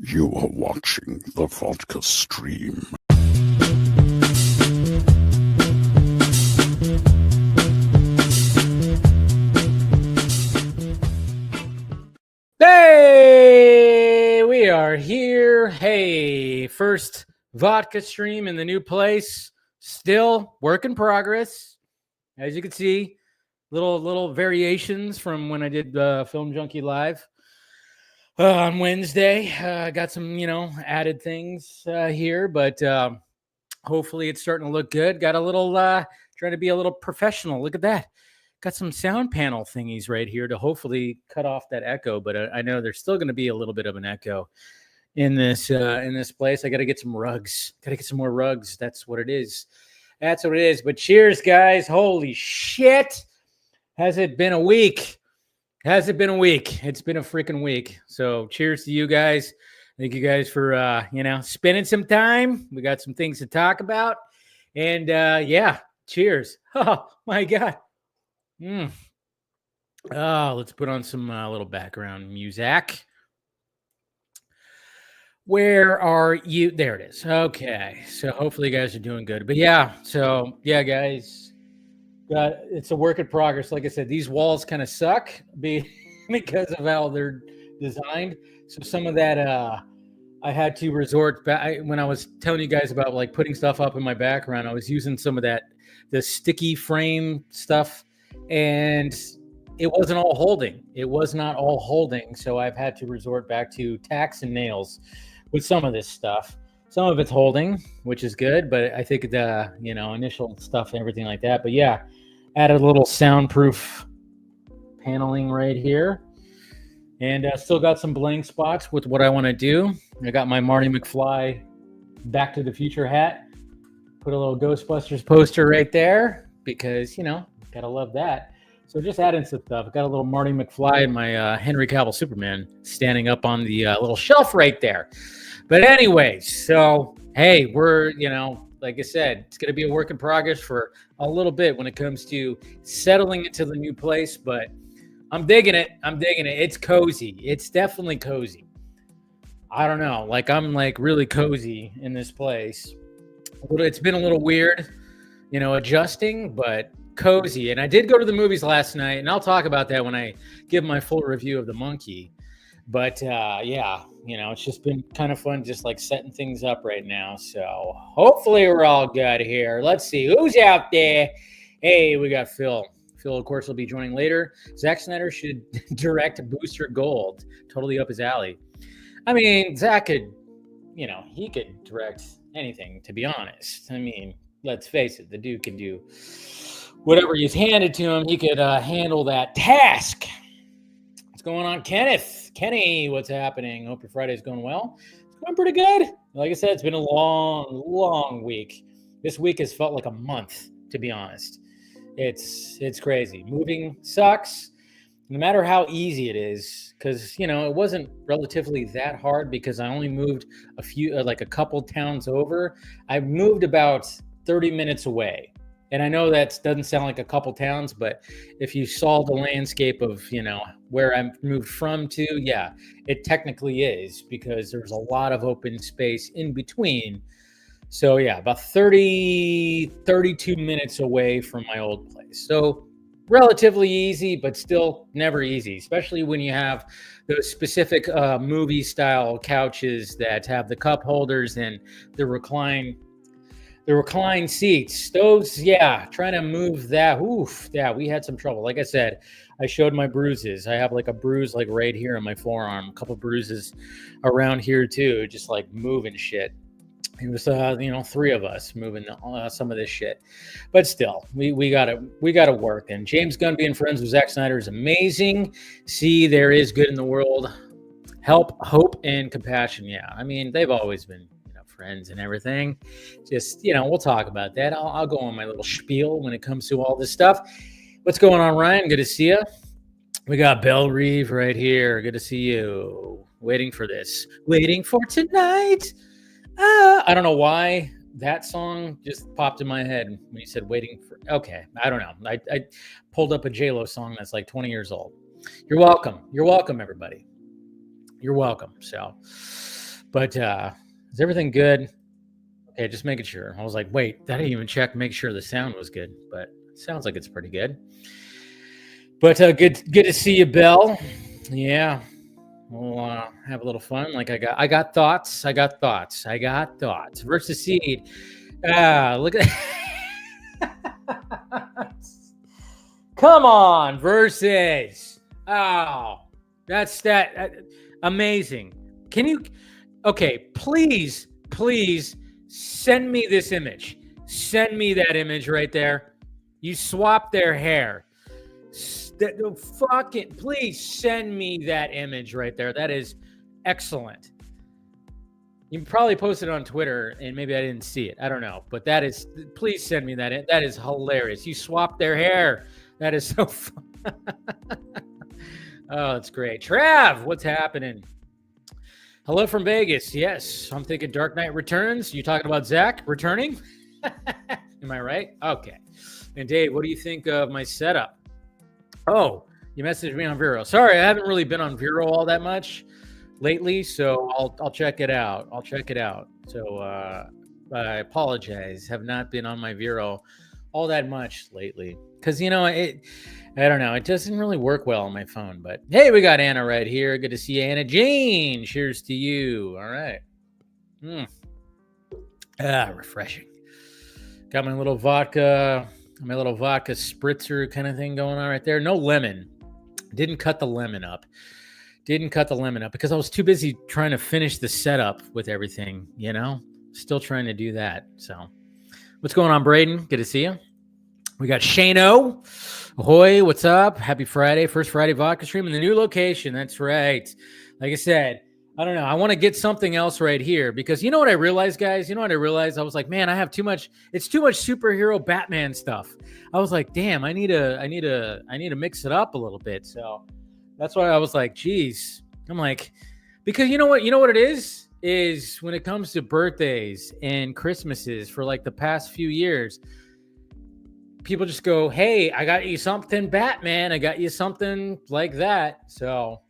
You are watching the Vodka stream. Hey, we are here. Hey, first Vodka stream in the new place. Still work in progress. As you can see, little variations from when I did Film Junkie Live on Wednesday. Got some, added things here, but hopefully it's starting to look good. Got a little, trying to be a little professional. Look at that. Got some sound panel thingies right here to hopefully cut off that echo, but I know there's still going to be a little bit of an echo in this place. I got to get some rugs. Got to get some more rugs. That's what it is. That's what it is. But cheers, guys. Holy shit. Has it been a week? Has it been a week? It's been a freaking week. So cheers to you guys. Thank you guys for, spending some time. We got some things to talk about. And, cheers. Oh, my God. Let's put on some little background music. Where are you? There it is. Okay. So hopefully you guys are doing good. But guys, it's a work in progress. Like I said, these walls kind of suck because of how they're designed. So some of that I had to resort back when I was telling you guys about like putting stuff up in my background. I was using some of the sticky frame stuff, and it wasn't all holding. It was not all holding. So I've had to resort back to tacks and nails with some of this stuff. Some of it's holding, which is good, but I think the initial stuff and everything like that. But yeah, added a little soundproof paneling right here, and still got some blank spots with what I want to do. I got my Marty McFly Back to the Future hat. Put a little Ghostbusters poster right there because gotta love that. So just adding some stuff. Got a little Marty McFly and my Henry Cavill Superman standing up on the little shelf right there. But anyways, so hey, we're like I said, it's gonna be a work in progress for a little bit when it comes to settling into the new place. But I'm digging it. It's cozy. It's definitely cozy. I don't know. I'm really cozy in this place. It's been a little weird, adjusting, but cozy. And I did go to the movies last night, and I'll talk about that when I give my full review of The Monkey. But it's just been kind of fun just setting things up right now. So hopefully we're all good here. Let's see who's out there. Hey, we got Phil. Phil, of course, will be joining later. Zack Snyder should direct Booster Gold. Totally up his alley. I mean, Zack could, he could direct anything, to be honest. I mean, let's face it, the dude can do whatever he's handed to him. He could handle that task. What's going on, Kenneth? Kenny, what's happening? Hope your Friday's going well. It's going pretty good. Like I said, it's been a long, long week. This week has felt like a month, to be honest. It's crazy. Moving sucks, no matter how easy it is, because it wasn't relatively that hard because I only moved a couple towns over. I moved about 30 minutes away. And I know that doesn't sound like a couple towns, but if you saw the landscape of, where I moved from to, yeah, it technically is because there's a lot of open space in between. So yeah, about 32 minutes away from my old place. So relatively easy, but still never easy, especially when you have those specific movie style couches that have the cup holders and the recline seats. Those, trying to move that. Oof, yeah, we had some trouble. Like I said, I showed my bruises. I have a bruise right here on my forearm, a couple bruises around here too, just moving shit. It was, three of us moving some of this shit, but still, we gotta work. And James Gunn being friends with Zack Snyder is amazing. See, there is good in the world. Help, hope, and compassion. Yeah, I mean, they've always been friends and everything. Just, we'll talk about that. I'll go on my little spiel when it comes to all this stuff. What's going on, Ryan? Good to see you. We got Belle Reeve right here. Good to see you. Waiting for this. Waiting for tonight. I don't know why that song just popped in my head when you said waiting for. Okay, I don't know. I pulled up a J-Lo song that's 20 years old. You're welcome. You're welcome, everybody. You're welcome. So, But is everything good? Okay, just making sure. I was like, wait, I didn't even check, make sure the sound was good, but it sounds like it's pretty good. But good to see you, Belle. Yeah, we'll have a little fun. Like I got thoughts. Versus Seed. Look at. Come on, Versus. Oh, that's amazing. Can you? Okay, please send me this image. Send me that image right there. You swapped their hair. Fucking please send me that image right there. That is excellent. You probably posted it on Twitter and maybe I didn't see it. I don't know. But please send me that. That is hilarious. You swapped their hair. That is so fun. Oh, it's great. Trav, what's happening? Hello from Vegas. Yes, I'm thinking Dark Knight Returns. You talking about Zack returning? Am I right? Okay. And Dave, what do you think of my setup? Oh, you messaged me on Vero. Sorry, I haven't really been on Vero all that much lately, so I'll check it out. So I apologize. Have not been on my Vero all that much lately because I don't know. It doesn't really work well on my phone. But hey, we got Anna right here. Good to see you, Anna Jane. Cheers to you. All right. Refreshing. Got my little vodka spritzer kind of thing going on right there. No lemon. Didn't cut the lemon up because I was too busy trying to finish the setup with everything, Still trying to do that. So what's going on, Braden? Good to see you. We got Shano. Ahoy, what's up? Happy Friday. First Friday vodka stream in the new location. That's right. Like I said, I don't know. I want to get something else right here because you know what I realized, guys? I was like, man, I have too much. It's too much superhero Batman stuff. I was like, damn, I need to mix it up a little bit. So that's why I was like, geez. I'm like, because you know what it is when it comes to birthdays and Christmases for like the past few years, people just go, hey, I got you something Batman. I got you something like that. So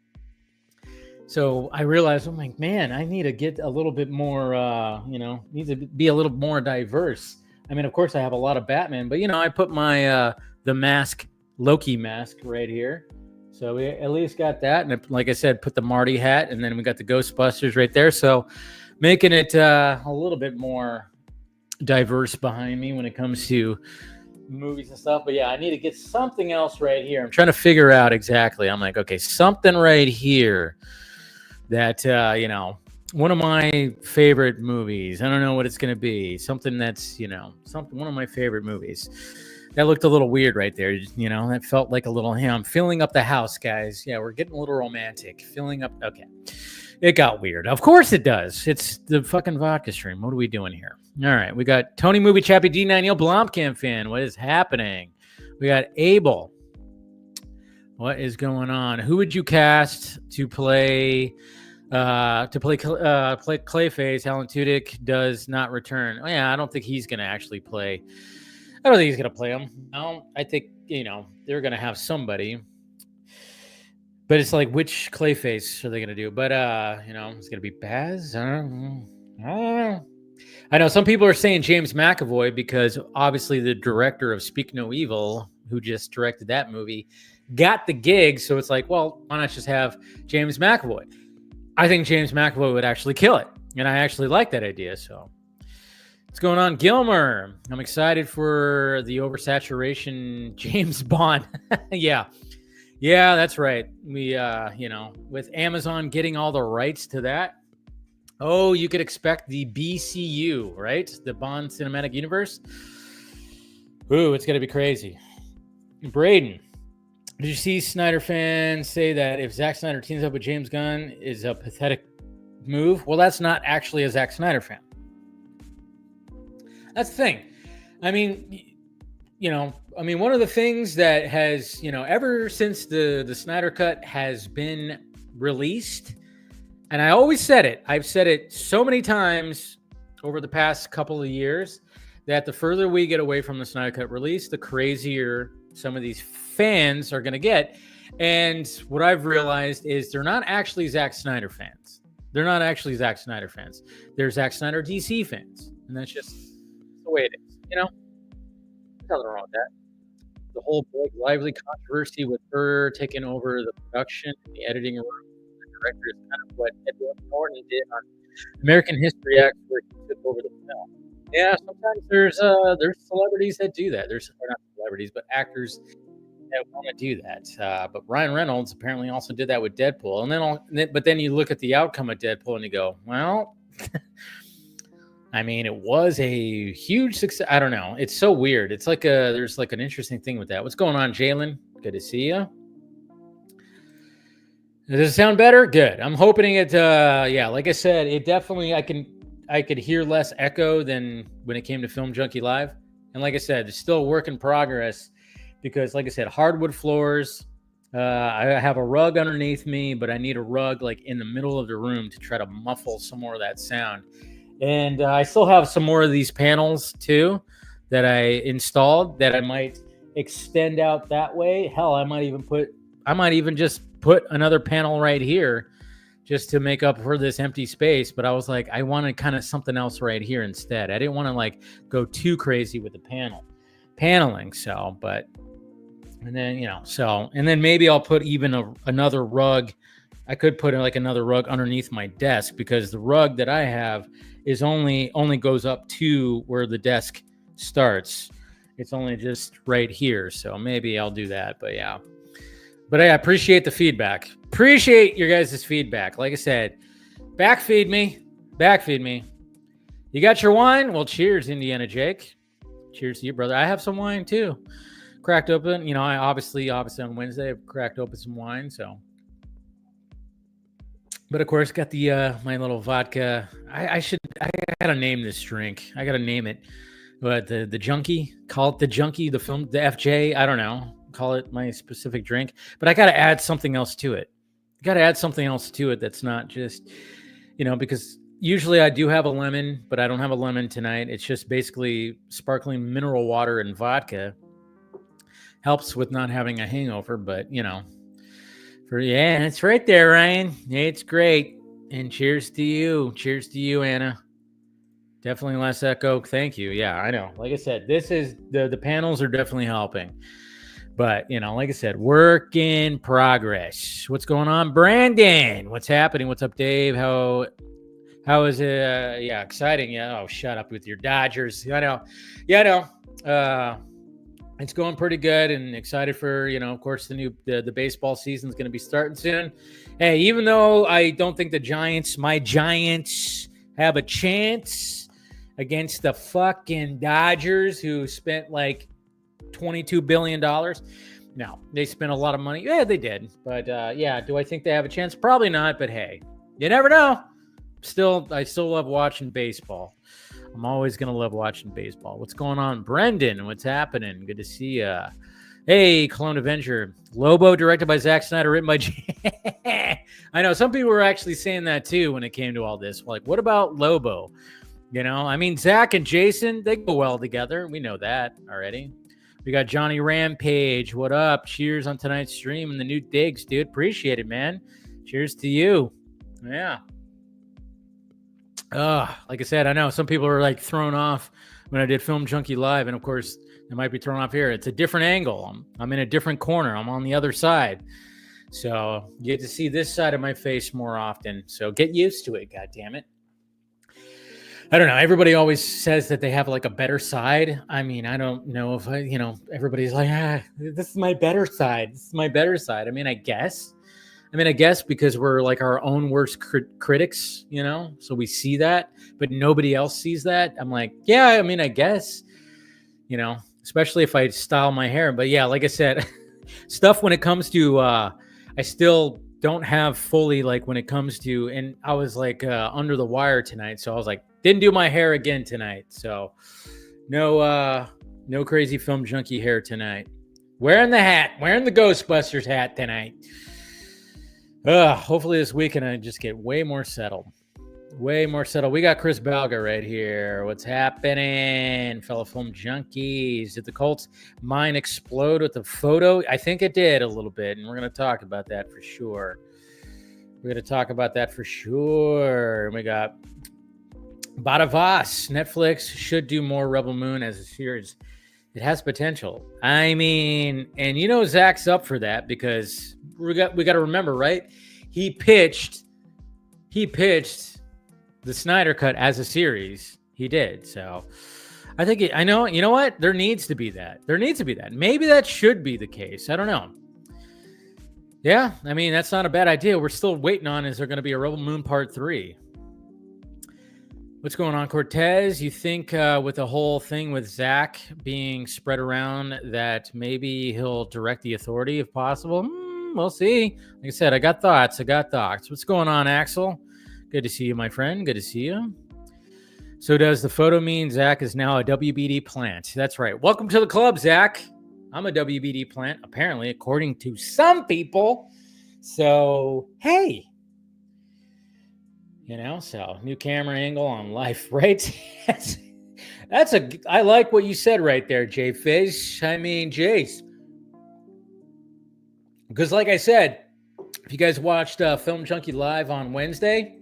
I realized, I'm like, man, I need to get a little bit more, need to be a little more diverse. I mean, of course, I have a lot of Batman, but, I put my the mask, Loki mask right here. So we at least got that. And like I said, put the Marty hat, and then we got the Ghostbusters right there. So making it a little bit more diverse behind me when it comes to movies and stuff. But yeah, I need to get something else right here. I'm trying to figure out exactly. I'm like, okay, something right here that one of my favorite movies. I don't know what it's going to be. Something that's one of my favorite movies. That looked a little weird right there. That felt like a little I'm filling up the house, guys. Yeah, we're getting a little romantic. Filling up. Okay, it got weird. Of course it does. It's the fucking vodka stream. What are we doing here? All right, we got Tony Movie Chappie D9 Neil Blomkamp fan. What is happening? We got Abel. What is going on? Who would you cast to play Clayface? Alan Tudyk does not return. Oh, yeah, I don't think he's going to actually play. I don't think he's going to play him. No, I think, they're going to have somebody. But it's like, which Clayface are they going to do? But, it's going to be Baz. I don't know. I know some people are saying James McAvoy because obviously the director of Speak No Evil, who just directed that movie, got the gig. So it's like, well, why not just have James McAvoy? I think James McAvoy would actually kill it. And I actually like that idea. So what's going on, Gilmer? I'm excited for the oversaturation James Bond. Yeah, that's right. We, with Amazon getting all the rights to that. Oh, you could expect the BCU, right? The Bond Cinematic Universe. Ooh, it's going to be crazy. Braden, did you see Snyder fans say that if Zack Snyder teams up with James Gunn is a pathetic move? Well, that's not actually a Zack Snyder fan. That's the thing. I mean, one of the things that has, ever since the Snyder Cut has been released, and I always said it, I've said it so many times over the past couple of years, that the further we get away from the Snyder Cut release, the crazier some of these fans are going to get. And what I've realized is they're not actually Zack Snyder fans. They're not actually Zack Snyder fans. They're Zack Snyder DC fans. And that's just the way it is. You know, there's nothing wrong with that. The whole Blake Lively controversy with her taking over the production and the editing room, the director, is kind of what Edward Norton did on American History X, where he took over the film. Yeah, sometimes there's celebrities that do that. There's not celebrities, but actors that want to do that. But Ryan Reynolds apparently also did that with Deadpool. But then you look at the outcome of Deadpool and you go, well, I mean, it was a huge success. I don't know. It's so weird. It's like there's like an interesting thing with that. What's going on, Jalen? Good to see you. Does it sound better? Good. I'm hoping it. Yeah, like I said, it definitely. I could hear less echo than when it came to Film Junkie Live. And like I said, it's still a work in progress because, like I said, hardwood floors. I have a rug underneath me, but I need a rug like in the middle of the room to try to muffle some more of that sound. And I still have some more of these panels too that I installed that I might extend out that way. Hell, I might even just put another panel right here just to make up for this empty space. But I was like, I wanted kind of something else right here instead. I didn't want to like go too crazy with the paneling. So, and then maybe I'll put even another rug. I could put like another rug underneath my desk because the rug that I have is only goes up to where the desk starts. It's only just right here. So maybe I'll do that. But yeah. But I appreciate the feedback. Appreciate your guys' feedback. Like I said, backfeed me. You got your wine? Well, cheers, Indiana Jake. Cheers to you, brother. I have some wine too. Cracked open. You know, I obviously on Wednesday I cracked open some wine. So, but of course, got the my little vodka. I gotta name this drink. I gotta name it. But the junkie, call it the junkie, the FJ. I don't know. Call it my specific drink. But I gotta add something else to it. That's not just, because usually I do have a lemon, but I don't have a lemon tonight. It's just basically sparkling mineral water and vodka. Helps with not having a hangover, but it's right there, Ryan. It's great. And cheers to you, Anna. Definitely less echo. Thank you. Yeah, I know. Like I said, this is the panels are definitely helping. But, like I said, work in progress. What's going on, Brandon? What's happening? What's up, Dave? How is it? Yeah, exciting. Yeah. Oh, shut up with your Dodgers. I know. Yeah, I know. It's going pretty good and excited for, of course, the baseball season is going to be starting soon. Hey, even though I don't think my Giants have a chance against the fucking Dodgers who spent like $22 billion. No, they spent a lot of money. Yeah, they did. But do I think they have a chance? Probably not. But hey, you never know. I still love watching baseball. I'm always going to love watching baseball. What's going on, Brendan? What's happening? Good to see you. Hey, Clone Avenger. Lobo, directed by Zack Snyder, written by I know some people were actually saying that too when it came to all this. Like, what about Lobo? I mean, Zach and Jason, they go well together. We know that already. We got Johnny Rampage. What up? Cheers on tonight's stream and the new digs, dude. Appreciate it, man. Cheers to you. Yeah. Like I said, I know some people are like thrown off when I did Film Junkie Live, and of course they might be thrown off here. It's a different angle. I'm in a different corner. I'm on the other side, so you get to see this side of my face more often. So get used to it. God damn it. I don't know. Everybody always says that they have like a better side. I mean, I don't know if everybody's like, this is my better side. This is my better side. I mean, I guess because we're like our own worst critics, so we see that, but nobody else sees that. I'm like, yeah, I mean, I guess, especially if I style my hair. But yeah, like I said, stuff when it comes to, I still don't have fully like when it comes to, and I was like under the wire tonight. So I was like, didn't do my hair again tonight. So no crazy Film Junkie hair tonight. Wearing the Ghostbusters hat tonight. Hopefully this weekend I just get way more settled. We got Chris Balga right here. What's happening, fellow Film Junkies? Did the Colts mind explode with the photo? I think it did a little bit, and we're going to talk about that for sure. We're going to talk about that for sure. We got Badavas. Netflix should do more Rebel Moon as a series. It has potential. I mean, and you know Zach's up for that because we got to remember, right? He pitched the Snyder Cut as a series. He did. So I think you know what? There needs to be that. Maybe that should be the case. I don't know. Yeah, I mean, that's not a bad idea. We're still waiting on, is there going to be a Rebel Moon Part 3? What's going on, Cortez? You think with the whole thing with Zack being spread around that maybe he'll direct The Authority if possible? We'll see. Like I said, I got thoughts. What's going on, Axel? Good to see you, my friend. Good to see you. So does the photo mean Zack is now a WBD plant? That's right. Welcome to the club, Zack. I'm a WBD plant, apparently, according to some people. So, hey. You know, so new camera angle on life, right? I like what you said right there, J-Fizz. I mean, Jace. Because like I said, if you guys watched Film Junkie Live on Wednesday,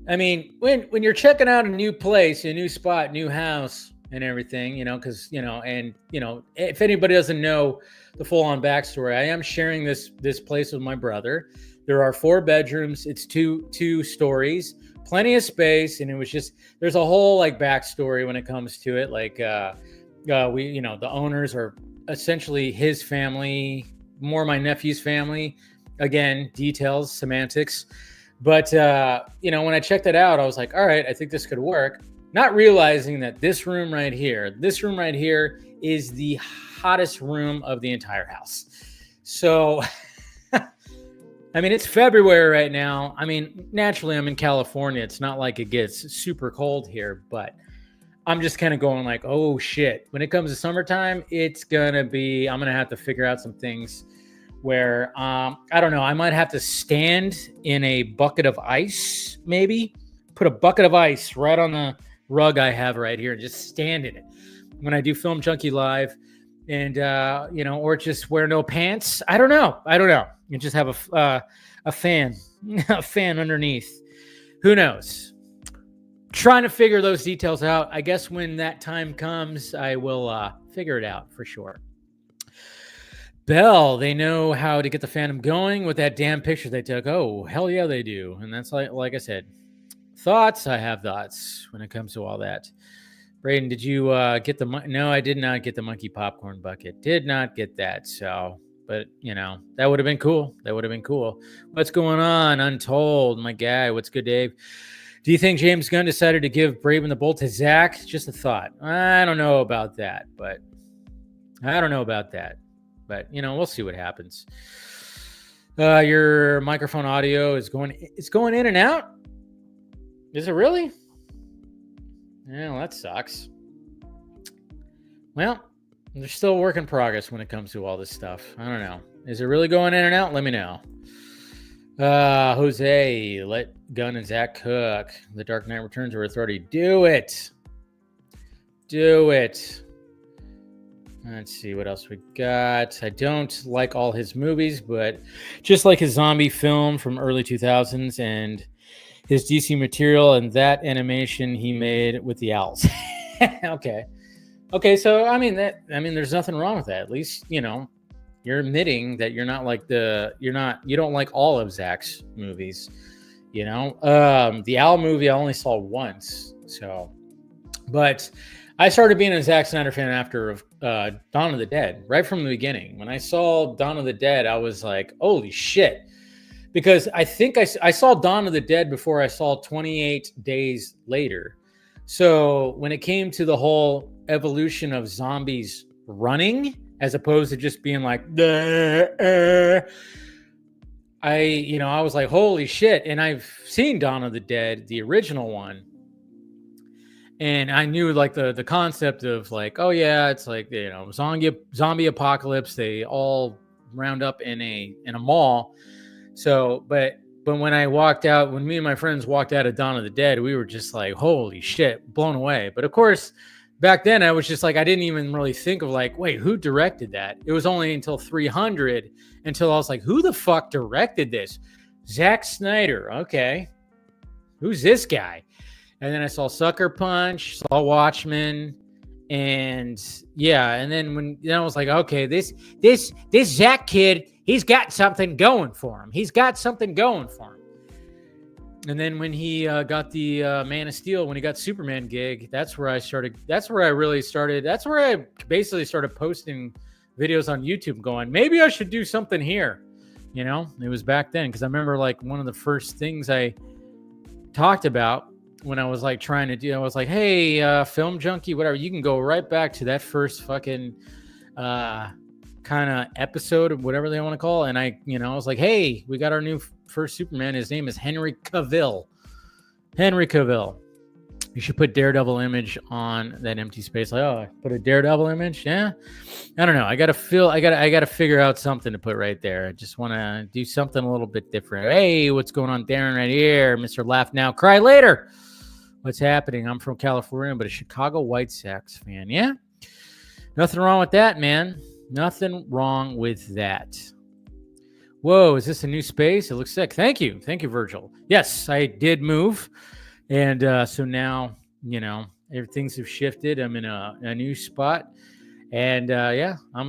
I mean, when you're checking out a new place, a new spot, new house, and everything, you know, because, you know, and, you know, if anybody doesn't know the full-on backstory, I am sharing this place with my brother. There are 4 bedrooms. It's two stories, plenty of space. And it was just, there's a whole like backstory when it comes to it. Like, you know, the owners are essentially his family, more my nephew's family. Again, details, semantics. But, you know, when I checked it out, I was like, all right, I think this could work. Not realizing that this room right here is the hottest room of the entire house. So, I mean, it's February right now. I mean, naturally, I'm in California. It's not like it gets super cold here, but I'm just kind of going like, oh, shit. When it comes to summertime, I'm going to have to figure out some things where, I don't know, I might have to stand in a bucket of ice, maybe. Put a bucket of ice right on the rug I have right here and just stand in it when I do Film Junkie Live, and you know, or just wear no pants. I don't know. You just have a fan underneath. Who knows? Trying to figure those details out. I guess when that time comes, I will figure it out for sure. Bell, they know how to get the fandom going with that damn picture they took. Oh, hell yeah, they do. And that's like I said, thoughts. I have thoughts when it comes to all that. Braden, did you get the No, I did not get the monkey popcorn bucket. Did not get that. So, but you know, that would have been cool. What's going on? Untold, my guy. What's good, Dave? Do you think James Gunn decided to give Brave and the Bold to Zack? Just a thought. I don't know about that, but you know, we'll see what happens. Your microphone audio is going in and out. Is it really? Yeah, well, that sucks. Well, there's still a work in progress when it comes to all this stuff. I don't know. Is it really going in and out? Let me know. Jose, let Gunn and Zack cook. The Dark Knight Returns or Authority. Do it. Let's see what else we got. I don't like all his movies, but just like his zombie film from early 2000s and his DC material and that animation he made with the owls. Okay. So there's nothing wrong with that. At least, you know, you're admitting that you're not like you don't like all of Zack's movies. You know, the owl movie I only saw once. So, but I started being a Zack Snyder fan after Dawn of the Dead, right from the beginning. When I saw Dawn of the Dead, I was like, holy shit. Because I think I saw Dawn of the Dead before I saw 28 Days Later. So when it came to the whole evolution of zombies running, as opposed to just being like, I was like, holy shit. And I've seen Dawn of the Dead, the original one. And I knew like the concept of like, oh yeah, it's like, you know, zombie apocalypse. They all round up in a mall. So, but when when me and my friends walked out of Dawn of the Dead, we were just like, holy shit, blown away. But of course, back then I was just like, I didn't even really think of like, wait, who directed that? It was only until 300 until I was like, who the fuck directed this? Zack Snyder. Okay. Who's this guy? And then I saw Sucker Punch, saw Watchmen, and yeah, and then I was like, okay, this Zack kid, he's got something going for him. And then when he got the Man of Steel, when he got Superman gig, that's where I basically started posting videos on YouTube going, maybe I should do something here. You know, it was back then, because I remember like one of the first things I talked about when I was like trying to do, I was like, hey, Film Junkie, whatever, you can go right back to that first fucking kind of episode of whatever they want to call it. And I was like, hey, we got our new first Superman. His name is Henry Cavill. You should put Daredevil image on that empty space. Like, oh, I put a Daredevil image. Yeah. I don't know. I got to figure out something to put right there. I just want to do something a little bit different. Hey, what's going on, Darren, right here? Mr. Laugh Now, Cry Later. What's happening? I'm from California, but a Chicago White Sox fan. Yeah. Nothing wrong with that, man. Nothing wrong with that. Whoa, is this a new space? It looks sick. Thank you, Virgil. Yes, I did move. And so now, things have shifted. I'm in a new spot. And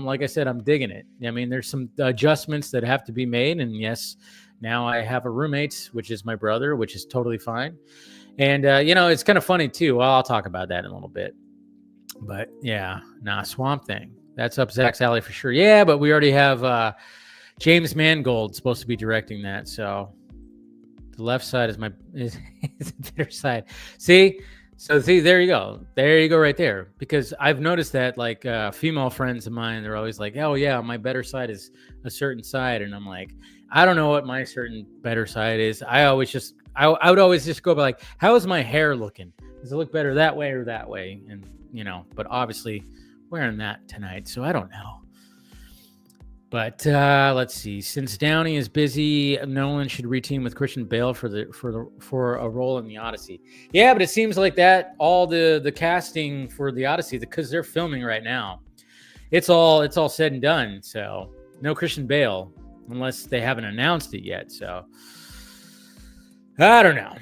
like I said, I'm digging it. I mean, there's some adjustments that have to be made. And yes, now I have a roommate, which is my brother, which is totally fine. And, it's kind of funny too. Well, I'll talk about that in a little bit. But yeah, Swamp Thing. That's up Zach's alley for sure. Yeah, but we already have James Mangold supposed to be directing that. So the left side is the better side. See, there you go. There you go right there. Because I've noticed that like female friends of mine, they're always like, oh yeah, my better side is a certain side. And I'm like, I don't know what my certain better side is. I would always just go by like, how is my hair looking? Does it look better that way or that way? And, but obviously wearing that tonight, so I don't know. But let's see. Since Downey is busy, Nolan should reteam with Christian Bale for a role in the Odyssey. Yeah, but it seems like that all the casting for the Odyssey, because they're filming right now, it's all said and done. So no Christian Bale unless they haven't announced it yet. So I don't know.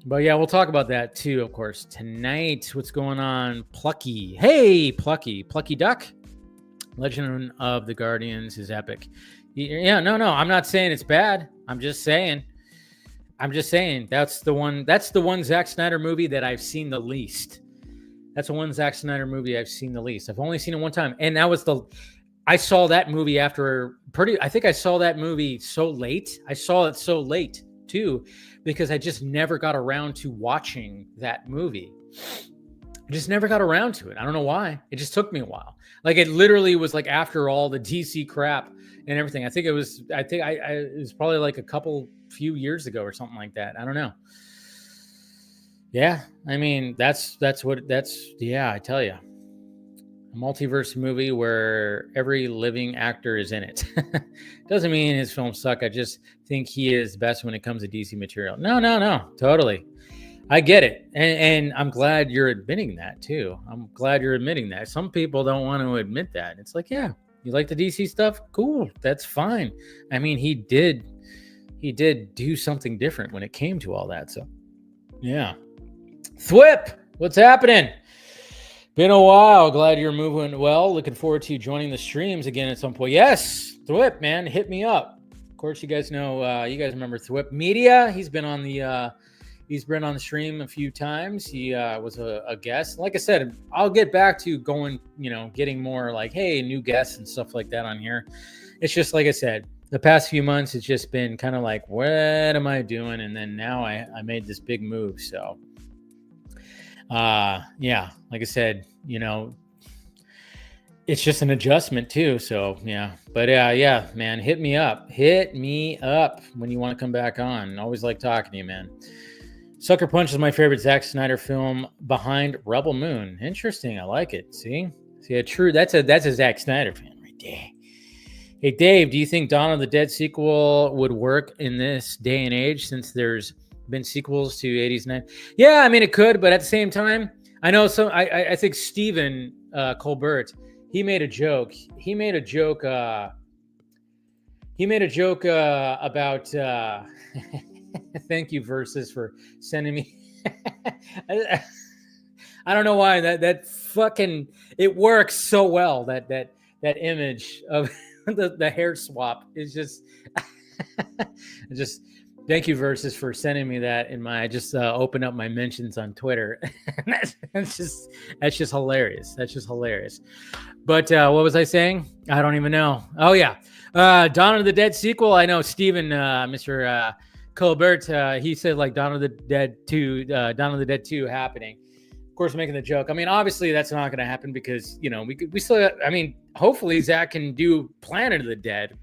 But yeah, we'll talk about that too, of course, tonight. What's going on? Plucky. Hey, Plucky Duck. Legend of the Guardians is epic. Yeah, no, I'm not saying it's bad. I'm just saying that's the one Zack Snyder movie that I've seen the least. That's the one Zack Snyder movie I've seen the least. I've only seen it one time. And that was I saw that movie I think I saw that movie so late. I saw it so late too, because I just never got around to watching that movie. I just never got around to it. I don't know why. It just took me a while. Like it literally was like after all the DC crap and everything. I think it was probably like few years ago or something like that. I don't know. Yeah. I mean, I tell you. A multiverse movie where every living actor is in it. Doesn't mean his films suck. I just think he is best when it comes to DC material. No. Totally. I get it. And I'm glad you're admitting that too. I'm glad you're admitting that. Some people don't want to admit that. It's like, yeah, you like the DC stuff? Cool. That's fine. I mean, he did do something different when it came to all that. So yeah. Thwip, what's happening? Been a while. Glad you're moving well. Looking forward to you joining the streams again at some point. Yes, Thwip, man, hit me up. Of course, you guys know. You guys remember Thwip Media? He's been on the stream a few times. He was a guest. Like I said, I'll get back to going. Getting more like, hey, new guests and stuff like that on here. It's just like I said, the past few months, it's just been kind of like, what am I doing? And then now I made this big move. So. Yeah, like I said, it's just an adjustment too. So yeah, but yeah, man, hit me up when you want to come back on. Always like talking to you, man. Sucker Punch is my favorite Zack Snyder film behind Rebel Moon. Interesting. I like it. See, true. That's a Zack Snyder fan right there. Hey, Dave, do you think Dawn of the Dead sequel would work in this day and age since there's been sequels to 80s, 90s? Yeah, I mean, it could, but at the same time, I know I think Stephen Colbert, he made a joke. he made a joke about thank you Versus for sending me I don't know why that fucking it works so well, that image of the hair swap is just just thank you Versus for sending me that in my, I just opened up my mentions on Twitter. that's just hilarious. That's just hilarious. But what was I saying? I don't even know. Oh yeah. Dawn of the Dead sequel. I know Steven, Mr. Colbert, he said like Dawn of the Dead 2 happening. Of course, making the joke. I mean, obviously that's not going to happen because, you know, we still, I mean, hopefully Zack can do Planet of the Dead.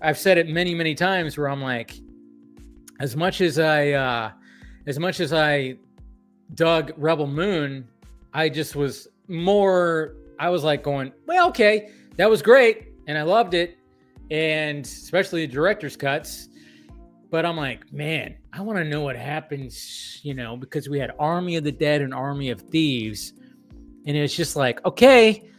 I've said it many, many times where I'm like, as much as I dug Rebel Moon, I was like going, well, okay, that was great. And I loved it. And especially the director's cuts. But I'm like, man, I want to know what happens, you know, because we had Army of the Dead and Army of Thieves. And it's just like, okay,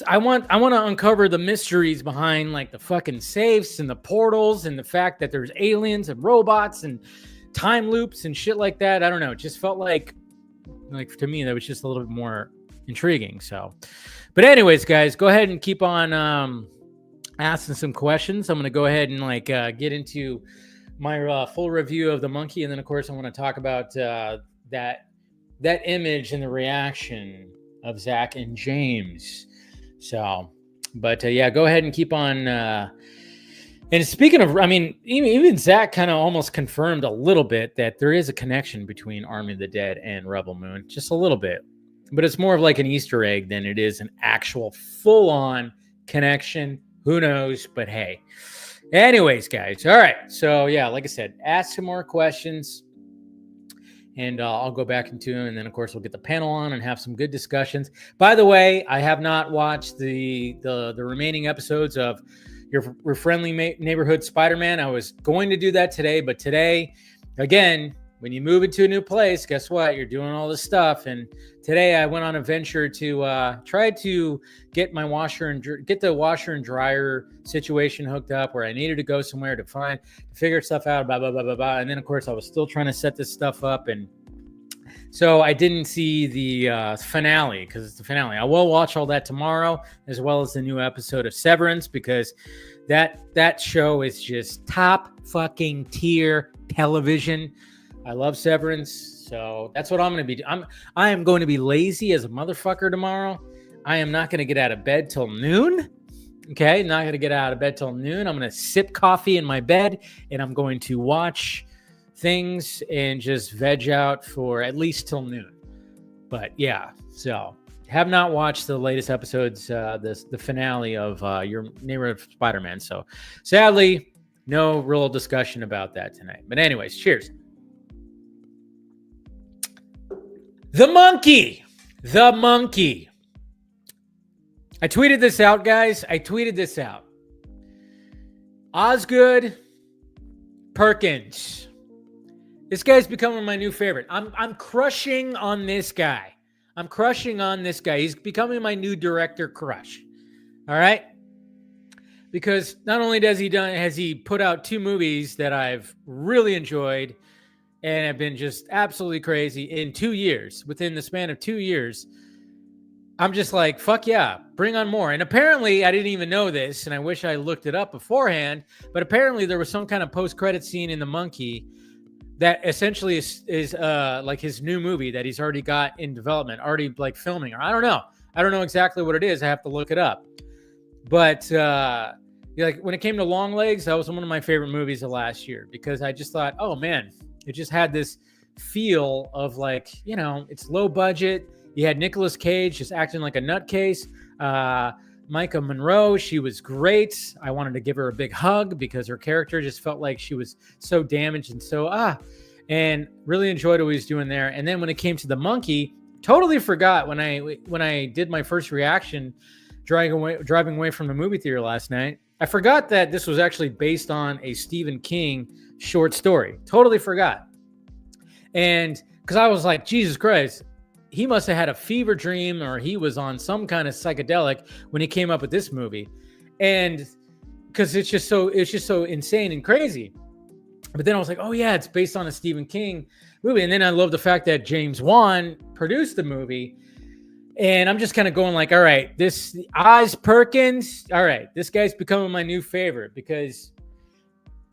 I want to uncover the mysteries behind like the fucking safes and the portals and the fact that there's aliens and robots and time loops and shit like that. I don't know. It just felt like to me, that was just a little bit more intriguing. So, but anyways, guys, go ahead and keep on asking some questions. I'm going to go ahead and get into my full review of The Monkey. And then of course I want to talk about that image and the reaction of Zack and James. So, but yeah, go ahead and keep on. And speaking of, I mean, even Zack kind of almost confirmed a little bit that there is a connection between Army of the Dead and Rebel Moon, just a little bit, but it's more of like an Easter egg than it is an actual full-on connection. Who knows? But hey, anyways, guys. All right. So yeah, like I said, ask some more questions. And I'll go back into them. And then, of course, we'll get the panel on and have some good discussions. By the way, I have not watched the remaining episodes of Your Friendly Neighborhood Spider-Man. I was going to do that today. But today, again, when you move into a new place, guess what? You're doing all this stuff. And today I went on a venture to try to get the washer and dryer situation hooked up where I needed to go somewhere to figure stuff out, blah, blah, blah, blah, blah. And then, of course, I was still trying to set this stuff up. And so I didn't see the finale because it's the finale. I will watch all that tomorrow, as well as the new episode of Severance, because that show is just top fucking tier television. I love Severance, so that's what I'm going to be. I am going to be lazy as a motherfucker tomorrow. I am not going to get out of bed till noon. Okay, not going to get out of bed till noon. I'm going to sip coffee in my bed, and I'm going to watch things and just veg out for at least till noon. But yeah, so have not watched the latest episodes, the finale of Your Neighborhood Spider-Man. So sadly, no real discussion about that tonight. But anyways, cheers. The Monkey. I tweeted this out, guys. Osgood Perkins. This guy's becoming my new favorite. I'm crushing on this guy. He's becoming my new director crush. All right? Because not only has he put out 2 movies that I've really enjoyed and have been just absolutely crazy in 2 years, within the span of 2 years. I'm just like, fuck yeah, bring on more. And apparently, I didn't even know this, and I wish I looked it up beforehand, but apparently there was some kind of post-credit scene in The Monkey that essentially is like his new movie that he's already got in development, already like filming, or I don't know exactly what it is. I have to look it up. But like when it came to Longlegs, that was one of my favorite movies of last year because I just thought, oh man, it just had this feel of like, you know, it's low budget. You had Nicolas Cage just acting like a nutcase. Micah Monroe, she was great. I wanted to give her a big hug because her character just felt like she was so damaged and and really enjoyed what he was doing there. And then when it came to The Monkey, totally forgot when I did my first reaction driving away from the movie theater last night. I forgot that this was actually based on a Stephen King short story. Totally forgot. And because I was like, Jesus Christ, he must have had a fever dream or he was on some kind of psychedelic when he came up with this movie. And because it's just so insane and crazy. But then I was like, oh yeah, it's based on a Stephen King movie. And then I love the fact that James Wan produced the movie. And I'm just kind of going like, all right, this Oz Perkins, all right, this guy's becoming my new favorite because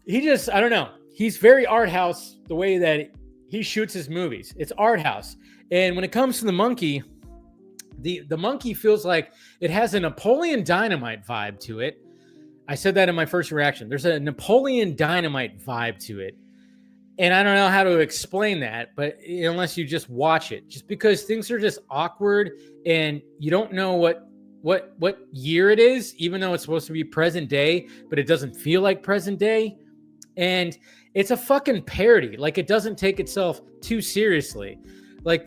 he just, I don't know, he's very art house the way that he shoots his movies. It's art house. And when it comes to the monkey, the monkey feels like it has a Napoleon Dynamite vibe to it. I said that in my first reaction. There's a Napoleon Dynamite vibe to it. And I don't know how to explain that, but unless you just watch it, just because things are just awkward and you don't know what year it is, even though it's supposed to be present day, but it doesn't feel like present day. And it's a fucking parody. Like, it doesn't take itself too seriously. Like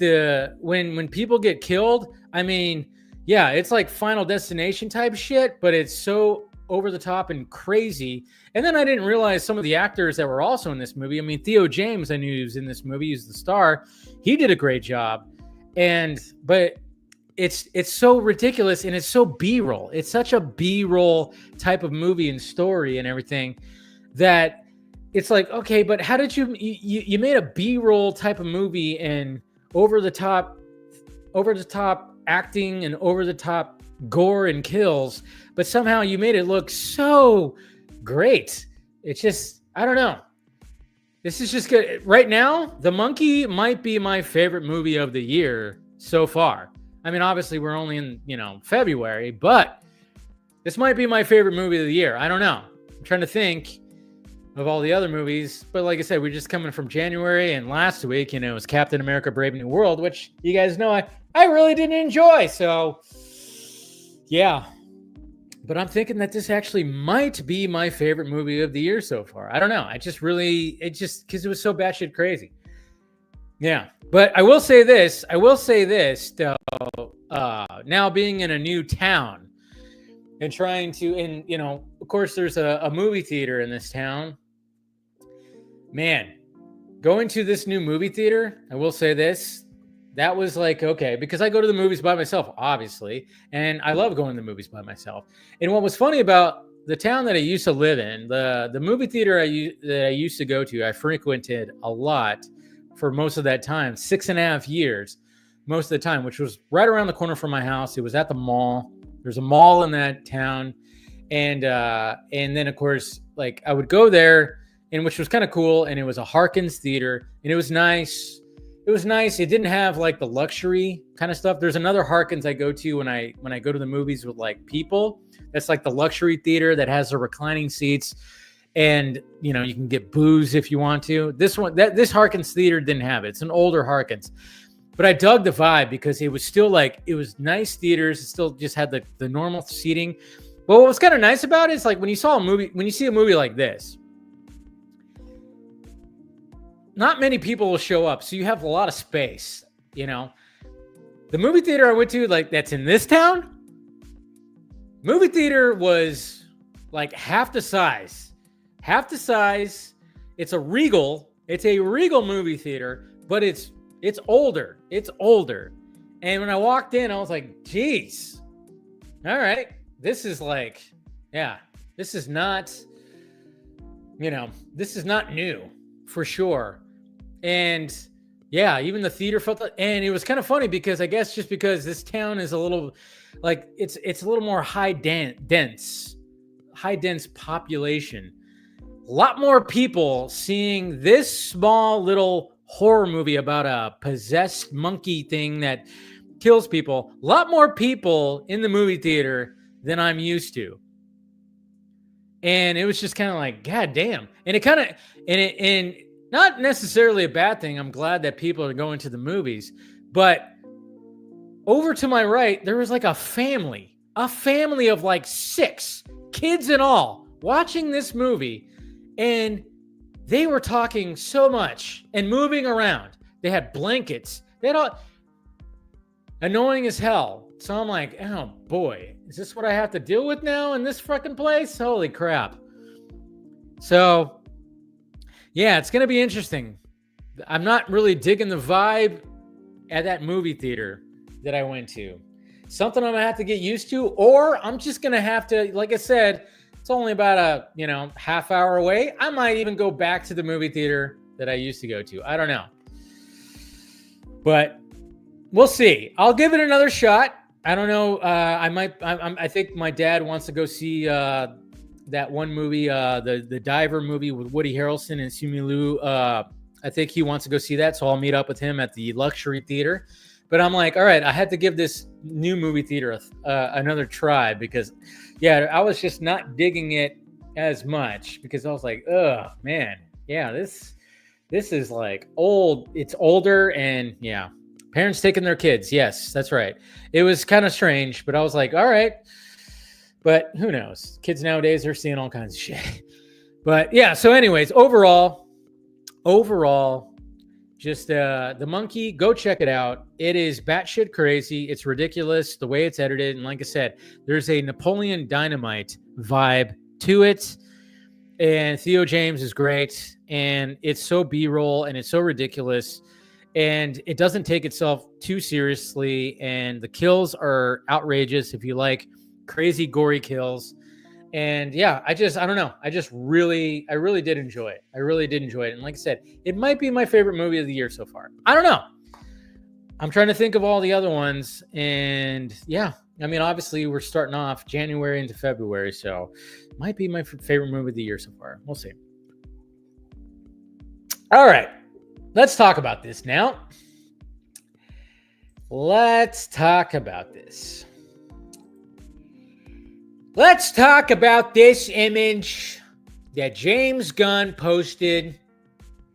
when people get killed, I mean, yeah, it's like Final Destination type shit, but it's so over the top and crazy. And then I didn't realize some of the actors that were also in this movie. I mean, Theo James, I knew he was in this movie. He's the star. He did a great job. But it's so ridiculous and it's so B-roll. It's such a B-roll type of movie and story and everything that it's like, okay, but how did you made a B-roll type of movie and over the top acting and over the top gore and kills, but somehow you made it look so great. It's just, I don't know. This is just good. Right now, The Monkey might be my favorite movie of the year so far. I mean, obviously we're only in, February, but this might be my favorite movie of the year. I don't know. I'm trying to think of all the other movies, but like I said, we're just coming from January, and last week, it was Captain America: Brave New World, which you guys know I really didn't enjoy. So yeah, but I'm thinking that this actually might be my favorite movie of the year so far. I don't know. Because it was so batshit crazy. Yeah, but I will say this though, now being in a new town and trying to, and of course there's a movie theater in this town. Man, going to this new movie theater, I will say this, that was like, okay, because I go to the movies by myself, obviously, and I love going to the movies by myself. And what was funny about the town that I used to live in, the movie theater that I used to go to, I frequented a lot for most of that time, 6.5 years, most of the time, which was right around the corner from my house. It was at the mall. There's a mall in that town. And then, of course, like I would go there, and which was kind of cool. And it was a Harkins theater, and it was nice. It was nice. It didn't have like the luxury kind of stuff. There's another Harkins I go to when I go to the movies with like people. That's like the luxury theater that has the reclining seats, and you can get booze if you want to. This Harkins theater didn't have it. It's an older Harkins, but I dug the vibe because it was still like, it was nice theaters. It still just had the normal seating. But what was kind of nice about it is like when you see a movie like this, not many people will show up, so you have a lot of space. The movie theater I went to, like that's in this town, movie theater was like half the size. It's a Regal movie theater, but it's older. And when I walked in, I was like, geez, all right, this is like, yeah, this is not new for sure. And yeah, even the theater felt like, and it was kind of funny because I guess just because this town is a little like, it's a little more high dense population. A lot more people seeing this small little horror movie about a possessed monkey thing that kills people. A lot more people in the movie theater than I'm used to. And it was just kind of like, God damn. And not necessarily a bad thing. I'm glad that people are going to the movies. But over to my right, there was like a family of like 6 kids and all watching this movie. And they were talking so much and moving around. They had blankets. They had all annoying as hell. So I'm like, oh boy, is this what I have to deal with now in this fucking place? Holy crap. So yeah, it's going to be interesting. I'm not really digging the vibe at that movie theater that I went to. Something I'm going to have to get used to, or I'm just going to have to, like I said, It's only about a, half hour away. I might even go back to the movie theater that I used to go to. I don't know. But we'll see. I'll give it another shot. I don't know. I think my dad wants to go see that one movie, the diver movie with Woody Harrelson and Simu Liu. I think he wants to go see that, so I'll meet up with him at the luxury theater. But I'm like, all right, I had to give this new movie theater another try because, yeah, I was just not digging it as much because I was like, oh man, yeah, this is like old. It's older and yeah, parents taking their kids. Yes, that's right. It was kind of strange, but I was like, all right. But who knows? Kids nowadays are seeing all kinds of shit. But yeah, so anyways, overall, just The Monkey, go check it out. It is batshit crazy. It's ridiculous the way it's edited. And like I said, there's a Napoleon Dynamite vibe to it. And Theo James is great. And it's so B-roll and it's so ridiculous. And it doesn't take itself too seriously. And the kills are outrageous if you like crazy, gory kills. And yeah, I don't know. I really did enjoy it. I really did enjoy it. And like I said, it might be my favorite movie of the year so far. I don't know. I'm trying to think of all the other ones. And yeah, I mean, obviously we're starting off January into February. So it might be my favorite movie of the year so far. We'll see. All right. Let's talk about this now. Let's talk about this. Let's talk about this image that James Gunn posted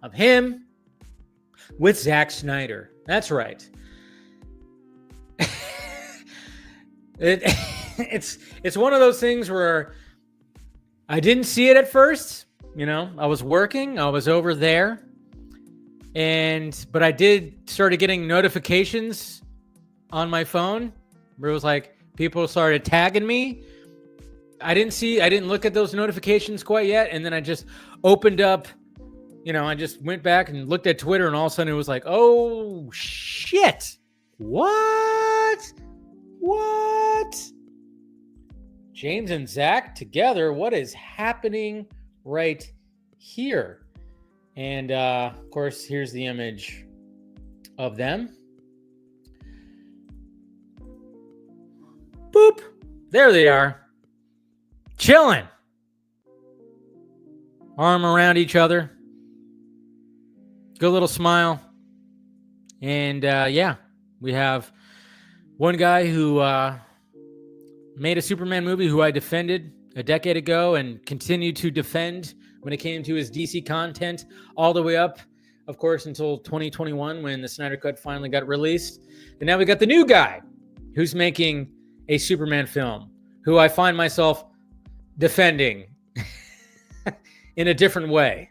of him with Zack Snyder. That's right. It's one of those things where I didn't see it at first. I was working. I was over there. But I started getting notifications on my phone where it was like people started tagging me. I didn't look at those notifications quite yet. And then I just opened up, I just went back and looked at Twitter and all of a sudden it was like, oh shit. What? James and Zack together. What is happening right here? And of course, here's the image of them. Boop. There they are. Chilling. Arm around each other. Good little smile. And yeah, we have one guy who made a Superman movie who I defended a decade ago and continued to defend when it came to his DC content all the way up, of course, until 2021 when the Snyder Cut finally got released. And now we got the new guy who's making a Superman film who I find myself defending in a different way.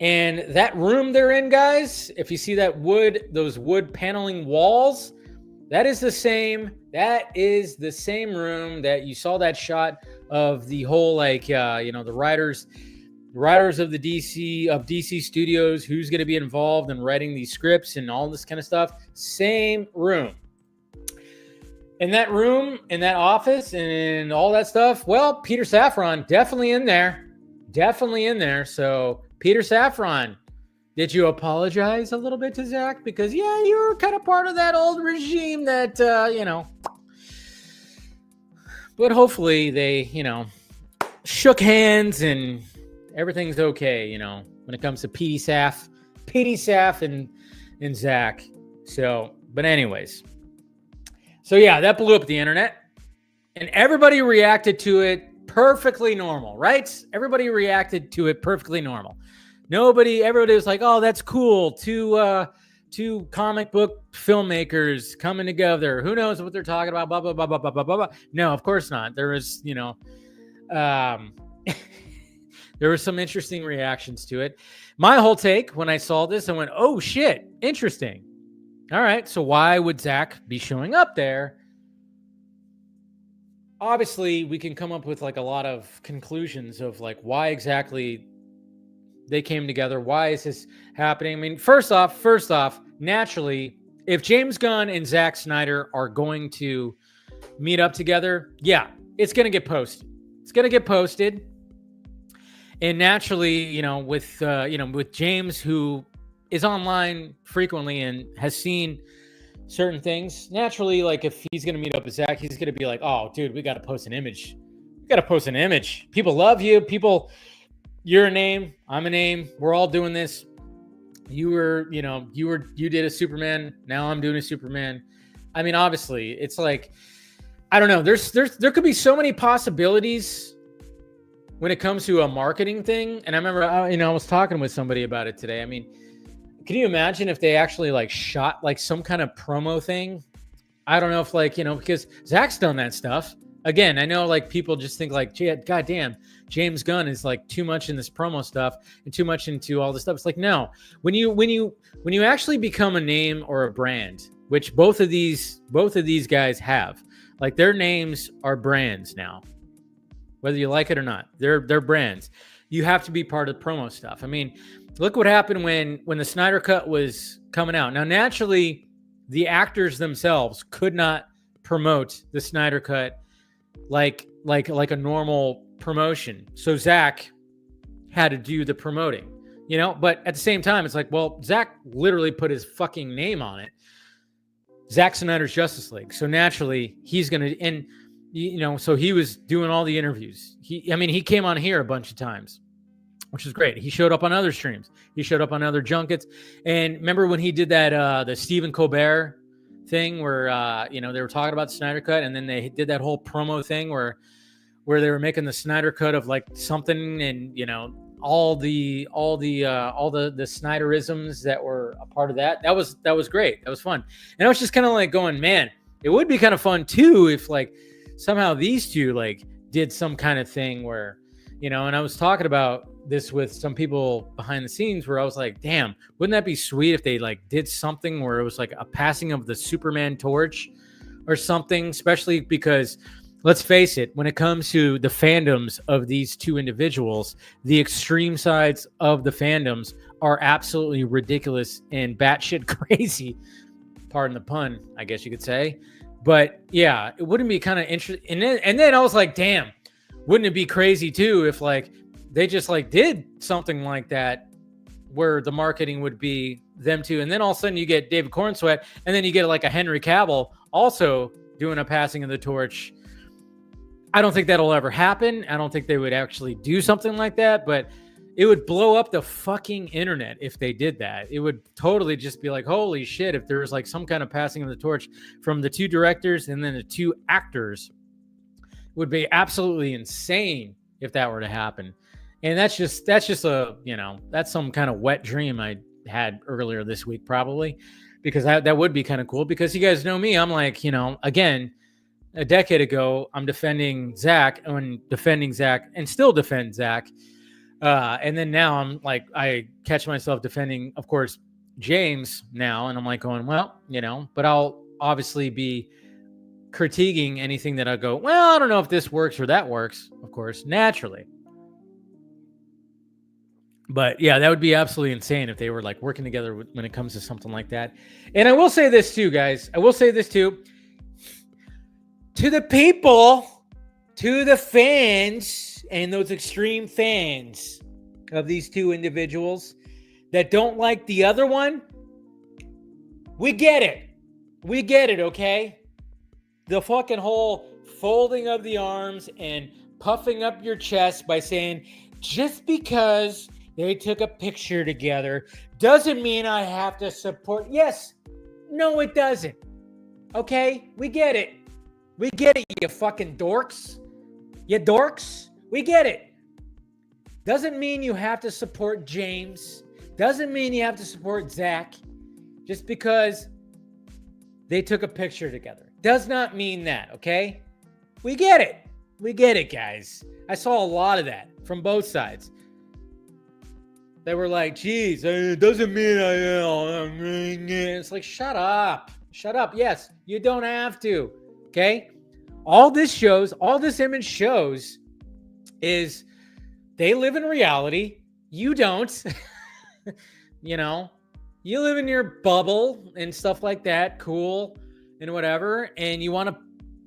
And that room they're in, guys, if you see those wood paneling walls, that is the same room that you saw that shot of the whole, the writers of the DC Studios, who's going to be involved in writing these scripts and all this kind of stuff. Same room. In that room, in that office, and all that stuff, well, Peter Safran, definitely in there. So, Peter Safran, did you apologize a little bit to Zack? Because, yeah, you were kind of part of that old regime that, But hopefully they, shook hands and everything's okay, when it comes to Petey Saf and Zack. So, but anyways. So yeah, that blew up the internet and everybody reacted to it perfectly normal, right? Everybody reacted to it perfectly normal. Everybody was like, oh, that's cool. Two comic book filmmakers coming together. Who knows what they're talking about? Blah, blah, blah, blah, blah, blah, blah. No, of course not. There was, there were some interesting reactions to it. My whole take when I saw this, I went, oh shit, interesting. All right, so why would Zack be showing up there? Obviously, we can come up with like a lot of conclusions of like why exactly they came together. Why is this happening? I mean, first off, naturally, if James Gunn and Zack Snyder are going to meet up together, yeah, it's going to get posted. It's going to get posted. And naturally, with James, who is online frequently and has seen certain things, naturally, like if he's going to meet up with Zack, he's going to be like, oh, dude, we got to post an image. We got to post an image. People love you. You're a name. I'm a name. We're all doing this. You did a Superman. Now I'm doing a Superman. I mean, obviously, it's like, I don't know. There could be so many possibilities when it comes to a marketing thing. And I remember, I was talking with somebody about it today. I mean, can you imagine if they actually like shot like some kind of promo thing? I don't know if because Zack's done that stuff. Again, I know like people just think like, God damn, James Gunn is like too much in this promo stuff and too much into all this stuff. It's like, no, when you actually become a name or a brand, which both of these guys have, like their names are brands now. Whether you like it or not, they're brands. You have to be part of the promo stuff. I mean, look what happened when the Snyder Cut was coming out. Now, naturally, the actors themselves could not promote the Snyder Cut like a normal promotion. So Zack had to do the promoting, But at the same time, it's like, well, Zack literally put his fucking name on it. Zack Snyder's Justice League. So naturally, he's gonna so he was doing all the interviews. He came on here a bunch of times, which is great. He showed up on other streams. He showed up on other junkets. And remember when he did that, the Stephen Colbert thing where, they were talking about the Snyder Cut, and then they did that whole promo thing where they were making the Snyder Cut of like something, and, all the Snyderisms that were a part of that. That was great. That was fun. And I was just kind of like going, man, it would be kind of fun too if like somehow these two like did some kind of thing where, and I was talking about this with some people behind the scenes where I was like, damn, wouldn't that be sweet if they like did something where it was like a passing of the Superman torch or something, especially because let's face it, when it comes to the fandoms of these two individuals, the extreme sides of the fandoms are absolutely ridiculous and batshit crazy. Pardon the pun, I guess you could say. But yeah, it wouldn't be kind of interesting. And then I was like, damn, wouldn't it be crazy too if like they just like did something like that where the marketing would be them two. And then all of a sudden you get David Cornsweet, and then you get like a Henry Cavill also doing a passing of the torch. I don't think that'll ever happen. I don't think they would actually do something like that, but it would blow up the fucking internet if they did that. It would totally just be like, holy shit, if there was like some kind of passing of the torch from the two directors and then the two actors. It would be absolutely insane if that were to happen. And that's just a, that's some kind of wet dream I had earlier this week, probably, because that would be kind of cool, because you guys know me. I'm like, again, a decade ago, I'm defending Zack and still defend Zack. And then now I'm like, I catch myself defending, of course, James now. And I'm like going, well, but I'll obviously be critiquing anything that I go, well, I don't know if this works or that works, of course, naturally. But yeah, that would be absolutely insane if they were like working together when it comes to something like that. And I will say this too, guys. To the people, to the fans, and those extreme fans of these two individuals that don't like the other one, we get it. We get it, okay? The fucking whole folding of the arms and puffing up your chest by saying, just because they took a picture together doesn't mean I have to support. Yes. No, it doesn't. Okay? We get it. We get it, you fucking dorks. You dorks. We get it. Doesn't mean you have to support James. Doesn't mean you have to support Zack. Just because they took a picture together. Does not mean that, okay? We get it. We get it, guys. I saw a lot of that from both sides. They were like, geez, it doesn't mean it's like, shut up. Shut up. Yes, you don't have to. Okay? All this image shows is they live in reality. You don't. You live in your bubble and stuff like that. Cool and whatever. And you want to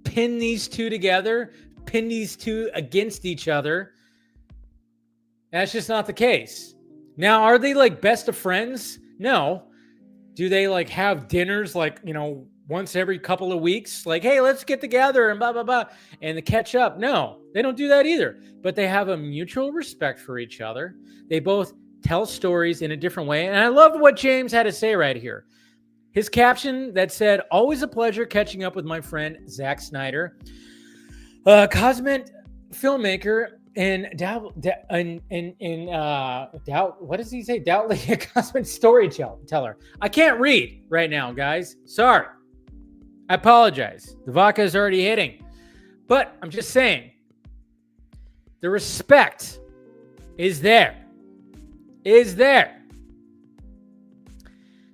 pin these two together, pin these two against each other. That's just not the case. Now, are they like best of friends? No. Do they like have dinners like, once every couple of weeks? Like, hey, let's get together and blah, blah, blah, and to catch up? No, they don't do that either. But they have a mutual respect for each other. They both tell stories in a different way. And I loved what James had to say right here. His caption that said, always a pleasure catching up with my friend, Zack Snyder, cosmic filmmaker and what does he say? Doubtly a cosmic storyteller. I can't read right now, guys. Sorry. I apologize. The vodka is already hitting. But I'm just saying, the respect is there.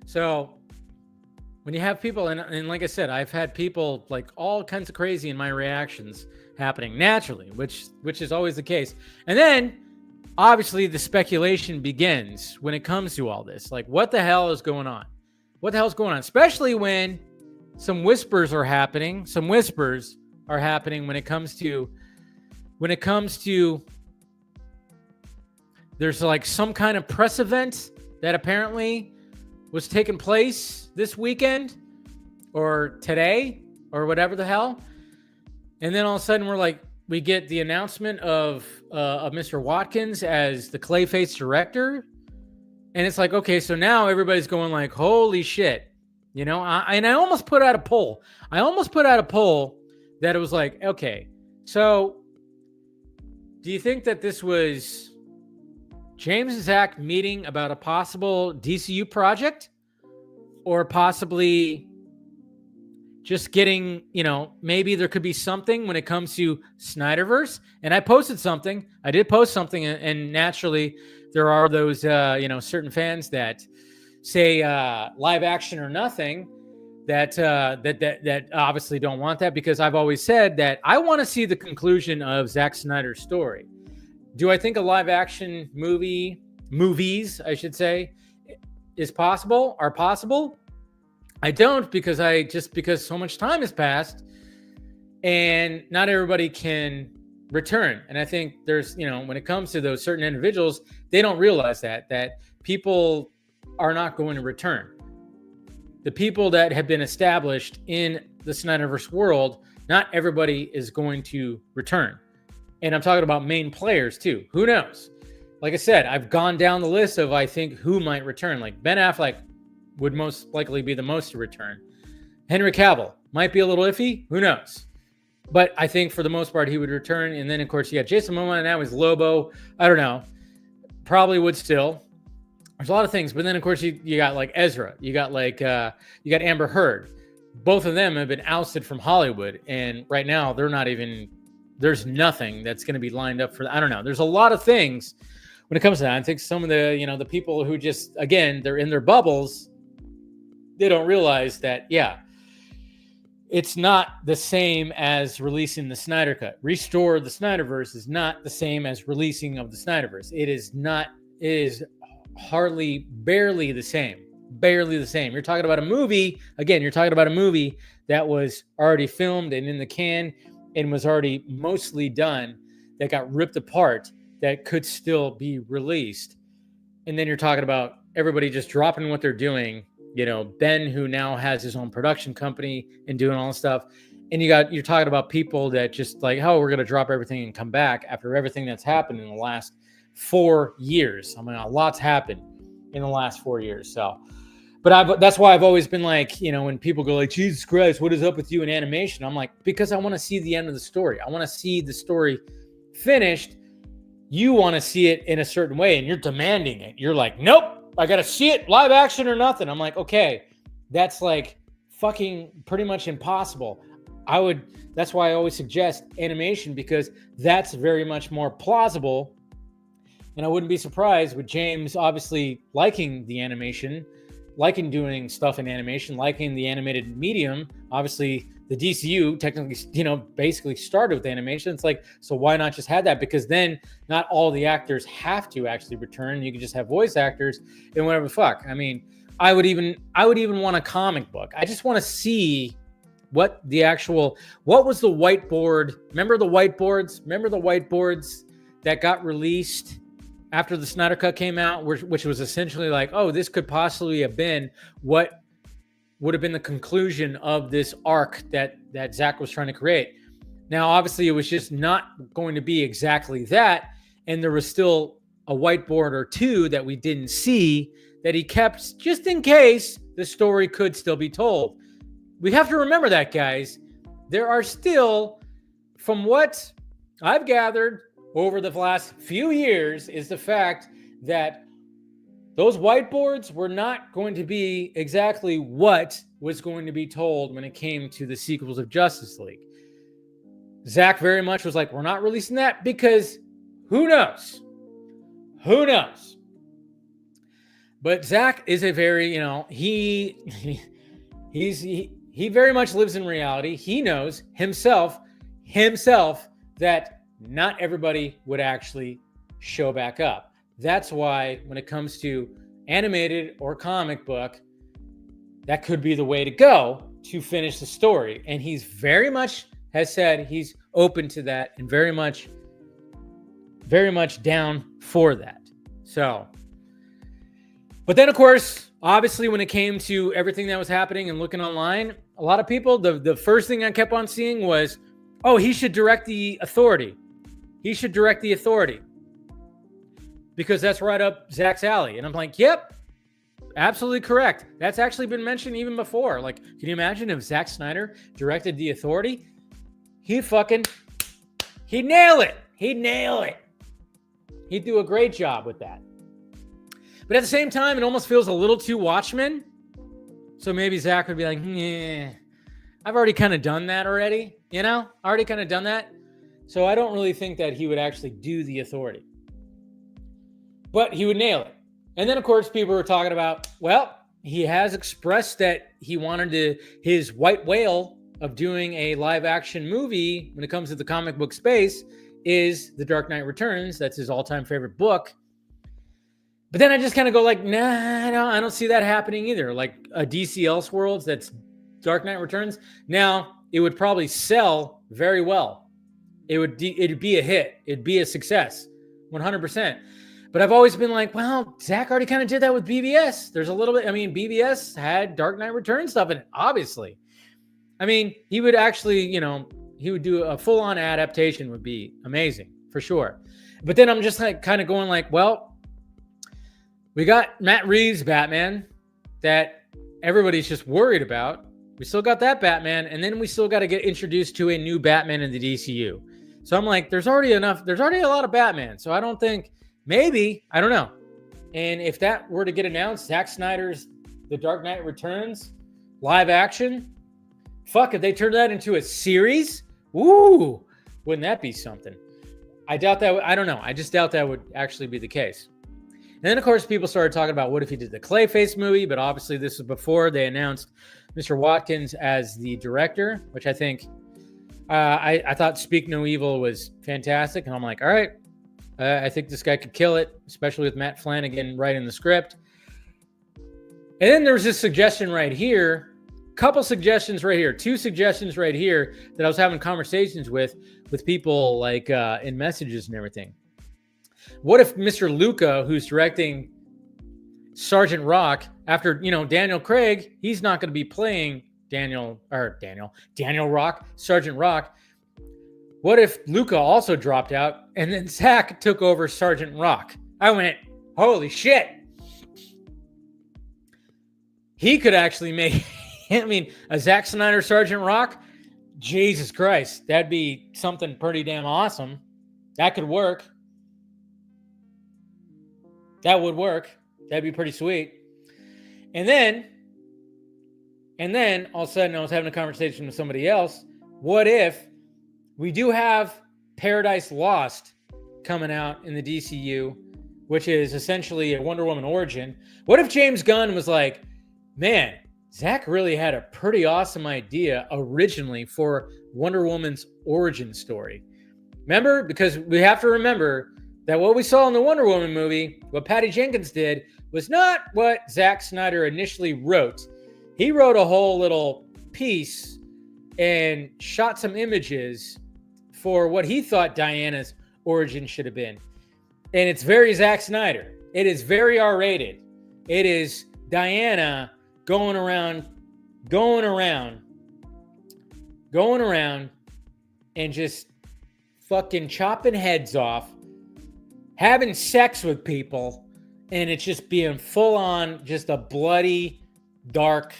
So when you have people, and like I said, I've had people like all kinds of crazy in my reactions happening naturally, which is always the case. And then obviously the speculation begins when it comes to all this. Like, what the hell is going on? What the hell is going on? Especially when some whispers are happening. Some whispers are happening when it comes to there's like some kind of press event that apparently was taking place this weekend or today or whatever the hell. And then all of a sudden we get the announcement of Mr. Watkins as the CLAYFACE director. And it's like, okay, so now everybody's going like, holy shit. And I almost put out a poll. That it was like, okay, so do you think that this was James and Zack meeting about a possible DCU project, or possibly just getting, maybe there could be something when it comes to Snyderverse? And I posted something. I did post something, and naturally there are those, certain fans that say live action or nothing, that obviously don't want that, because I've always said that I want to see the conclusion of Zack Snyder's story. Do I think a live action movies, I should say, are possible? I don't, because so much time has passed and not everybody can return. And I think there's, when it comes to those certain individuals, they don't realize that people are not going to return. The people that have been established in the Snyderverse world, not everybody is going to return. And I'm talking about main players too. Who knows? Like I said, I've gone down the list of, I think, who might return. Like Ben Affleck would most likely be the most to return. Henry Cavill might be a little iffy. Who knows? But I think for the most part, he would return. And then, of course, you got Jason Momoa, and now he's Lobo. I don't know. Probably would still. There's a lot of things. But then, of course, you got like Ezra. You got Amber Heard. Both of them have been ousted from Hollywood. And right now, there's nothing that's going to be lined up for, I don't know. There's a lot of things when it comes to that. I think some of the, the people who just, again, they're in their bubbles, they don't realize that, it's not the same as releasing the Snyder Cut. Restore the Snyderverse is not the same as releasing of the Snyderverse. It is barely the same. You're talking about a movie that was already filmed and in the can and was already mostly done, that got ripped apart, that could still be released. And then you're talking about everybody just dropping what they're doing. Ben, who now has his own production company and doing all this stuff. And you're talking about people that just like, oh, we're going to drop everything and come back after everything that's happened in the last 4 years. I mean, a lot's happened in the last 4 years. So, but that's why I've always been like, when people go like, Jesus Christ, what is up with you in animation? I'm like, because I want to see the end of the story. I want to see the story finished. You want to see it in a certain way, and you're demanding it. You're like, nope, I got to see it live action or nothing. I'm like, okay, that's like fucking pretty much impossible. That's why I always suggest animation, because that's very much more plausible. And I wouldn't be surprised with James obviously liking the animation, liking doing stuff in animation, liking the animated medium. Obviously, the DCU technically, basically started with animation. It's like, so why not just have that? Because then not all the actors have to actually return. You can just have voice actors and whatever the fuck. I mean, I would even want a comic book. I just want to see what the actual, what was the whiteboard? Remember the whiteboards? Remember the whiteboards that got released after the Snyder Cut came out, which was essentially like, oh, this could possibly have been what would have been the conclusion of this arc that Zack was trying to create. Now, obviously, it was just not going to be exactly that, and there was still a whiteboard or two that we didn't see that he kept just in case the story could still be told. We have to remember that, guys. There are still, from what I've gathered over the last few years, is the fact that those whiteboards were not going to be exactly what was going to be told when it came to the sequels of Justice League. Zack very much was like, we're not releasing that because who knows? Who knows? But Zack is a very, he very much lives in reality. He knows himself that not everybody would actually show back up. That's why when it comes to animated or comic book, that could be the way to go to finish the story. And he's very much has said he's open to that and very much down for that. So, but then of course, obviously when it came to everything that was happening and looking online, a lot of people, the first thing I kept on seeing was, oh, he should direct the Authority. He should direct the Authority. Because that's right up Zack's alley. And I'm like, yep, absolutely correct. That's actually been mentioned even before. Like, can you imagine if Zack Snyder directed the Authority? He'd nail it. He'd nail it. He'd do a great job with that. But at the same time, it almost feels a little too Watchmen. So maybe Zack would be like, yeah, I've already kind of done that already. Already kind of done that. So I don't really think that he would actually do the Authority. But he would nail it. And then, of course, people were talking about, well, he has expressed that he wanted his white whale of doing a live action movie when it comes to the comic book space is The Dark Knight Returns. That's his all-time favorite book. But then I just kind of go like, nah, I don't see that happening either. Like a DC Elseworlds that's Dark Knight Returns. Now, it would probably sell very well. It'd be a hit. It'd be a success, 100%. But I've always been like, well, Zack already kind of did that with BVS. There's a little bit, BVS had Dark Knight Returns stuff in it, obviously. He would actually, he would do a full-on adaptation would be amazing, for sure. But then I'm just like kind of going like, well, we got Matt Reeves' Batman that everybody's just worried about. We still got that Batman, and then we still got to get introduced to a new Batman in the DCU. So I'm like, there's already a lot of Batman. So I don't think, maybe, I don't know. And if that were to get announced, Zack Snyder's The Dark Knight Returns, live action, fuck, if they turn that into a series, woo, wouldn't that be something? I doubt that. I don't know. I just doubt that would actually be the case. And then, of course, people started talking about what if he did the Clayface movie, but obviously this was before they announced Mr. Watkins as the director, which I think, I thought Speak No Evil was fantastic. And I'm like, all right, I think this guy could kill it, especially with Matt Flanagan writing the script. And then there's this suggestion right here, couple suggestions right here, two suggestions right here that I was having conversations with people like in messages and everything. What if Mr. Luca, who's directing Sergeant Rock, after, Daniel Craig, he's not going to be playing Daniel Rock, Sergeant Rock. What if Luca also dropped out and then Zack took over Sergeant Rock? I went, holy shit. He could actually make, a Zack Snyder Sergeant Rock, Jesus Christ, that'd be something pretty damn awesome. That could work. That would work. That'd be pretty sweet. And then all of a sudden I was having a conversation with somebody else. What if we do have Paradise Lost coming out in the DCU, which is essentially a Wonder Woman origin? What if James Gunn was like, man, Zack really had a pretty awesome idea originally for Wonder Woman's origin story. Remember? Because we have to remember that what we saw in the Wonder Woman movie, what Patty Jenkins did, was not what Zack Snyder initially wrote. He wrote a whole little piece and shot some images for what he thought Diana's origin should have been. And it's very Zack Snyder. It is very R-rated. It is Diana going around and just fucking chopping heads off, having sex with people, and it's just being full on just a bloody, dark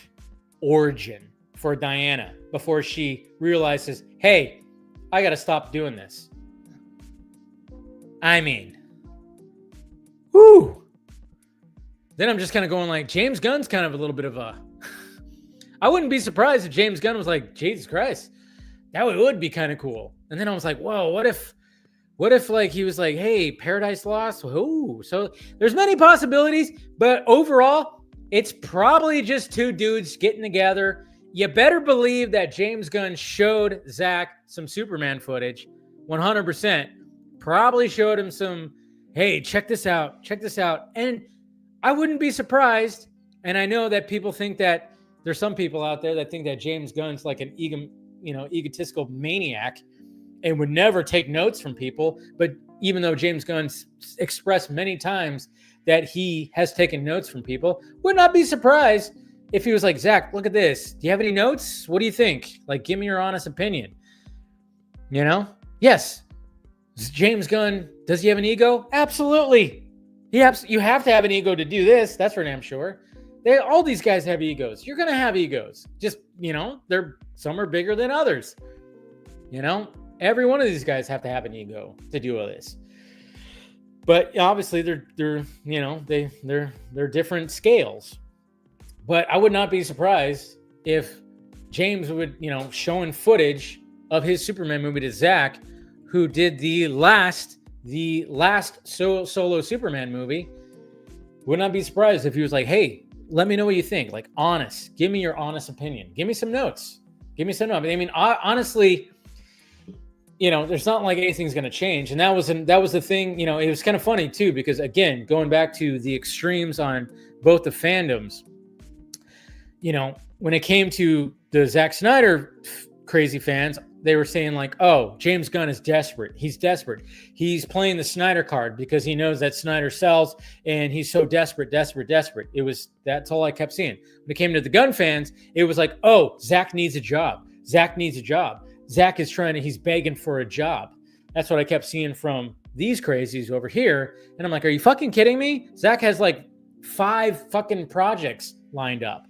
origin for Diana before she realizes, hey, I got to stop doing this. I mean, whoo. Then I'm just kind of going like, James Gunn's kind of a little bit of a... I wouldn't be surprised if James Gunn was like, Jesus Christ, that would be kind of cool. And then I was like, whoa, what if like he was like, hey, Paradise Lost? Ooh. So there's many possibilities, but overall, it's probably just two dudes getting together. You better believe that James Gunn showed Zack some Superman footage, 100%. Probably showed him some, hey, check this out. And I wouldn't be surprised. And I know that people think that there's some people out there that think that James Gunn's like an egotistical maniac and would never take notes from people. But even though James Gunn's expressed many times that he has taken notes from people, would not be surprised if he was like, Zack, look at this. Do you have any notes? What do you think? Like, give me your honest opinion. You know? Yes. James Gunn, does he have an ego? Absolutely. You have to have an ego to do this. That's for damn sure. All these guys have egos. You're going to have egos. Just, some are bigger than others. Every one of these guys have to have an ego to do all this. But obviously they're different scales. But I would not be surprised if James would, showing footage of his Superman movie to Zack, who did the last solo Superman movie. Would not be surprised if he was like, hey, let me know what you think. Like, honest. Give me your honest opinion. Give me some notes. I mean, honestly, there's not like anything's going to change. And that was the thing, it was kind of funny too, because again, going back to the extremes on both the fandoms, when it came to the Zack Snyder crazy fans, they were saying like, oh, James Gunn is desperate. He's desperate. He's playing the Snyder card because he knows that Snyder sells and he's so desperate. That's all I kept seeing. When it came to the Gunn fans, it was like, oh, Zack needs a job. Zack is he's begging for a job. That's what I kept seeing from these crazies over here. And I'm like, are you fucking kidding me? Zack has like 5 fucking projects lined up.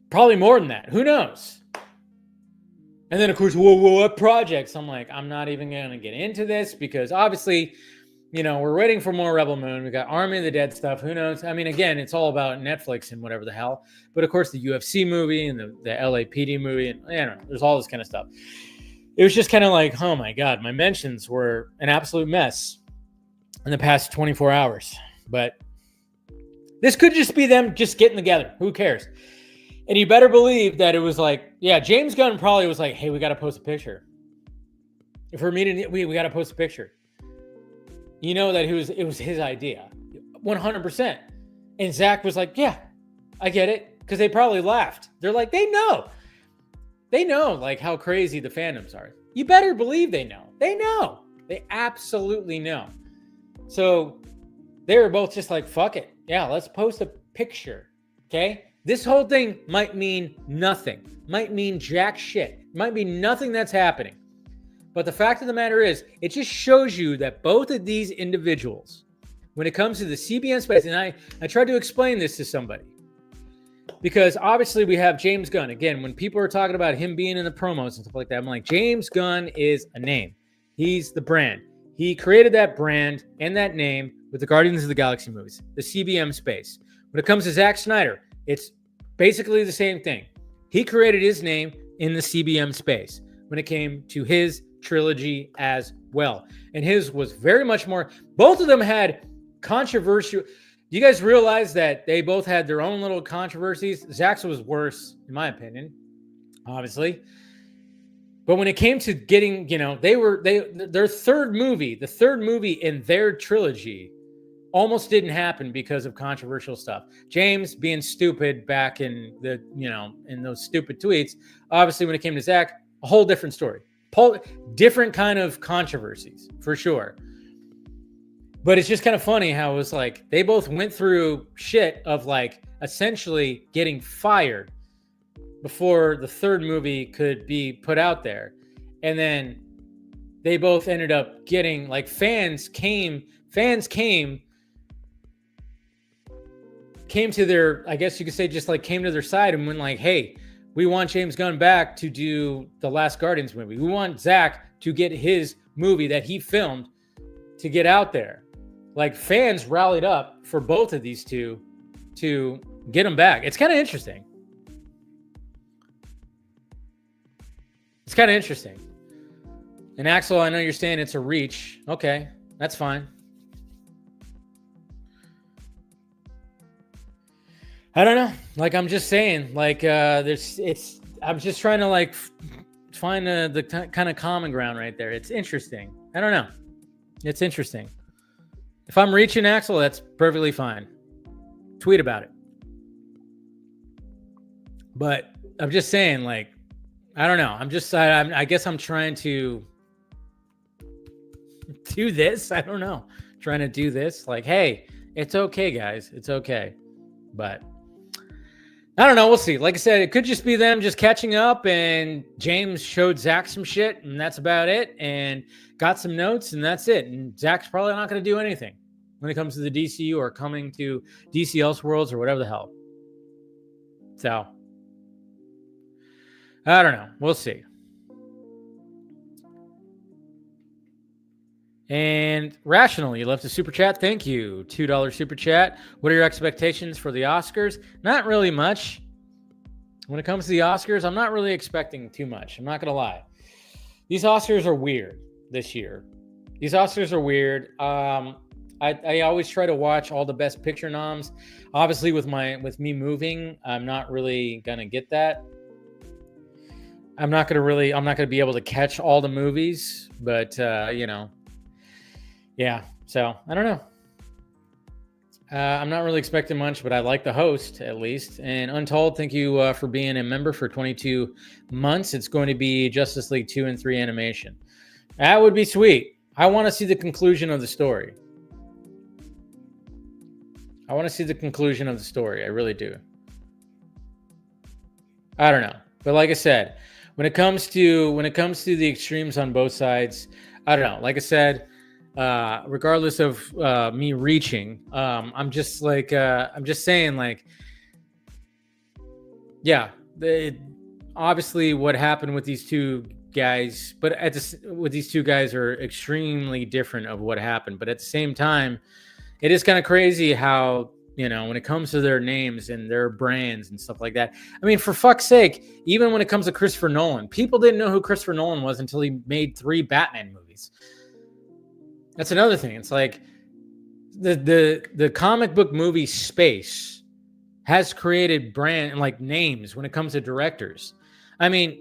Probably more than that. Who knows? And then, of course, what projects? I'm like, I'm not even going to get into this because obviously, we're waiting for more Rebel Moon. We got Army of the Dead stuff. Who knows? I mean, again, it's all about Netflix and whatever the hell. But, of course, the UFC movie and the LAPD movie. And I don't know. There's all this kind of stuff. It was just kind of like, oh, my God. My mentions were an absolute mess in the past 24 hours. But this could just be them just getting together. Who cares? And you better believe that it was like, yeah, James Gunn probably was like, hey, we got to post a picture. If we're meeting, we got to post a picture. That it was his idea. 100%. And Zack was like, yeah, I get it. Because they probably laughed. They're like, they know like how crazy the fandoms are. You better believe they know. They absolutely know. So they were both just like, fuck it. Yeah, let's post a picture. Okay. This whole thing might mean nothing, might mean jack shit, might mean nothing that's happening. But the fact of the matter is, it just shows you that both of these individuals, when it comes to the CBM space, and I tried to explain this to somebody, because obviously we have James Gunn. Again, when people are talking about him being in the promos and stuff like that, I'm like, James Gunn is a name. He's the brand. He created that brand and that name with the Guardians of the Galaxy movies, the CBM space. When it comes to Zack Snyder, it's basically the same thing. He created his name in the CBM space when it came to his trilogy as well. And his was very much more, both of them had controversial. Do you guys realize that they both had their own little controversies? Zack's was worse, in my opinion, obviously. But when it came to getting, their third movie, the third movie in their trilogy almost didn't happen because of controversial stuff. James being stupid back in the, in those stupid tweets. Obviously, when it came to Zack, a whole different story. Different kind of controversies, for sure. But it's just kind of funny how it was like they both went through shit of like essentially getting fired before the third movie could be put out there. And then they both ended up getting, like, fans came to their, I guess you could say, just like came to their side and went like, hey, we want James Gunn back to do the Last Guardians movie. We want Zack to get his movie that he filmed to get out there. Like, fans rallied up for both of these two to get them back. It's kind of interesting. And Axel, I know you're saying it's a reach. Okay, that's fine. I don't know. Like, I'm just saying, like, I'm just trying to like find the kind of common ground right there. It's interesting. I don't know. It's interesting. If I'm reaching, Axel, that's perfectly fine. Tweet about it. But I'm just saying, like, I don't know. I guess I'm trying to do this. I don't know. Trying to do this. Like, hey, it's okay, guys. It's okay. But I don't know. We'll see. Like I said, it could just be them just catching up, and James showed Zack some shit, and that's about it, and got some notes, and that's it. And Zack's probably not going to do anything when it comes to the DCU or coming to DC Elseworlds or whatever the hell. So, I don't know. We'll see. And Rational, you left a super chat. Thank you. $2 super chat. What are your expectations for the Oscars? Not really much. When it comes to the Oscars, I'm not really expecting too much. I'm not going to lie. These Oscars are weird this year. These Oscars are weird. I always try to watch all the Best Picture noms. Obviously, with me moving, I'm not really going to get that. I'm not going to be able to catch all the movies, but, yeah, so I don't know. I'm not really expecting much, but I like the host at least. And Untold, thank you for being a member for 22 months. It's going to be Justice League 2 and 3 animation. That would be sweet. I want to see the conclusion of the story. I really do. I don't know. But like I said, when it comes to the extremes on both sides, I don't know. Like I said, regardless of me reaching, I'm just saying, like, yeah, obviously what happened with these two guys, but with these two guys are extremely different of what happened. But at the same time, it is kind of crazy how, when it comes to their names and their brands and stuff like that. I mean, for fuck's sake, even when it comes to Christopher Nolan, people didn't know who Christopher Nolan was until he made 3 Batman movies. That's another thing. It's like the comic book movie space has created brand and like names when it comes to directors. I mean,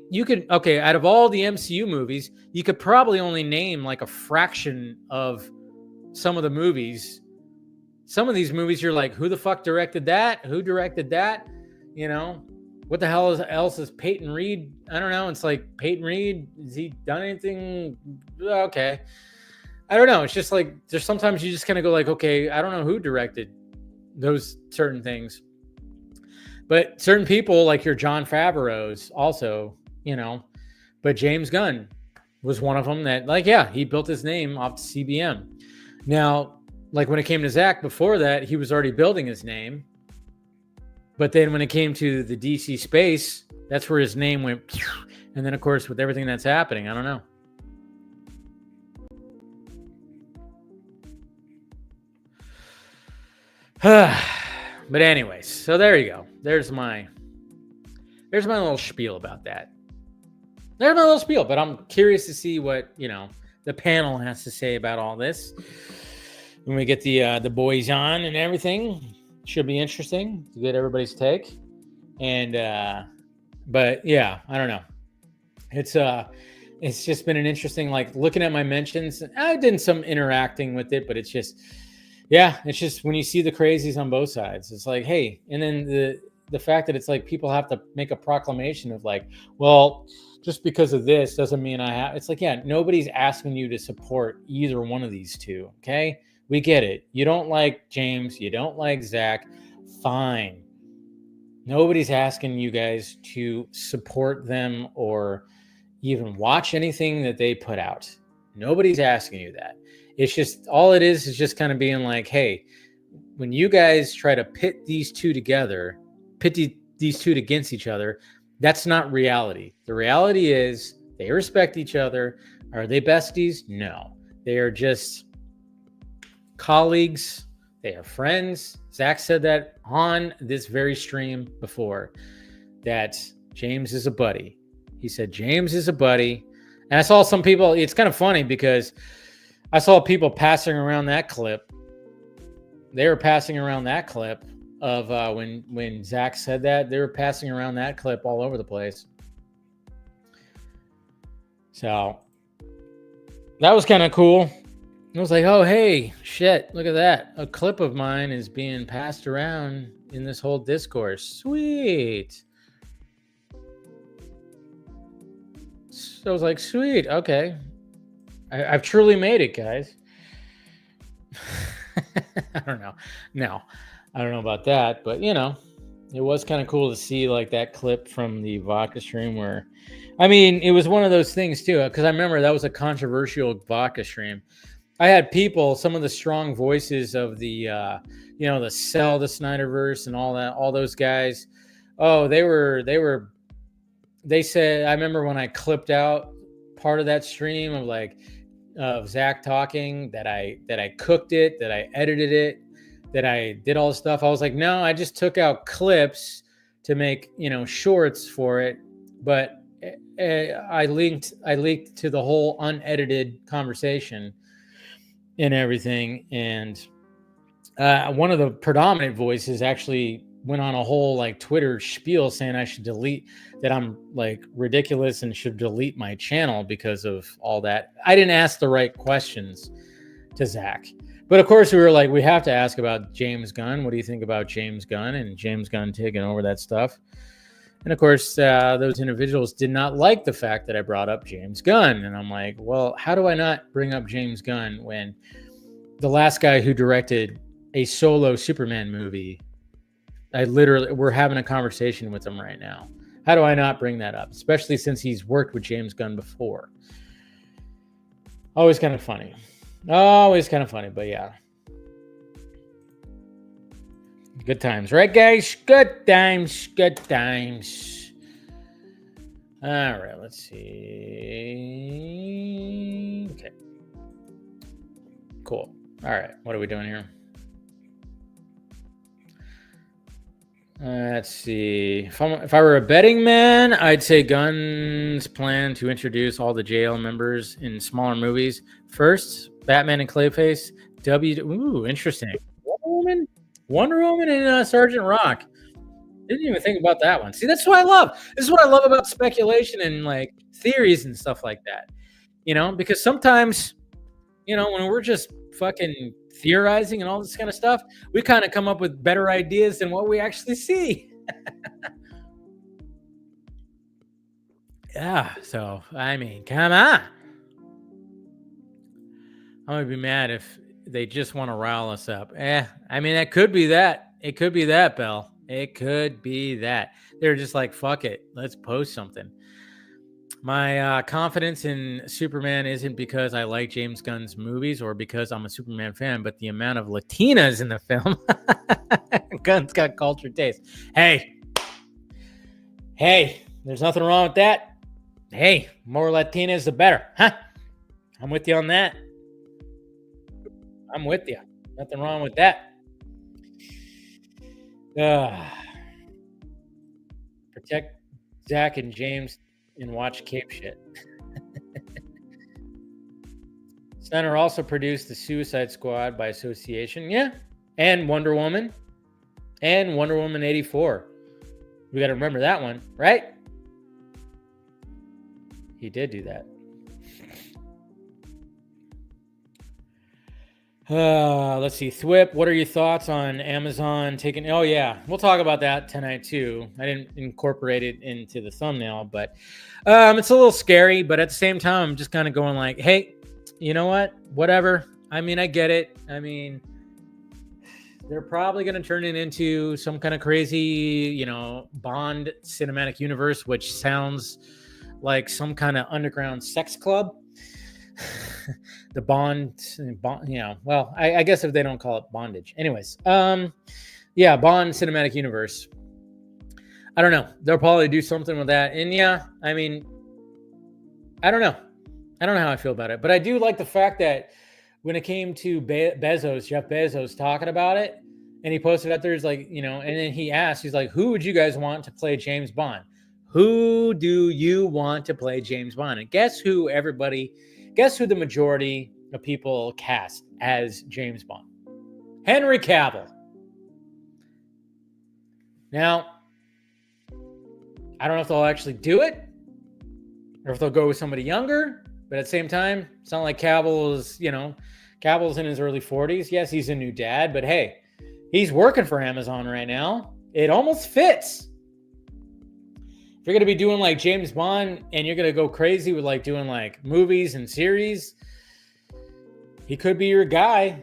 out of all the MCU movies, you could probably only name like a fraction of some of the movies. Some of these movies, you're like, who the fuck directed that? Who directed that? What the hell else is Peyton Reed? I don't know. It's like, Peyton Reed, has he done anything? Okay. I don't know. It's just like, there's sometimes you just kind of go like, okay, I don't know who directed those certain things. But certain people, like your Jon Favreau's also, but James Gunn was one of them that, like, yeah, he built his name off CBM. Now, like when it came to Zack, before that, he was already building his name. But then when it came to the DC space, that's where his name went. And then, of course, with everything that's happening, I don't know. But anyways, so there you go. There's my little spiel about that. There's my little spiel, but I'm curious to see what, the panel has to say about all this. When we get the boys on and everything, should be interesting to get everybody's take. And but yeah, I don't know. It's just been an interesting, like, looking at my mentions. I did some interacting with it, but it's just, Yeah, it's just when you see the crazies on both sides, it's like, hey, and then the fact that it's like people have to make a proclamation of like, well, just because of this doesn't mean I have. It's like, yeah, nobody's asking you to support either one of these two. Okay, we get it. You don't like James, you don't like Zach. Fine. Nobody's asking you guys to support them or even watch anything that they put out. Nobody's asking you that. It's just all it is just kind of being like, hey, when you guys try to pit these two together, these two against each other, that's not reality. The reality is they respect each other. Are they besties? No. They are just colleagues. They are friends. Zach said that on this very stream before, that James is a buddy. He said James is a buddy. And I saw some people, it's kind of funny because I saw people passing around that clip. They were passing around that clip of when Zach said that. They were passing around that clip all over the place. So that was kind of cool. I was like, oh, hey, shit, look at that. A clip of mine is being passed around in this whole discourse. Sweet. So I was like, sweet, okay. I've truly made it, guys. I don't know. No, I don't know about that, but you know, it was kind of cool to see like that clip from the Vodka stream where, I mean, it was one of those things too, because I remember that was a controversial Vodka stream. I had people, some of the strong voices of the, you know, the Sell the Snyderverse and all that, all those guys. Oh, they said, I remember when I clipped out part of that stream of like, of Zach talking, that I cooked it, that I edited it, that I did all this stuff. I was like, no, I just took out clips to make, you know, shorts for it. But I linked to the whole unedited conversation and everything. And one of the predominant voices actually went on a whole like Twitter spiel saying I should delete, that I'm like ridiculous and should delete my channel because of all that. I didn't ask the right questions to Zach. But of course we were like, we have to ask about James Gunn. What do you think about James Gunn and James Gunn taking over that stuff? And of course, those individuals did not like the fact that I brought up James Gunn. And I'm like, well, how do I not bring up James Gunn when the last guy who directed a solo Superman movie, we're having a conversation with him right now. How do I not bring that up? Especially since he's worked with James Gunn before. Always kind of funny. But yeah. Good times, right, guys? Good times. All right, let's see. Okay. Cool. All right, what are we doing here? Let's see. If I were a betting man, I'd say Gunn's plan to introduce all the JL members in smaller movies. First, Batman and Clayface. Ooh, interesting. Wonder Woman and Sergeant Rock. Didn't even think about that one. See, that's what I love. This is what I love about speculation and like theories and stuff like that. You know, because sometimes, you know, when we're just fucking theorizing and all this kind of stuff, we kind of come up with better ideas than what we actually see. Yeah, so I mean, come on. I'm gonna be mad if they just want to rile us up. I mean, it could be that. It could be that, Bell. It could be that. They're just like, fuck it, let's post something. My confidence in Superman isn't because I like James Gunn's movies or because I'm a Superman fan, but the amount of Latinas in the film. Gunn's got cultured taste. Hey, there's nothing wrong with that. Hey, more Latinas, the better, huh? I'm with you on that. I'm with you. Nothing wrong with that. Protect Zach and James and watch Cape shit. Snyder also produced the Suicide Squad by association. Yeah. And Wonder Woman. And Wonder Woman 84. We got to remember that one, right? He did do that. Let's see. Thwip, what are your thoughts on Amazon taking? Oh, yeah. We'll talk about that tonight, too. I didn't incorporate it into the thumbnail, but it's a little scary. But at the same time, I'm just kind of going like, hey, you know what? Whatever. I mean, I get it. I mean, they're probably going to turn it into some kind of crazy, Bond cinematic universe, which sounds like some kind of underground sex club. The Bond, well, I guess if they don't call it bondage. Anyways, Bond cinematic universe. I don't know. They'll probably do something with that. And yeah, I mean, I don't know. I don't know how I feel about it. But I do like the fact that when it came to Jeff Bezos talking about it, and he posted out there, he's like, and then he asked, he's like, who would you guys want to play James Bond? Who do you want to play James Bond? And guess who the majority of people cast as James Bond? Henry Cavill. Now, I don't know if they'll actually do it or if they'll go with somebody younger, but at the same time, it's not like Cavill's in his early 40s. Yes, he's a new dad, but hey, he's working for Amazon right now. It almost fits. If you're going to be doing like James Bond and you're going to go crazy with like doing like movies and series, he could be your guy.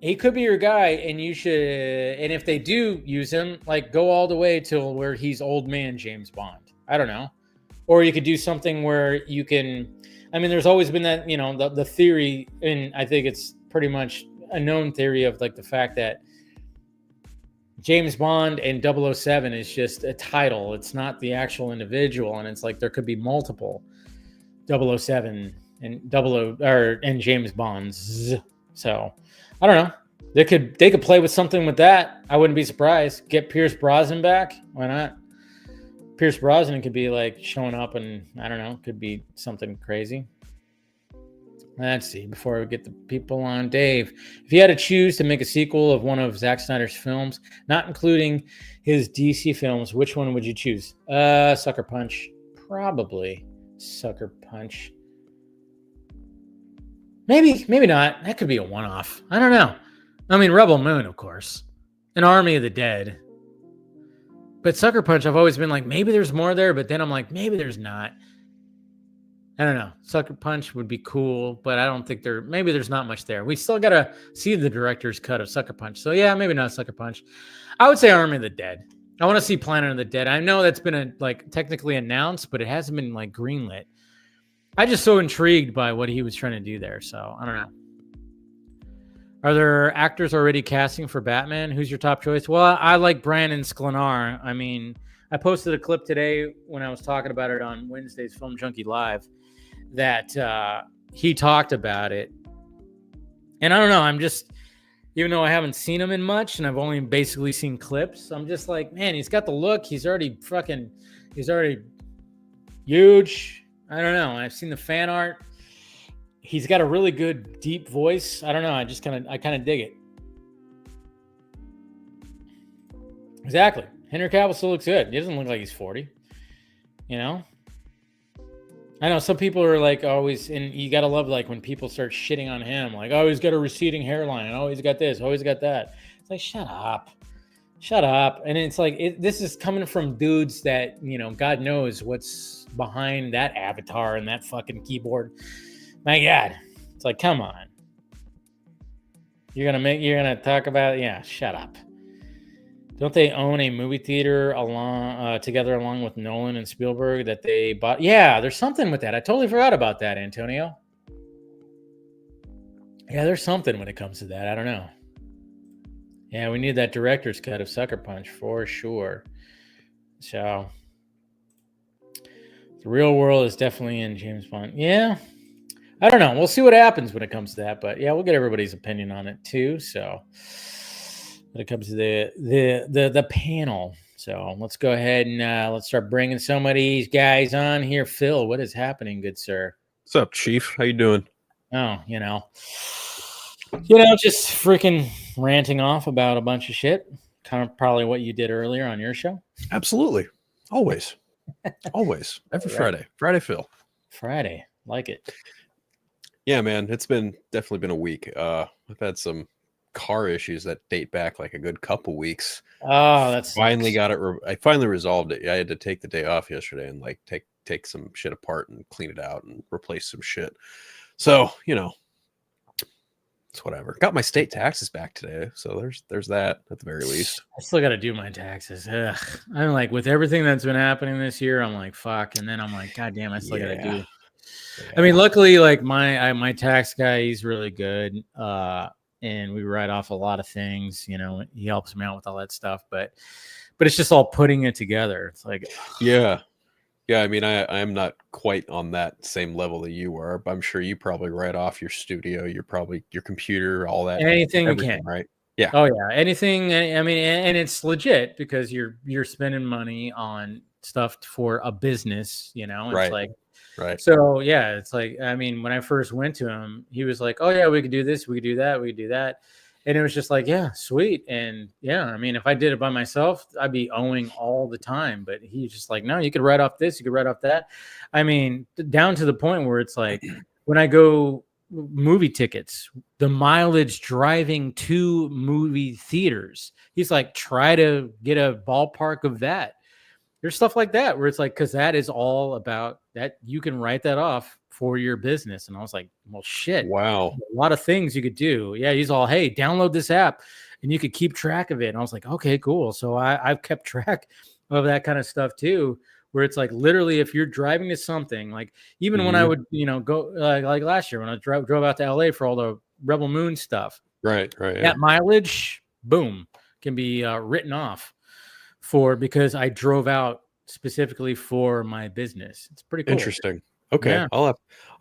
And you should, and if they do use him, like go all the way till where he's old man James Bond. I don't know. Or you could do something where you can, I mean, there's always been that, the theory, and I think it's pretty much a known theory of like the fact that James Bond and 007 is just a title. It's not the actual individual. And it's like there could be multiple 007 and James Bonds. So I don't know. They could play with something with that. I wouldn't be surprised. Get Pierce Brosnan back. Why not? Pierce Brosnan could be like showing up, and I don't know, could be something crazy. Let's see, before we get the people on, Dave, if you had to choose to make a sequel of one of Zack Snyder's films, not including his DC films, which one would you choose? Sucker Punch. Probably Sucker Punch. Maybe not. That could be a one-off. I don't know. I mean, Rebel Moon, of course. An Army of the Dead. But Sucker Punch, I've always been like, maybe there's more there, but then I'm like, maybe there's not. I don't know. Sucker Punch would be cool, but I don't think maybe there's not much there. We still got to see the director's cut of Sucker Punch. So yeah, maybe not Sucker Punch. I would say Army of the Dead. I want to see Planet of the Dead. I know that's been technically announced, but it hasn't been like greenlit. I'm just so intrigued by what he was trying to do there. So I don't know. Are there actors already casting for Batman? Who's your top choice? Well, I like Brandon Sklenar. I mean, I posted a clip today when I was talking about it on Wednesday's Film Junkie Live that he talked about it. And I don't know, I'm just, even though I haven't seen him in much and I've only basically seen clips, I'm just like, man, he's got the look. He's already huge. I don't know. I've seen the fan art. He's got a really good deep voice. I don't know. I kind of dig it. Exactly. Henry Cavill still looks good. He doesn't look like he's 40. I know some people are like always, and you got to love like when people start shitting on him, like, oh, he's got a receding hairline. Oh, he's got this. Oh, he's got that. It's like, shut up. And it's like, this is coming from dudes that, God knows what's behind that avatar and that fucking keyboard. My God. It's like, come on. You're going to talk about, yeah, shut up. Don't they own a movie theater together along with Nolan and Spielberg that they bought? Yeah, there's something with that. I totally forgot about that, Antonio. Yeah, there's something when it comes to that. I don't know. Yeah, we need that director's cut of Sucker Punch for sure. So, the real world is definitely in James Bond. Yeah, I don't know. We'll see what happens when it comes to that. But yeah, we'll get everybody's opinion on it too. So, when it comes to the panel. So let's go ahead and let's start bringing some of these guys on here. Phil, what is happening, good sir? What's up, Chief? How you doing? Oh, just freaking ranting off about a bunch of shit. Kind of probably what you did earlier on your show. Absolutely. Always. Always. Every Friday. Friday, Phil. Friday. Like it. Yeah, man, it's definitely been a week. I've had some car issues that date back like a good couple weeks. Oh, that's Finally got it. I finally resolved it. I had to take the day off yesterday and like take some shit apart and clean it out and replace some shit. So it's whatever. Got my state taxes back today, so there's that at the very least. I still got to do my taxes. Ugh. I'm like, with everything that's been happening this year, I'm like, fuck. And then I'm like, God damn, I still got to do. Yeah. I mean, luckily, like my tax guy, he's really good. And we write off a lot of things. He helps me out with all that stuff. But it's just all putting it together. It's like, Yeah. I mean, I'm not quite on that same level that you are, but I'm sure you probably write off your studio, your computer, all that. Anything we can, right? Yeah. Oh yeah, anything. I mean, and it's legit because you're spending money on stuff for a business. It's right. like, right. So yeah, it's like, I mean, when I first went to him, he was like, "Oh yeah, we could do this, we could do that, we could do that," and it was just like, "Yeah, sweet." And yeah, I mean, if I did it by myself, I'd be owing all the time. But he's just like, "No, you could write off this, you could write off that." I mean, down to the point where it's like, when I go movie tickets, the mileage driving to movie theaters, he's like, try to get a ballpark of that. There's stuff like that where it's like, because that is all about that. You can write that off for your business. And I was like, well, shit. Wow. A lot of things you could do. Yeah. He's all, hey, download this app and you could keep track of it. And I was like, okay, cool. So I've kept track of that kind of stuff too, where it's like, literally, if you're driving to something, like even when I would, go like last year when I drove out to LA for all the Rebel Moon stuff. Right. That mileage, boom, can be written off because I drove out specifically for my business. It's pretty cool. Interesting. Okay. Yeah. I'll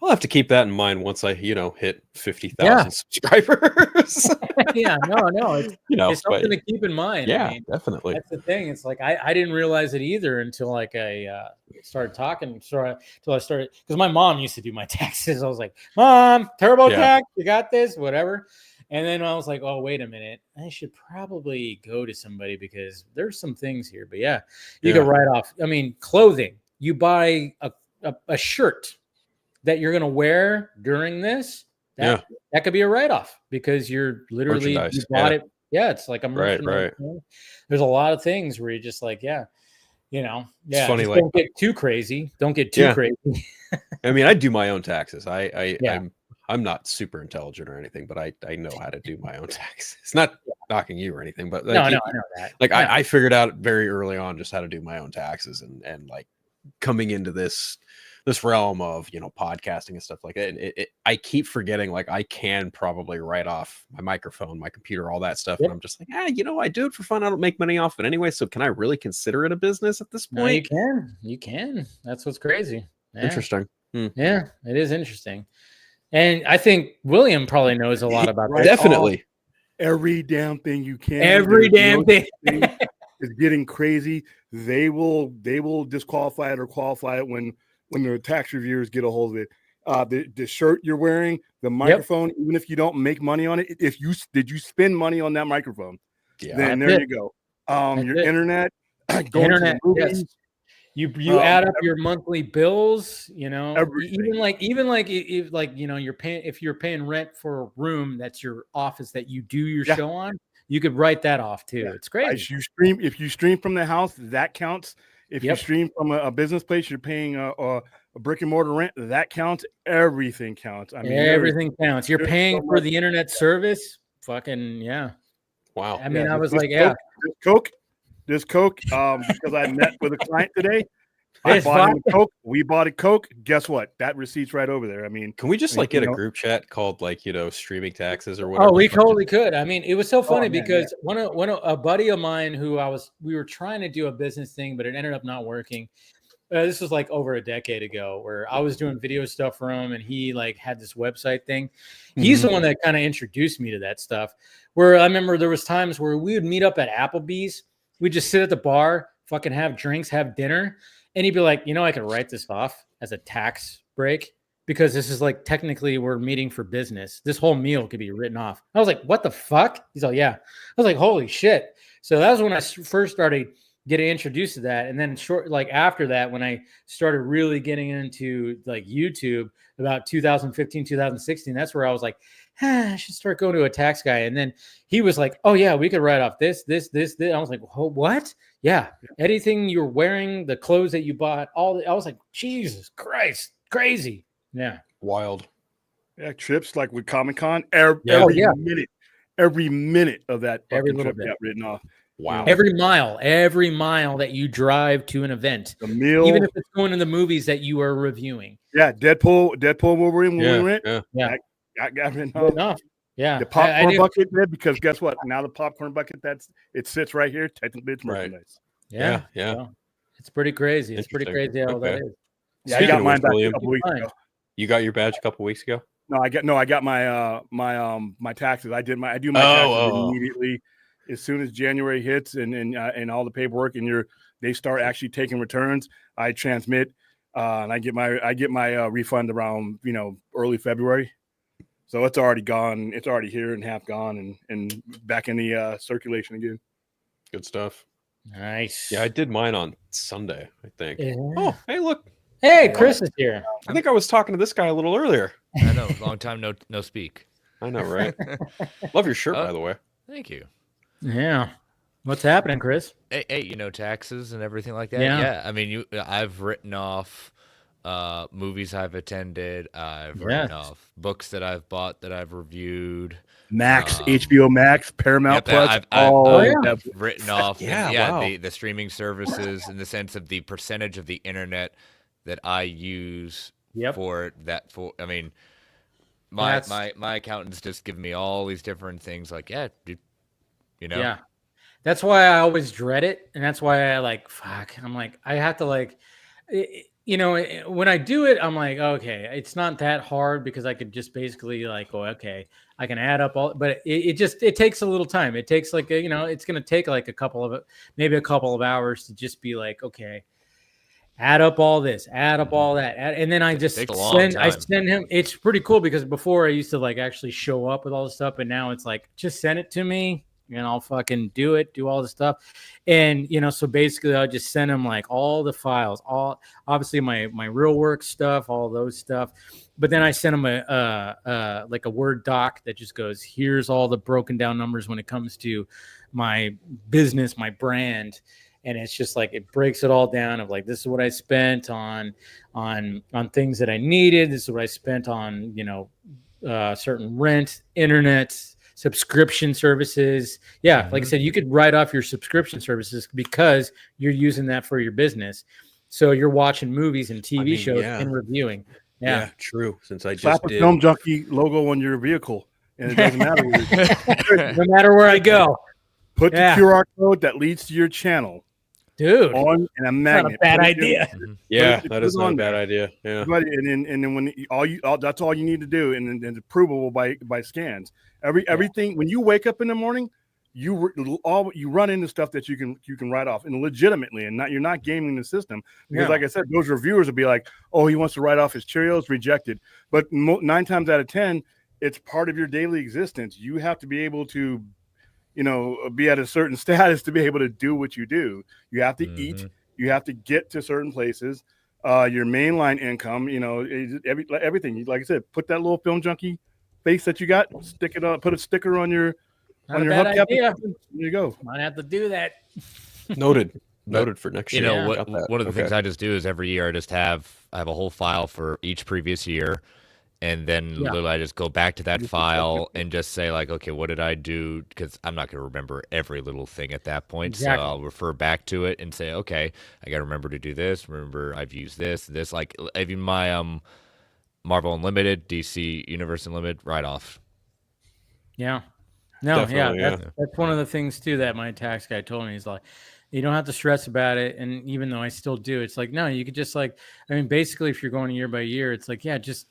have to keep that in mind once I, hit 50,000 subscribers. Yeah, no, it's something to keep in mind. Yeah, I mean, definitely. That's the thing. It's like, I didn't realize it either until like I started talking, until I started, because my mom used to do my taxes. I was like, Mom, TurboTax, you got this, whatever. And then I was like, oh, wait a minute. I should probably go to somebody because there's some things here. But yeah, you can write off. I mean, clothing. You buy a shirt that you're going to wear during this. That could be a write-off because you're literally, you bought it. Yeah, it's like a merchandise. Right. There's a lot of things where you're just like, it's funny, like, don't get too crazy. Don't get too crazy. I mean, I do my own taxes. I'm not super intelligent or anything, but I know how to do my own taxes. It's not knocking you or anything, but like, I know that. Like I figured out very early on just how to do my own taxes, and like coming into this realm of podcasting and stuff like that. And I keep forgetting, like, I can probably write off my microphone, my computer, all that stuff, and I'm just like, I do it for fun. I don't make money off it anyway, so can I really consider it a business at this point? No, you can. That's what's crazy. Yeah. Interesting. Yeah, it is interesting. And I think William probably knows a lot about that. Definitely. Every damn thing you can. Every damn thing is getting crazy. They will disqualify it or qualify it when the tax reviewers get a hold of it. The shirt you're wearing, the microphone, even if you don't make money on it, if you spend money on that microphone, then there you go. Your internet, going to the movies. Yes. You add up your monthly bills, everything. even like you're paying, if you're paying rent for a room that's your office that you do your show on, you could write that off too. It's crazy. If you stream from the house, that counts. If you stream from a business place, you're paying a brick and mortar rent, that counts. Everything counts. I mean, everything counts. You're paying for the internet service. Fucking yeah. Wow. I mean, I was like, This Coke, because I met with a client today. I bought him a Coke. We bought a Coke. Guess what? That receipt's right over there. I mean, can we just get a group chat called streaming taxes or whatever? Oh, we totally could. I mean, it was so funny because a buddy of mine who we were trying to do a business thing, but it ended up not working. This was like over a decade ago, where I was doing video stuff for him, and he had this website thing. He's the one that kind of introduced me to that stuff. Where I remember there was times where we would meet up at Applebee's. We'd just sit at the bar, fucking have drinks, have dinner. And he'd be like, I could write this off as a tax break because this is technically we're meeting for business. This whole meal could be written off. I was like, what the fuck? He's like, yeah. I was like, holy shit. So that was when I first started get introduced to that. And then like after that, when I started really getting into like YouTube about 2015, 2016, that's where I was like, I should start going to a tax guy. And then he was like, oh yeah, we could write off this. I was like, oh, what? Yeah. Anything you're wearing, the clothes that you bought, I was like, Jesus Christ, crazy. Yeah. Wild. Yeah, trips like with Comic-Con, every minute of that Every fucking little trip bit. got written off. Wow. Every mile that you drive to an event, The meal, even if it's going to the movies that you are reviewing. yeah, Deadpool Wolverine when we went, Yeah. got written Good off. enough. Yeah. The popcorn bucket did, because guess what? Now the popcorn bucket it sits right here. Technically, it's merchandise. Yeah. Yeah. It's pretty crazy. It's pretty crazy how that is. Yeah, I got mine back a couple weeks ago. You got your badge a couple weeks ago? No, I got my my taxes. I do my taxes immediately as soon as January hits and all the paperwork and they start actually taking returns. I transmit and I get my refund around early February. So it's already gone. It's already here and half gone and back in the circulation again. Good stuff. Nice. Yeah, I did mine on Sunday, I think. Yeah. Oh, hey, look. Hey, Chris is here. I think I was talking to this guy a little earlier. I know. Long time no speak. I know, right? Love your shirt, by the way. Thank you. Yeah. What's happening, Chris? Hey, taxes and everything like that. Yeah. Yeah. I mean, I've written off movies I've attended. I've written off books that I've bought that I've reviewed. Max, HBO Max, Paramount Plus. I've written off. Wow. The streaming services in the sense of the percentage of the internet that I use for that. I mean, my accountant's just giving me all these different things. Like, Yeah, that's why I always dread it, and that's why I like fuck. I'm like, I have to like, when I do it, I'm like, okay, it's not that hard because I could just basically like, oh, okay, I can add up all, but it takes a little time. It takes like it's gonna take like a couple of hours to just be like, okay, add up all this, add up all that, and then I just send him. It's pretty cool because before I used to like actually show up with all the stuff, but now it's like just send it to me and I'll fucking do all the stuff. And so basically I'll just send him like all the files, all obviously my real work stuff, all those stuff. But then I send him a like a Word doc that just goes, here's all the broken down numbers when it comes to my business, my brand. And it's just like, it breaks it all down of like, this is what I spent on things that I needed. This is what I spent on, certain rent, internet, subscription services. Yeah. Like I said, you could write off your subscription services because you're using that for your business. So you're watching movies and TV shows and reviewing. Yeah, true. Since I just slap a Film Junkie logo on your vehicle and it doesn't matter. No matter where I go. Put the QR code that leads to your channel. Dude, on and a magnet. Not a bad idea. Yeah, that is not a bad idea. Yeah, and then when that's all you need to do, and it's provable by scans. Everything when you wake up in the morning, you run into stuff that you can write off and legitimately, and you're not gaming the system because, like I said, those reviewers will be like, oh, he wants to write off his Cheerios, rejected. But 9 times out of 10, it's part of your daily existence. You have to be able to be at a certain status to be able to do what you do. You have to eat. You have to get to certain places. Your mainline income, everything. Like I said, put that little Film Junkie face that you got, stick it on, put a sticker on your hubcap. There you go. Might have to do that. Noted for next year. One of the things I just do is every year I have a whole file for each previous year. And then literally I just go back to that file and just say like, okay, what did I do? Because I'm not going to remember every little thing at that point. Exactly. So I'll refer back to it and say, okay, I got to remember to do this. Remember I've used this, like even my Marvel Unlimited, DC Universe Unlimited write-off. Yeah. No, Definitely, that's one of the things too that my tax guy told me. He's like, you don't have to stress about it. And even though I still do, it's like, no, you could just like, I mean, basically if you're going year by year, it's like, yeah, just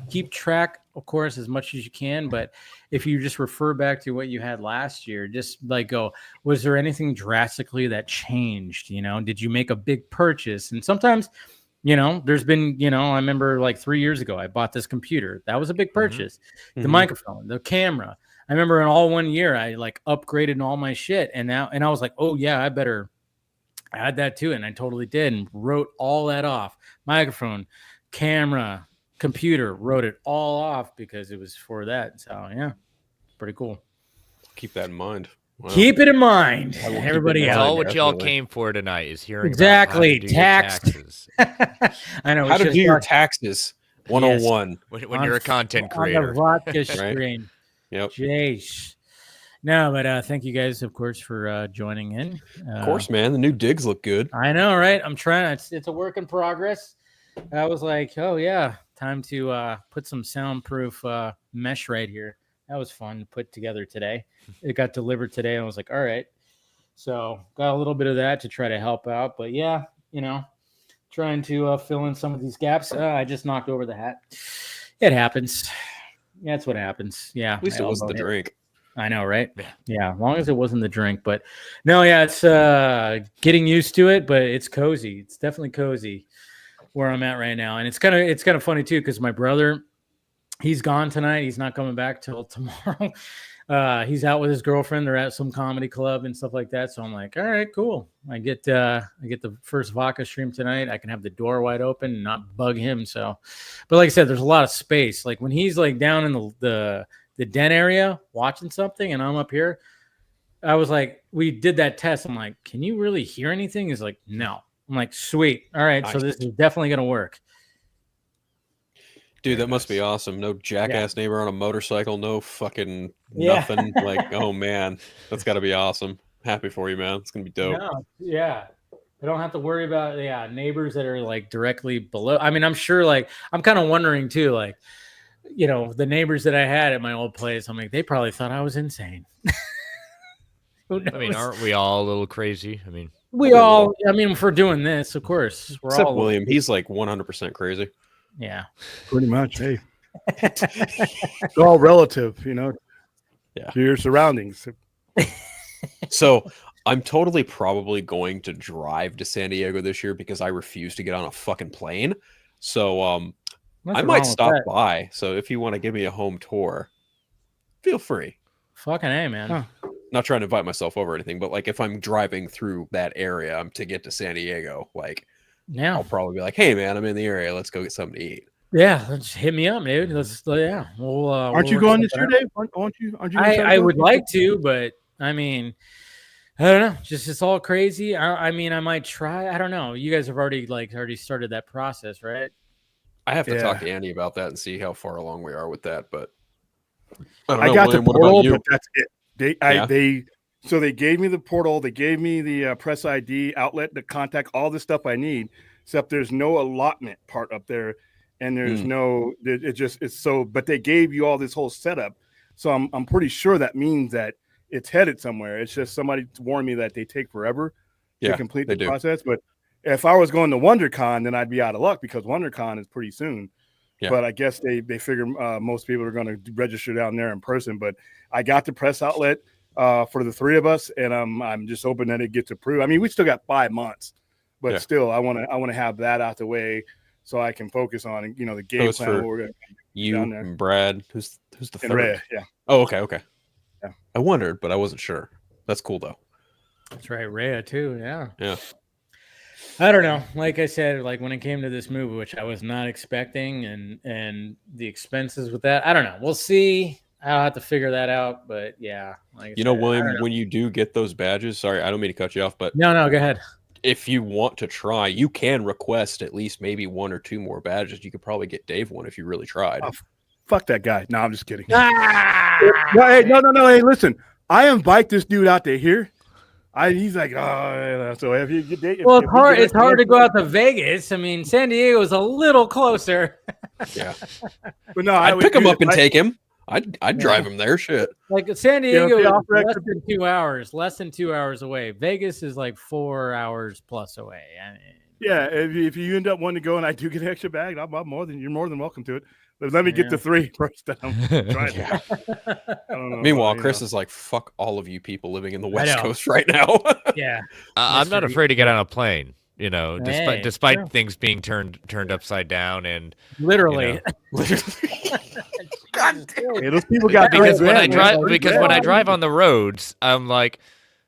keep track, of course, as much as you can. But if you just refer back to what you had last year, just like go, was there anything drastically that changed? Did you make a big purchase? And sometimes, there's been, I remember like 3 years ago, I bought this computer. That was a big purchase. The microphone, the camera. I remember in all 1 year, I like upgraded all my shit. And I was like, oh yeah, I better I had that too, and I totally did, and wrote all that off. Microphone, camera, computer, wrote it all off because it was for that. So yeah, pretty cool. Keep that in mind. Wow. Keep it in mind, everybody That's else. all what y'all came for tonight is hearing exactly about how to do your taxes. taxes. I know. How to do your taxes 101. When you're a content creator. On the vodka stream. Yep. Jeez. No, but thank you guys, of course, for joining in. Of course, man. The new digs look good. I know, right? I'm trying. It's a work in progress. I was like, oh yeah, time to put some soundproof mesh right here. That was fun to put together today. It got delivered today. I was like, all right. So got a little bit of that to try to help out. But yeah, trying to fill in some of these gaps. I just knocked over the hat. It happens. That's what happens. Yeah. At least it wasn't the drink. I know, right? Yeah, as long as it wasn't the drink. But no, yeah, it's getting used to it, but it's cozy. It's definitely cozy where I'm at right now. And it's kind of funny too, because my brother, he's gone tonight. He's not coming back till tomorrow. He's out with his girlfriend. They're at some comedy club and stuff like that. So I'm like, all right, cool. I get the first vodka stream tonight. I can have the door wide open and not bug him. So, but like I said, there's a lot of space. Like when he's like down in the den area watching something and I'm up here, I was like, we did that test. I'm like, can you really hear anything? He's like, no. I'm like, sweet. All right. Nice. So this is definitely going to work. Dude, that must be awesome. No jackass neighbor on a motorcycle. No fucking nothing. Like, oh man, that's got to be awesome. Happy for you, man. It's going to be dope. No, yeah. I don't have to worry about, neighbors that are like directly below. I mean, I'm sure like, I'm kind of wondering too, like, the neighbors that I had at my old place, I'm like, they probably thought I was insane. I mean, aren't we all a little crazy? I mean, for doing this, of course. Except William, he's like 100% crazy. Yeah. Pretty much. Hey. It's all relative, to your surroundings. So I'm totally probably going to drive to San Diego this year because I refuse to get on a fucking plane. So I might stop by. So if you want to give me a home tour, feel free. Fucking A, man. Huh. Not trying to invite myself over or anything, but like if I'm driving through that area to get to San Diego, like I'll probably be like, hey man, I'm in the area. Let's go get something to eat. Yeah, just hit me up, dude. We'll, aren't you going this year, Dave? Aren't you? I would like to, but I mean, I don't know. Just it's all crazy. I mean, I might try. I don't know. You guys have already started that process, right? I have to talk to Andy about that and see how far along we are with that. But I got the portal, but that's it. They gave me the portal. They gave me the press ID outlet, the contact, all the stuff I need. Except there's no allotment part up there, and there's but they gave you all this whole setup. So I'm pretty sure that means that it's headed somewhere. It's just somebody warned me that they take forever to complete the process. But if I was going to WonderCon, then I'd be out of luck because WonderCon is pretty soon. Yeah. But I guess they figure most people are going to register down there in person. But I got the press outlet for the three of us, and I'm just hoping that it gets approved. I mean, we still got 5 months, but still, I want to have that out the way so I can focus on the game plan. For we're you and Brad, who's the third? Rhea, Oh, okay. Yeah. I wondered, but I wasn't sure. That's cool though. That's right, Rhea too. Yeah. Yeah. I don't know. Like I said, like when it came to this movie, which I was not expecting, and the expenses with that, I don't know. We'll see. I'll have to figure that out. But yeah, like William, when you do get those badges, sorry, I don't mean to cut you off, but no, go ahead. If you want to try, you can request at least maybe 1 or 2 more badges. You could probably get Dave one if you really tried. Oh, fuck that guy. No, I'm just kidding. No. Hey, listen, I invite this dude out to here. He's like, oh, so if you get Dave, it's hard to go out to Vegas. I mean, San Diego is a little closer. Yeah, but no, I'd pick him up and take him. I'd drive him there. Shit. Like San Diego is less than 2 hours. Less than 2 hours away. Vegas is like 4 hours plus away. Yeah, if you end up wanting to go and I do get an extra bag, you're more than welcome to it. But let me get the 3 first time. Meanwhile, Chris is like, fuck all of you people living in the West Coast right now. Yeah. I'm not afraid to get on a plane. Despite things being turned upside down and literally. God damn. Those people got because when I drive on the roads, I'm like,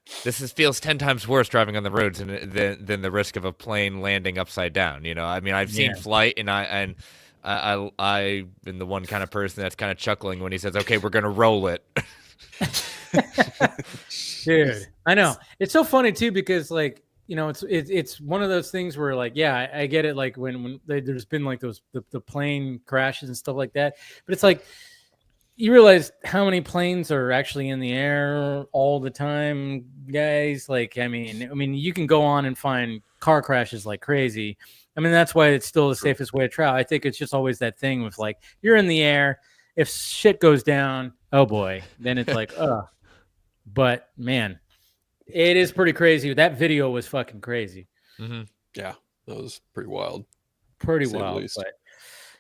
feels 10 times worse driving on the roads than the risk of a plane landing upside down. You know, I mean, I've seen Flight, and I've been the one kind of person that's kind of chuckling when he says, "Okay, we're gonna roll it." Dude, I know. It's so funny too because like, you know, it's one of those things where like, yeah, I get it. Like when there's been like those the plane crashes and stuff like that, but it's like you realize how many planes are actually in the air all the time, guys. Like, I mean, you can go on and find car crashes like crazy. I mean, that's why it's still the safest way to travel. I think it's just always that thing with like you're in the air. If shit goes down, oh boy, then it's like, But man, it is pretty crazy. That video was fucking crazy. Mm-hmm. Yeah, that was pretty wild. Pretty wild. But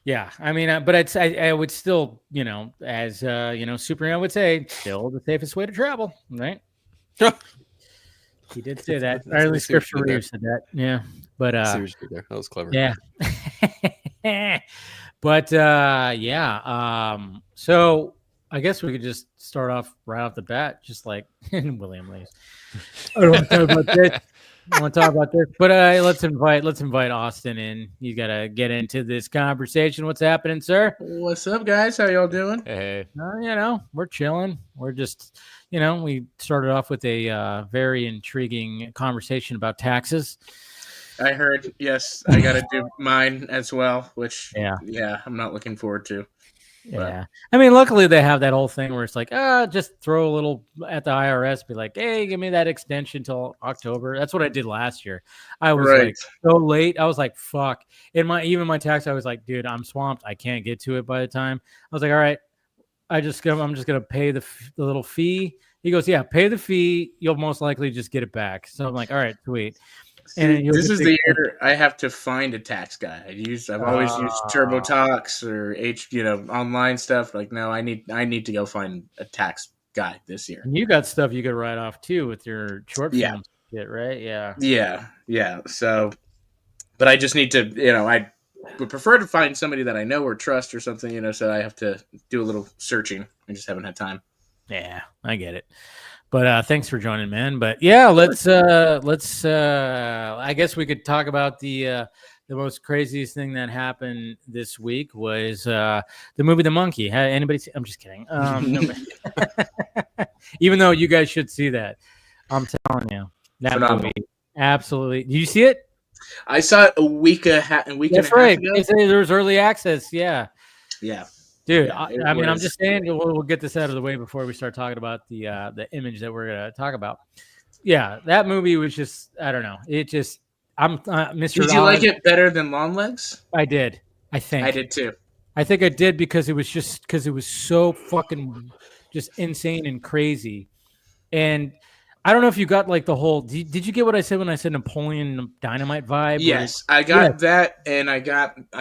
yeah, I mean, but I would still, you know, as you know, Superman would say, still the safest way to travel, right? He did say that. Or at least Scripture Reeves said that. Yeah, but seriously, there, that was clever. Yeah. But yeah. So I guess we could just start off right off the bat, just like William Lee's. I don't want to talk about this. I want to talk about this, but let's invite Austin in. You gotta get into this conversation. What's happening, sir? What's up, guys? How y'all doing? Hey, you know, we're chilling. We're just, you know, we started off with a very intriguing conversation about taxes. I heard. Yes, I got to do mine as well, which yeah, I'm not looking forward to. Yeah. I mean, luckily they have that whole thing where it's like, just throw a little at the IRS, be like, hey, give me that extension till October. That's what I did last year. I was like so late. I was like, fuck. Even my tax, I was like, dude, I'm swamped. I can't get to it by the time. I was like, all right, I'm just gonna pay the little fee. He goes, yeah, pay the fee. You'll most likely just get it back. So I'm like, all right, sweet. And this is the year I have to find a tax guy. I've always used TurboTax or online stuff. Like, no, I need to go find a tax guy this year. You got stuff you could write off too with your short film shit, right? Yeah. So, but I just need to, I would prefer to find somebody that I know or trust or something, so I have to do a little searching. I just haven't had time. Yeah, I get it. But thanks for joining, man. But yeah, let's I guess we could talk about the most craziest thing that happened this week was the movie The Monkey. Anybody see? I'm just kidding. Even though you guys should see that. I'm telling you. That Phenomenal. Movie. Absolutely. Did you see it? I saw it a week and a half ago. There was early access, yeah. Yeah. Dude, yeah, I mean, I'm just saying we'll get this out of the way before we start talking about the image that we're gonna talk about. Yeah, that movie was just, I don't know. It just, I'm Mr. Did you like it better than Long Legs? I did. I think I did too. I think I did because it was so fucking just insane and crazy. And I don't know if you got like the whole. Did you get what I said when I said Napoleon Dynamite vibe? Yes, I got that, and I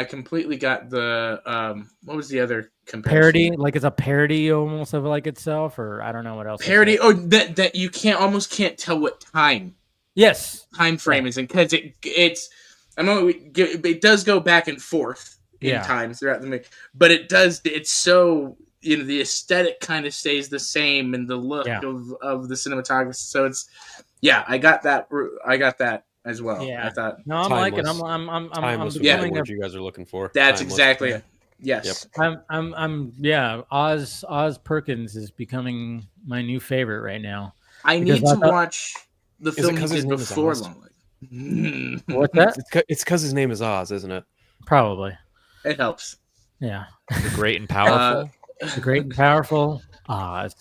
completely got the what was the other comparison? Parody, like it's a parody almost of like itself, or I don't know what else. Parody, or that you almost can't tell what time. Yes, time frame is, because it's. I know it does go back and forth in time throughout the movie, but it does. It's so. The aesthetic kind of stays the same, and the look of the cinematography. So it's, I got that as well. Yeah, I thought. No, I'm liking. I'm becoming what you guys are looking for. That's exactly it. Yes. Yep. I'm. Oz Perkins is becoming my new favorite right now. I need to watch the film he did before Long Legs. What's that? It's because his name is Oz, isn't it? Probably. It helps. Yeah. The Great and Powerful. The Great and Powerful Oz.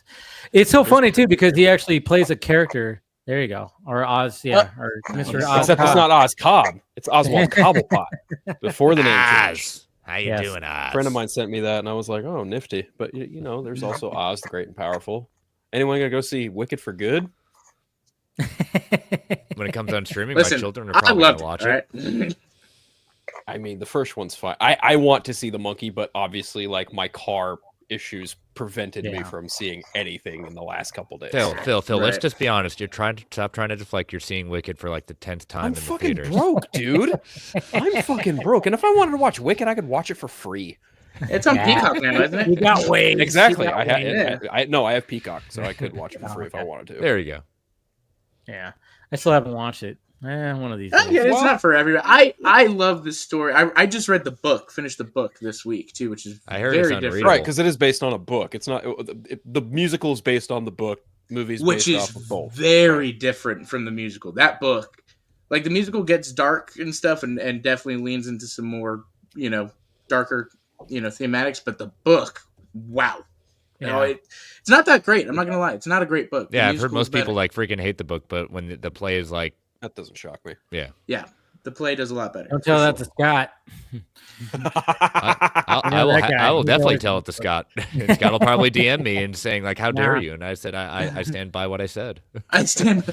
It's so funny too because he actually plays a character. There you go, or Oz, or Mr. Oz. Except it's not Oz Cobb. It's Oswald Cobblepot before the name change. How you doing, Oz? A friend of mine sent me that, and I was like, "Oh, nifty." But there's also Oz, the Great and Powerful. Anyone gonna go see Wicked for good? When it comes on streaming, my children are probably gonna watch it. I mean, the first one's fine. I want to see The Monkey, but obviously, like, my car issues prevented me from seeing anything in the last couple days. Phil, let's just be honest. You're trying to stop trying to deflect. You're seeing Wicked for like the 10th time in the theaters. I'm fucking broke, dude. I'm fucking broke. And if I wanted to watch Wicked, I could watch it for free. It's on Peacock now, isn't it? You got Wade. Exactly. I have Peacock, so I could watch it for free if I wanted to. There you go. Yeah, I still haven't watched it. One of these days. Yeah, it's not for everybody. I love this story. I just read the book, finished the book this week too, which is I heard very it's different. Right, because it is based on a book. It's not the musical is based on the book. Movies Which based is off of both. very different from the musical. That book, like the musical, gets dark and stuff, and definitely leans into some more darker thematics. But the book, wow. Yeah. It's not that great. I'm not gonna lie. It's not a great book. Yeah, I've heard most people like freaking hate the book, but when the play is like, That doesn't shock me. yeah, the play does a lot better. Don't tell that to Scott. I will definitely tell it to Scott. And Scott will probably DM me and saying like, "How dare you?" And I said, "I stand by what I said." I stand.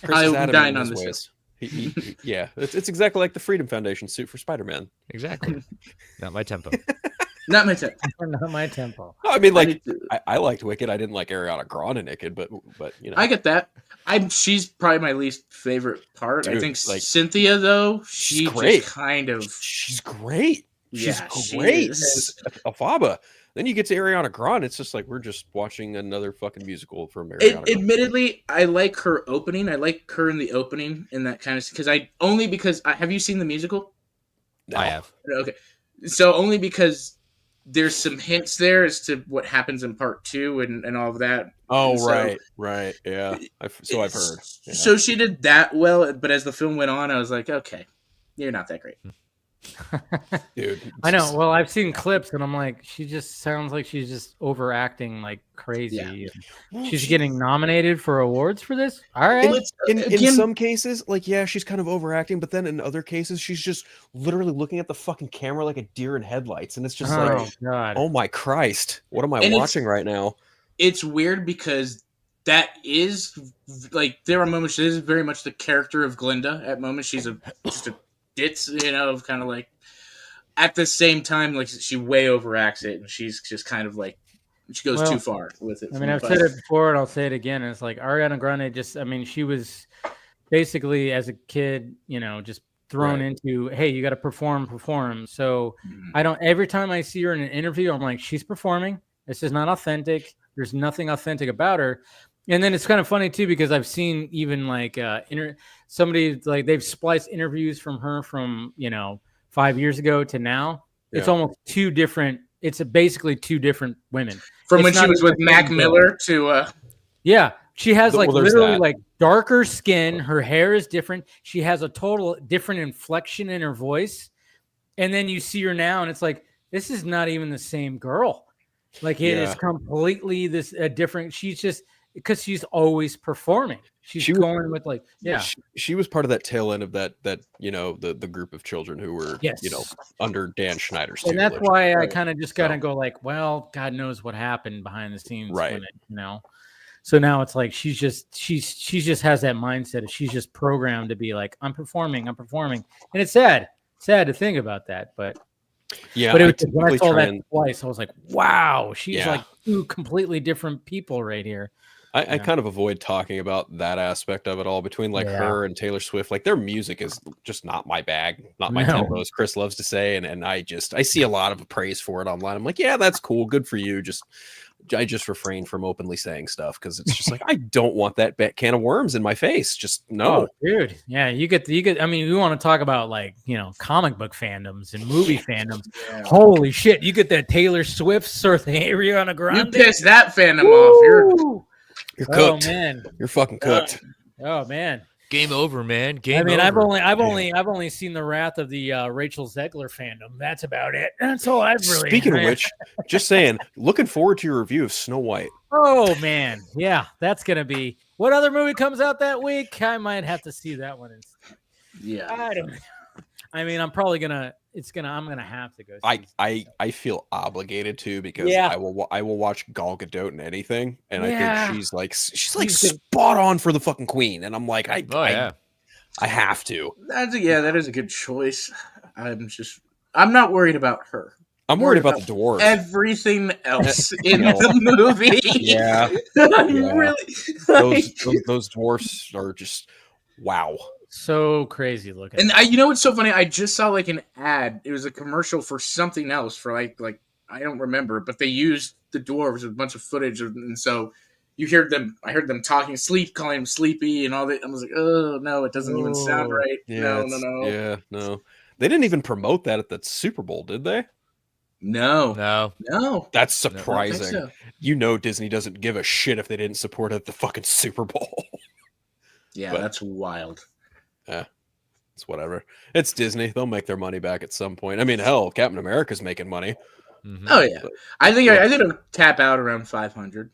I'm dying on this. Ways. Yeah, it's exactly like the Freedom Foundation suit for Spider-Man. Exactly. Not my tempo. Not my tempo. Not my tempo. No, I mean, like, I liked Wicked. I didn't like Ariana Grande naked, but I get that. She's probably my least favorite part. Dude, I think like, Cynthia, though, she's great. Just kind of. She's great. She's Yeah, great. She is. Afaba. Then you get to Ariana Grande. It's just like we're just watching another fucking musical from Ariana Grande. Admittedly, I like her opening. I like her in the opening in that kind of because have you seen the musical? No. I have. Okay, so only because there's some hints there as to what happens in part 2 and all of that. Oh, and right, yeah. I've heard. Yeah. So she did that well, but as the film went on, I was like, okay, you're not that great. Dude, I know. Well, I've seen clips, and I'm like, she just sounds like she's just overacting like crazy. Yeah. She's getting nominated for awards for this. All right. In some cases, like, yeah, she's kind of overacting, but then in other cases, she's just literally looking at the fucking camera like a deer in headlights, and it's just God. Oh my Christ, what am I watching right now? It's weird because that is like there are moments. This is very much the character of Glinda. At moments, she's just a ditz, kind of like. At the same time, like she way overacts it, and she's just kind of like she goes too far with it. I mean, I've said it before, and I'll say it again. It's like Ariana Grande she was basically as a kid, just thrown into, hey, you got to perform. So every time I see her in an interview, I'm like, she's performing. This is not authentic. There's nothing authentic about her. And then it's kind of funny too, because I've seen even like somebody like they've spliced interviews from her from 5 years ago to now. Yeah. It's almost two different. It's basically two different women. From when she was with Mac Miller to. Yeah, she has literally like darker skin. Her hair is different. She has a total different inflection in her voice. And then you see her now, and it's like this is not even the same girl. Like it is completely different. She's just. Because she's always performing. She's going with like, She was part of that tail end of that the group of children wwho were under Dan Schneider's. And that's why I kind of just gotta go like, well, God knows what happened behind the scenes, right? So now it's like she just has that mindset of she's just programmed to be like, I'm performing, and it's sad to think about that, but. Yeah, but when I saw that twice, I was like, wow, she's like two completely different people right here. I kind of avoid talking about that aspect of it all between like her and Taylor Swift. Like their music is just not my bag, not my tempo, as Chris loves to say. And I see a lot of praise for it online. I'm like, yeah, that's cool. Good for you. I just refrain from openly saying stuff because it's just like, I don't want that can of worms in my face. Just no. Oh, dude. Yeah. You get, I mean, we want to talk about like, comic book fandoms and movie fandoms. Yeah. Holy shit. You get that Taylor Swift or the Ariana Grande. You pissed that fandom off. You're cooked. Oh, man. You're fucking cooked. Oh man. Game over, man. Game over. I've only seen the wrath of the Rachel Zegler fandom. That's about it. That's all I've really. Speaking of which, just saying, looking forward to your review of Snow White. Oh man, yeah, that's gonna be. What other movie comes out that week? I might have to see that one instead. Yeah, I don't. I mean, I'm probably gonna. I'm gonna have to go. I feel obligated to because I will watch Gal Gadot in anything, and I think she's like spot on for the fucking queen, and I'm like I have to. That is a good choice. I'm not worried about her. I'm worried about the dwarves. Everything else in the movie. Yeah. Really. Those dwarfs are just wow. So crazy looking. And what's so funny? I just saw like an ad. It was a commercial for something else for like I don't remember, but they used the dwarves with a bunch of footage, and so you hear them. I heard them talking, calling him sleepy, and all that. I was like, oh no, it doesn't even sound right. Yeah, No. Yeah, no. They didn't even promote that at the Super Bowl, did they? No. That's surprising. So. You know, Disney doesn't give a shit if they didn't support it at the fucking Super Bowl. Yeah, that's wild. Yeah, it's whatever. It's Disney. They'll make their money back at some point. I mean, hell, Captain America's making money. Mm-hmm. Oh yeah, I think it'll tap out around 500.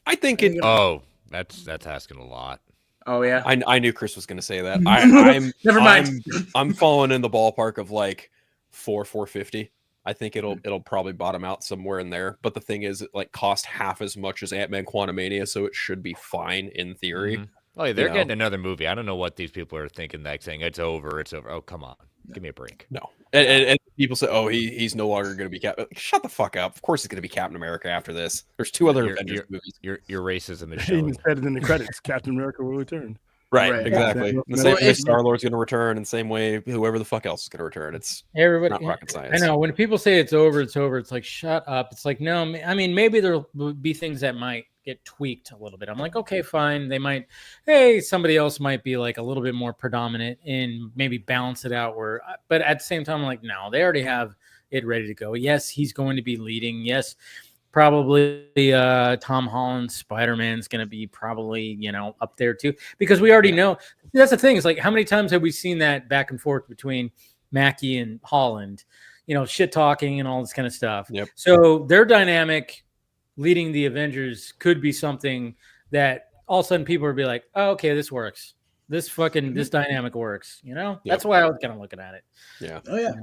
I think it. Oh, that's asking a lot. Oh yeah, I knew Chris was going to say that. I'm never mind. I'm falling in the ballpark of like 450. I think it'll probably bottom out somewhere in there. But the thing is, it like cost half as much as Ant-Man Quantumania, so it should be fine in theory. Mm-hmm. Oh, yeah, they're getting another movie. I don't know what these people are thinking, like saying it's over. Oh, come on, give me a break. No, and people say, oh, he's no longer going to be Captain. Shut the fuck up. Of course, he's going to be Captain America after this. There's 2 other Avengers movies. Your racism is They showing. even said it in the credits. Captain America will return. Right, exactly. Yeah. The same way Star-Lord's going to return, and the same way whoever the fuck else is going to return. It's everybody. not rocket science. I know when people say it's over, it's over. It's like shut up. It's like no. I mean, maybe there will be things that might get tweaked a little bit. I'm like, okay, fine. They might. Hey, somebody else might be like a little bit more predominant and maybe balance it out. But at the same time, I'm like, no, they already have it ready to go. Yes, he's going to be leading. Yes. Probably Tom Holland's Spider-Man's going to be probably, up there too, because we already know. That's the thing. It's like, how many times have we seen that back and forth between Mackie and Holland, shit talking and all this kind of stuff. Yep. So their dynamic leading the Avengers could be something that all of a sudden people would be like, oh, okay, this works. This dynamic works. That's why I was kind of looking at it. Yeah. Oh yeah.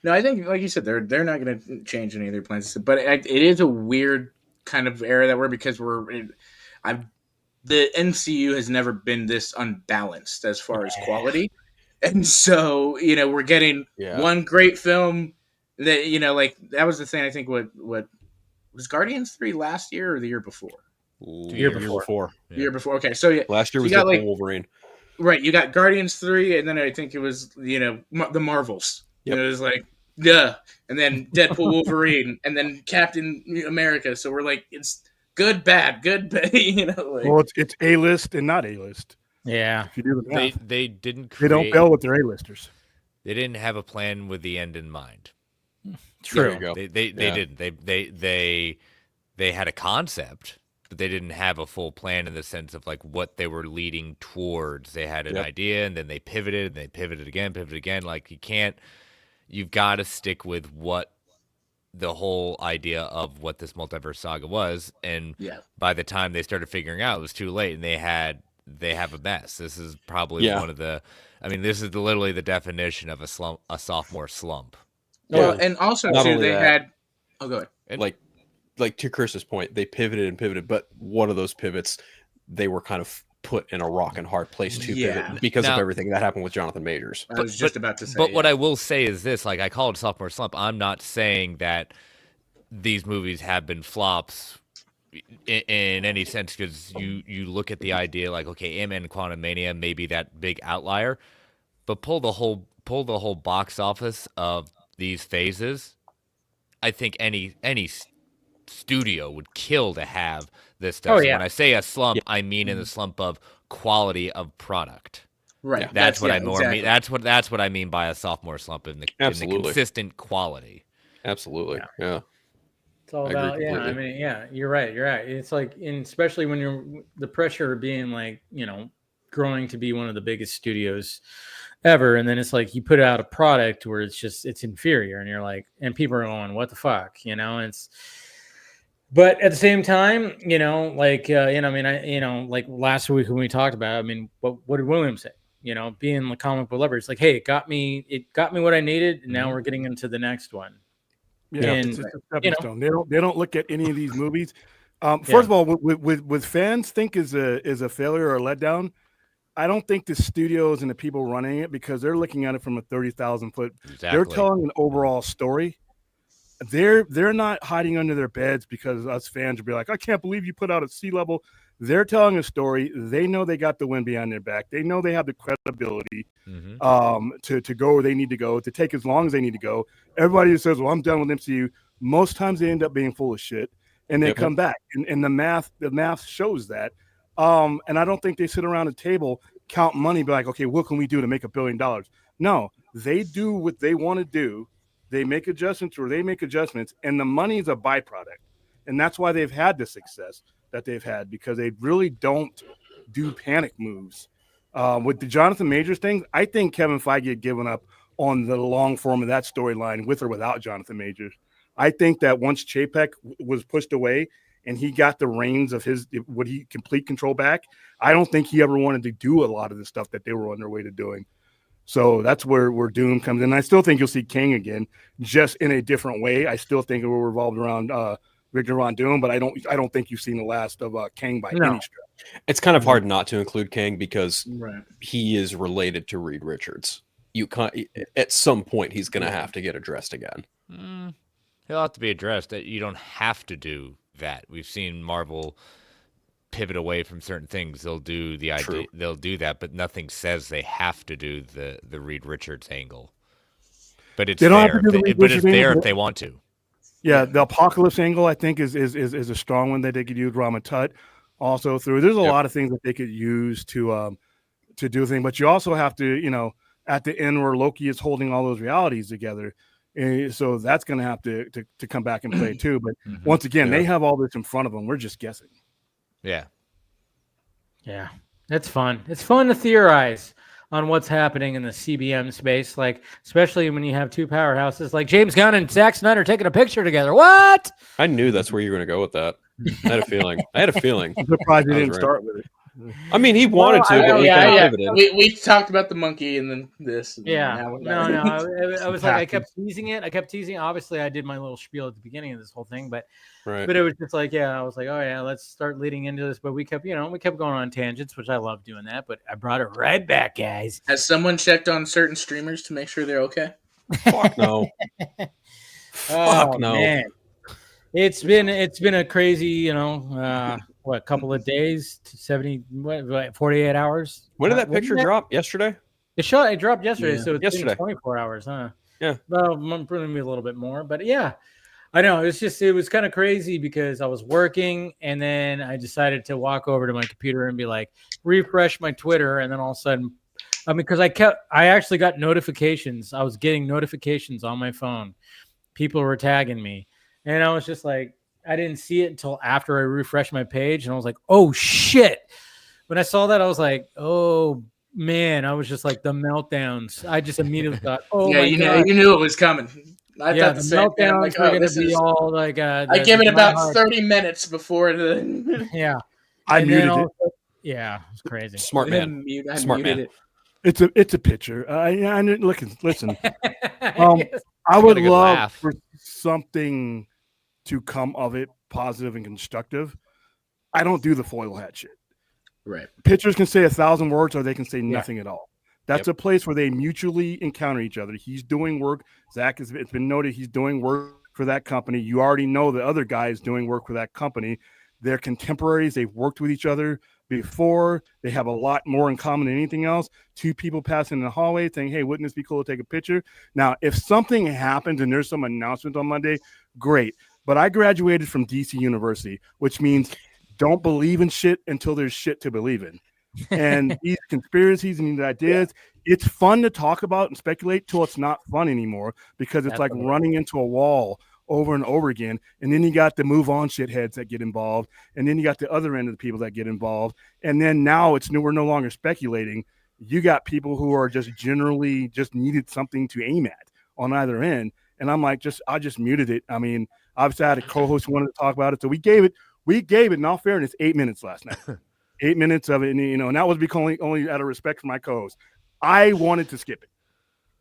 No, I think, like you said, they're not going to change any of their plans. But it is a weird kind of era that because the MCU has never been this unbalanced as far as quality, and so we're getting one great film that like that was the thing. I think what was Guardians 3 last year or the year before? The year before. The year before. Okay, so last year was Deadpool Wolverine. Right, you got Guardians 3, and then I think it was the Marvels. Yep. It was like. Yeah, and then Deadpool, Wolverine, and then Captain America. So we're like, it's good, bad. Well, it's A-list and not A-list. Yeah, if you do the math. They didn't. They don't bail with their A-listers. They didn't have a plan with the end in mind. True. They didn't. They had a concept, but they didn't have a full plan in the sense of like what they were leading towards. They had an idea, and then they pivoted, and they pivoted again. Like you've got to stick with what the whole idea of what this multiverse saga was. And by the time they started figuring out, it was too late, and they have a mess. This is probably one of this is literally the definition of a sophomore slump. Well, and also too, they had. Oh, go ahead. And like to Chris's point, they pivoted, but one of those pivots, they were kind of put in a rock and hard place to pivot because of everything that happened with Jonathan Majors. I was just about to say. But what I will say is this: like I call it a sophomore slump. I'm not saying that these movies have been flops in any sense, because you look at the idea like, okay, Ant-Man and Quantumania may be that big outlier, but pull the whole box office of these phases. I think any studio would kill to have this stuff. So when I say a slump, I mean in the slump of quality of product. Right. That's what I mean. That's what I mean by a sophomore slump in the consistent quality. Absolutely. Yeah. It's all about you're right. It's like, especially when you're the pressure of being like, growing to be one of the biggest studios ever, and then it's like you put out a product where it's inferior, and you're like, and people are going, what the fuck, but at the same time, like last week when we talked about it, what did William say? Being the comic book lover, it's like, hey, it got me what I needed, and now we're getting into the next one. Yeah, it's just a stepping stone. They don't look at any of these movies. First of all, with fans think is a failure or a letdown. I don't think the studios and the people running it, because they're looking at it from a 30,000 foot. Exactly. They're telling an overall story. They're not hiding under their beds because us fans will be like, I can't believe you put out a C level. They're telling a story. They know they got the wind behind their back. They know they have the credibility to go where they need to go, to take as long as they need to go. Everybody says, well, I'm done with MCU. Most times they end up being full of shit. and they come back, and the math shows that. And I don't think they sit around a table, count money, be like, okay, what can we do to make $1 billion? No, they do what they want to do. They make adjustments and the money is a byproduct. And that's why they've had the success that they've had, because they really don't do panic moves. With the Jonathan Majors thing, I think Kevin Feige had given up on the long form of that storyline with or without Jonathan Majors. I think that once Chapek was pushed away and he got the reins of complete control back, I don't think he ever wanted to do a lot of the stuff that they were on their way to doing. So that's where Doom comes in. I still think you'll see King again, just in a different way. I still think it will revolve around Victor Von Doom, but I don't think you've seen the last of King by any stretch. It's kind of hard not to include King because he is related to Reed Richards. You can't. At some point, he's going to have to get addressed again. He'll have to be addressed. You don't have to do that. We've seen Marvel pivot away from certain things. They'll do the idea. True. They'll do that, but nothing says they have to do the Reed Richards angle. But it's there. If they want to. Yeah, the Apocalypse angle I think is a strong one that they could use. Rama Tut also through. There's a lot of things that they could use to do things, but you also have to, at the end where Loki is holding all those realities together. So that's going to have to come back and play too. But once again, they have all this in front of them. We're just guessing. Yeah. Yeah. It's fun. It's fun to theorize on what's happening in the CBM space, like especially when you have two powerhouses like James Gunn and Zack Snyder taking a picture together. What? I knew that's where you were going to go with that. I had a feeling. I'm surprised you didn't start with it. I mean, he wanted to, but we talked about the monkey and then this. And I was like, I kept teasing it. Obviously, I did my little spiel at the beginning of this whole thing, but it was just like, I was like, oh yeah, let's start leading into this. But we kept going on tangents, which I love doing that. But I brought it right back, guys. Has someone checked on certain streamers to make sure they're okay? Fuck no. Fuck no. Man. It's been a crazy, couple of days to 48 hours. When did that picture drop? Yesterday? It dropped yesterday, so it's been 24 hours, huh? Yeah. Well, maybe a little bit more, but yeah. I know, it was kind of crazy because I was working and then I decided to walk over to my computer and be like, refresh my Twitter, and then all of a sudden, because I actually got notifications. I was getting notifications on my phone. People were tagging me. And I was just like, I didn't see it until after I refreshed my page. And I was like, oh, shit. When I saw that, I was like, oh, man. I was just like, the meltdowns. I just immediately thought, oh, yeah, you knew it was coming. I thought the same thing. Like, were going to be all like, I give it about 30 minutes before the. Yeah. I muted it. Yeah, it's crazy. Smart man. Smart man. It. It's a picture. Listen. I would love for something to come of it, positive and constructive. I don't do the foil hat shit. Right. Pitchers can say 1,000 words or they can say nothing at all. That's a place where they mutually encounter each other. He's doing work. Zach, it's been noted he's doing work for that company. You already know the other guy is doing work for that company. They're contemporaries. They've worked with each other before. They have a lot more in common than anything else. Two people passing in the hallway saying, hey, wouldn't this be cool to take a picture? Now, if something happens and there's some announcement on Monday, great. But I graduated from DC University, which means don't believe in shit until there's shit to believe in. And these conspiracies and these ideas, it's fun to talk about and speculate till it's not fun anymore because it's like running into a wall over and over again. And then you got the move on shitheads that get involved. And then you got the other end of the people that get involved. And then now we're no longer speculating. You got people who are just generally just needed something to aim at on either end. And I'm like, I just muted it. I mean, obviously I had a co-host who wanted to talk about it. So we gave it, in all fairness, 8 minutes last night. 8 minutes of it. And, and that was because only out of respect for my co-host. I wanted to skip it.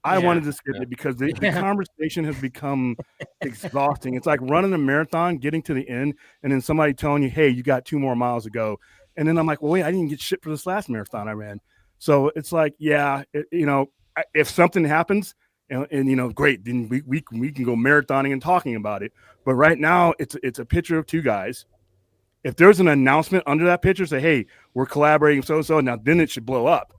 I wanted to skip it because the conversation has become exhausting. It's like running a marathon, getting to the end, and then somebody telling you, hey, you got 2 more miles to go. And then I'm like, well, wait, I didn't get shit for this last marathon I ran. So it's like, if something happens, and great, then we can go marathoning and talking about it. But right now, it's a picture of 2 guys. If there's an announcement under that picture, say, hey, we're collaborating so-so, now then it should blow up.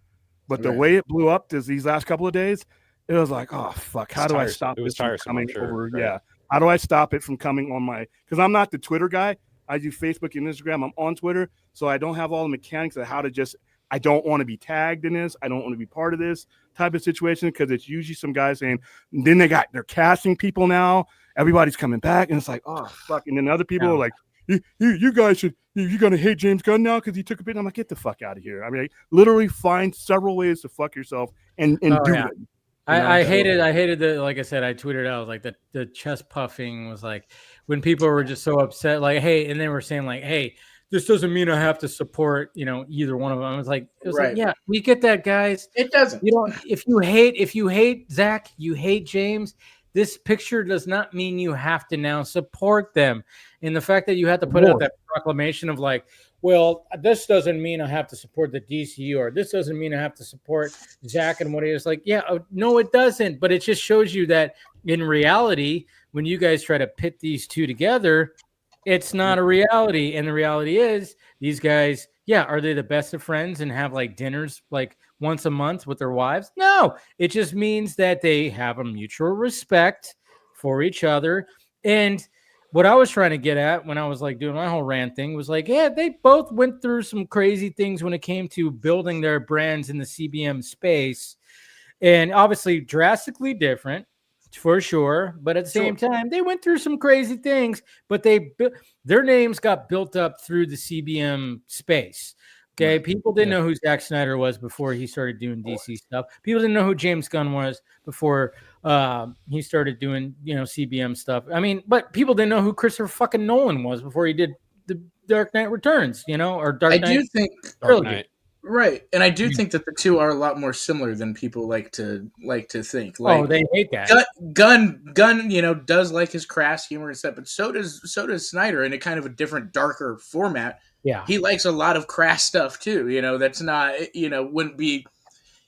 But the way it blew up these last couple of days, it was like, oh, fuck, how do I stop this from coming over? Right. Yeah, How do I stop it from coming on my? Because I'm not the Twitter guy. I do Facebook and Instagram. I'm on Twitter, so I don't have all the mechanics of how to just. I don't want to be tagged in this. I don't want to be part of this type of situation because it's usually some guys saying. Then they're casting people now. Everybody's coming back, and it's like, oh fuck. And then other people are like, you guys should. You're gonna hate James Gunn now because he took a bit. I'm like, get the fuck out of here. I mean, literally find several ways to fuck yourself and do it. I hated the, like I said, I tweeted out like the chest puffing was like when people were just so upset, like, hey, and they were saying like, hey, this doesn't mean I have to support, either one of them. I was like, like, yeah, we get that, guys. It doesn't. If you hate Zach, you hate James. This picture does not mean you have to now support them. And the fact that you have to put out that proclamation of like, well, this doesn't mean I have to support the DCU, or this doesn't mean I have to support Zach and what he is like. Yeah, no, it doesn't. But it just shows you that in reality, when you guys try to pit these two together, it's not a reality. And the reality is these guys, are they the best of friends and have like dinners like once a month with their wives? No, it just means that they have a mutual respect for each other. And what I was trying to get at when I was like doing my whole rant thing was like, yeah, they both went through some crazy things when it came to building their brands in the CBM space. And obviously drastically different for sure. But at the same time, they went through some crazy things, but their names got built up through the CBM space. Okay, people didn't know who Zack Snyder was before he started doing DC stuff. People didn't know who James Gunn was before he started doing, CBM stuff. I mean, but people didn't know who Christopher fucking Nolan was before he did the Dark Knight Returns, or Dark Knight. I do think Dark right, and I do think that the two are a lot more similar than people like to think. Like, they hate that. Gunn, does like his crass humor and stuff, but so does Snyder in a kind of a different, darker format. Yeah, he likes a lot of crass stuff too. That's not, wouldn't be.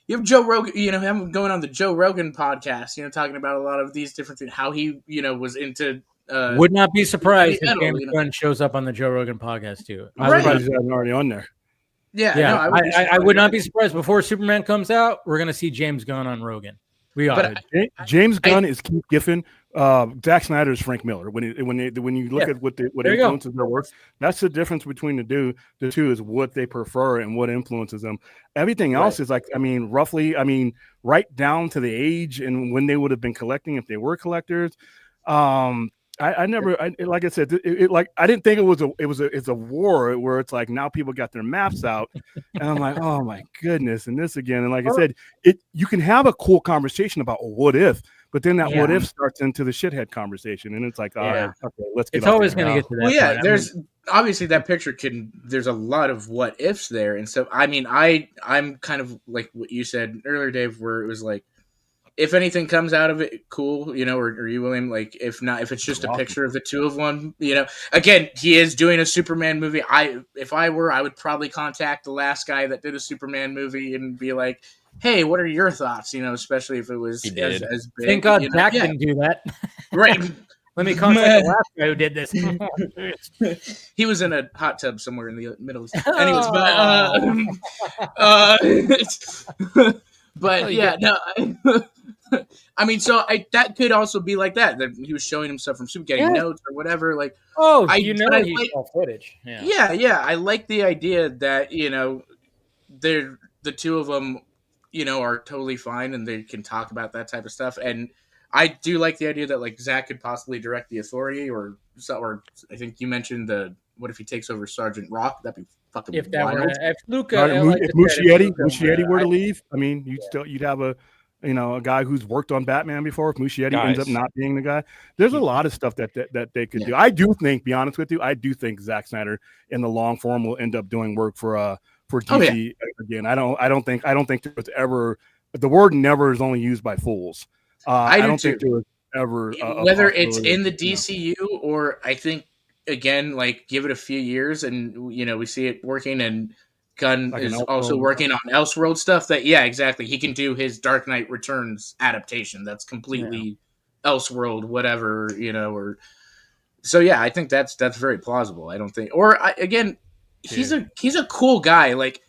You have Joe Rogan, him going on the Joe Rogan podcast, talking about a lot of these different things. How he, was into. Would not be surprised if James Gunn shows up on the Joe Rogan podcast too. I'm surprised he's already on there. Yeah. No, I would not be surprised. Before Superman comes out, we're gonna see James Gunn on Rogan. We are. James Gunn is Keith Giffen. Zack Snyder is Frank Miller. When you look at what influences their work, that's the difference between the two is what they prefer and what influences them. Everything else is like, roughly, right down to the age and when they would have been collecting if they were collectors. I never, like I said, I didn't think it's a war where it's like now people got their maps out, and I'm like, oh my goodness, and this again, and like I said, you can have a cool conversation about what if, but then that what if starts into the shithead conversation, and it's like, all right, okay, let's get. It's always going to get to that. Well, yeah, there's obviously that picture there's a lot of what ifs there, and so I'm kind of like what you said earlier, Dave, where it was like, if anything comes out of it, cool, or you, William, like, if not, if it's just a picture of the two of one, again, he is doing a Superman movie. If I would probably contact the last guy that did a Superman movie and be like, hey, what are your thoughts? Especially if it was as big. Thank God Zach didn't do that. Right. Let me contact the last guy who did this. He was in a hot tub somewhere in the Middle East. Anyways, but yeah, no. So that could also be like that he was showing himself from Super, getting notes or whatever. Like, he saw footage. Yeah. I like the idea that they're the two of them, are totally fine and they can talk about that type of stuff. And I do like the idea that like Zach could possibly direct the Authority, or I think you mentioned what if he takes over Sergeant Rock? That'd be fucking wild. If Muschietti were to leave, you'd have a guy who's worked on Batman before. If Muschietti ends up not being the guy, there's a lot of stuff that they could do. I do think, be honest with you, I do think Zack Snyder in the long form will end up doing work for DC again. I don't think there was ever, the word never is only used by fools. I don't think there was ever whether it's in the DCU or I think again, like give it a few years and we see it working, and Gunn is also working on Elseworld stuff that, exactly. He can do his Dark Knight Returns adaptation. That's completely Elseworld, whatever, or so. Yeah, I think that's very plausible. I don't think, he's a cool guy. Like,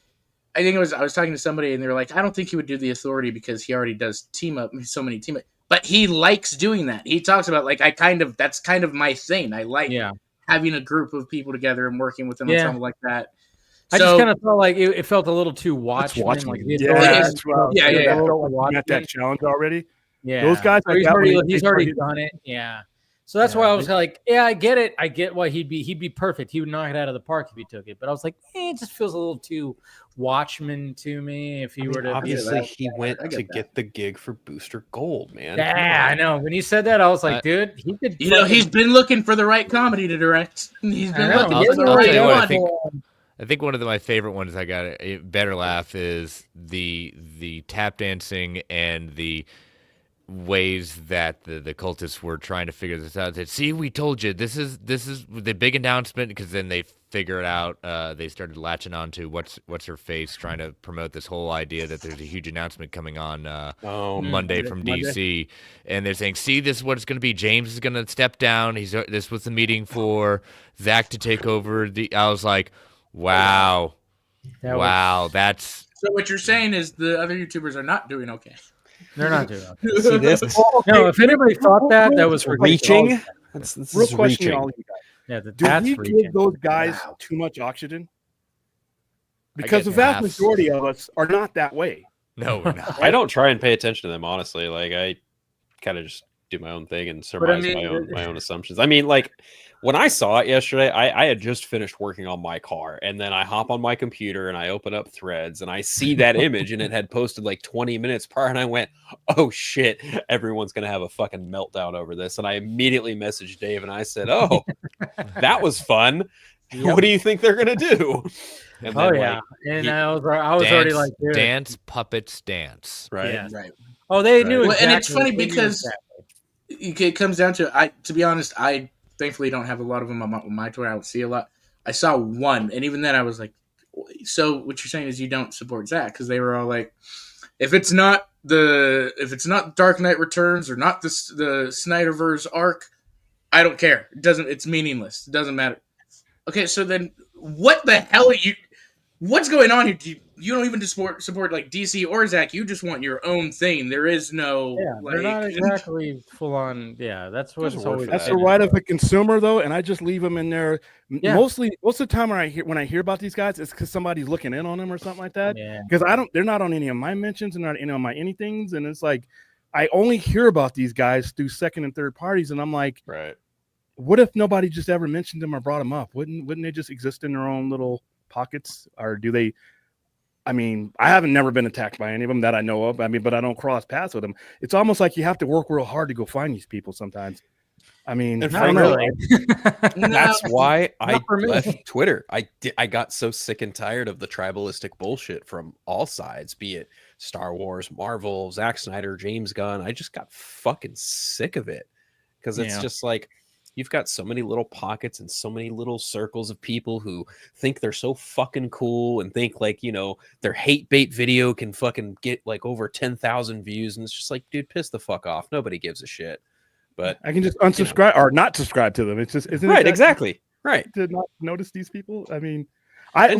I think I was talking to somebody and they were like, I don't think he would do the Authority because he already does so many team up. but he likes doing that. He talks about like that's kind of my thing. I like having a group of people together and working with them on something like that. I just kind of felt like it felt a little too Watchmen. Like that's that challenge already. Yeah, those guys. So he's already done it. Yeah. So that's why I was like, yeah, I get it. I get why he'd be perfect. He would knock it out of the park if he took it. But I was like, it just feels a little too Watchmen to me. If he were to obviously he went to get the gig for Booster Gold, man. Yeah, I know. When he said that, I was like, dude, he could. He's been looking for the right comedy to direct. He's been looking for the right one. I think one of my favorite ones I got a better laugh is the tap dancing and the ways that the cultists were trying to figure this out. That, see, we told you this is the big announcement, because then they figure it out. They started latching on to what's her face, trying to promote this whole idea that there's a huge announcement coming on Monday from DC, and they're saying, see, this is what it's going to be. James is going to step down. This was the meeting for Zack to take over. I was like, wow, that's. So what you're saying is the other YouTubers are not doing okay. They're not doing okay. See this? No, if anybody thought that was reaching. That's real question. All you guys. Yeah, do we give those guys too much oxygen? Because the vast majority of us are not that way. No, we're not. I don't try and pay attention to them, honestly. Like, I kind of just do my own thing and surmise my own assumptions. I mean, like, when I saw it yesterday, I had just finished working on my car, and then I hop on my computer and I open up Threads and I see that image, and it had posted like 20 minutes prior, and I went, oh shit, everyone's gonna have a fucking meltdown over this. And I immediately messaged Dave and I said, oh, that was fun. Yep. What do you think they're gonna do? And then, and I was already like, dude. Dance puppets dance. Right. Yeah. Right. Oh, they knew exactly. And it's funny because it comes down to, to be honest, I thankfully don't have a lot of them on my Twitter. I don't see a lot. I saw one, and even then I was like, so what you're saying is you don't support Zack? Because they were all like, if it's not Dark Knight Returns or not the Snyderverse arc, I don't care. It's meaningless. It doesn't matter. Okay, so then what the hell what's going on here? You don't even support like DC or Zack. You just want your own thing. There is no. Yeah, they're not exactly full on. Yeah, that's what's always. That's the right of the consumer, though, and I just leave them in there. Yeah. Most of the time when I hear about these guys, it's because somebody's looking in on them or something like that. Yeah. Because they're not on any of my mentions and not any of my anythings, and it's like I only hear about these guys through second and third parties, and I'm like, right. What if nobody just ever mentioned them or brought them up? Wouldn't they just exist in their own little pockets, or do they? I mean, I haven't never been attacked by any of them that I know of. I mean, but I don't cross paths with them. It's almost like you have to work real hard to go find these people sometimes. I mean, I don't know. That's why I left Twitter. I got so sick and tired of the tribalistic bullshit from all sides, be it Star Wars, Marvel, Zack Snyder, James Gunn. I just got fucking sick of it, because it's just like, you've got so many little pockets and so many little circles of people who think they're so fucking cool and think like, their hate bait video can fucking get like over 10,000 views. And it's just like, dude, piss the fuck off. Nobody gives a shit. But I can just unsubscribe or not subscribe to them. It's just, isn't right. Exactly. Right. To not notice these people. I mean, I'm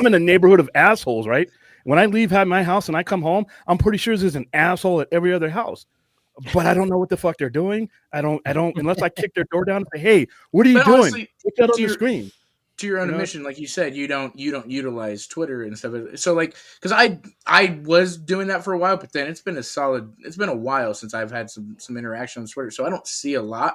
in a neighborhood of assholes, right? When I leave my house and I come home, I'm pretty sure there's an asshole at every other house. But I don't know what the fuck they're doing. I don't unless I kick their door down and say, "Hey, what are you doing?" Honestly, put that on the screen. To your own admission, like you said, you don't utilize Twitter and stuff. So like, because I was doing that for a while, but then it's been a while since I've had some interaction on Twitter, so I don't see a lot.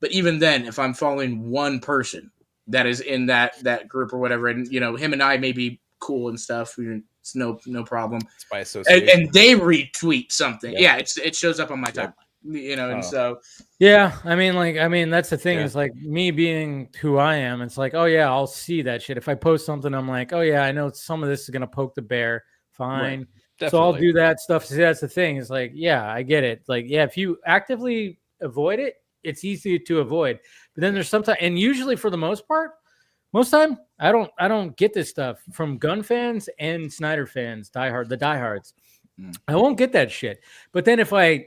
But even then, if I'm following one person that is in that group or whatever, and him and I may be cool and stuff, it's no problem. It's by association. And they retweet something. Yeah, it shows up on my timeline. And so I mean that's the thing, is like me being who I am, it's like, oh yeah, I'll see that shit. If I post something, I'm like, oh yeah, I know some of this is gonna poke the bear, fine. Right. So I'll do that stuff. See, that's the thing, is like, yeah, I get it. Like, yeah, if you actively avoid it, it's easy to avoid. But then there's sometimes, and usually for the most time I don't get this stuff from Gunn fans and Snyder fans, the diehards. I won't get that shit. But then if I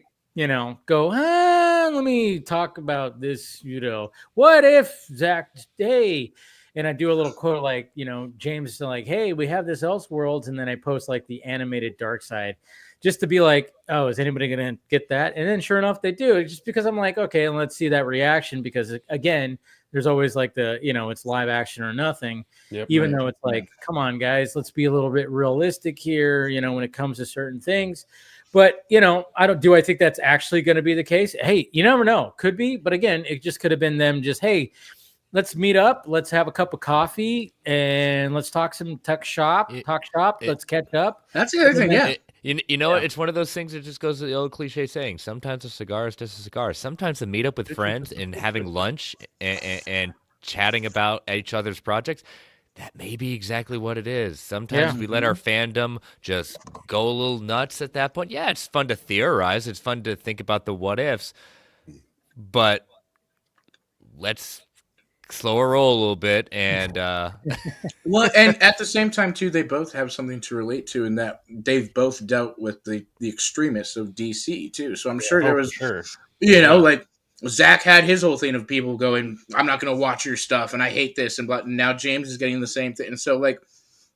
go, let me talk about this, what if Zack, hey, and I do a little quote like, James like, hey, we have this Elseworlds, and then I post like the animated Dark Side, just to be like, oh, is anybody going to get that? And then sure enough, they do. Just because I'm like, okay, and let's see that reaction, because again, there's always like the, it's live action or nothing, even though it's like, come on, guys, let's be a little bit realistic here, when it comes to certain things. But, I think that's actually going to be the case. Hey, you never know. Could be. But again, it just could have been them just, hey, let's meet up. Let's have a cup of coffee and let's talk shop. Let's catch up. That's the other thing. Yeah. You know what? It's one of those things that just goes to the old cliche saying, sometimes a cigar is just a cigar. Sometimes the meet up with friends and having lunch and chatting about each other's projects, that may be exactly what it is. Sometimes we let our fandom just go a little nuts at that point. Yeah, it's fun to theorize. It's fun to think about the what ifs. But let's slow a roll a little bit. And well, and at the same time, too, they both have something to relate to in that they've both dealt with the extremists of DC, too. So I'm sure there was, like, Zach had his whole thing of people going, I'm not going to watch your stuff, and I hate this, and now James is getting the same thing. And so, like,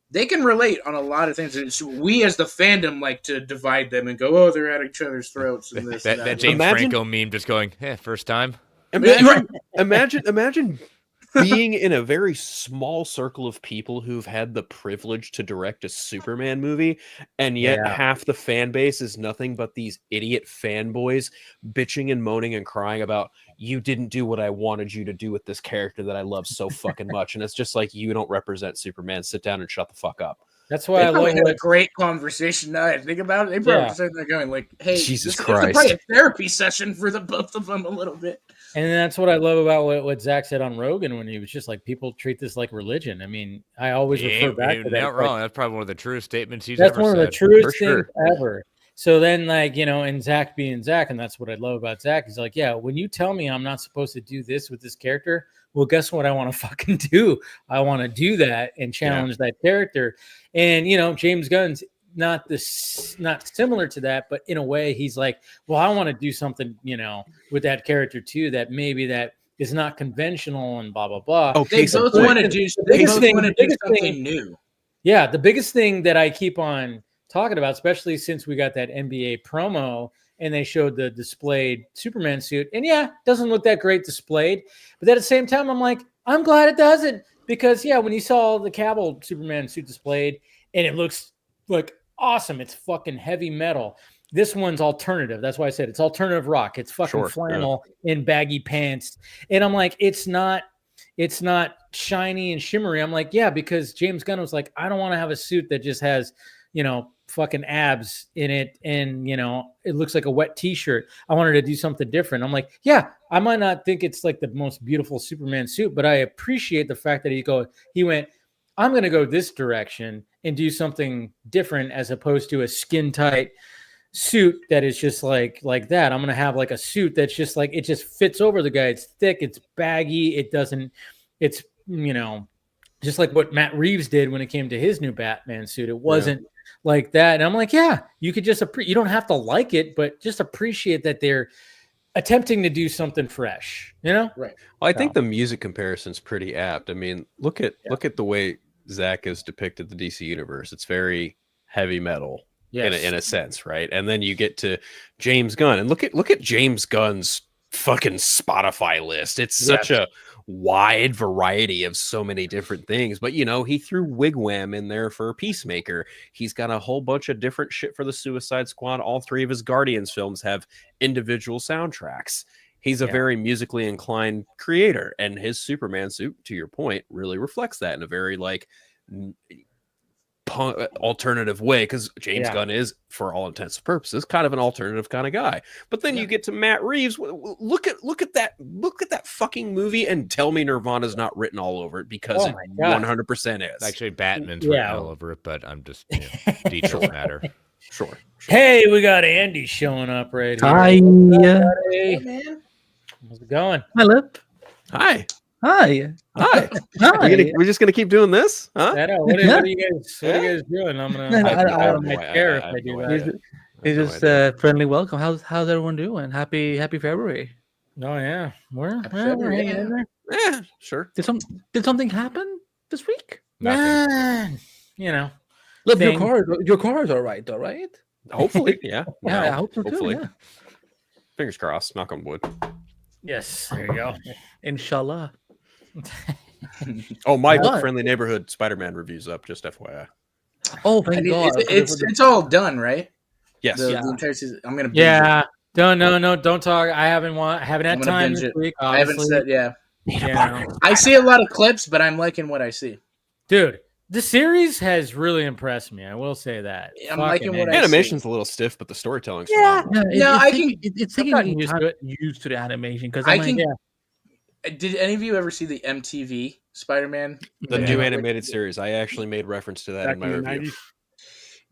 they can relate on a lot of things. It's, we, as the fandom, like to divide them and go, oh, they're at each other's throats. And this and that James Franco meme just going, first time. Imagine being in a very small circle of people who've had the privilege to direct a Superman movie, and yet half the fan base is nothing but these idiot fanboys bitching and moaning and crying about, you didn't do what I wanted you to do with this character that I love so fucking much. And it's just like, you don't represent Superman. Sit down and shut the fuck up. That's why I love a great conversation. Now I think about it. They probably sitting there going like, hey, Jesus this Christ. is probably a therapy session for the both of them a little bit. And that's what I love about what Zach said on Rogan when he was just like, people treat this like religion. I mean, I always refer back to that. Not wrong. That's probably one of the truest statements he's ever said. That's one of the truest things ever. So then, like, and Zach being Zach, and that's what I love about Zach, he's like, yeah, when you tell me I'm not supposed to do this with this character, well, guess what I want to fucking do? I want to do that and challenge that character. And, James Gunn's not similar to that, but in a way he's like, well, I want to do something, with that character too, that maybe that is not conventional and blah, blah, blah. Okay, they both want to do something new. Yeah, the biggest thing that I keep on talking about, especially since we got that NBA promo and they showed the displayed Superman suit, and doesn't look that great displayed, but at the same time, I'm like, I'm glad it doesn't, because when you saw the Cavill Superman suit displayed and it looks like awesome, it's fucking heavy metal. This one's alternative. That's why I said it's alternative rock. It's fucking flannel in baggy pants. And I'm like, it's not shiny and shimmery. I'm like, because James Gunn was like, I don't want to have a suit that just has, fucking abs in it. And, it looks like a wet t-shirt. I wanted to do something different. I'm like, I might not think it's like the most beautiful Superman suit, but I appreciate the fact that he went, I'm going to go this direction and do something different as opposed to a skin tight suit that is just like that. I'm going to have like a suit that's just like, it just fits over the guy. It's thick. It's baggy. It's just like what Matt Reeves did when it came to his new Batman suit. It wasn't like that. And I'm like, you could just, you don't have to like it, but just appreciate that they're attempting to do something fresh, Right. Well, I think the music comparison's pretty apt. I mean, look at the way Zach has depicted the DC universe. It's very heavy metal in a sense, right? And then you get to James Gunn, and look at James Gunn's fucking Spotify list. It's such a wide variety of so many different things. But he threw Wigwam in there for Peacemaker. He's got a whole bunch of different shit for the Suicide Squad. All three of his Guardians films have individual soundtracks. He's a very musically inclined creator, and his Superman suit, to your point, really reflects that in a very alternative way, because James Gunn is, for all intents and purposes, kind of an alternative kind of guy. But then you get to Matt Reeves. Look at that fucking movie and tell me Nirvana's not written all over it, because it 100% is. Actually, Batman's written all over it, but I'm just details matter. Sure. Hey, we got Andy showing up right here. Hi. Hey, man. How's it going? Hi, Lip. Hi. Hi. Hi. We're just gonna keep doing this, huh? I know. What are you guys doing? I'm gonna out of my chair if I do that. It's just friendly welcome. How's everyone doing? Happy February. Oh yeah, we're hanging in there. Yeah, sure. Did something happen this week? Nothing. Look, your car is all right, though, right? Hopefully, yeah. Yeah, I Now, hope so too. hopefully. Yeah, Fingers crossed. Knock on wood. Yes, there you go. inshallah. Oh, my But- friendly neighborhood Spider-Man reviews up. Just FYI. Oh, I thank mean, God. it's all done, right? Yes. The, Yeah. the entire season. I'm gonna binge Yeah. it. Don't talk. I haven't had I'm gonna time binge this it. week. I haven't Obviously, said yeah. yeah. I see a lot of clips, but I'm liking what I see. Dude, the series has really impressed me. I will say that. I'm liking what I see. Animation's a little stiff, but the storytelling's Yeah. phenomenal. Yeah, No, it's I taking, it's taking gotten me used time to it. used to the animation because I I'm can. like, Did any of you ever see the MTV Spider-Man? The Yeah. new animated series. I actually made reference to that Back in my in the review. 90s.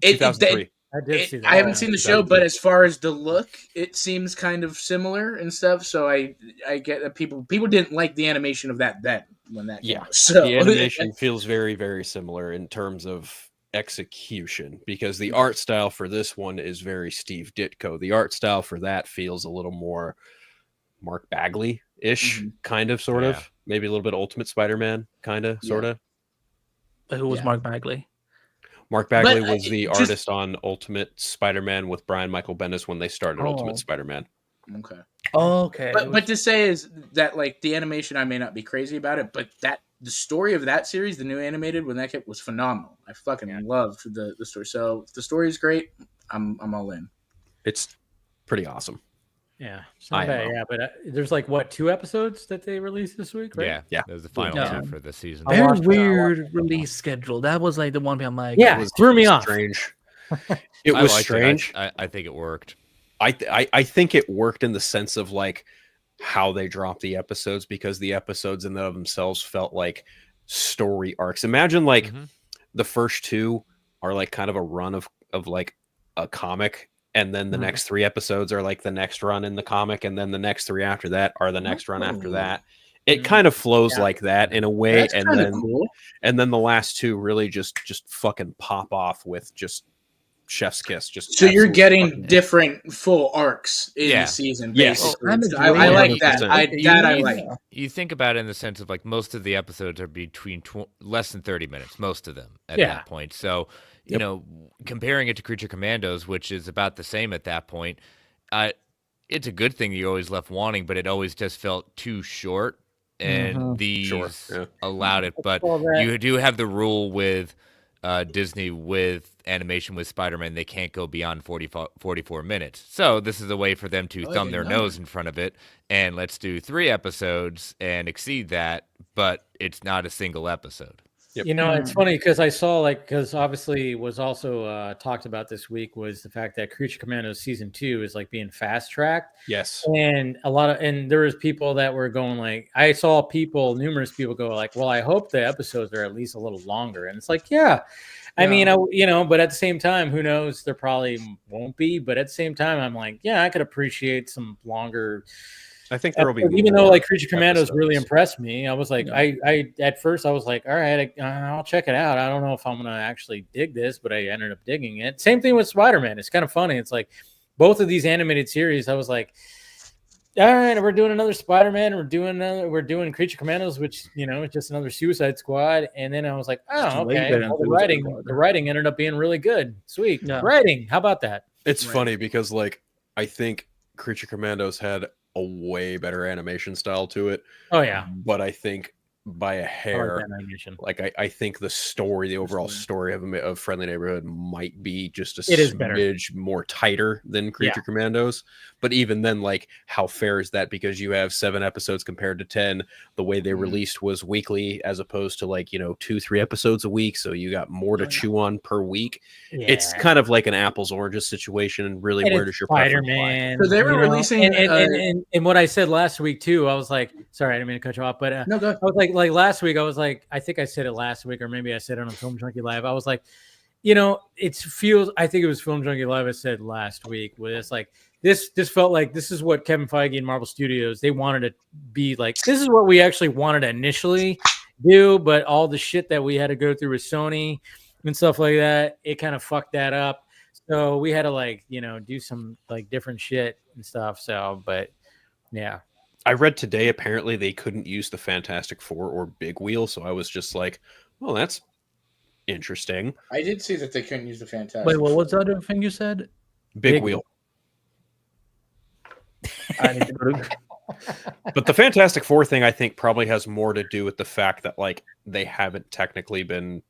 2003. I did see that. I haven't seen the show, 2003. but as far as the look, it seems kind of similar and stuff. So I get that people didn't like the animation of that then when that came Yeah. out. So The animation feels very, very similar in terms of execution because the art style for this one is very Steve Ditko. The art style for that feels a little more Mark Bagley-ish, kind of, sort Yeah. of. Maybe a little bit Ultimate Spider-Man, kind of, sort of. who was Yeah. Mark Bagley? Mark Bagley But, was the just- artist on Ultimate Spider-Man with Brian Michael Bendis when they started Oh. Ultimate Spider-Man. okay. Okay. But to say is that like the animation, I may not be crazy about it, but that the story of that series, the new animated when that was phenomenal. I fucking loved the story. So if the story is great, I'm all in. It's pretty awesome. Yeah. I know. Yeah, but there's like what 2 episodes that they released this week, right? Yeah, Yeah. that was the final Yeah. 2 for the season. I Very watched it. weird release schedule. That was like the one I'm like, Yeah, It was threw me off. strange. It I was liked strange. I think it worked. I think it worked in the sense of like how they dropped the episodes because the episodes in and of themselves felt like story arcs. Imagine like the first 2 are like kind of a run of like a comic, and then the next 3 episodes are like the next run in the comic, and then the next 3 after that are the next run after that. It kind of flows like that in a way, That's and kind of then cool. and then the last 2 really just fucking pop off with just chef's kiss. Just So you're absolute getting fucking- different full arcs in Yeah. the season, Yes. basically. Oh, I'm So I enjoying like it. that. 100%. I like. You think about it in the sense of like most of the episodes are between less than 30 minutes, most of them at Yeah. that point. So, you know, comparing it to Creature Commandos, which is about the same at that point, it's a good thing you always left wanting, but it always just felt too short. And these allowed it. But you do have the rule with Disney with animation with Spider-Man, they can't go beyond 44 minutes. So this is a way for them to thumb their nose in front of it and let's do 3 episodes and exceed that, but it's not a single episode. You know, it's funny because I saw because obviously was also talked about this week was the fact that Creature Commandos season 2 is like being fast tracked. Yes. And there was people that were going like, I saw numerous people go like, well, I hope the episodes are at least a little longer. And it's like, yeah. I mean, but at the same time, who knows? There probably won't be. But at the same time, I'm like, yeah, I could appreciate some longer. I think there will be, even though like Creature Commandos really episodes. impressed me. I was like, I at first I was like, all right, I'll check it out. I don't know if I'm gonna actually dig this, but I ended up digging it. Same thing with Spider-Man. It's kind of funny. It's like both of these animated series. I was like, all right, we're doing another Spider-Man. We're doing Creature Commandos, which it's just another Suicide Squad. And then I was like, oh, okay. Well, the writing ended up being really good. Sweet writing. How about that? It's funny because like I think Creature Commandos had a way better animation style to it. Oh yeah. But I think by a hair, I think the overall story of Friendly Neighborhood might be just a smidge more tighter than Creature Commandos. But even then, like, how fair is that? Because you have 7 episodes compared to 10. The way they released was weekly as opposed to 2-3 episodes a week. So you got more to chew on per week. Yeah. It's kind of like an apples oranges situation. And really, where does your Spider-Man? So they were releasing, and what I said last week too. I was like, sorry, I didn't mean to cut you off, but no, go ahead. I was like last week. I was like, I think I said it last week, or maybe I said it on Film Junkie Live. I was like, it feels. I think it was Film Junkie Live. I said last week, where it's like this felt like this is what Kevin Feige and Marvel Studios they wanted to be like. This is what we actually wanted to initially do, but all the shit that we had to go through with Sony and stuff like that, it kind of fucked that up. So we had to do some different shit and stuff. So, but yeah. I read today apparently they couldn't use the Fantastic Four or Big Wheel, so I was just like, "Oh, that's interesting." I did see that they couldn't use the Fantastic. Wait, what was the other thing you said? Big wheel. I need to go to. But the Fantastic Four thing, I think, probably has more to do with the fact that like they haven't technically been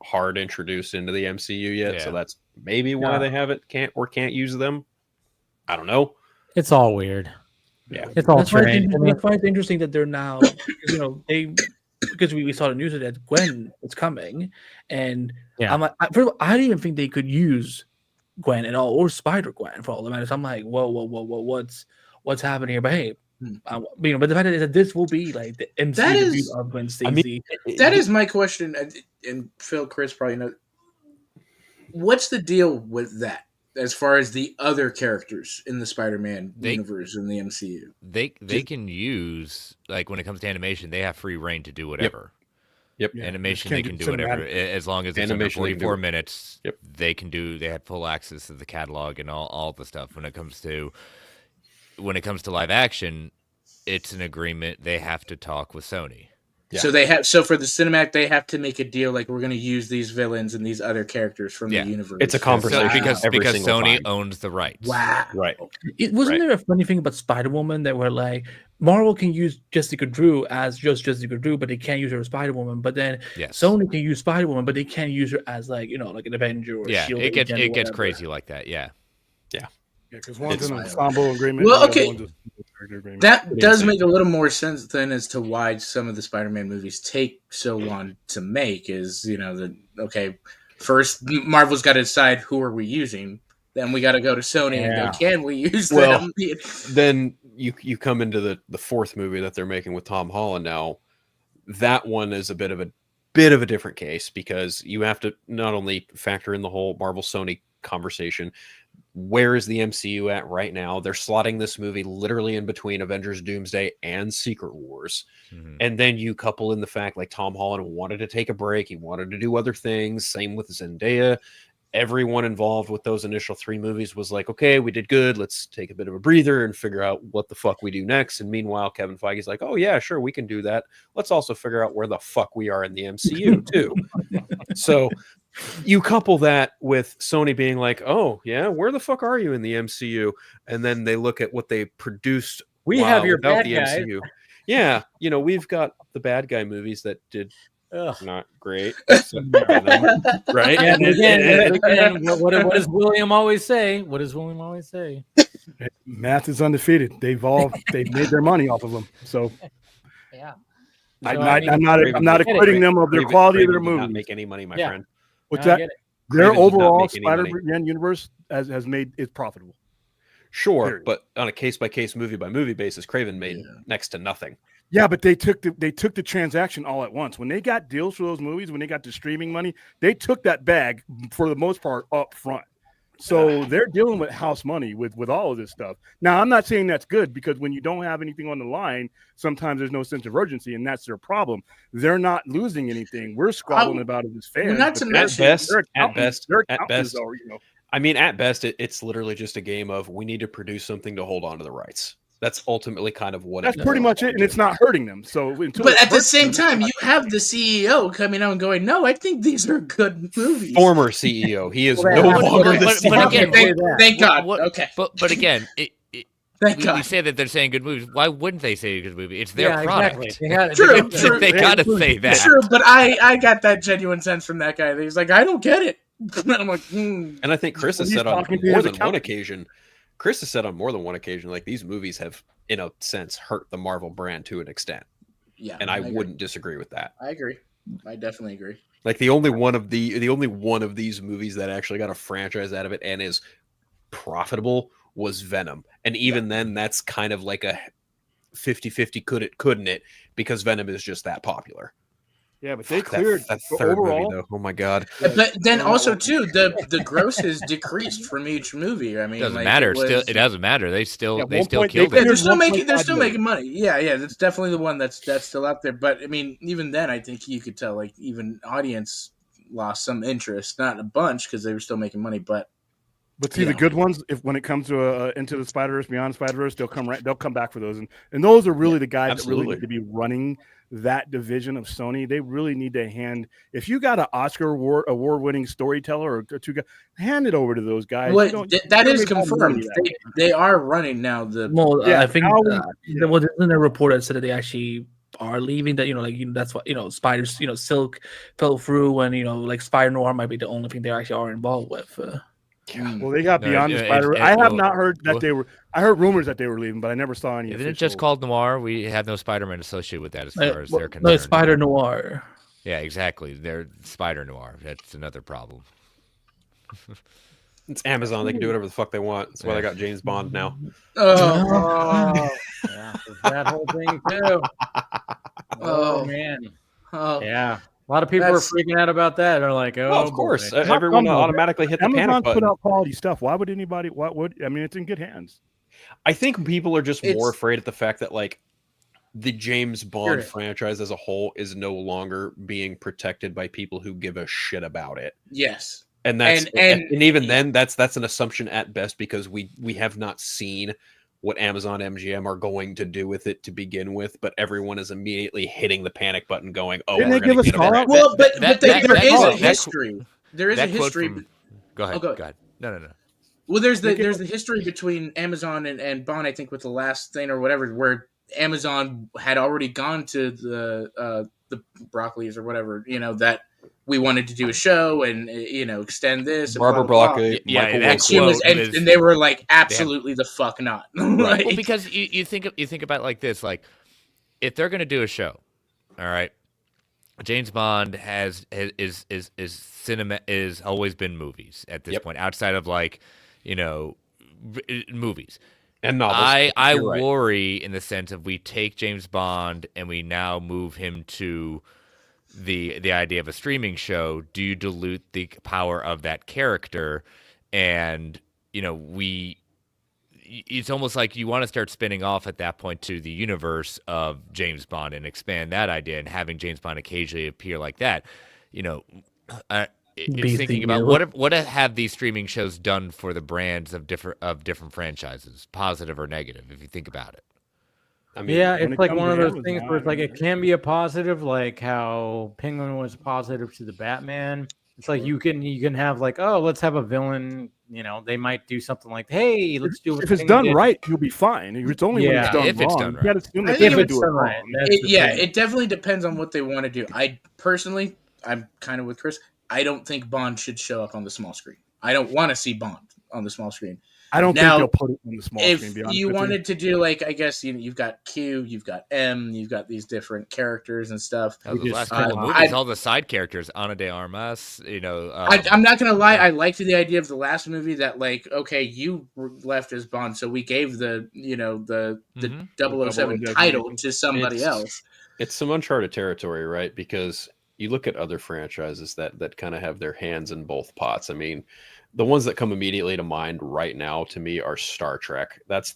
hard introduced into the MCU yet. So that's maybe why they can't use them. I don't know. It's all weird. Yeah, it's all That's why strange. it's interesting that they're now, because we saw the news that Gwen was coming, and I'm like, first of all, I didn't even think they could use Gwen at all, or Spider Gwen for all the matters. I'm like, whoa, what's happening here? But hey, but the fact is that this will be like the MCU of Gwen Stacy. That is my question, and Phil, Chris probably know. What's the deal with that? As far as the other characters in the Spider-Man universe in the MCU, they can use, like, when it comes to animation, they have free reign to do whatever. Yep. Animation, they can do whatever as long as it's under 44 minutes. Yep. They have full access to the catalog and all the stuff. When it comes to live action, it's an agreement. They have to talk with Sony. Yeah. So for the cinematic, they have to make a deal like we're going to use these villains and these other characters from the universe. It's a conversation because Sony owns the rights. Wow. Right. Wasn't there a funny thing about Spider-Woman that were like Marvel can use Jessica Drew as just Jessica Drew, but they can't use her as Spider-Woman. But then Sony can use Spider-Woman, but they can't use her as like like an Avenger or a Shield. It gets crazy like that. Yeah. Because one's an ensemble agreement. Well, okay. That does make a little more sense then as to why some of the Spider-Man movies take so long to make. Is first Marvel's got to decide who are we using, then we got to go to Sony and go, can we use them? Then you come into the fourth movie that they're making with Tom Holland now. That one is a bit of a different case because you have to not only factor in the whole Marvel Sony conversation. Where is the MCU at right now? They're slotting this movie literally in between Avengers Doomsday and Secret Wars. Mm-hmm. And then you couple in the fact like Tom Holland wanted to take a break. He wanted to do other things. Same with Zendaya. Everyone involved with those initial three movies was like, okay, we did good. Let's take a bit of a breather and figure out what the fuck we do next. And meanwhile, Kevin Feige's like, oh yeah, sure, we can do that. Let's also figure out where the fuck we are in the MCU too. So you couple that with Sony being like, oh yeah, where the fuck are you in the MCU? And then they look at what they produced. We have your bad the guys. MCU. Yeah, we've got the bad guy movies that did not great, right? Yeah, again, what does William always say? What does William always say? Math is undefeated. They've made their money off of them. So yeah, I'm not acquitting them of their quality of their movies. Not make any money, my friend. What's that? Their overall Spider-Man universe has made it profitable. Sure, period. But on a case-by-case, movie-by-movie basis, Craven made next to nothing. Yeah, but they took the transaction all at once. When they got deals for those movies, when they got the streaming money, they took that bag for the most part up front. So they're dealing with house money with all of this stuff. Now, I'm not saying that's good because when you don't have anything on the line, sometimes there's no sense of urgency, and that's their problem. They're not losing anything. We're squabbling about it as fans. Not to mention, at best. I mean, at best, it's literally just a game of we need to produce something to hold on to the rights. That's ultimately kind of what. That's pretty much it, and it's not hurting them. So, but at the same time, you have the CEO coming out and going, "No, I think these are good movies." Former CEO, he is no longer the CEO. But again, thank God. Okay, but again, we say that they're saying good movies. Why wouldn't they say a good movie? It's their product. Exactly. True. They gotta say that. True, but I got that genuine sense from that guy. He's like, I don't get it. I'm like, And I think Chris has said on more than one occasion. Chris has said on more than one occasion, like these movies have, in a sense, hurt the Marvel brand to an extent. Yeah, and I wouldn't disagree with that. I agree. I definitely agree. Like the only one of these movies that actually got a franchise out of it and is profitable was Venom. And even then, that's kind of like a 50-50 could it, couldn't it? Because Venom is just that popular. Yeah, but they cleared that third overall, movie, though. Oh my God! But then also too, the gross has decreased from each movie. I mean, it doesn't matter. It doesn't matter. They still killed it. Yeah, they're still making money. Yeah, that's definitely the one that's still out there. But I mean, even then, I think you could tell like even audience lost some interest, not a bunch because they were still making money, but But see, the good ones, if when it comes to Into the Spider-Verse, Beyond Spider-Verse, they'll come back for those, and those are really the guys that really need to be running that division of Sony. They really need to hand. If you got an Oscar award-winning storyteller or two guys, hand it over to those guys. That is confirmed. They are running now. I think there was a report that said that they actually are leaving. That that's what Spiders. Silk fell through, and like Spider Noir might be the only thing they actually are involved with. Well, they got Beyond the Spider. I have not heard that they were. I heard rumors that they were leaving, but I never saw any. Isn't it just called Noir? We have no Spider-Man associated with that as far as they're concerned. No, Spider Noir. Yeah, exactly. They're Spider Noir. That's another problem. It's Amazon. They can do whatever the fuck they want. That's why they got James Bond now. Yeah, that whole thing too. Oh man. Yeah. A lot of people are freaking out about that. They're like, "Oh, of course, everyone automatically hit the panic button." Put out quality stuff. Why would anybody? What would? I mean, it's in good hands. I think people are just more afraid of the fact that like the James Bond franchise as a whole is no longer being protected by people who give a shit about it. Yes, and that's and even then, that's an assumption at best because we have not seen what Amazon MGM are going to do with it to begin with, but everyone is immediately hitting the panic button going, oh, didn't they give us call out? Well, but there is a history. There is a history. Go ahead. No. Well, there's the history between Amazon and Bond, I think, with the last thing or whatever, where Amazon had already gone to the Broccoli's or whatever, that we wanted to do a show and extend this. Barbara Broccoli, and they were like, absolutely the fuck not. Right. Well, because you think about it like this, like if they're going to do a show, all right, James Bond is cinema is always been movies at this point, outside of like movies and novels. I worry in the sense of we take James Bond and we now move him to the idea of a streaming show. Do you dilute the power of that character? And it's almost like you want to start spinning off at that point to the universe of James Bond and expand that idea, and having James Bond occasionally appear like that. Thinking about what have these streaming shows done for the brands of different franchises, positive or negative, if you think about it. I mean, it's like one of those things where it's like it can be a positive, like how Penguin was positive to the Batman. It's like you can have like, oh, let's have a villain. They might do something like, hey, let's do it. If it's done right, you'll be fine. It's only when it's done if wrong. It's done right. If it's done right. It definitely depends on what they want to do. I'm kind of with Chris. I don't think Bond should show up on the small screen. I don't want to see Bond on the small screen. I don't think they'll put it on the small screen. If you wanted to do like, I guess you've got Q, you've got M, you've got these different characters and stuff. The last couple movies, all the side characters, Ana de Armas. I'm not gonna lie. I liked the idea of the last movie that like, okay, you left as Bond, so we gave the 007 title to somebody else. It's some uncharted territory, right? Because you look at other franchises that kind of have their hands in both pots. I mean, the ones that come immediately to mind right now to me are Star Trek. That's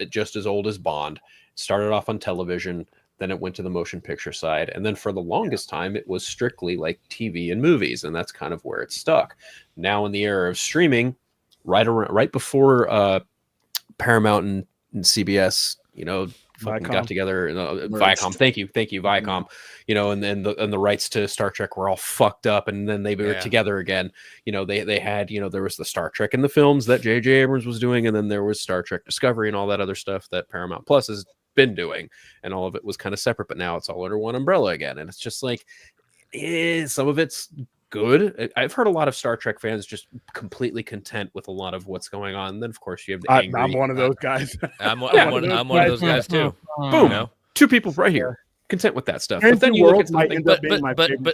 just as old as Bond. It started off on television, then it went to the motion picture side, and then for the longest time it was strictly like TV and movies, and that's kind of where it stuck. Now in the era of streaming, right before Paramount and CBS, got together, Viacom. Thank you, Viacom. And then the rights to Star Trek were all fucked up, and then they were together again. They had there was the Star Trek in the films that J.J. Abrams was doing, and then there was Star Trek Discovery and all that other stuff that Paramount Plus has been doing, and all of it was kind of separate. But now it's all under one umbrella again, and it's just like some of it's good. I've heard a lot of Star Trek fans just completely content with a lot of what's going on. And then of course you have the angry. I'm one of those guys. I'm one of those guys too. Boom. Two people right here content with that stuff. But then you look at something, but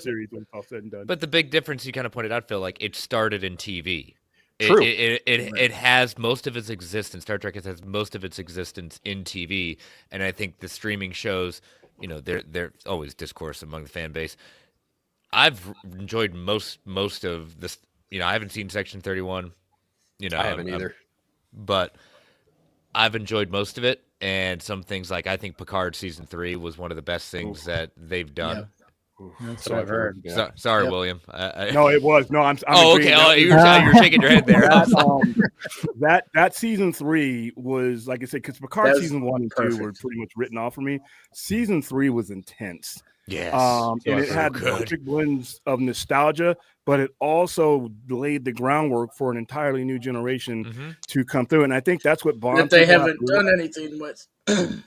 series when it's all said and done. But the big difference you kind of pointed out, Phil, like it started in TV. True. It has most of its existence. Star Trek has most of its existence in TV, and I think the streaming shows, they're always discourse among the fan base. I've enjoyed most of this. I haven't seen Section 31. I haven't either. But I've enjoyed most of it, and some things like I think Picard season 3 was one of the best things that they've done. That's what I've heard. Yeah. Sorry, Yep. William. No, it was no. I'm Oh, agreeing. okay. Oh, you're shaking your head there. That season 3 was, like I said, because Picard That was season 1 and 2 were perfect. pretty much written off for me. Season 3 was intense. Yes. And it had perfect blends of nostalgia, but it also laid the groundwork for an entirely new generation to come through. And I think that's what bonds That they people haven't done anything with.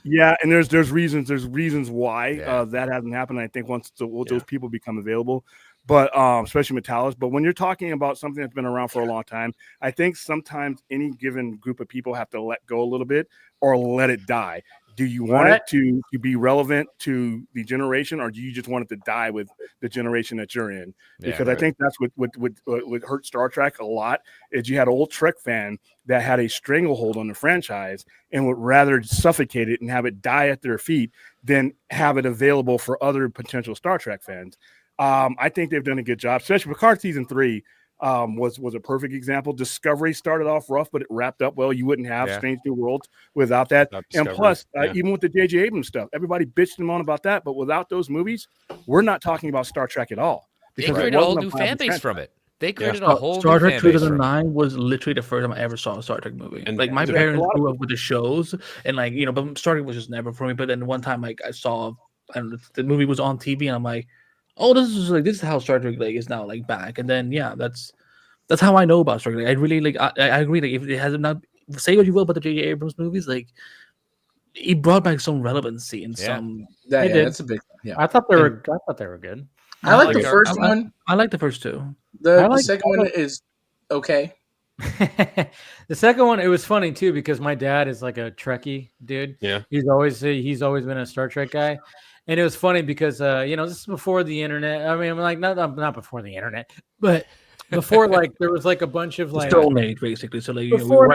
Yeah, and there's reasons why that hasn't happened. I think once those people become available, but especially Metallics. But when you're talking about something that's been around for a long time, I think sometimes any given group of people have to let go a little bit or let it die. Do you want it to be relevant to the generation, or do you just want it to die with the generation that you're in? Because I think that's what hurt Star Trek a lot is you had an old Trek fan that had a stranglehold on the franchise and would rather suffocate it and have it die at their feet than have it available for other potential Star Trek fans. I think they've done a good job, especially Picard season 3. Was a perfect example. Discovery started off rough, but it wrapped up well. You wouldn't have Strange New Worlds without that. And plus, even with the J.J. Abrams stuff, everybody bitched him on about that. But without those movies, we're not talking about Star Trek at all. They created a whole new fan base from it. They created a whole Star new Trek fan base 2009 was literally the first time I ever saw a Star Trek movie. And like my parents grew up with the shows, and like but Star Trek was just never for me. But then one time, like I saw, the movie was on TV, and I'm like, oh, this is how Star Trek like is now like back. And then that's how I know about Star Trek. I really like. I agree. Like, if it hasn't not say what you will about the J.J. Abrams movies, like he brought back some relevancy and some. That's a big. Yeah, I thought they were good. I like the first one. I like the first two. The second one is okay. The second one, it was funny too because my dad is like a Trekkie dude. Yeah, he's always been a Star Trek guy, and it was funny because this is before the internet. I mean, I'm like not before the internet, but. Before, like, there was like a bunch of like Stone Age, basically. So like before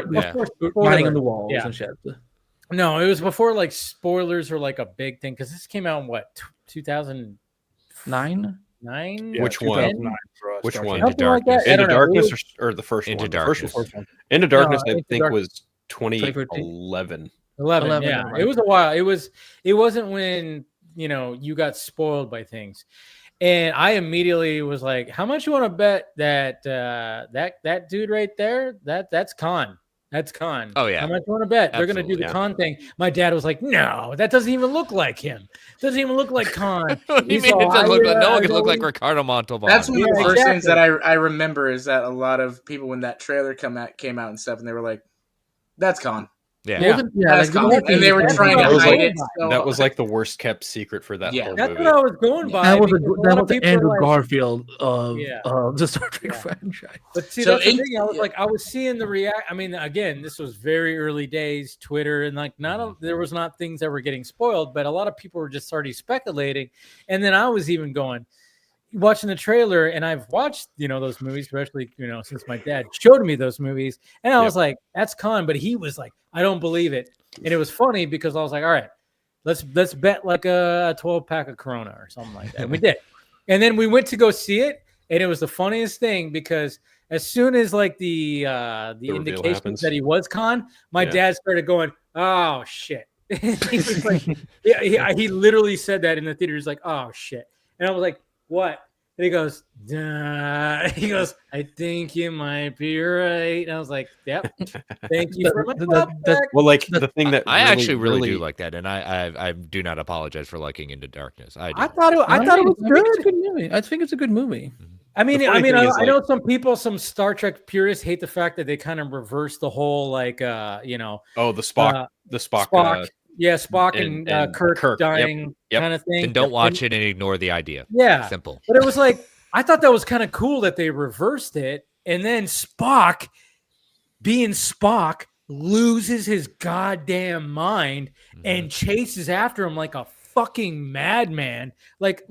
writing on the walls and shit. No, it was before like spoilers were like a big thing because this came out in what 2009. Yeah, which one? Which one? Into Darkness. Into Darkness or the first one? Into Darkness. Into Darkness, I think was 2011. 11, yeah. Right. It was a while. It wasn't when you got spoiled by things. And I immediately was like, "How much you want to bet that that dude right there? That's Khan. That's Khan. Oh yeah. How much you want to bet they're going to do the Khan thing?" My dad was like, "No, that doesn't even look like him. Doesn't even look like Khan." What do you mean it doesn't look like? No one can look like Ricardo Montalban. That's one of the first things that I remember is that a lot of people when that trailer came out and stuff, and they were like, "That's Khan." Yeah. That's Khan. And they were trying to hide it. So. That was like the worst kept secret for that whole movie. That's what I was going by. That was the Andrew Garfield of the Star Trek franchise. But see, that's the thing. I was seeing the react. I mean, again, this was very early days, Twitter, and like there was not things that were getting spoiled, but a lot of people were just already speculating. And then I was even watching the trailer, and I've watched those movies, especially since my dad showed me those movies, and I was like, "That's Khan," but he was like, "I don't believe it," and it was funny because I was like, "All right, let's bet like a 12-pack of Corona or something like that." And we did, and then we went to go see it, and it was the funniest thing because as soon as like the indications that he was Khan, my dad started going, "Oh shit." He was like, he literally said that in the theater. He's like, "Oh shit," and I was like, "What?" And he goes, "Duh." He goes, "I think you might be right." And I was like, "Yep, thank you for my Well, like the thing that I actually really do like that, and I do not apologize for liking Into Darkness. I thought it was good. It's a good movie. I think it's a good movie. I mean, I know some Star Trek purists hate the fact that they kind of reverse the whole like the Spock. Yeah, Spock and Kirk dying kind of thing. Then don't watch it and ignore the idea. Yeah. Simple. But it was like, I thought that was kind of cool that they reversed it. And then Spock, being Spock, loses his goddamn mind and chases after him like a fucking madman. Like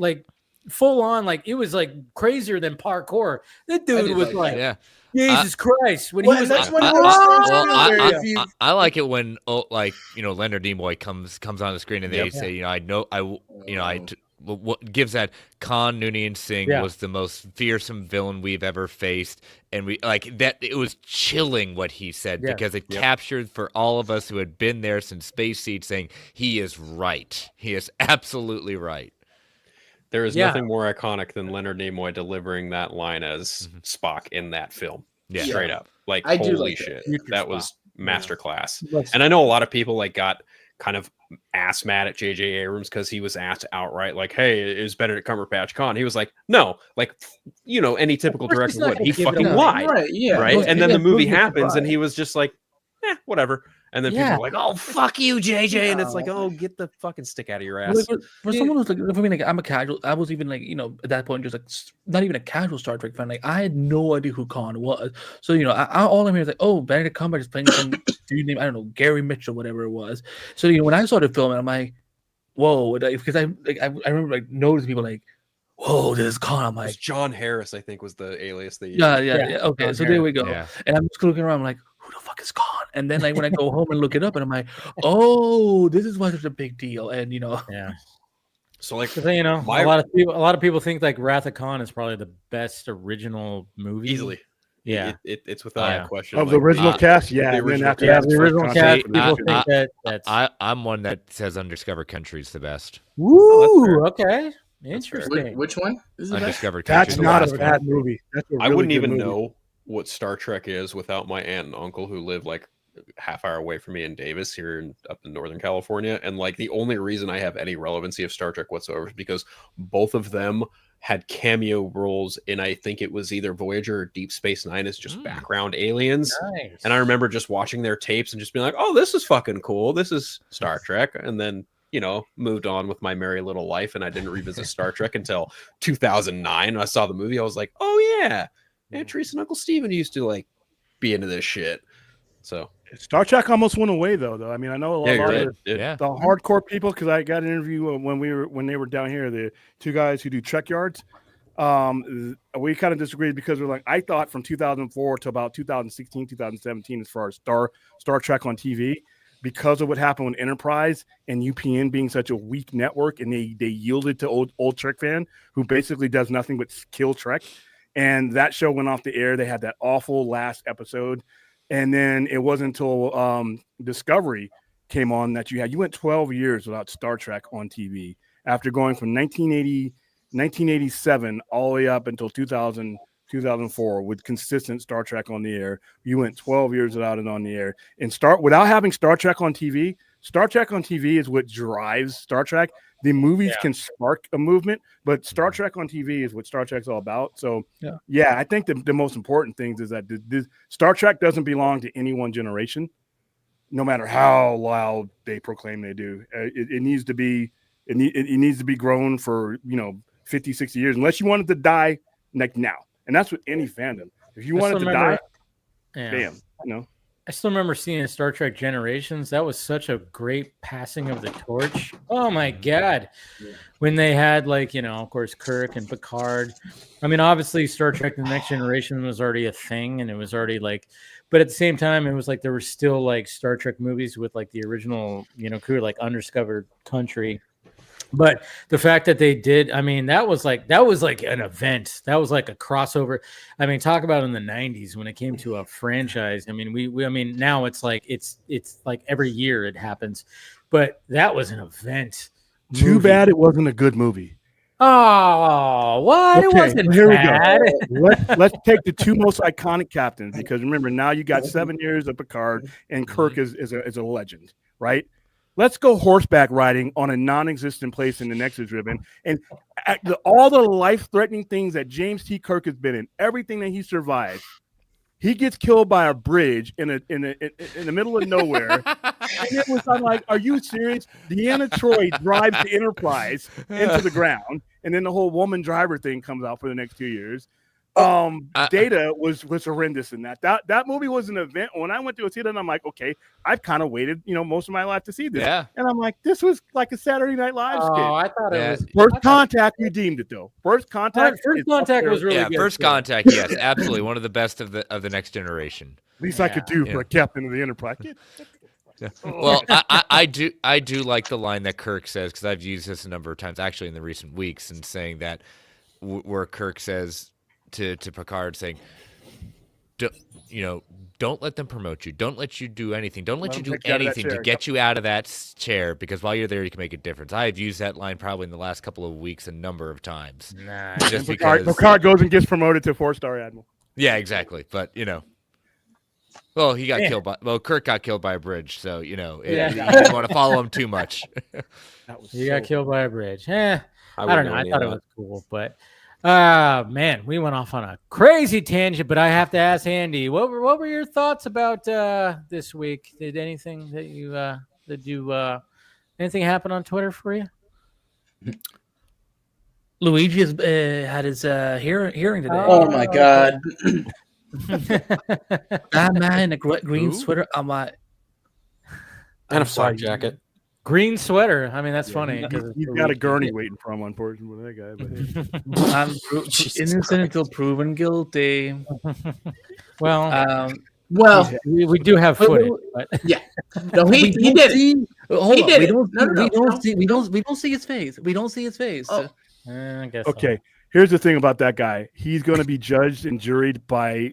full on, like it was like crazier than parkour. That dude was like Jesus Christ! When he was that's like, one of those things. I like it when Leonard Nimoy comes on the screen and they say, what gives that Khan Noonien Singh was the most fearsome villain we've ever faced, and we like that. It was chilling what he said because it captured for all of us who had been there since Space Seed, saying he is right. He is absolutely right. There is nothing more iconic than Leonard Nimoy delivering that line as Spock in that film. Yeah. Straight up. Like, I do holy like shit. Future That Spock. was masterclass. Yeah. And I know a lot of people like got kind of ass mad at J.J. Abrams because he was asked outright, like, hey, is Benedict Cumberbatch Khan? He was like, no, like, you know, any typical director would. He fucking lied. Right, yeah. Right? And then the movie happens and right. he was just like, whatever. And then people are like, oh, fuck you, JJ. And it's like, oh, get the fucking stick out of your ass. Like, for someone who's like, for me, like, I'm a casual. I was even like, you know, at that point, just like, not even a casual Star Trek fan. Like, I had no idea who Khan was. So, you know, all I'm here is like, oh, Benedict Cumberbatch is playing some dude named, I don't know, Gary Mitchell, whatever it was. So, you know, when I saw the film, I'm like, whoa, because I remember like noticing people like, whoa, this is Khan. I'm like, John Harris, I think, was the alias they used. yeah. Okay, John so there we Harris, go. yeah. And I'm just looking around, I'm like, who the fuck is Khan? And then like when I go home and look it up, and I'm like, oh, this is why there's a big deal. And you know, So like, you know, a lot of people think like Wrath of Khan is probably the best original movie. easily. Yeah. It's without a question. Of the original cast, the and then original after cast. that, the original first cast. contact. People I- think that's I'm one that says Undiscovered Country is the best. woo. Okay, interesting. Which one is it? Undiscovered Country. That's is the not last a one. bad movie. That's a really I wouldn't good even movie. know what Star Trek is without my aunt and uncle who live like half hour away from me in Davis here up in Northern California. And like the only reason I have any relevancy of Star Trek whatsoever is because both of them had cameo roles in, I think it was either Voyager or Deep Space Nine as just background aliens. Nice. And I remember just watching their tapes and just being like, oh, this is fucking cool. This is Star Trek. And then, you know, moved on with my merry little life. And I didn't revisit Star Trek until 2009. I saw the movie. I was like, oh yeah. Aunt Teresa and Uncle Steven used to like be into this shit. So Star Trek almost went away though. I mean, I know a lot of the hardcore people, because I got an interview when they were down here, the two guys who do Trek Yards. We kind of disagreed because we're like, I thought from 2004 to about 2016, 2017, as far as Star Trek on TV, because of what happened with Enterprise and UPN being such a weak network, and they yielded to old Trek fan who basically does nothing but kill Trek. And that show went off the air. They had that awful last episode. And then it wasn't until Discovery came on that you went 12 years without Star Trek on TV, after going from 1987 all the way up until 2004 with consistent Star Trek on the air. You went 12 years without it on the air, and without having Star Trek on TV. Star Trek on TV is what drives Star Trek. The movies can spark a movement, but Star Trek on TV is what Star Trek's all about. So, yeah, I think the most important things is that Star Trek doesn't belong to any one generation, no matter how loud they proclaim they do. It needs to be it needs to be grown for 50, 60 years, unless you want it to die like now. And that's with any fandom. If you want it to die, damn, I still remember seeing Star Trek Generations. That was such a great passing of the torch. Oh my God. When they had of course, Kirk and Picard. I mean, obviously Star Trek The Next Generation was already a thing, and it was already but at the same time, it was there were still Star Trek movies with the original, crew, Undiscovered Country. But the fact that they did, I mean, that was like an event. That was like a crossover. I mean, talk about in the 90s when it came to a franchise. I mean, I mean, now it's like every year it happens, but that was an event. Too bad it wasn't a good movie. Oh, what? Okay, It wasn't here bad. we go. Let's take the two most iconic captains, because remember, now you got 7 years of Picard, and Kirk is a legend, right? Let's go horseback riding on a non-existent place in the Nexus Ribbon, and all the life-threatening things that James T. Kirk has been in, everything that he survived. He gets killed by a bridge in the middle of nowhere. And it was, I'm like, are you serious? Deanna Troi drives the Enterprise into the ground, and then the whole woman driver thing comes out for the next 2 years. Data was horrendous in that movie was an event. When I went to see it, and I'm like, okay, I've kind of waited, most of my life to see this. Yeah. And I'm like, this was like a Saturday Night Live skit. Oh, I thought it was First Contact redeemed it though. First Contact was really good. First Contact, yes, absolutely, one of the best of the Next Generation. Least I could do for a captain of the Enterprise. Well, I do like the line that Kirk says, because I've used this a number of times actually in the recent weeks, and saying that where Kirk says to Picard, saying, don't let them promote you. Don't let you do anything. Don't let you do them take you out of that anything to chair. get you out of that chair, because while you're there, you can make a difference. I have used that line probably in the last couple of weeks a number of times. Nah, Just because Picard goes and gets promoted to 4-star admiral. Yeah, exactly. But well, he got killed by. Well, Kirk got killed by a bridge, so you didn't want to follow him too much. He got killed by a bridge. I don't know. I thought it was cool, but man, we went off on a crazy tangent. But I have to ask Andy, what were your thoughts about this week? Did anything anything happen on Twitter for you? Luigi has had his hearing today. Oh my god! That man in a green sweater. I'm like, and a flak jacket. Green sweater. I mean, that's funny. He's got a gurney waiting for him, unfortunately. That guy. I'm innocent until proven guilty. Well, we do have footage. But... Yeah, no, he did it. Hold on. We don't see his face. We don't see his face. Oh. I guess okay. Here's the thing about that guy. He's going to be judged and juried by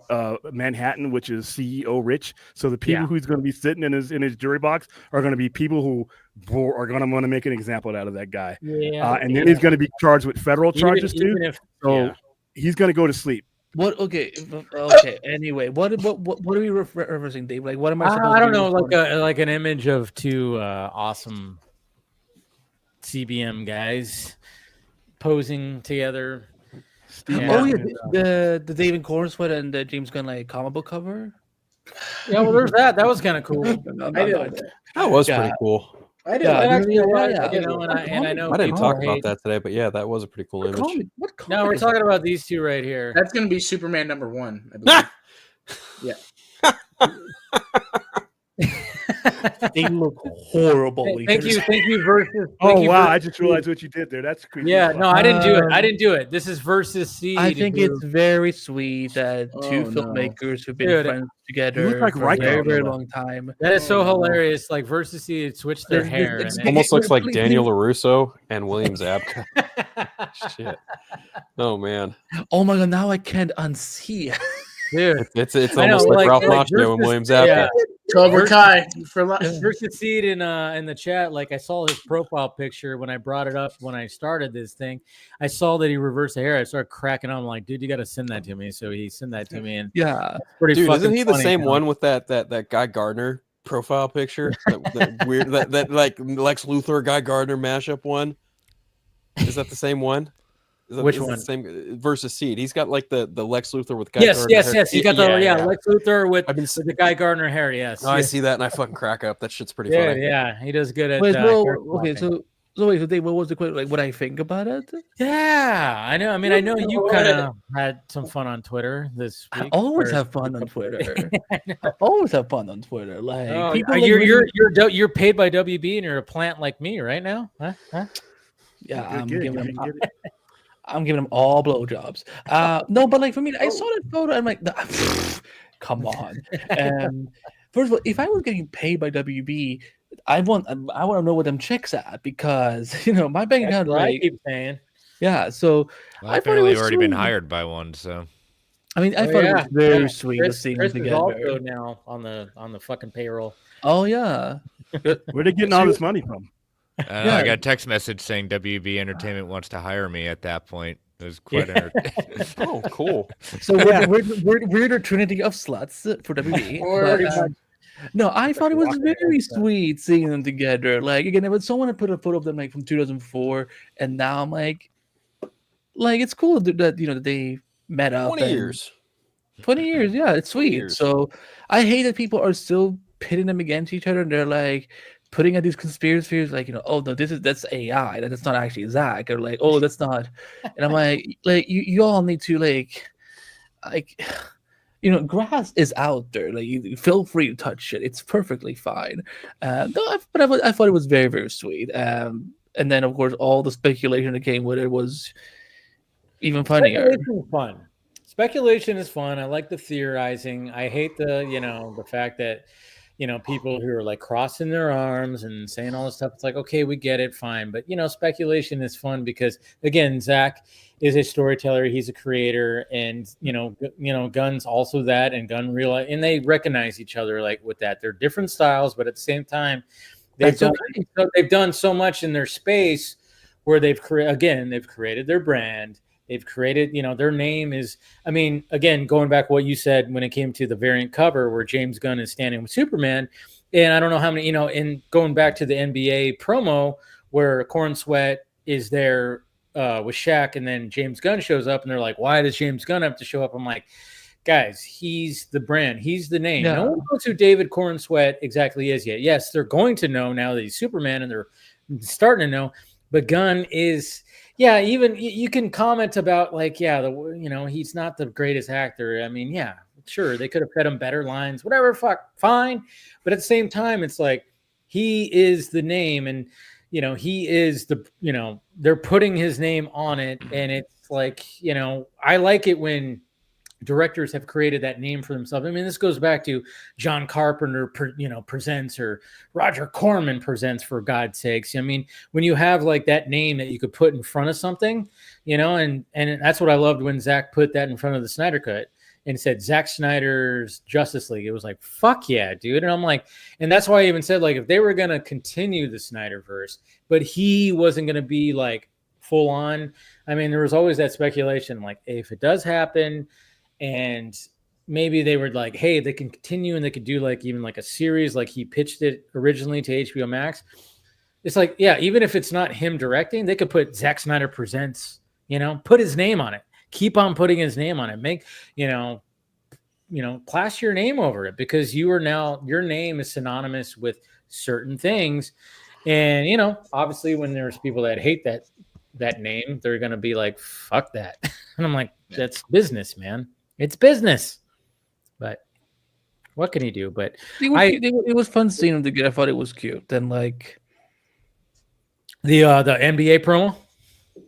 Manhattan, which is CEO Rich. So the people who's going to be sitting in his jury box are going to be people who are going to want to make an example out of that guy. And then he's going to be charged with federal charges too. He's going to go to sleep. What? Okay. Anyway, what are we referencing, Dave? Like, what am I? I don't know. Like an image of two awesome CBM guys posing together. The David Corn sweater and the James Gunn like comic book cover. Yeah, well, there's that. That was kind of cool. That was pretty cool. I did. And I know I didn't talk about that today, but yeah, that was a pretty cool image. No, we're talking about these two right here. That's going to be Superman #1, I believe. Yeah. They look horrible. Thank you. Versus. I just realized what you did there. That's creepy. Yeah, no, I didn't do it. This is versus Seed. I think it's very sweet that two filmmakers who've been friends together for a very, very long time. That is so hilarious. Like versus Seed switched their hair. It almost looks like Daniel LaRusso and William Zabka. Shit. Oh man. Oh my god! Now I can't unsee. Dude, it's almost like Ralph Macchio and William Zabka. Yeah. Cobra Kai for life. Versus Seed in the chat. Like I saw his profile picture when I brought it up when I started this thing. I saw that he reversed the hair. I started cracking up. I'm like, dude, you got to send that to me. So he sent that to me, and pretty. Dude, isn't he the funny, same one with that Guy Gardner profile picture? that weird that like Lex Luthor Guy Gardner mashup one. Is that the same one? Which one? The same versus Seed. He's got like the Lex Luthor with Guy Gardner. Yes. He got Lex Luthor with the Guy Gardner hair. Yes. I see that and I fucking crack up. That shit's pretty funny. Yeah, he does good at. Okay, so wait, Dave, what was the question? Like, what I think about it? Yeah, I know. I mean, I know you kind of had some fun on Twitter this week. I always have fun on Twitter. I always have fun on Twitter. Like, you're paid by WB and you're a plant like me right now, huh? Yeah, I'm giving them all blowjobs. No, but like for me, I saw that photo. I'm like, come on. First of all, if I was getting paid by WB, I want to know what them checks at, because my bank account. I keep saying. Yeah, so I've already been hired by one. So I mean, I thought it was very sweet to see them together. Also now on the fucking payroll. Oh yeah, where they getting all this money from? I got a text message saying WB Entertainment wants to hire me at that point. It was quite entertaining. Oh, cool. So we're the trinity of sluts for WB. No, I thought it was very sweet seeing them together. Like, again, if someone had put a photo of them like from 2004, and now I'm like it's cool that they met up. 20 years. 20 years, yeah, it's sweet. So I hate that people are still pitting them against each other, and they're like putting out these conspiracy theories, like, oh no, that's AI, that's not actually Zach, or like, oh, that's not. And I'm like you all need to like grass is out there. Like, you feel free to touch it. It's perfectly fine. But I thought it was very, very sweet. And then of course all the speculation that came with it was even funnier. Speculation is fun. I like the theorizing. I hate the fact that people who are like crossing their arms and saying all this stuff. It's like, okay, we get it, fine. But speculation is fun because, again, Zack is a storyteller, he's a creator, and Gunn's also that, and Gunn realize, and they recognize each other like with that. They're different styles, but at the same time, they've done so much in their space where they've created their brand. They've created, their name is, again, going back what you said when it came to the variant cover where James Gunn is standing with Superman. And I don't know how many, and going back to the NBA promo where Corn Sweat is there with Shaq, and then James Gunn shows up and they're like, why does James Gunn have to show up? I'm like, guys, he's the brand. He's the name. Yeah. No one knows who David Corn Sweat exactly is yet. Yes, they're going to know now that he's Superman, and they're starting to know. But Gunn is, even you can comment about like, he's not the greatest actor. Sure, they could have fed him better lines, whatever, fine. But at the same time, it's like he is the name, and he is the, they're putting his name on it, and it's like, I like it when directors have created that name for themselves. This goes back to John Carpenter, presents, or Roger Corman presents, for God's sakes. When you have like that name that you could put in front of something, and that's what I loved when Zack put that in front of the Snyder Cut and said Zack Snyder's Justice League. It was like, fuck yeah, dude. And I'm like, and that's why I even said, like, if they were going to continue the Snyderverse, but he wasn't going to be like full on. There was always that speculation, like, hey, if it does happen, and maybe they were like, hey, they can continue and they could do like even like a series, like he pitched it originally to HBO Max. It's like, even if it's not him directing, they could put Zack Snyder Presents, put his name on it. Keep on putting his name on it. Make, plaster your name over it, because your name is synonymous with certain things. And, obviously when there's people that hate that name, they're going to be like, fuck that. And I'm like, that's business, man. It's business. But what can he do? But it was fun seeing him together. I thought it was cute. Then like the NBA promo.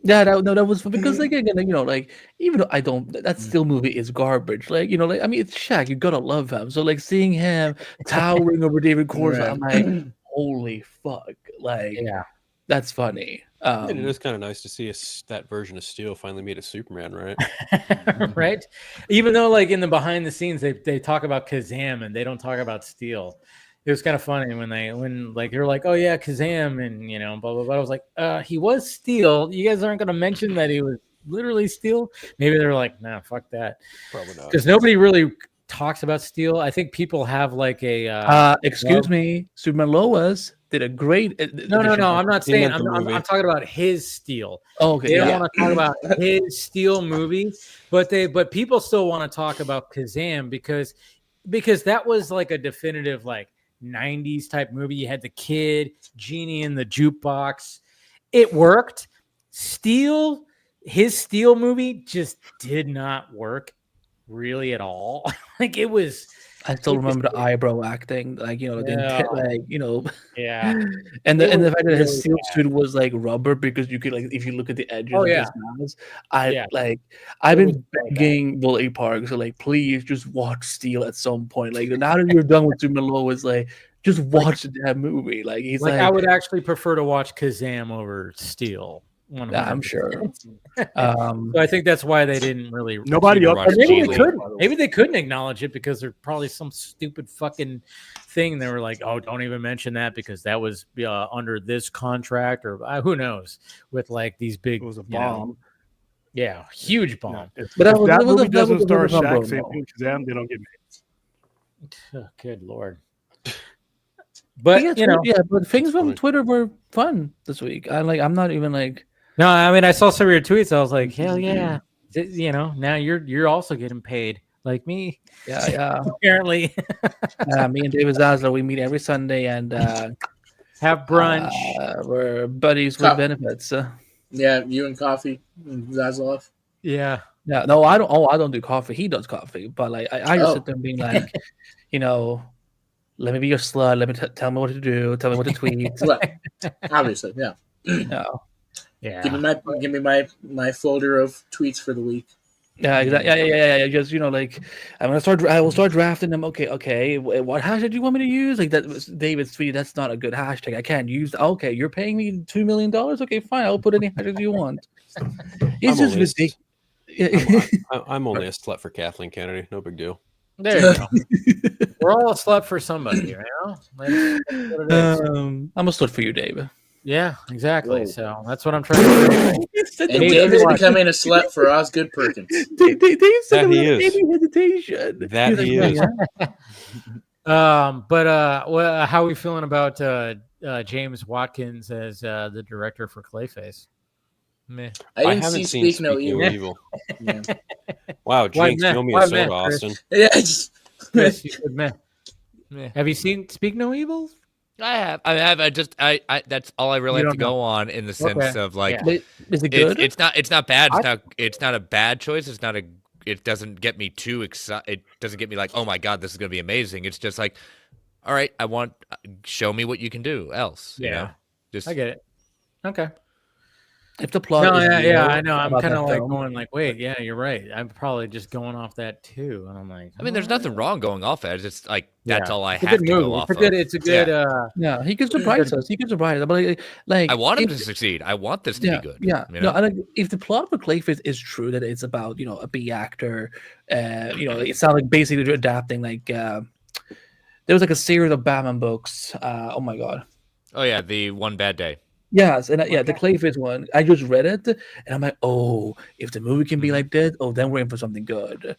Yeah, that was because like again, like even though I don't, that Steel movie is garbage. Like it's Shaq. You gotta love him. So like seeing him towering over David Corn, right. I'm like, holy fuck! Like, that's funny. And it is kind of nice to see that version of Steel finally made a Superman, right? Right. Even though, like in the behind the scenes, they talk about Kazam and they don't talk about Steel. It was kind of funny when they're like, oh yeah, Kazam, and blah blah blah. I was like, he was Steel. You guys aren't going to mention that he was literally Steel. Maybe they're like, nah, fuck that. Probably not, because nobody really talks about Steel. I think people have like a excuse me, Superman Lois did a great. No. I'm not saying. I'm talking about his Steel. Oh, okay. They don't want to talk about his Steel movie, but people still want to talk about Kazam because that was like a definitive like 90s type movie. You had the kid, Genie in the jukebox. It worked. His Steel movie just did not work really at all. Like it was. I still remember the eyebrow acting, like yeah. And the fact that his Steel suit was like rubber, because you could like if you look at the edges of his mouth. I've been begging Bully Park, so like please just watch Steel at some point. Like now that you're done with Superman Lois, like just watch that movie. Like he's like I would actually prefer to watch Kazam over Steel. I'm sure. So I think that's why they didn't really. Nobody else. Maybe they couldn't acknowledge it because there's probably some stupid fucking thing. They were like, "Oh, don't even mention that because that was under this contract," or who knows? With like these big, it was a bomb. Huge bomb. Yeah. But if that movie doesn't star Shaq, same thing as them, they don't get made. Oh, good lord. But but things from Twitter were fun this week. I'm not even like. No, I saw some of your tweets. I was like, hell yeah. Now you're also getting paid like me. Yeah. Apparently. Me and David Zaslav, we meet every Sunday and have brunch. We're buddies with benefits. Yeah, you and coffee, Zaslav. Yeah. Yeah. No, I don't. Oh, I don't do coffee. He does coffee, but like I just sit there and being like, let me be your slut. Let me tell me what to do. Tell me what to tweet. Well, obviously, No. Yeah. Give me my folder of tweets for the week. Yeah, exactly. Yeah. Just like I will start drafting them. Okay. What hashtag do you want me to use? Like that was David's tweet. That's not a good hashtag. I can't use. Okay, you're paying me $2 million. Okay, fine. I'll put any hashtags you want. It's just ridiculous. I'm only a slut for Kathleen Kennedy. No big deal. There you go. We're all a slut for somebody, you know. That's what it is. I'm a slut for you, Dave. Yeah, exactly. Whoa. So that's what I'm trying to do. And Dave is becoming a slut for Osgood Perkins. Dave said that he is. Hesitation. That he is. But how are we feeling about James Watkins as the director for Clayface? Meh. I haven't seen Speak No Evil. Yeah. Wow, Jinx, you owe me a soda, Austin. Yeah, Chris, you said meh. Have you seen Speak No Evil? I have. I that's all I really have to go on in the sense of like, is it good? It's not bad. It's not a bad choice. It doesn't get me too excited. It doesn't get me like, oh my God, this is going to be amazing. It's just like, all right, show me what you can do else. Yeah. You know? Just, I get it. Okay. If the plot, I know. I'm kind of like going like, wait, yeah, you're right. I'm probably just going off that too, and I'm like, I mean, there's nothing wrong going off that. It's just like that's all I have to go off. It's a good. Yeah, he can surprise us. But like, I want him to succeed. I want this to be good. Yeah, you know? If the plot for Clayface is true that it's about a B actor, it's not like basically adapting like there was like a series of Batman books. Oh my God. Oh yeah, the One Bad Day. Yes, and the Clayface one, I just read it, and I'm like, oh, if the movie can be like this, then we're in for something good.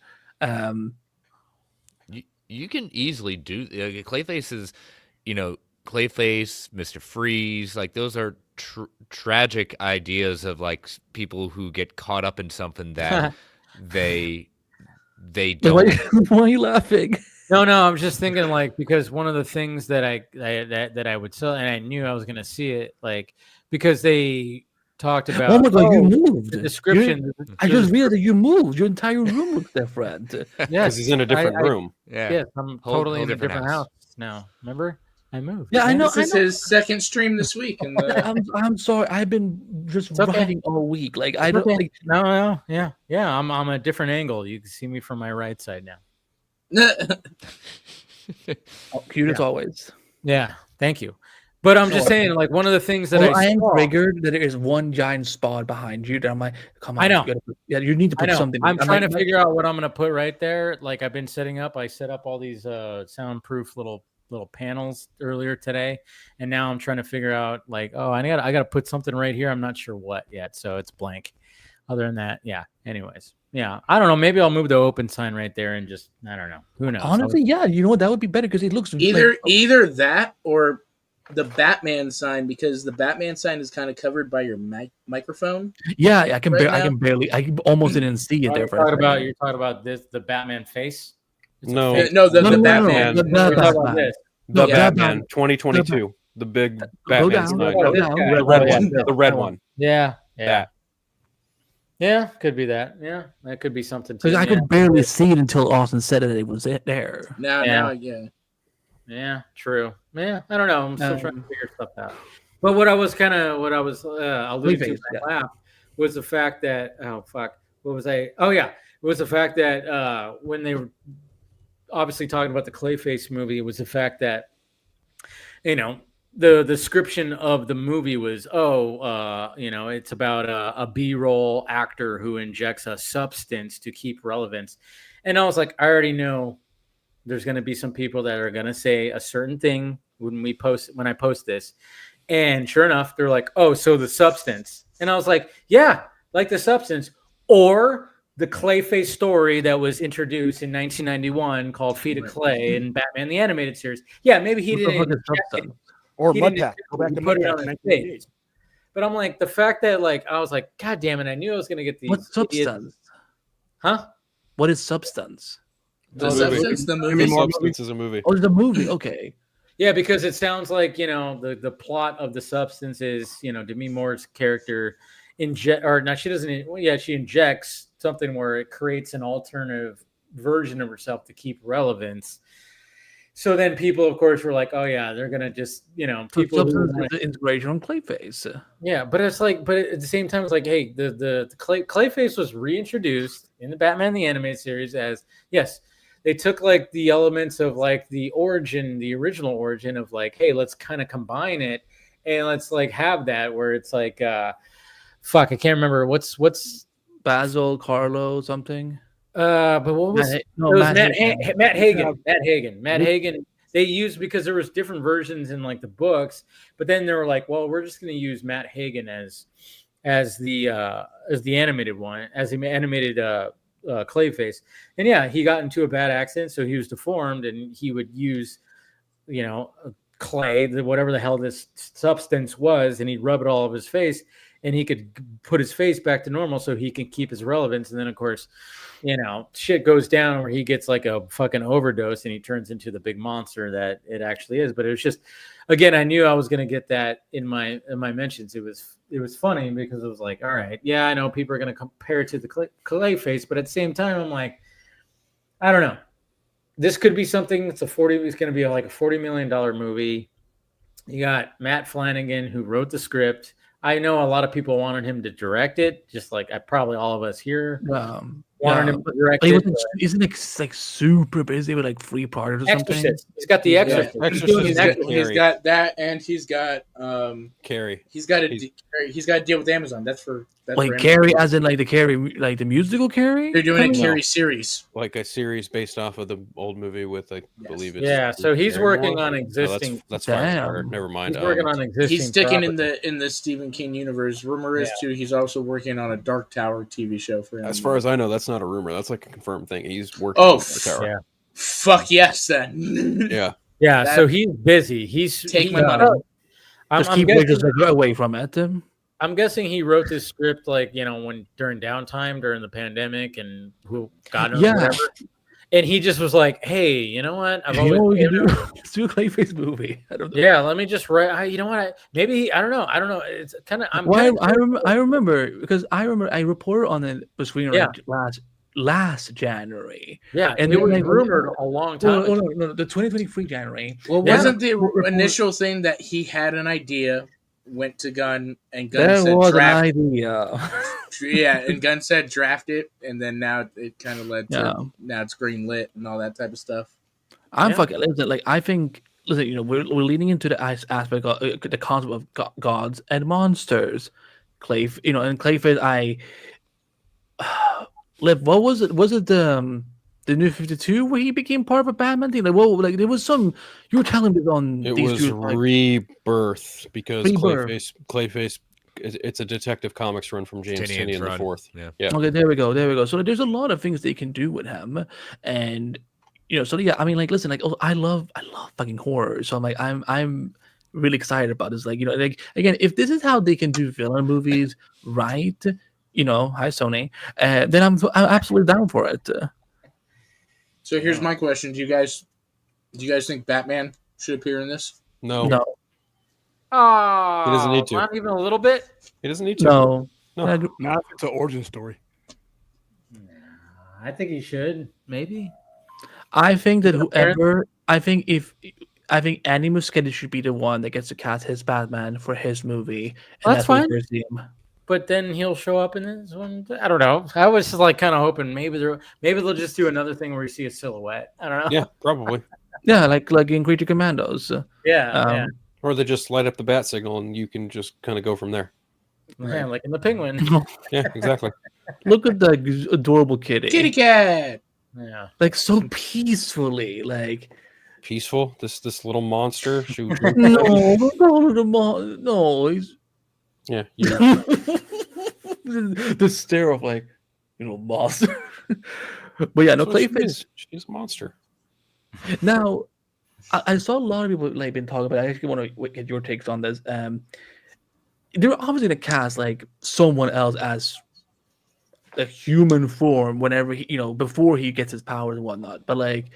You can easily do Clayface is, Clayface, Mr. Freeze, like those are tragic ideas of like people who get caught up in something that they don't. Why are you laughing? No, I'm just thinking like because one of the things that I would sell, and I knew I was going to see it, like because they talked about. Oh my God, you moved. The description. I just realized that you moved. Your entire room looks different. Yes, he's in a different room. Yes, I'm totally in a different house now. Remember, I moved. Yeah, I know. This is his second stream this week. And I'm sorry. I've been just writing all week. Like I don't. Like, no. Yeah. I'm a different angle. You can see me from my right side now. Cute as always. Yeah, thank you. But I'm just saying, like one of the things that I am triggered that there is one giant spot behind you. That I'm like, come on, I know. You need to put something. I'm trying to figure out what I'm going to put right there. Like I've been setting up. I set up all these soundproof little panels earlier today, and now I'm trying to figure out like, I got to put something right here. I'm not sure what yet, so it's blank. Other than that, yeah. Anyways. Yeah, I don't know. Maybe I'll move the open sign right there and just I don't know. Who knows? Honestly, yeah, that would be better because it looks either that or the Batman sign because the Batman sign is kind of covered by your microphone. Yeah, I can almost didn't see it there. You're talking about the Batman face. No, the Batman. The Batman 2022, the big Batman sign, the red one. Yeah. Yeah, could be that. Yeah, that could be something too. Because I could barely see it until Austin said that it was there. Now again. Yeah, true. Yeah, I don't know. I'm still trying to figure stuff out. But what I was alluding to laugh was the fact that what was I? Oh yeah, it was the fact that when they were obviously talking about the Clayface movie, it was the fact that the description of the movie was, it's about a B-roll actor who injects a substance to keep relevance. And I was like, I already know there's going to be some people that are going to say a certain thing when I post this. And sure enough, they're like, oh, so the substance. And I was like, yeah, like the substance. Or the Clayface story that was introduced in 1991 called Feet of Clay in Batman the Animated Series. Yeah, maybe he didn't. Or Mudpack. Go back to put it on his page. But I'm like, the fact that like I was like, God damn it, I knew I was gonna get these. What substance? Huh? What is substance? The Substance, the movie. Substance is a movie. Oh, the movie. Okay. Yeah, because it sounds like the plot of the Substance is Demi Moore's character she injects something where it creates an alternative version of herself to keep relevance. So then people, of course, were like, "Oh yeah, they're gonna just people." The inspiration on Clayface. Yeah, but it's like, but at the same time, it's like, hey, the Clayface was reintroduced in the Batman the Animated Series as yes, they took like the elements of like the original origin of like, hey, let's kind of combine it and let's like have that where it's like, fuck, I can't remember what's Basil Carlo something. But what was Matt Hagen. Matt Hagen. They used because there was different versions in like the books, but then they were like, well, we're just going to use Matt Hagen as the animated one, as the animated Clayface. And yeah, he got into a bad accident, so he was deformed, and he would use clay, whatever the hell this substance was, and he'd rub it all over his face, and he could put his face back to normal so he can keep his relevance. And then, of course, shit goes down where he gets like a fucking overdose and he turns into the big monster that it actually is. But it was just, again, I knew I was going to get that in my mentions. It was funny because it was like, all right, yeah, I know people are going to compare it to the Clayface, but at the same time, I'm like, I don't know. This could be something. It's going to be like a $40 million movie. You got Matt Flanagan, who wrote the script. I know a lot of people wanted him to direct it, just like probably all of us here wanted him to direct it. Isn't it like super busy with like 3 projects or something? He's got the Exorcist. He's got that, and he's got Carrie. He's got to deal with Amazon. That's for Carrie, as in like the Carrie, like the musical Carrie. They're doing a Carrie series, like a series based off of the old movie with I believe it's So he's working on existing. That's fine. Never mind. He's working on existing. He's sticking in the Stephen King universe. Rumor is too. He's also working on a Dark Tower TV show for him. As far as I know, that's not a rumor. That's like a confirmed thing. He's working. Oh, on Dark Tower. Yeah. Fuck yes, then. Yeah. So he's busy. Take my money. Just keep away from it. I'm guessing he wrote this script like when during downtime during the pandemic and who God knows whatever. And he just was like, "Hey, you know what? I've always let's do a Clayface movie." I don't know. Yeah, let me just write. You know what? Maybe I don't know. It's kind of. I remember because I reported on the screenwriter last January. Yeah, and it was rumored a long time. No, the 2023 January. Well, wasn't the initial thing that he had an idea? Went to Gunn and Gunn said draft. And Gunn said draft it, and then now it kind of led to now it's green lit and all that type of stuff. Fucking listen. Like I think, listen, we're leaning into the aspect of the concept of gods and monsters. And Clayface. What was it? Was it the New 52 where he became part of a Batman thing? Like, there was some. You were telling me on. It was Rebirth because Clayface. It's a Detective Comics run from James Tynion the Fourth. Yeah. Okay, there we go. So there's a lot of things they can do with him, and So yeah, I mean, like, listen, like, I love fucking horror. So I'm really excited about this. Like, like again, if this is how they can do villain movies, right? Hi Sony. Then I'm absolutely down for it. So here's my question: Do you guys think Batman should appear in this? No. Oh, he doesn't need to. Not even a little bit. He doesn't need to. No. Not if it's an origin story. I think he should. Maybe. I think that I think Andy Muschietti should be the one that gets to cast his Batman for his movie. And that's fine. But then he'll show up in this one. I don't know. I was just like kind of hoping maybe they'll just do another thing where you see a silhouette. I don't know. Yeah, probably. Yeah, like in Creature Commandos. Yeah. Or they just light up the bat signal and you can just kind of go from there. Yeah, like in the Penguin. Yeah, exactly. Look at the adorable kitty. Kitty cat. Yeah. Like so peacefully, like peaceful. This little monster. No, he's yeah. The stare of like, monster. But yeah, no, Clayface. She's a monster. Now, I saw a lot of people like been talking about. I actually want to get your takes on this. They're obviously gonna cast like someone else as a human form whenever he, before he gets his powers and whatnot. But like,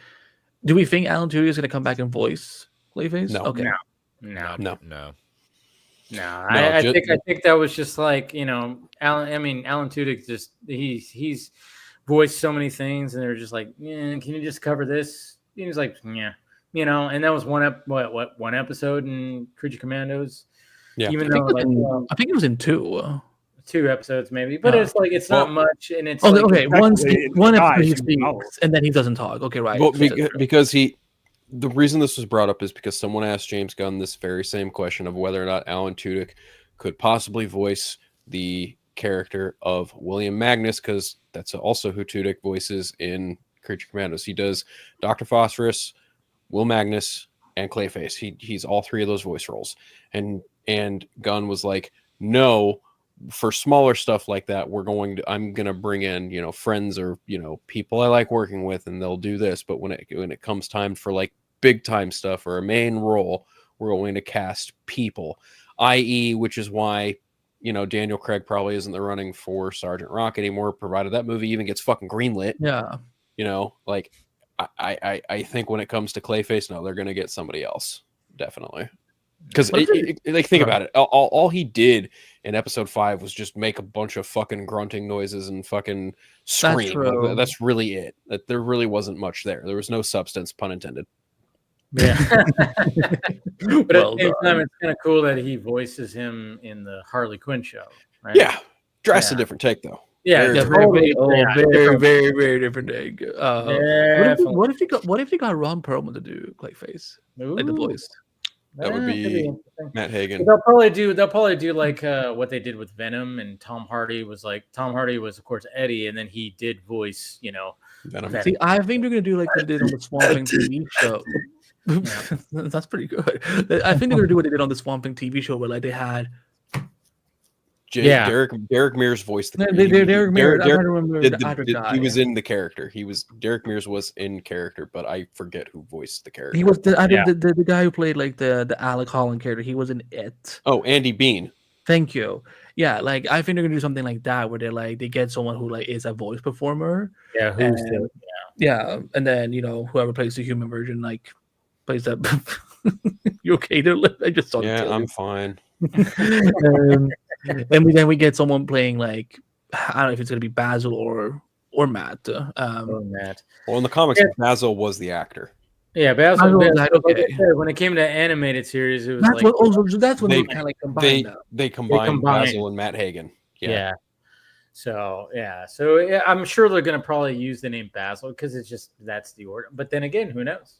do we think Alan Tudyk is gonna come back and voice Clayface? No. Okay. No. I think that was just like Alan. I mean, Alan Tudyk just he's voiced so many things, and they're just like, yeah, can you just cover this? And he's like, yeah, you know, and that was one episode in Creature Commandos. Yeah, even though like I think it was in 2. 2 episodes maybe, but it's like it's not much, and it's okay. like, Okay, one episode he dies, speaks, and then he doesn't talk. Okay, right. Well, because the reason this was brought up is because someone asked James Gunn this very same question of whether or not Alan Tudyk could possibly voice the character of William Magnus, because that's also who Tudyk voices in Creature Commandos. He does Dr. Phosphorus, Will Magnus, and Clayface. He's all 3 of those voice roles. And Gunn was like, no, for smaller stuff like that, I'm gonna bring in, you know, friends or, you know, people I like working with, and they'll do this. But when it comes time for like big time stuff or a main role, we're going to cast people, i.e., which is why, you know, Daniel Craig probably isn't the running for Sergeant Rock anymore, provided that movie even gets fucking greenlit. Yeah. You know, like I think when it comes to Clayface, no, they're gonna get somebody else, definitely. Because like, think about it. All he did in episode 5 was just make a bunch of fucking grunting noises and fucking scream. That's really it. That there really wasn't much there. There was no substance, pun intended. Yeah. But at the same time, it's kind of cool that he voices him in the Harley Quinn show, right? Yeah, dressed a different take though. Yeah, very different take. What if they got Ron Perlman to do Clayface, like the voice? That would be Matt Hagen. They'll probably do like what they did with Venom, and Tom Hardy was, of course, Eddie, and then he did voice, you know, Venom. See, I think they're gonna do like they did on the Swamp Thing TV show. That's pretty good. I think they're gonna do what they did on the Swamp Thing TV show, where like they had Derek Mears voiced the character. Derek Mears. I don't remember the other guy. He was in the character. Derek Mears was in character, but I forget who voiced the character. He was the guy who played like the Alec Holland character. He was in It. Oh, Andy Bean. Thank you. Yeah, like I think they're gonna do something like that, where they get someone who like is a voice performer. Yeah, and then, you know, whoever plays the human version like plays that. You okay there? I just saw. Yeah, I'm fine. And then we get someone playing like, I don't know if it's gonna be Basil or Matt. Matt. Well, in the comics, Basil was the actor. Yeah, Basil. Okay. When it came to animated series, it was that's when they kind of like combined. They combined Basil and Matt Hagen. Yeah. So I'm sure they're gonna probably use the name Basil because it's just that's the order. But then again, who knows?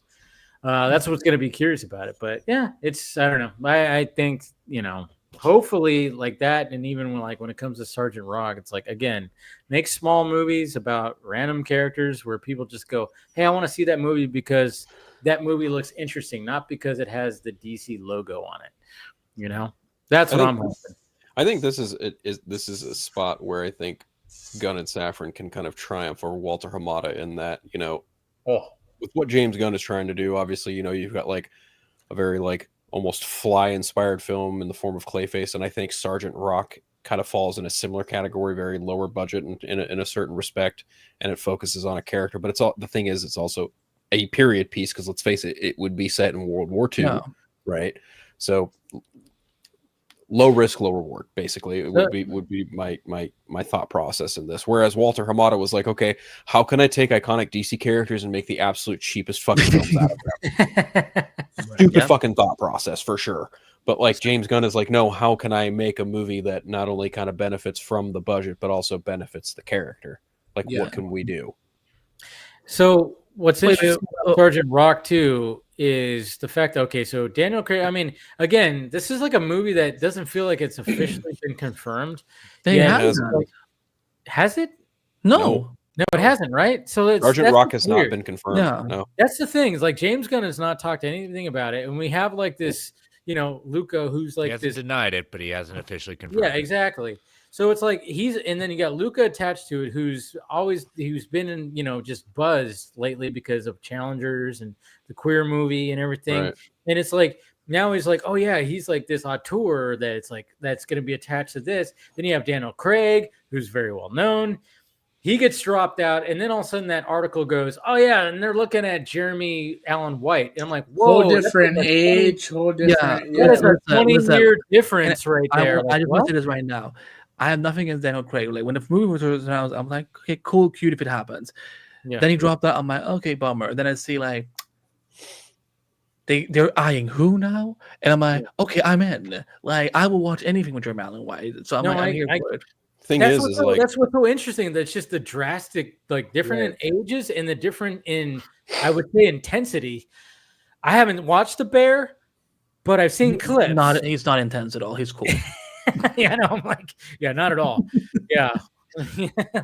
That's what's gonna be curious about it. But yeah, I don't know. I think, you know, hopefully like that, and even when it comes to Sergeant Rock, it's like, again, make small movies about random characters where people just go, hey, I want to see that movie because that movie looks interesting, not because it has the DC logo on it. You know, that's what I'm hoping. I think this is a spot where I think Gunn and Safran can kind of triumph over Walter Hamada in that, you know, with what James Gunn is trying to do. Obviously, you know, you've got like a very like almost Fly inspired film in the form of Clayface, and I think Sergeant Rock kind of falls in a similar category, very lower budget in a certain respect, and it focuses on a character. But the thing is, it's also a period piece, because let's face it, it would be set in World War II, right? So low risk, low reward, basically. It would be my thought process in this. Whereas Walter Hamada was like, okay, how can I take iconic DC characters and make the absolute cheapest fucking films out of them? Stupid fucking thought process for sure. But like James Gunn is like, no, how can I make a movie that not only kind of benefits from the budget, but also benefits the character? Like, what can we do? So what's interesting about Sergeant Rock too is the fact that, so Daniel Craig, I mean, again, this is like a movie that doesn't feel like it's officially been confirmed. Has it? No, it hasn't, right? So Sergeant Rock has not been confirmed. No. That's the thing. Is like James Gunn has not talked anything about it, and we have like this, you know, Luca, who's like he hasn't denied it, but he hasn't officially confirmed. Yeah, exactly. So it's like and then you got Luca attached to it, who's been in, you know, just buzzed lately because of Challengers and the queer movie and everything. Right. And it's like, now he's like, oh yeah, he's like this auteur that's going to be attached to this. Then you have Daniel Craig, who's very well known. He gets dropped out, and then all of a sudden that article goes, oh yeah, and they're looking at Jeremy Allen White. And I'm like, whoa, whole different age, whole different. Yeah, that is a 20-year difference right there. I just want to say this right now. I have nothing against Daniel Craig. Like when the movie was announced, I'm like, okay, cool, cute if it happens. Yeah. Then he dropped out. I'm like, okay, bummer. Then I see like they're eyeing who now? And I'm like, okay, I'm in. Like, I will watch anything with Jeremy Allen White. So I'm here for it. Thing that's is like that's what's so interesting. That's just the drastic, like different in ages and the different in, I would say, intensity. I haven't watched The Bear, but I've seen clips. He's not intense at all. He's cool. Yeah, no, I'm like, yeah, not at all. Yeah.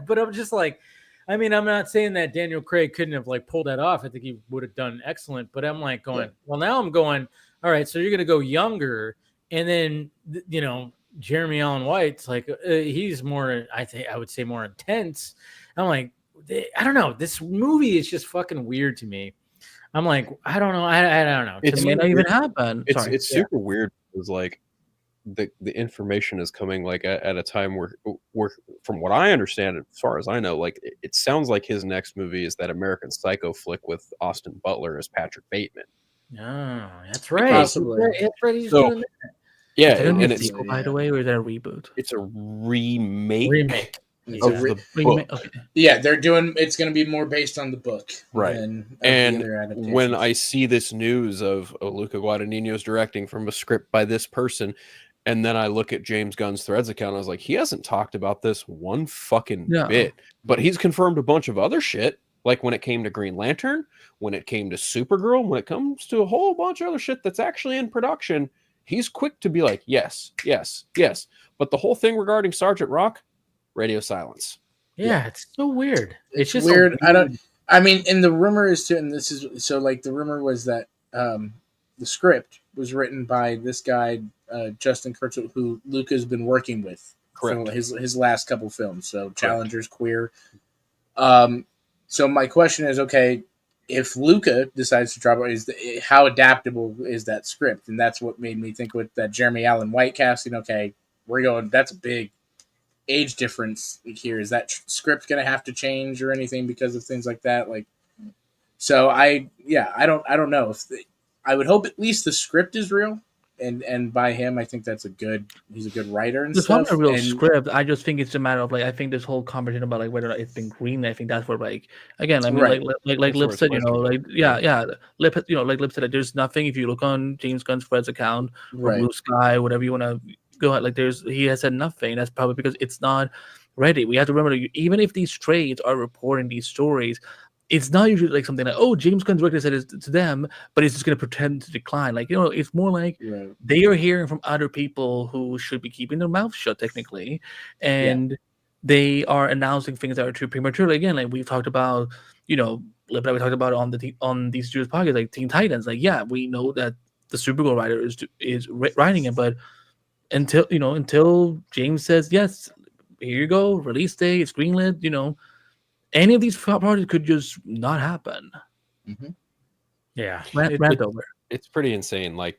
But I'm just like, I mean, I'm not saying that Daniel Craig couldn't have like pulled that off. I think he would have done excellent. But I'm like going, well, now I'm going, all right, so you're going to go younger. And then, you know, Jeremy Allen White's like, he's more, I would say more intense. I'm like, I don't know. This movie is just fucking weird to me. I'm like, I don't know. I don't know. It may not even happen. It's super weird. It's like the information is coming like at a time where from what I understand, as far as I know, like it sounds like his next movie is that American Psycho flick with Austin Butler as Patrick Bateman. Oh, that's right. Possibly. That's right. He's doing that. Yeah, and it's by the way, or is that a reboot? It's a remake. Remake. Of the book. Okay. Yeah, they're doing. It's going to be more based on the book, right? And when I see this news of Luca Guadagnino's directing from a script by this person, and then I look at James Gunn's Threads account, I was like, he hasn't talked about this one fucking bit, but he's confirmed a bunch of other shit. Like when it came to Green Lantern, when it came to Supergirl, when it comes to a whole bunch of other shit that's actually in production. He's quick to be like, yes, yes, yes. But the whole thing regarding Sergeant Rock, radio silence. Yeah, it's so weird. It's just weird. I mean, and the rumor is too, and this is so like the rumor was that the script was written by this guy, Justin Kurtz, who Luca's been working with. Correct. His last couple films. So correct. Challengers, Queer. So my question is, okay, if Luca decides to drop it, how adaptable is that script? And that's what made me think with that Jeremy Allen White casting. Okay, we're going. That's a big age difference here. Is that script going to have to change or anything because of things like that? Like, so I don't know if I would hope at least the script is real. And by him, I think he's a good writer and stuff. It's not a real script. I just think it's a matter of like, I think this whole conversation about like whether it's been greenlit, I think that's what like, again, I mean, right. like Lip said, you know, like, Lip, you know, like Lip said, like, there's nothing, if you look on James Gunn's Threads account or right. Blue Sky, whatever you want to go ahead, like he has said nothing. That's probably because it's not ready. We have to remember that even if these trades are reporting these stories, it's not usually like something like, oh, James Gunn's director said it to them, but it's just going to pretend to decline. Like, you know, it's more like they are hearing from other people who should be keeping their mouth shut technically. And they are announcing things that are too prematurely. Again, like we've talked about, you know, we talked about on these Jewish podcasts, like Teen Titans. Like, yeah, we know that the Supergirl writer is writing it, but until James says, yes, here you go, release date, it's greenlit, you know, any of these projects could just not happen. Mm-hmm. Yeah, rant over. It's pretty insane. Like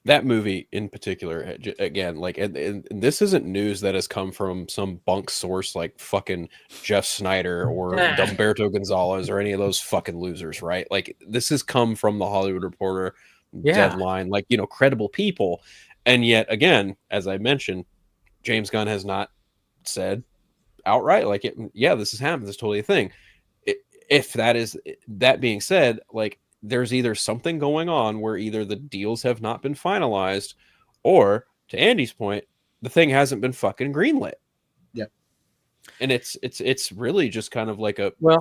that movie in particular, again, like, and this isn't news that has come from some bunk source like fucking Jeff Snyder or Humberto Gonzalez or any of those fucking losers, right? Like this has come from the Hollywood Reporter, Deadline, like, you know, credible people. And yet again, as I mentioned, James Gunn has not said outright like this has happened, this is totally a thing. If that being said, like there's either something going on where either the deals have not been finalized, or to Andy's point, the thing hasn't been fucking greenlit. And it's really just kind of like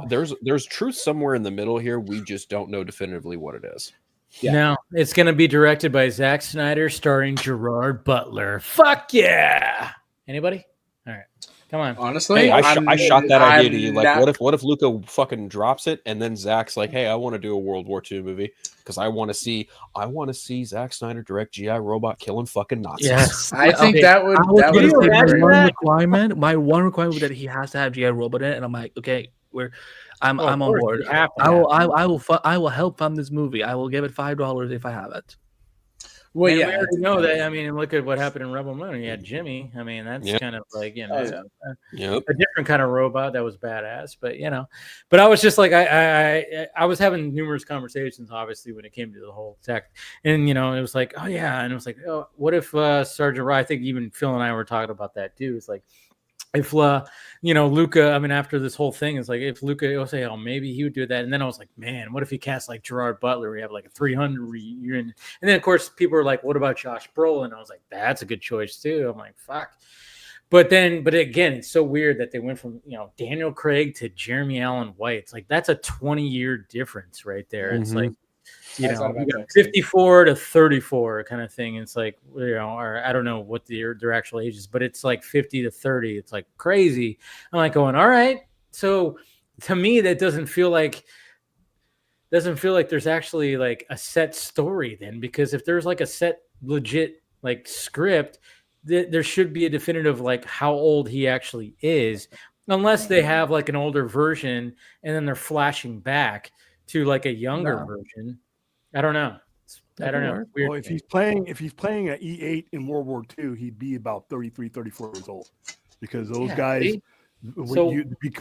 there's truth somewhere in the middle here. We just don't know definitively what it is. Now it's going to be directed by Zack Snyder, starring Gerard Butler. Fuck yeah! Anybody? All right, come on. Honestly, hey, I shot that idea to you. Like, what if Luca fucking drops it, and then Zack's like, "Hey, I want to do a World War II movie because I want to see Zack Snyder direct G.I. Robot killing fucking Nazis." Yes, I think that would be one requirement. My one requirement was that he has to have G.I. Robot in it, and I'm like, okay, I'm on board. I will help fund this movie. I will give it $5 if I have it. Well, we already know that. I mean, look at what happened in Rebel Moon. You had Jimmy. I mean, that's kind of like, you know, a different kind of robot that was badass. But, you know, but I was just like, I was having numerous conversations, obviously, when it came to the whole tech. And, you know, it was like, oh, yeah. And it was like, oh, what if Sergeant Roy, I think even Phil and I were talking about that, too. It's like, if Luca, I mean, after this whole thing, it's like if Luca will say, oh, maybe he would do that. And then I was like, man, what if he cast like Gerard Butler? We have like a 300 year. And then, of course, people are like, what about Josh Brolin? I was like, that's a good choice, too. I'm like, fuck. But again, it's so weird that they went from, Daniel Craig to Jeremy Allen White. It's like, that's a 20-year difference right there. It's like, you got 54 to 34 kind of thing. It's like, or I don't know what their actual age is, but it's like 50 to 30. It's like crazy. I'm like going, all right. So to me, that doesn't feel like there's actually like a set story then, because if there's like a set legit like script, there should be a definitive like how old he actually is, unless they have like an older version and then they're flashing back to like a younger version. I don't know. Well, if he's playing at E8 in World War II, he'd be about 33, 34 years old, because those guys,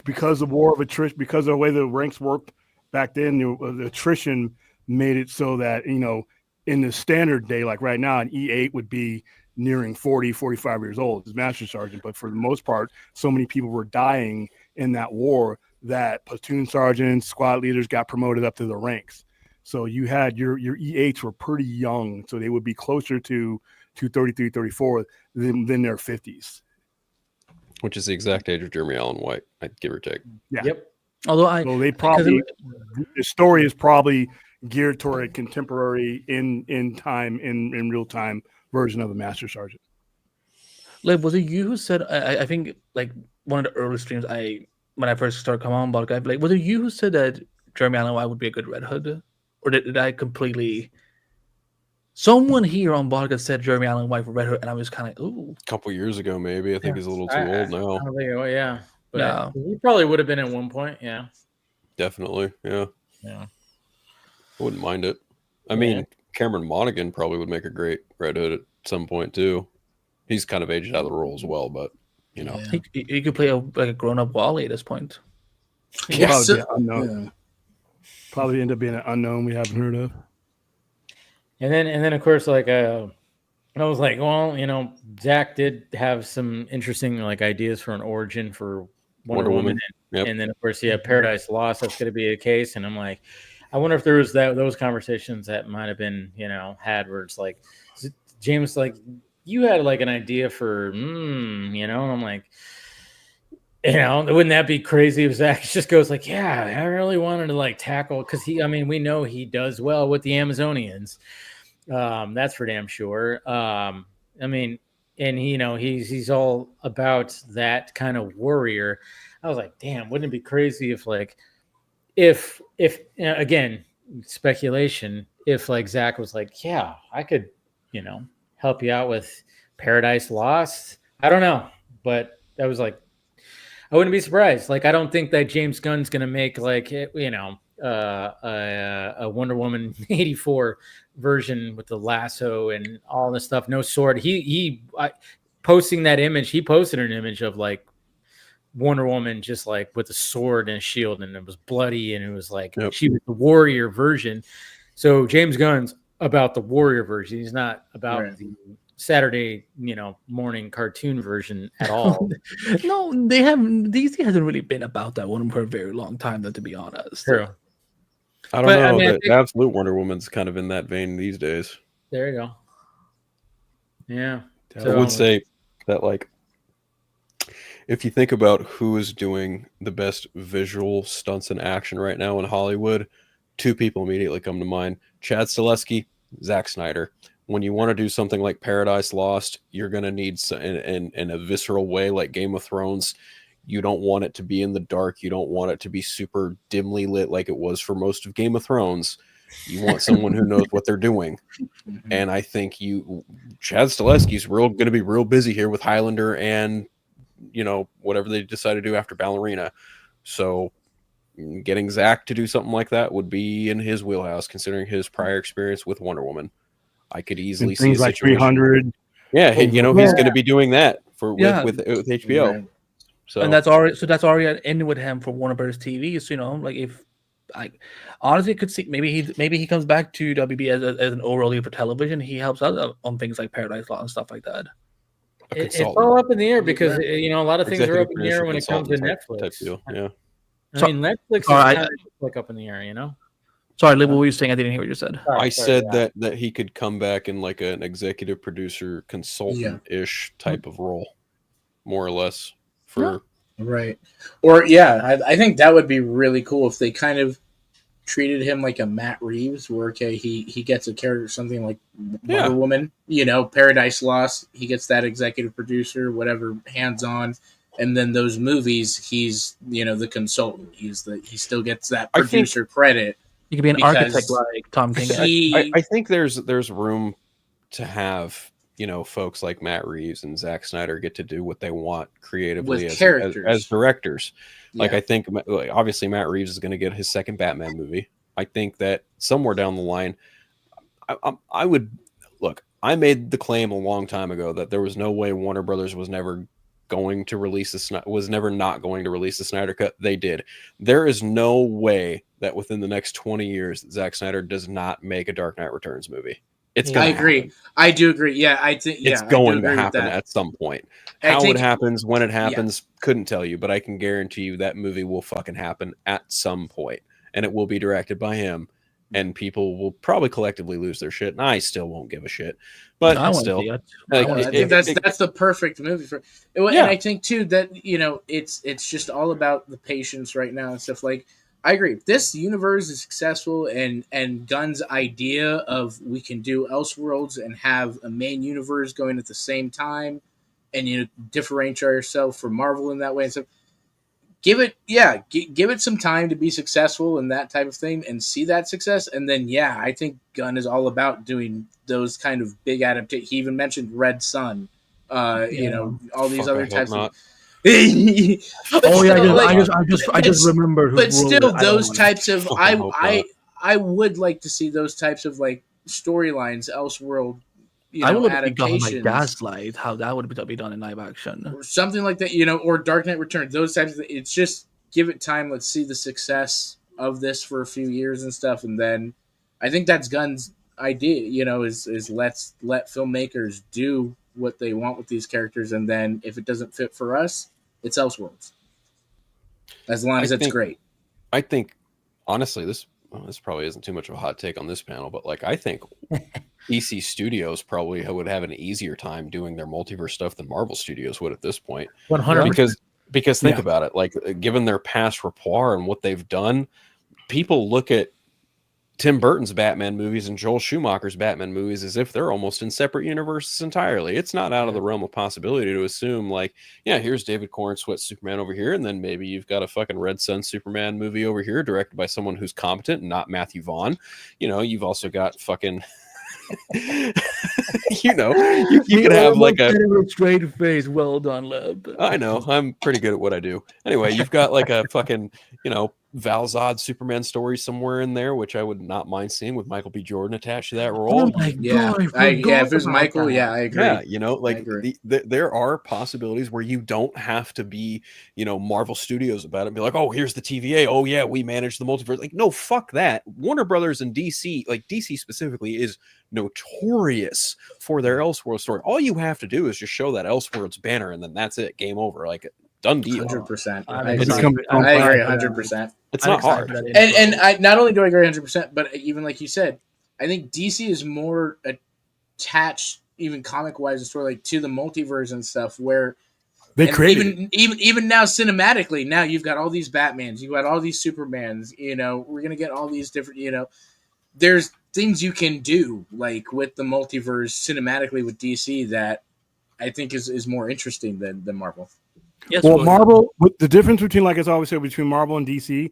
because of war of attrition, because of the way the ranks worked back then, the attrition made it so that, in the standard day, like right now, an E8 would be nearing 40, 45 years old as Master Sergeant. But for the most part, so many people were dying in that war that platoon sergeants, squad leaders got promoted up to the ranks. So you had your E8s were pretty young, so they would be closer to 33, 34 than their 50s. Which is the exact age of Jeremy Allen White, give or take. Yeah. Yep. Although they probably, the story is probably geared toward a contemporary in real time version of the Master Sergeant. Like, was it you who said? I think like one of the early streams when I first started coming on Vodka, like, was it you who said that Jeremy Allen White would be a good Red Hood? Or did I completely? Someone here on Vodka said Jeremy Allen White for Red Hood, and I was kind of ooh. A couple years ago, maybe. I think he's a little too old now. Yeah, but he probably would have been at one point. Yeah, definitely. Yeah. I wouldn't mind it. I mean, Cameron Monaghan probably would make a great Red Hood at some point too. He's kind of aged out of the role as well, but he could play like a grown-up Wally at this point. Yes. Probably end up being an unknown we haven't heard of. And then of course, like I was like, well, Zack did have some interesting like ideas for an origin for Wonder Woman. And then of course, Paradise Lost, that's going to be the case. And I'm like, I wonder if there was those conversations that might have been, had where it's like, James, like, you had like an idea for, and I'm like, wouldn't that be crazy if Zack just goes like, yeah, I really wanted to like tackle, because we know he does well with the Amazonians. That's for damn sure. And he's all about that kind of warrior. I was like, damn, wouldn't it be crazy if again, speculation, if like Zack was like, yeah, I could, help you out with Paradise Lost. I don't know, but that was like, I wouldn't be surprised. Like, I don't think that James Gunn's going to make like, a Wonder Woman 84 version with the lasso and all this stuff. No sword. Posting that image, he posted an image of like Wonder Woman just like with a sword and a shield, and it was bloody, and it was like she was the warrior version. So James Gunn's about the warrior version. He's not about the Saturday, morning cartoon version at all. No, DC hasn't really been about that one for a very long time, though, to be honest. True. I don't know. The Absolute Wonder Woman's kind of in that vein these days. There you go. Yeah. I would say that, like, if you think about who is doing the best visual stunts in action right now in Hollywood, two people immediately come to mind: Chad Stahelski, Zack Snyder. When you want to do something like Paradise Lost, you're going to need in a visceral way, like Game of Thrones. You don't want it to be in the dark. You don't want it to be super dimly lit like it was for most of Game of Thrones. You want someone who knows what they're doing. And I think Chad Stahelski's going to be real busy here with Highlander and, whatever they decide to do after Ballerina. So getting Zack to do something like that would be in his wheelhouse, considering his prior experience with Wonder Woman. I could easily see things like 300. Yeah, he's going to be doing that with HBO. Right. So, and that's already in with him for Warner Bros. TV. So like if I honestly could see maybe he comes back to WB as an overall lead for television. He helps out on things like Paradise Lost and stuff like that. It's all up in the air because a lot of things are up in the air when it comes to Netflix. Deal. Yeah. I mean, Netflix is kind of like up in the air, Sorry, Liv, what were you saying? I didn't hear what you said. I said that he could come back in like an executive producer consultant-ish type of role, more or less. Right. Or I think that would be really cool if they kind of treated him like a Matt Reeves, where he gets a character, something like Wonder Woman, Paradise Lost. He gets that executive producer, whatever, hands-on. And then those movies, he's the consultant. He still gets that producer credit. You could be an architect like Tom King. I think there's room to have folks like Matt Reeves and Zack Snyder get to do what they want creatively as directors. Like I think obviously Matt Reeves is going to get his second Batman movie. I think that somewhere down the line, I would look. I made the claim a long time ago that there was no way Warner Brothers was never going to release not going to release the Snyder Cut. They did. There is no way that within the next 20 years Zack Snyder does not make a Dark Knight Returns movie. I agree. I do agree. Yeah, I think it's going to happen at some point. How it happens, when it happens, couldn't tell you, but I can guarantee you that movie will fucking happen at some point, and it will be directed by him. And people will probably collectively lose their shit, and I still won't give a shit. But I think that's the perfect movie for. And I think too that it's just all about the patience right now and stuff. Like I agree, if this universe is successful, and Gunn's idea of we can do Elseworlds and have a main universe going at the same time, and differentiate ourselves from Marvel in that way and stuff. Give it some time to be successful in that type of thing and see that success. And then, I think Gunn is all about doing those kind of big adaptations. He even mentioned Red Sun, all these other types of. I just remembered. But still, those types of I would like to see those types of like storylines, Elseworld. I would have done like Gaslight, how that would be done in live action, or something like that. Or Dark Knight Returns. Those types of things. It's just give it time. Let's see the success of this for a few years and stuff, and then I think that's Gunn's idea. Is let's let filmmakers do what they want with these characters, and then if it doesn't fit for us, it's Elseworlds. As long as it's great. I think honestly, this probably isn't too much of a hot take on this panel, but like I think DC Studios probably would have an easier time doing their multiverse stuff than Marvel Studios would at this point. 100%. Because think about it, like given their past rapport and what they've done, people look at Tim Burton's Batman movies and Joel Schumacher's Batman movies as if they're almost in separate universes entirely. It's not out of the realm of possibility to assume like, here's David Corenswet's Superman over here, and then maybe you've got a fucking Red Sun Superman movie over here directed by someone who's competent and not Matthew Vaughn. You've also got fucking you could have like a straight face. Well done, Leb. I know, I'm pretty good at what I do. Anyway, you've got like a fucking Val Zod Superman story somewhere in there, which I would not mind seeing with Michael B. Jordan attached to that role. Oh my God, if there's Michael, I agree. Yeah, there are possibilities where you don't have to be, Marvel Studios about it and be like, oh, here's the TVA. Oh yeah, we manage the multiverse. Like, no, fuck that. Warner Brothers and DC, like DC specifically, is notorious for their Elseworlds story. All you have to do is just show that Elseworlds banner, and then that's it. Game over. Like, done deal. 100%. I agree 100%. It's not hard. And I not only do I agree 100%, but even like you said, I think DC is more attached, even comic wise, and story like to the multiverse and stuff. Where they created even now cinematically, now you've got all these Batmans, you've got all these Supermans. We're gonna get all these different. There's things you can do like with the multiverse cinematically with DC that I think is more interesting than Marvel. Yes, well, Marvel, the difference between, like I always say, between Marvel and DC,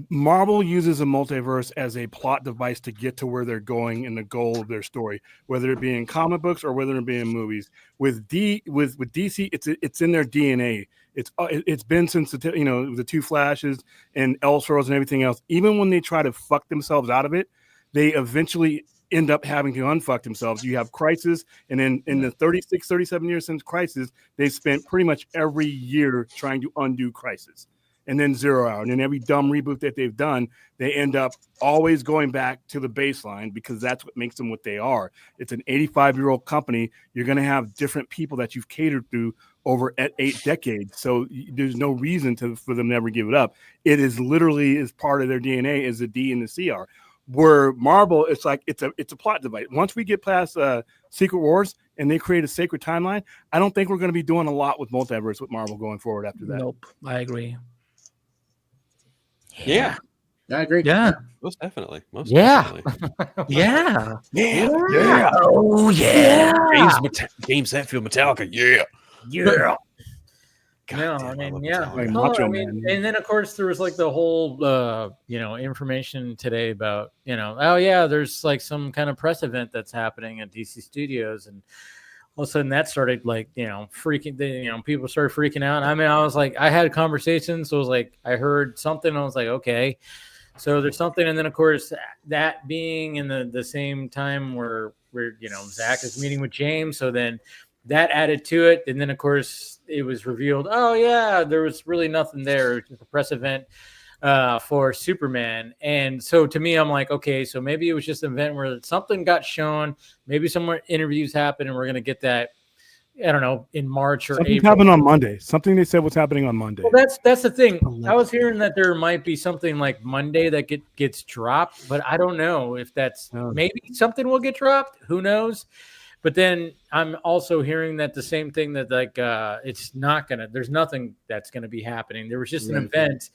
Marvel uses a multiverse as a plot device to get to where they're going and the goal of their story, whether it be in comic books or whether it be in movies. With DC, it's in their DNA. It's been since the two Flashes and Elseworlds and everything else. Even when they try to fuck themselves out of it, they eventually end up having to unfuck themselves. You have Crisis, and then in the 37 years since Crisis, they spent pretty much every year trying to undo Crisis. and then 0 hour. And then every dumb reboot that they've done, they end up always going back to the baseline because that's what makes them what they are. It's an 85-year-old company. You're going to have different people that you've catered to over 8 decades. So there's no reason for them to never give it up. It is literally is part of their DNA is the D and the CR. Where Marvel, it's like it's a plot device. Once we get past Secret Wars and they create a sacred timeline, I don't think we're going to be doing a lot with multiverse with Marvel going forward after that. Nope, I agree. Yeah. I agree. Yeah. Most definitely. Yeah. Yeah. Oh yeah. James Hetfield Metallica. Yeah. Yeah. God No, damn, I mean, love yeah. Metallica. Like No, Macho I mean, Man. and then of course there was like the whole, information today about, oh yeah, there's like some kind of press event that's happening at DC Studios, and all of a sudden that started like, freaking, people started freaking out. I mean, I was like, I had conversations, so it was like, I heard something, I was like, okay, so there's something, and then of course that being in the same time where Zach is meeting with James, so then that added to it, and then of course it was revealed, oh yeah, there was really nothing there. It was just a press event for Superman. And so to me, I'm like, okay, so maybe it was just an event where something got shown, maybe some interviews happened, and we're going to get that, I don't know, in March or Something April. happened on Monday. Something they said was happening on Monday. Well, that's the thing. I was hearing that there might be something like Monday that gets dropped, but I don't know if that's maybe something will get dropped. Who knows? But then I'm also hearing that the same thing, that like it's not gonna. There's nothing that's gonna be happening. There was just an event,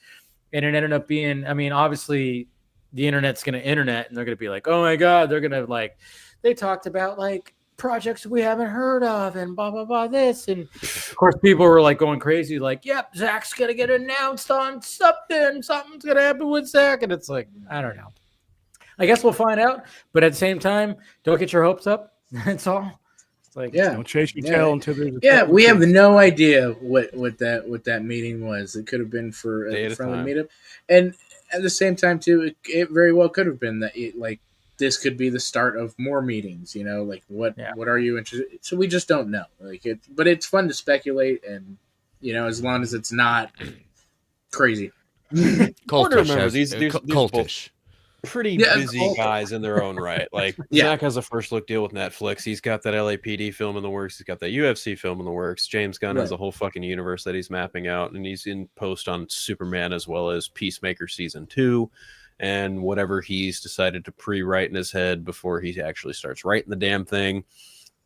and it ended up being. I mean, obviously, the internet's gonna internet, and they're gonna be like, oh my god, they're gonna like. They talked about like projects we haven't heard of, and blah blah blah. This, and of course, people were like going crazy, like, yep, Zach's gonna get announced on something. Something's gonna happen with Zach, and it's like, I don't know. I guess we'll find out. But at the same time, don't get your hopes up. That's all. It's like, don't chase your tail until there's we have no idea what that meeting was. It could have been for a friendly meetup, and at the same time too, it very well could have been that this could be the start of more meetings. Like what are you interested? So we just don't know. But it's fun to speculate, and as long as it's not crazy. Cultish. These Cultish. Pretty busy guys in their own right. Like Zach has a first look deal with Netflix. He's got that LAPD film in the works. He's got that UFC film in the works. James Gunn has a whole fucking universe that he's mapping out, and he's in post on Superman as well as Peacemaker season 2 and whatever he's decided to pre-write in his head before he actually starts writing the damn thing.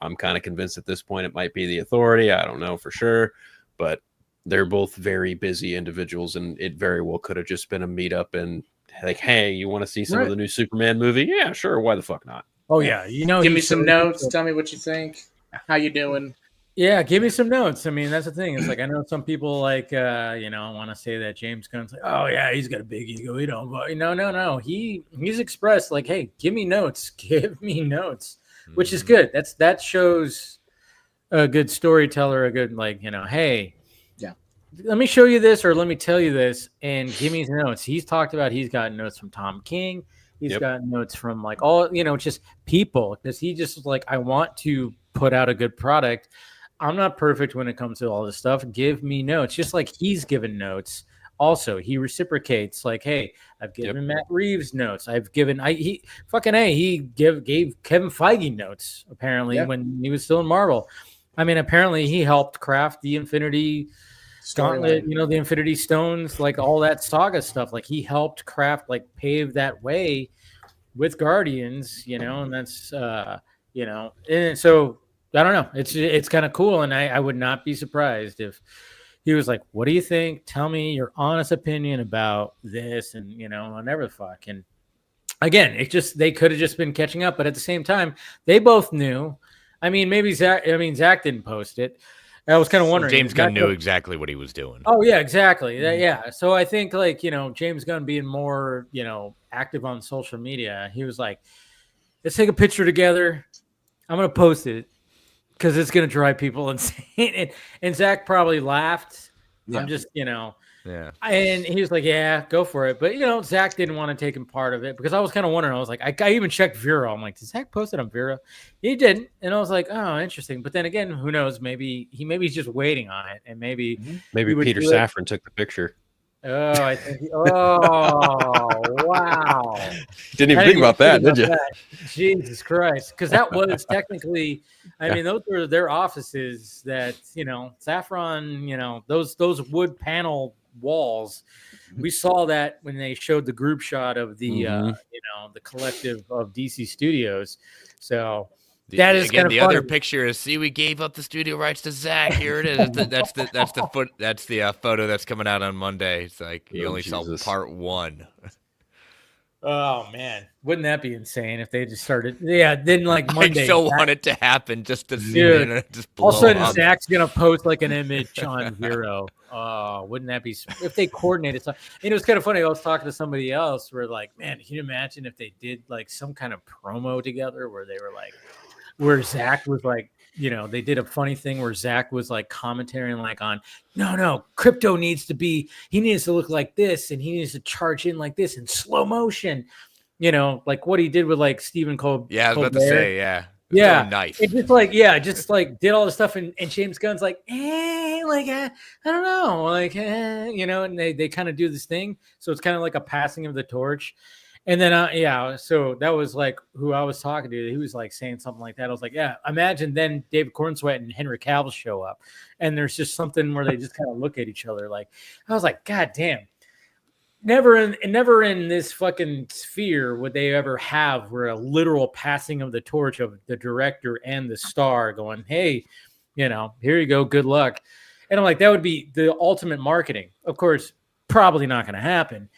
I'm kind of convinced at this point it might be The Authority. I don't know for sure, but they're both very busy individuals, and it very well could have just been a meetup and like, hey, you want to see some of the new Superman movie? Yeah, sure. Why the fuck not? Oh yeah, give me some notes. Tell me what you think. How you doing? Yeah, give me some notes. I mean, that's the thing. It's like I know some people like want to say that James Gunn's like, oh yeah, he's got a big ego. He don't. No. He's expressed like, hey, give me notes. Give me notes, which is good. That shows a good storyteller. A good hey. Let me show you this, or let me tell you this, and give me notes. He's talked about he's got notes from Tom King. He's got notes from like all just people, because he just like, I want to put out a good product. I'm not perfect when it comes to all this stuff. Give me notes, just like he's given notes. Also, he reciprocates like, hey, I've given Matt Reeves notes. I've given he gave Kevin Feige notes apparently when he was still in Marvel. I mean, apparently he helped craft the Infinity Gauntlet, the Infinity Stones, like all that saga stuff. Like he helped craft, like pave that way with Guardians, and that's and so I don't know. It's kind of cool, and I would not be surprised if he was like, "What do you think? Tell me your honest opinion about this," and whatever the fuck. And again, they could have just been catching up, but at the same time, they both knew. I mean, maybe Zach didn't post it. I was kind of wondering. James Gunn knew exactly what he was doing. Oh yeah, exactly. Yeah. So I think like, James Gunn being more, active on social media, he was like, let's take a picture together. I'm going to post it because it's going to drive people insane. And Zach probably laughed. I'm just, Yeah. And he was like, yeah, go for it. But, Zach didn't want to take him part of it because I was kind of wondering. I was like, I even checked Vero. I'm like, did Zach post it on Vero? He didn't. And I was like, oh, interesting. But then again, who knows? Maybe he's just waiting on it. And maybe Peter Safran took the picture. Oh, I think. Oh, wow! Didn't even think about that, did you? That. Jesus Christ! Because that was technically, I mean, those were their offices. That Saffron, those wood panel walls. We saw that when they showed the group shot of the the collective of DC Studios. So. That is again. The other picture is we gave up the studio rights to Zack. Here it is. That's the photo that's coming out on Monday. It's like you only saw part 1. Oh man, wouldn't that be insane if they just started? Yeah, then like Monday. I so want it to happen just to see it just all of a sudden up. Zack's gonna post like an image on Vero. Oh, wouldn't that be if they coordinated something? It was kind of funny. I was talking to somebody else where like, man, can you imagine if they did like some kind of promo together where they were like, where Zack was like, they did a funny thing where Zack was like commentating like on, no, crypto he needs to look like this and he needs to charge in like this in slow motion, like what he did with like Stephen Colbert. Yeah, I was about to say, yeah. Yeah, nice. It just like did all the stuff, and James Gunn's like, I don't know, and they kind of do this thing, so it's kind of like a passing of the torch, and then so that was like who I was talking to. He was like saying something like that. I was like, yeah, imagine then David Cornsweet and Henry Cavill show up, and there's just something where they just kind of look at each other. Like I was like, God damn. Never in this fucking sphere would they ever have where a literal passing of the torch of the director and the star going, hey, here you go, good luck. And I'm like, that would be the ultimate marketing. Of course, probably not going to happen,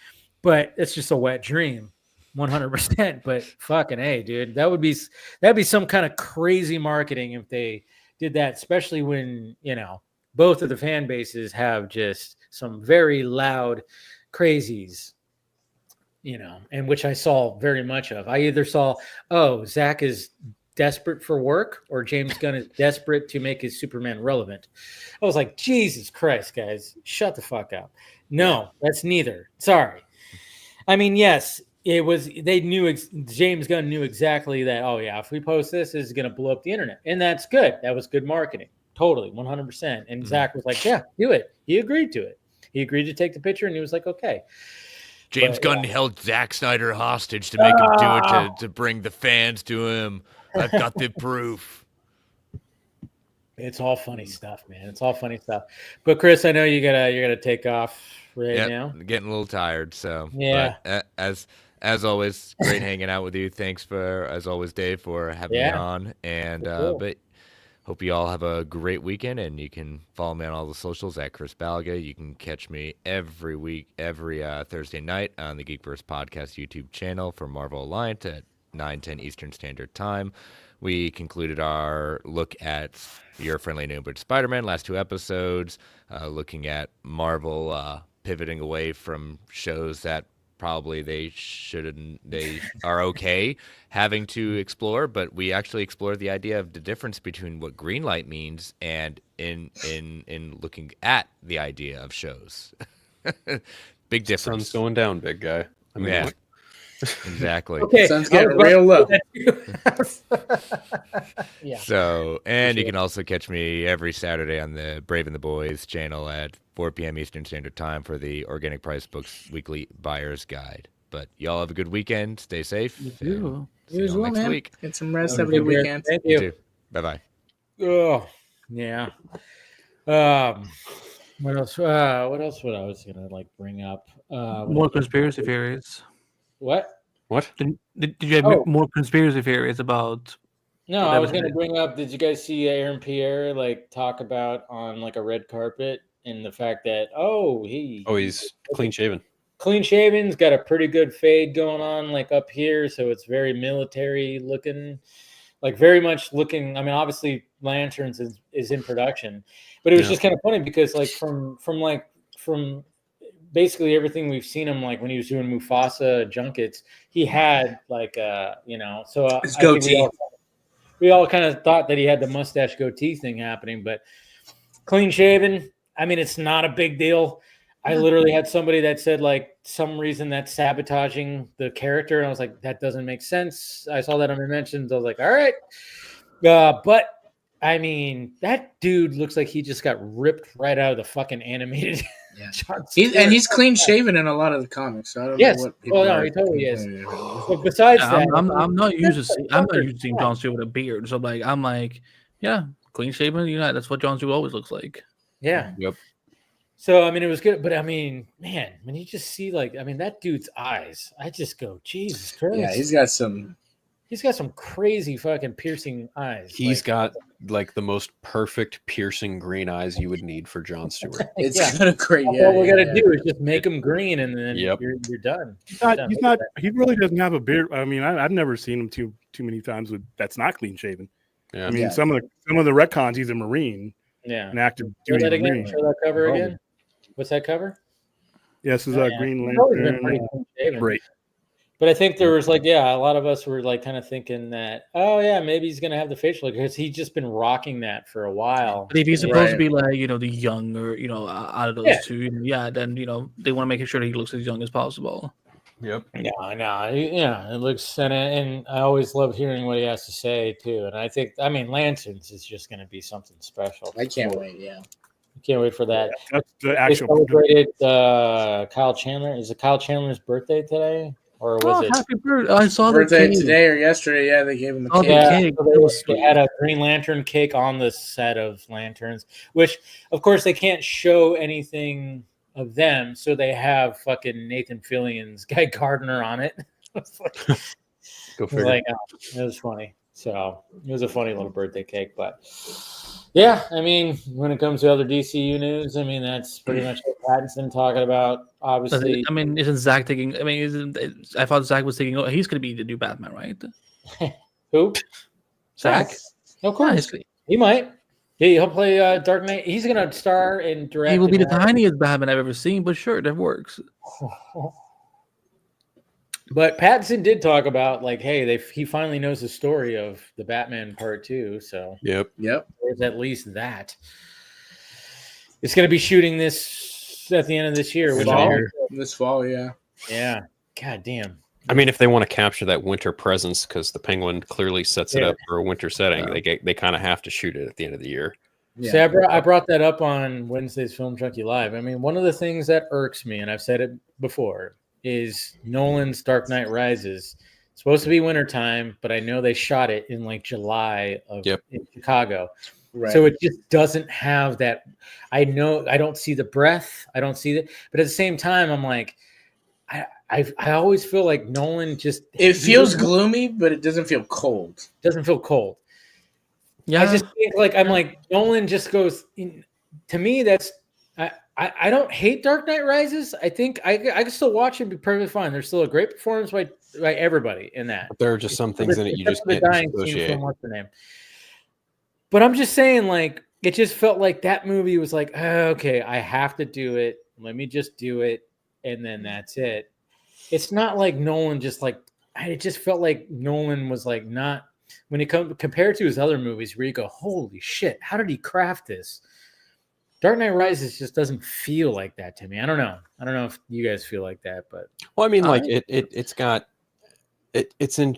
but it's just a wet dream, 100%. But fucking hey, dude, that'd be some kind of crazy marketing if they did that, especially when both of the fan bases have just some very loud crazies, and which I saw very much of. I either saw, Zack is desperate for work or James Gunn is desperate to make his Superman relevant. I was like, Jesus Christ, guys, shut the fuck up. No, that's neither. Sorry. I mean, yes, it was, James Gunn knew exactly that, if we post this is going to blow up the internet. And that's good. That was good marketing. Totally, 100%. And Zack was like, yeah, do it. He agreed to it. He agreed to take the picture, and he was like, okay. James Gunn held Zack Snyder hostage to make him do it to bring the fans to him. I've got the proof. It's all funny stuff, man. It's all funny stuff. But Chris, I know you gotta take off now. I'm getting a little tired, so yeah. But as always, great hanging out with you. Thanks as always, Dave, for having me on. And cool. But hope you all have a great weekend, and you can follow me on all the socials at Chris Balga. You can catch me every week, every Thursday night on the Geekverse Podcast YouTube channel for Marvel Alliance at 9:10 Eastern Standard Time. We concluded our look at Your Friendly Neighborhood Spider-Man, last 2 episodes, looking at Marvel pivoting away from shows that probably they are okay having to explore, but we actually explored the idea of the difference between what green light means and in looking at the idea of shows. Big difference. Sun's going down, big guy. I mean, yeah. Exactly. Okay. Sun's getting real low. Yeah. So, and you can also catch me every Saturday on the Brave and the Boys channel at 4 p.m. Eastern Standard Time for the Organic Price Books Weekly Buyer's Guide. But y'all have a good weekend. Stay safe. You See y'all next week. Get some rest. Have a good weekend. Thank You you. too. Bye-bye. Oh, yeah. What else? What else would I was gonna like bring up? more conspiracy theories. What? Did you have more conspiracy theories about? No, I was going to bring up. Did you guys see Aaron Pierre like talk about on like a red carpet and the fact that he's clean shaven. Clean shaven's got a pretty good fade going on like up here, so it's very military looking, like very much looking. I mean, obviously Lanterns is in production, but it was just kind of funny because like from basically everything we've seen him like when he was doing Mufasa junkets, he had like so his goatee. We all kind of thought that he had the mustache goatee thing happening, but clean shaven. I mean, it's not a big deal. I literally had somebody that said like some reason that's sabotaging the character, and I was like, that doesn't make sense. I saw that on the mentions. I was like, all right, but I mean, that dude looks like he just got ripped right out of the fucking animated. Yeah. He's clean shaven in a lot of the comics. So I don't know what people he totally is. But besides that, I'm not used to seeing Jon Stewart with a beard. So I'm like, yeah, clean shaven. You know, that's what Jon Stewart always looks like. Yeah. Yep. So I mean, it was good, but I mean, man, when you just see that dude's eyes, I just go, Jesus Christ. Yeah, he's got some crazy fucking piercing eyes. He's got like the most perfect piercing green eyes you would need for Jon Stewart. It's kind of great. All we got to do is just make him green, and then you're done. He's not. He really doesn't have a beard. I mean, I've never seen him too many times that's not clean shaven. Yeah. I mean, some of the retcons, he's a Marine. Yeah. An active Show duty that again. Marine. Show that cover again. What's that cover? Yes, is Green Lantern. Great. But I think there was a lot of us were kind of thinking that, oh yeah, maybe he's gonna have the facial because he's just been rocking that for a while. But if he's supposed to be the younger, out of those two, then they want to make sure that he looks as young as possible. Yep. Yeah, I know. Yeah, it looks and I always love hearing what he has to say too. And I think Lanterns is just gonna be something special. I can't wait. Yeah. Can't wait for that. That's the actual. They celebrated Kyle Chandler. Is it Kyle Chandler's birthday today, or was it? Happy birthday! I saw birthday the today or yesterday. Yeah, they gave him a cake. Cake. They had a Green Lantern cake on the set of Lanterns, which, of course, they can't show anything of them, so they have fucking Nathan Fillion's Guy Gardner on it. Go figure. It was funny. So it was a funny little birthday cake, but. Yeah, I mean, when it comes to other DCU news, I mean, that's pretty much what Pattinson talking about. Obviously, I mean, isn't Zack taking? I mean, I thought Zack was taking. He's going to be the new Batman, right? Who? Zack. Of course, he might. He'll play Dark Knight. He's going to star and direct. He will be the tiniest Batman I've ever seen, but sure, that works. But Pattinson did talk about hey, he finally knows the story of the Batman Part 2. So yep. There's at least that. It's going to be shooting this at the end of this year. This fall, yeah. Yeah. God damn. I mean, if they want to capture that winter presence, because the Penguin clearly sets it up for a winter setting, they kind of have to shoot it at the end of the year. Yeah. See, I brought that up on Wednesday's Film Junkie Live. I mean, one of the things that irks me, and I've said it before, is Nolan's Dark Knight Rises. It's supposed to be wintertime, but I know they shot it in July in Chicago. Right. So it just doesn't have that. I know I don't see the breath. I don't see that. But at the same time, I'm like, I always feel like Nolan just. It feels gloomy, but it doesn't feel cold. Doesn't feel cold. Yeah. I just think I'm like Nolan just goes. To me, that's. I don't hate Dark Knight Rises. I think I can still watch it and be perfectly fine. There's still a great performance by everybody in that. But there are just some things in it you just can't associate. What's the name? But I'm just saying, it just felt like that movie was okay, I have to do it. Let me just do it, and then that's it. It's not like Nolan just it just felt like Nolan was not when it comes compared to his other movies where you go, holy shit, how did he craft this? Dark Knight Rises just doesn't feel like that to me. I don't know if you guys feel like that, but well, I mean, it's in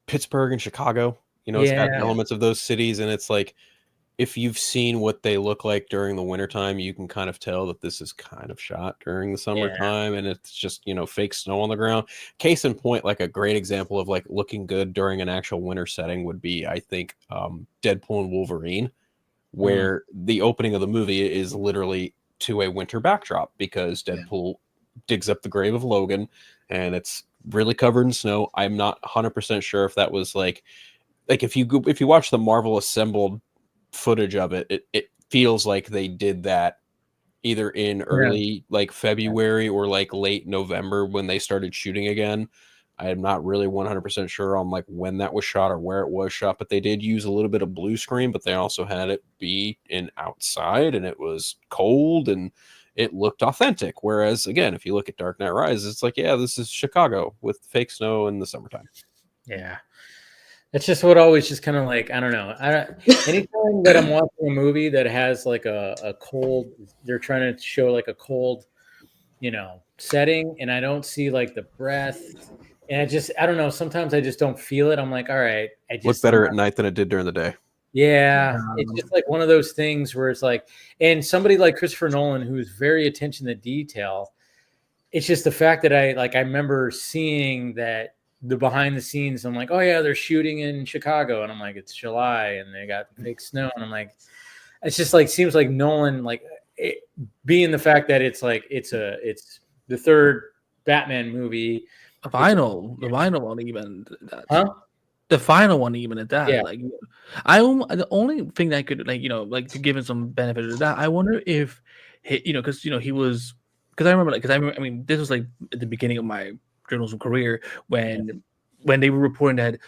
Pittsburgh and Chicago. It's got elements of those cities, and it's if you've seen what they look like during the wintertime, you can kind of tell that this is kind of shot during the summertime, and it's just fake snow on the ground. Case in point, a great example of looking good during an actual winter setting would be, I think, Deadpool and Wolverine, where the opening of the movie is literally to a winter backdrop because Deadpool digs up the grave of Logan and it's really covered in snow. I'm not 100% sure if that was if you watch the Marvel assembled footage of it, it feels like they did that either in early February or late November when they started shooting again. I am not really 100% sure on when that was shot or where it was shot, but they did use a little bit of blue screen, but they also had it be in outside and it was cold and it looked authentic. Whereas again, if you look at Dark Knight Rises, it's this is Chicago with fake snow in the summertime. Yeah. It's just what always just kind of I don't know. Anytime that I'm watching a movie that has a cold, they're trying to show a cold, setting, and I don't see the breath. And I don't know. Sometimes I just don't feel it. I'm like, all right. Look better at night than it did during the day. Yeah, it's just like one of those things where it's like, and somebody like Christopher Nolan, who's very attention to detail. It's just the fact that I remember seeing that the behind the scenes. I'm like, oh yeah, they're shooting in Chicago, and I'm like, it's July, and they got fake snow, and I'm like, it's just like seems like Nolan, like being the fact that it's like it's the third Batman movie, the final one even. Huh? The final one, even at that, Yeah. like, the only thing that I could, like, like, to give him some benefit of that, I wonder if, because he was, because I remember, I mean, this was like at the beginning of my journalism career when they were reporting that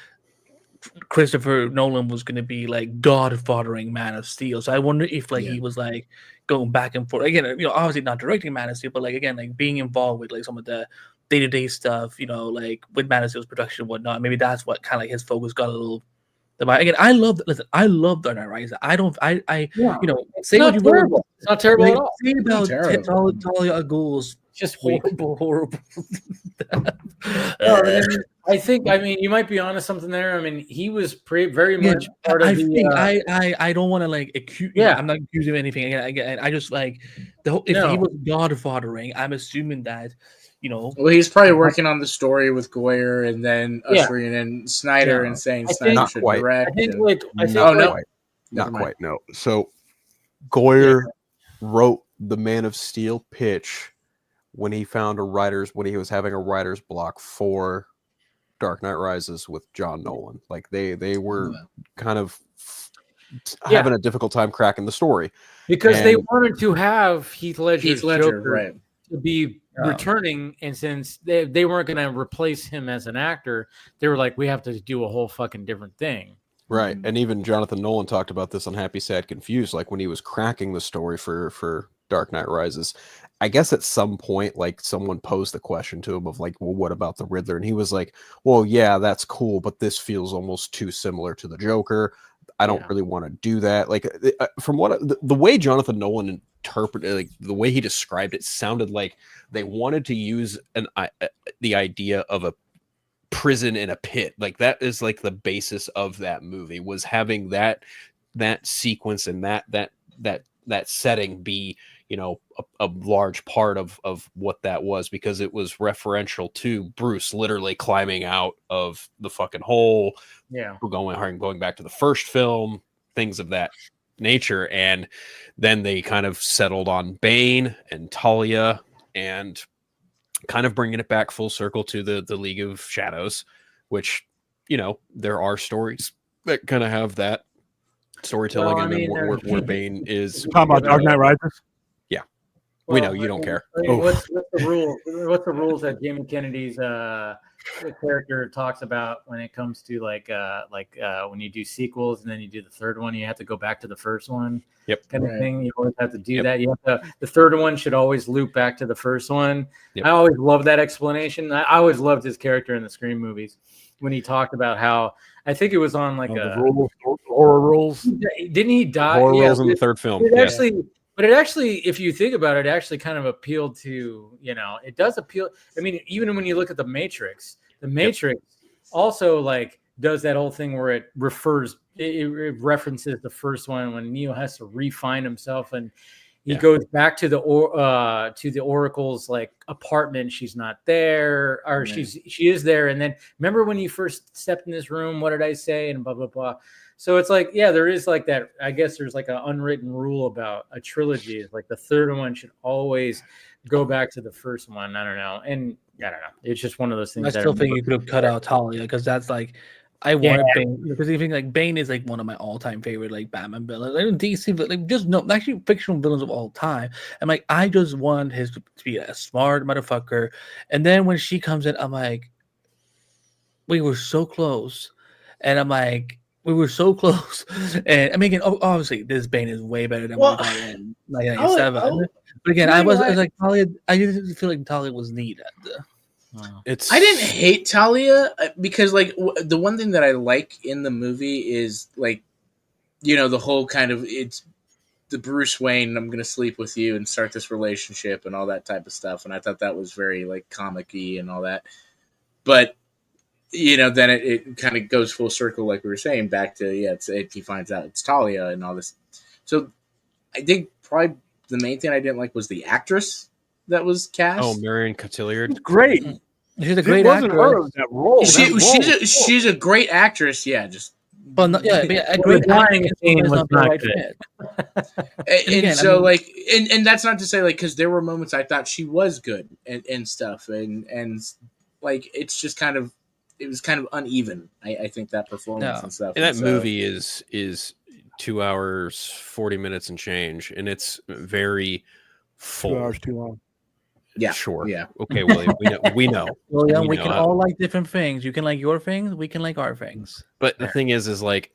Christopher Nolan was going to be like godfathering Man of Steel. So I wonder if he was like going back and forth again. Obviously not directing Man of Steel, but like again, like being involved with like some of the day-to-day stuff. Like with Man of Steel's production and whatnot. Maybe that's what kind of like his focus got a little. Again, I love Dark Knight Rises. Say what you will. It's not terrible at all. Say about Talia al Ghul's just horrible. I think. I mean, you might be onto something there. I mean, he was very much part of the. I don't want to like accuse. I'm not accusing him of anything. Again, I just like he was godfathering. I'm assuming that. Well, he's probably working on the story with Goyer, and then ushering in Snyder and saying Snyder should direct. Not quite. No. So Goyer wrote the Man of Steel pitch when he found when he was having a writer's block for Dark Knight Rises with John Nolan. Like they were kind of having a difficult time cracking the story because they wanted to have Heath Ledger's Joker to be returning, and since they weren't going to replace him as an actor, they were like, we have to do a whole fucking different thing. Right. And even Jonathan Nolan talked about this on Happy, Sad, Confused, like when he was cracking the story for Dark Knight Rises. I guess at some point, like someone posed the question to him of like, well, what about the Riddler? And he was like, well, yeah, that's cool, but this feels almost too similar to the Joker. I don't really want to do that. Like from what the way Jonathan Nolan interpreted, like the way he described it, sounded like they wanted to use the idea of a prison in a pit. Like that is like the basis of that movie, was having that sequence and that setting be, a large part of what that was, because it was referential to Bruce literally climbing out of the fucking hole. Yeah. Going back to the first film, things of that nature. And then they kind of settled on Bane and Talia and kind of bringing it back full circle to the League of Shadows, which, there are stories that kind of have that storytelling. And then where Bane is. Talking about Dark Knight Rises? Yeah. We know you don't care. What's the rule? What's the rules that Jamie Kennedy's character talks about when it comes to like when you do sequels and then you do the third one, you have to go back to the first one. Yep. Kind of thing. You always have to do that. You have to. The third one should always loop back to the first one. Yep. I always love that explanation. I always loved his character in the Scream movies when he talked about how, I think it was on like horror rules. Didn't he die? Horror rules in the third film. But it actually, if you think about it, actually kind of appealed to, it does appeal. I mean, even when you look at the Matrix also like does that whole thing where it references the first one when Neo has to refine himself, and he goes back to the Oracle's like apartment. She's not there, or she is there. And then remember when you first stepped in this room, what did I say? And blah, blah, blah. So it's like, there is like that. I guess there's like an unwritten rule about a trilogy. It's like the third one should always go back to the first one. I don't know. And I don't know. It's just one of those things. I still think you could have cut out Talia, because that's like, I wanted Bane, because you think like Bane is like one of my all-time favorite like Batman villains. Like DC, but like just actually fictional villains of all time. And like I just want his to be a smart motherfucker. And then when she comes in, I'm like, we were so close. And I'm like, we were so close. And I mean, again, obviously, this Bane is way better than what we got in 1997. But again, I was like, Talia, I didn't feel like Talia was needed. I didn't hate Talia, because like the one thing that I like in the movie is like, the whole kind of, it's the Bruce Wayne, I'm going to sleep with you and start this relationship and all that type of stuff. And I thought that was very like comic-y and all that. But then it kind of goes full circle, like we were saying, back to he finds out it's Talia and all this. So I think probably the main thing I didn't like was the actress that was cast. Oh, Marion Cotillard. Great. She's a great actress. That role. She's a great actress. Yeah, just. Well, no, yeah, a great actress was not right fit. And that's not to say like because there were moments I thought she was good and stuff and like it's just kind of it was kind of uneven. I think that performance and stuff. And that movie is 2 hours 40 minutes and change, and it's very full. 2 hours too long. Yeah, sure. Yeah. Okay, William. We know. William, we can all like different things. You can like your things. We can like our things. But the thing is like,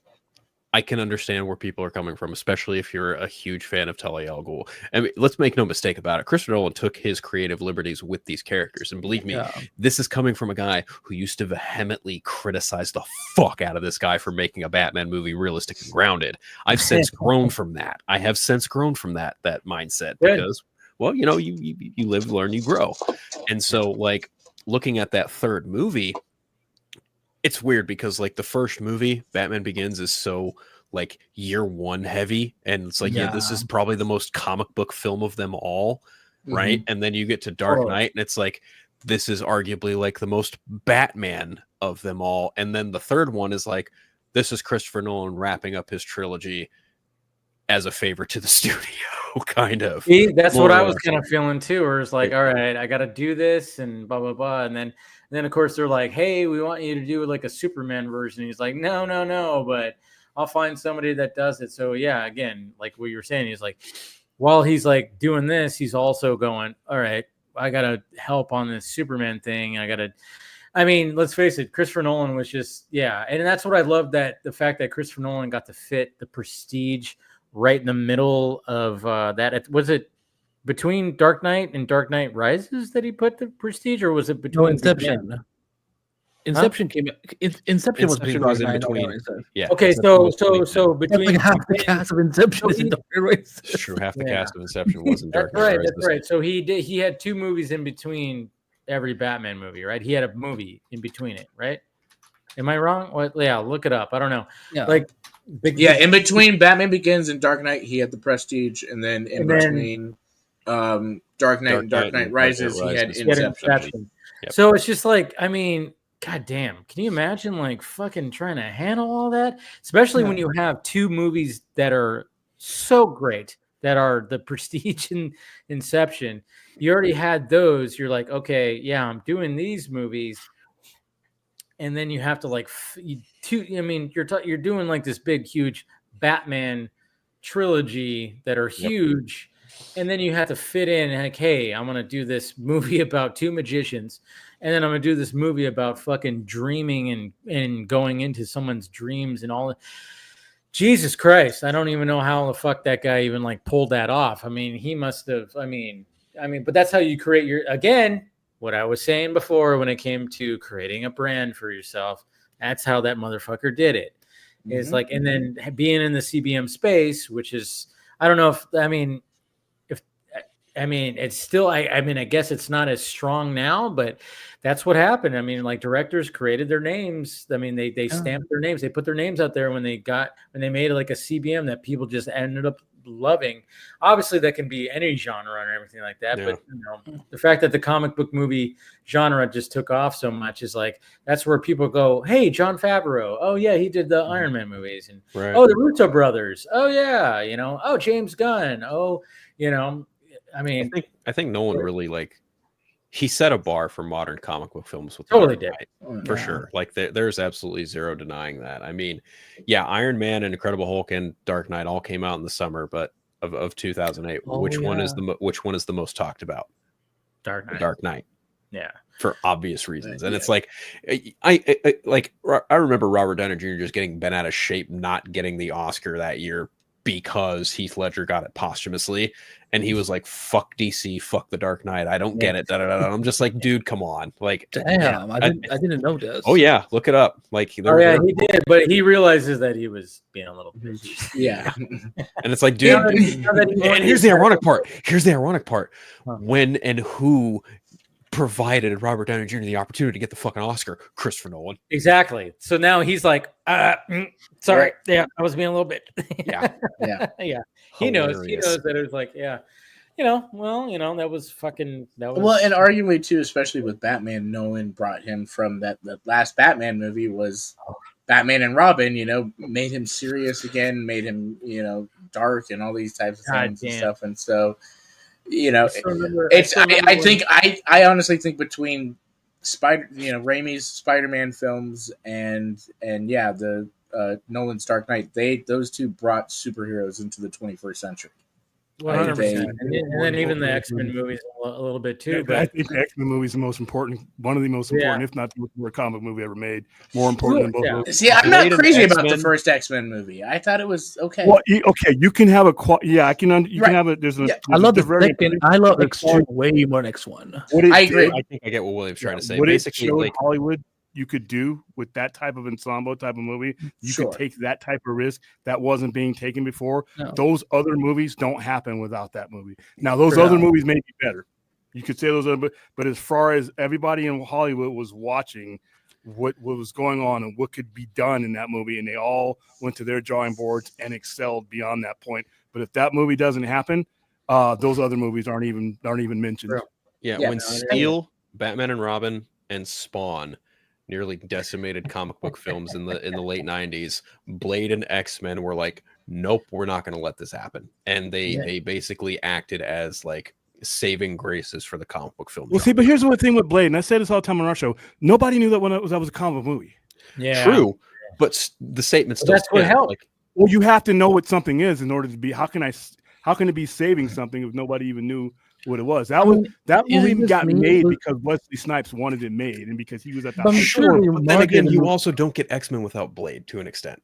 I can understand where people are coming from, especially if you're a huge fan of Talia al Ghul. I mean, let's make no mistake about it. Christopher Nolan took his creative liberties with these characters, and believe me, this is coming from a guy who used to vehemently criticize the fuck out of this guy for making a Batman movie realistic and grounded. I've since grown from that. I have since grown from that mindset because. Well, you live, learn, you grow. And so, like, looking at that third movie, it's weird because, like, the first movie, Batman Begins, is so, like, year one heavy. And it's like, this is probably the most comic book film of them all, right? And then you get to Dark Knight, and it's like, this is arguably, like, the most Batman of them all. And then the third one is like, this is Christopher Nolan wrapping up his trilogy as a favor to the studio, kind of. That's what I was kind of feeling too. Where it's like, all right, I got to do this and blah blah blah, and then of course they're like, hey, we want you to do like a Superman version. He's like, no, but I'll find somebody that does it. So yeah, again, like what you were saying, he's like, while he's like doing this, he's also going, all right, I got to help on this Superman thing. I mean, let's face it, Christopher Nolan was just and that's what I love, that the fact that Christopher Nolan got to fit the Prestige right in the middle of that. Was it between Dark Knight and Dark Knight Rises that he put the Prestige, or was it between Inception? Inception came. Inception was in between. Yeah. Okay, so between like half the cast of Inception is in Dark Knight Rises. It's true, half the cast of Inception was in Dark Knight Rises. That's right. So he had 2 movies in between every Batman movie, right? He had a movie in between it, right? Am I wrong? Well, yeah, look it up. I don't know. Yeah. Like. In between Batman Begins and Dark Knight, he had the Prestige, and then between Dark Knight and Dark Knight Rises, he had Inception. Yep. So it's just like, I mean, goddamn, can you imagine like fucking trying to handle all that? Especially when you have 2 movies that are so great, that are the Prestige and Inception. You already had those. You're like, okay, yeah, I'm doing these movies. And then you have to like you're doing like this big, huge Batman trilogy that are huge. And then you have to fit in like, hey, I'm going to do this movie about 2 magicians. And then I'm going to do this movie about fucking dreaming and going into someone's dreams and all that. Jesus Christ. I don't even know how the fuck that guy even like pulled that off. I mean, he must have, but that's how you create again, what I was saying before when it came to creating a brand for yourself. That's how that motherfucker did it. It's like, and then being in the CBM space, which is, I don't know it's still, I guess it's not as strong now, but that's what happened. I mean, like directors created their names. I mean, they stamped their names. They put their names out there when they made like a CBM that people just ended up loving. Obviously that can be any genre and everything like that, but the fact that the comic book movie genre just took off so much is like, that's where people go, hey, Jon Favreau, oh yeah, he did the Iron Man movies, and oh, the Russo brothers, oh yeah, oh, James Gunn, I think Nolan really like, he set a bar for modern comic book films with totally did for sure. Like there's absolutely zero denying that. I mean, yeah, Iron Man and Incredible Hulk and Dark Knight all came out in the summer, but of 2008. Which one is the most talked about? Dark Knight. Yeah, for obvious reasons. And it's like, I remember Robert Downey Jr. just getting bent out of shape, not getting the Oscar that year because Heath Ledger got it posthumously, and he was like, fuck DC, fuck the Dark Knight, I don't get it. I'm just like, dude, come on. Like, damn, I didn't know this. Oh yeah, look it up. Like, he did, but he realizes that he was being a little bitch. Yeah. And it's like, dude, and here's the ironic part. When and who provided Robert Downey Jr. the opportunity to get the fucking Oscar, Christopher Nolan. Exactly. So now he's like, sorry, yeah, I was being a little bit. Yeah. Yeah. He knows that it was like, that was well, and arguably too, especially with Batman, Nolan brought him from that last Batman movie was Batman and Robin, made him serious again, made him, dark and all these types of things and stuff. And so, I honestly think between Raimi's Spider-Man films and the Nolan's Dark Knight, those two brought superheroes into the 21st century. 100%. And then even the X-Men movies a little bit too. But I think the X-Men movie is the most important, one of the most important, if not the most important comic movie ever made. More important than both movies. See, I'm not crazy about the first X-Men movie. I thought it was okay. Well, okay, you can have I can have a. I love the second. I love X2 way more than X1. I agree. I think I get what William's trying to say. What Basically, it showed like Hollywood you could do with that type of ensemble type of movie, you could take that type of risk that wasn't being taken before. No. Those other movies don't happen without that movie. Now, those other movies may be better. You could say those other, but as far as everybody in Hollywood was watching what was going on and what could be done in that movie, and they all went to their drawing boards and excelled beyond that point. But if that movie doesn't happen, those other movies aren't even mentioned. When Steel, Batman and Robin, and Spawn nearly decimated comic book films in the late 90s, Blade and X-Men were like, nope, we're not going to let this happen. And they basically acted as like saving graces for the comic book film. Well, see, but here's the thing with Blade, and I say this all the time on our show, nobody knew that that was a comic book movie. Yeah. True, but the statement still that's what helped. Like, well, you have to know what something is in order to be, how can it be saving something if nobody even knew what it was? That movie got made because Wesley Snipes wanted it made, and because he was at that. But then again, you also don't get X-Men without Blade to an extent.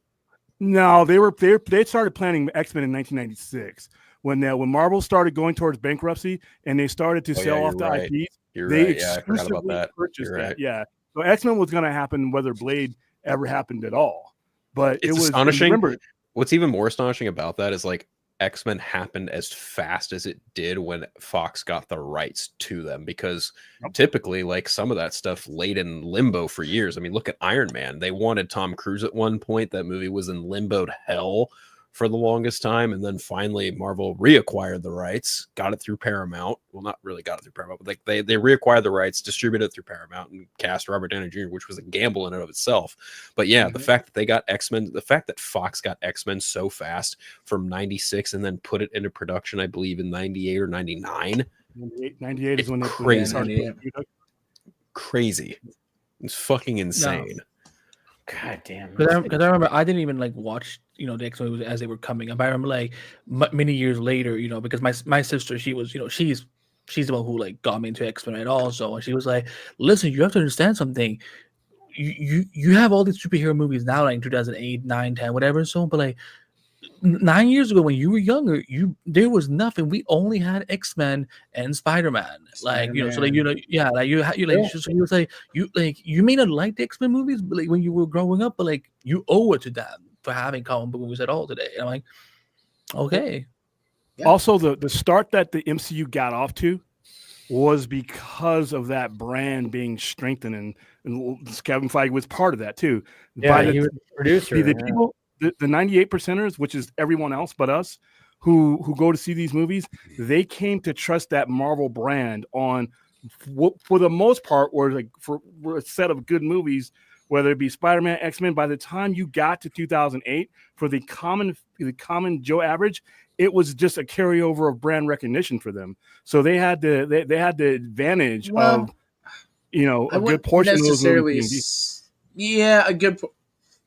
No, they started planning X-Men in 1996 when Marvel started going towards bankruptcy and they started to sell off the IPs. They exclusively purchased that. Yeah, so X-Men was going to happen whether Blade ever happened at all. But it's astonishing. What's even more astonishing about that is like X-Men happened as fast as it did when Fox got the rights to them, because typically like some of that stuff laid in limbo for years. I mean, look at Iron Man. They wanted Tom Cruise at one point. That movie was in limboed hell for the longest time, and then finally Marvel reacquired the rights, got it through Paramount. Well, not really got it through Paramount, but like they reacquired the rights, distributed it through Paramount, and cast Robert Downey Jr., which was a gamble in and of itself. But yeah, the fact that they got X-Men, the fact that Fox got X-Men so fast from 96 and then put it into production, I believe in 98 or 99. 98 is when they crazy. Crazy. It's fucking insane. No. God damn. Because I remember I didn't even like watch the X-Men movies as they were coming up. I remember like many years later, because my sister, she was she's the one who like got me into X-Men and also, and she was like, listen, you have to understand something. You have all these superhero movies now, like in 2008, 9, 10, whatever. So, but like 9 years ago when you were younger, there was nothing. We only had X-Men and Spider-Man. Like, so like, so you was like, you may not like the X-Men movies, but like when you were growing up, but like you owe it to them for having comic book movies at all today. And I'm like, okay. Yeah. Also, the start that the MCU got off to was because of that brand being strengthened, and Kevin Feige was part of that too. Yeah, he was the producer. People, the 98%ers, which is everyone else but us, who go to see these movies, they came to trust that Marvel brand on, for the most part, were a set of good movies, whether it be Spider-Man, X-Men. By the time you got to 2008, for the common Joe average, it was just a carryover of brand recognition for them. So they had the advantage of a good portion of those movies. Yeah, a good.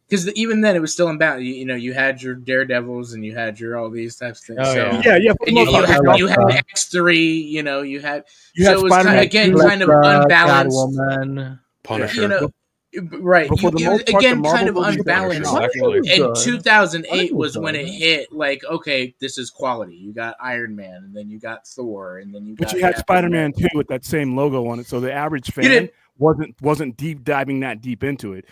Because even then, it was still in balance. You had your Daredevils and you had your all these types of things. Oh, so, yeah. And you had X3. You had so it was kind of unbalanced. Catwoman, Punisher. Right. But again, kind of unbalanced. And 2008 was when it hit. Like, okay, this is quality. You got Iron Man, and then you got Thor, and then you got. But you had Spider-Man too with that same logo on it, so the average fan wasn't deep diving that deep into it.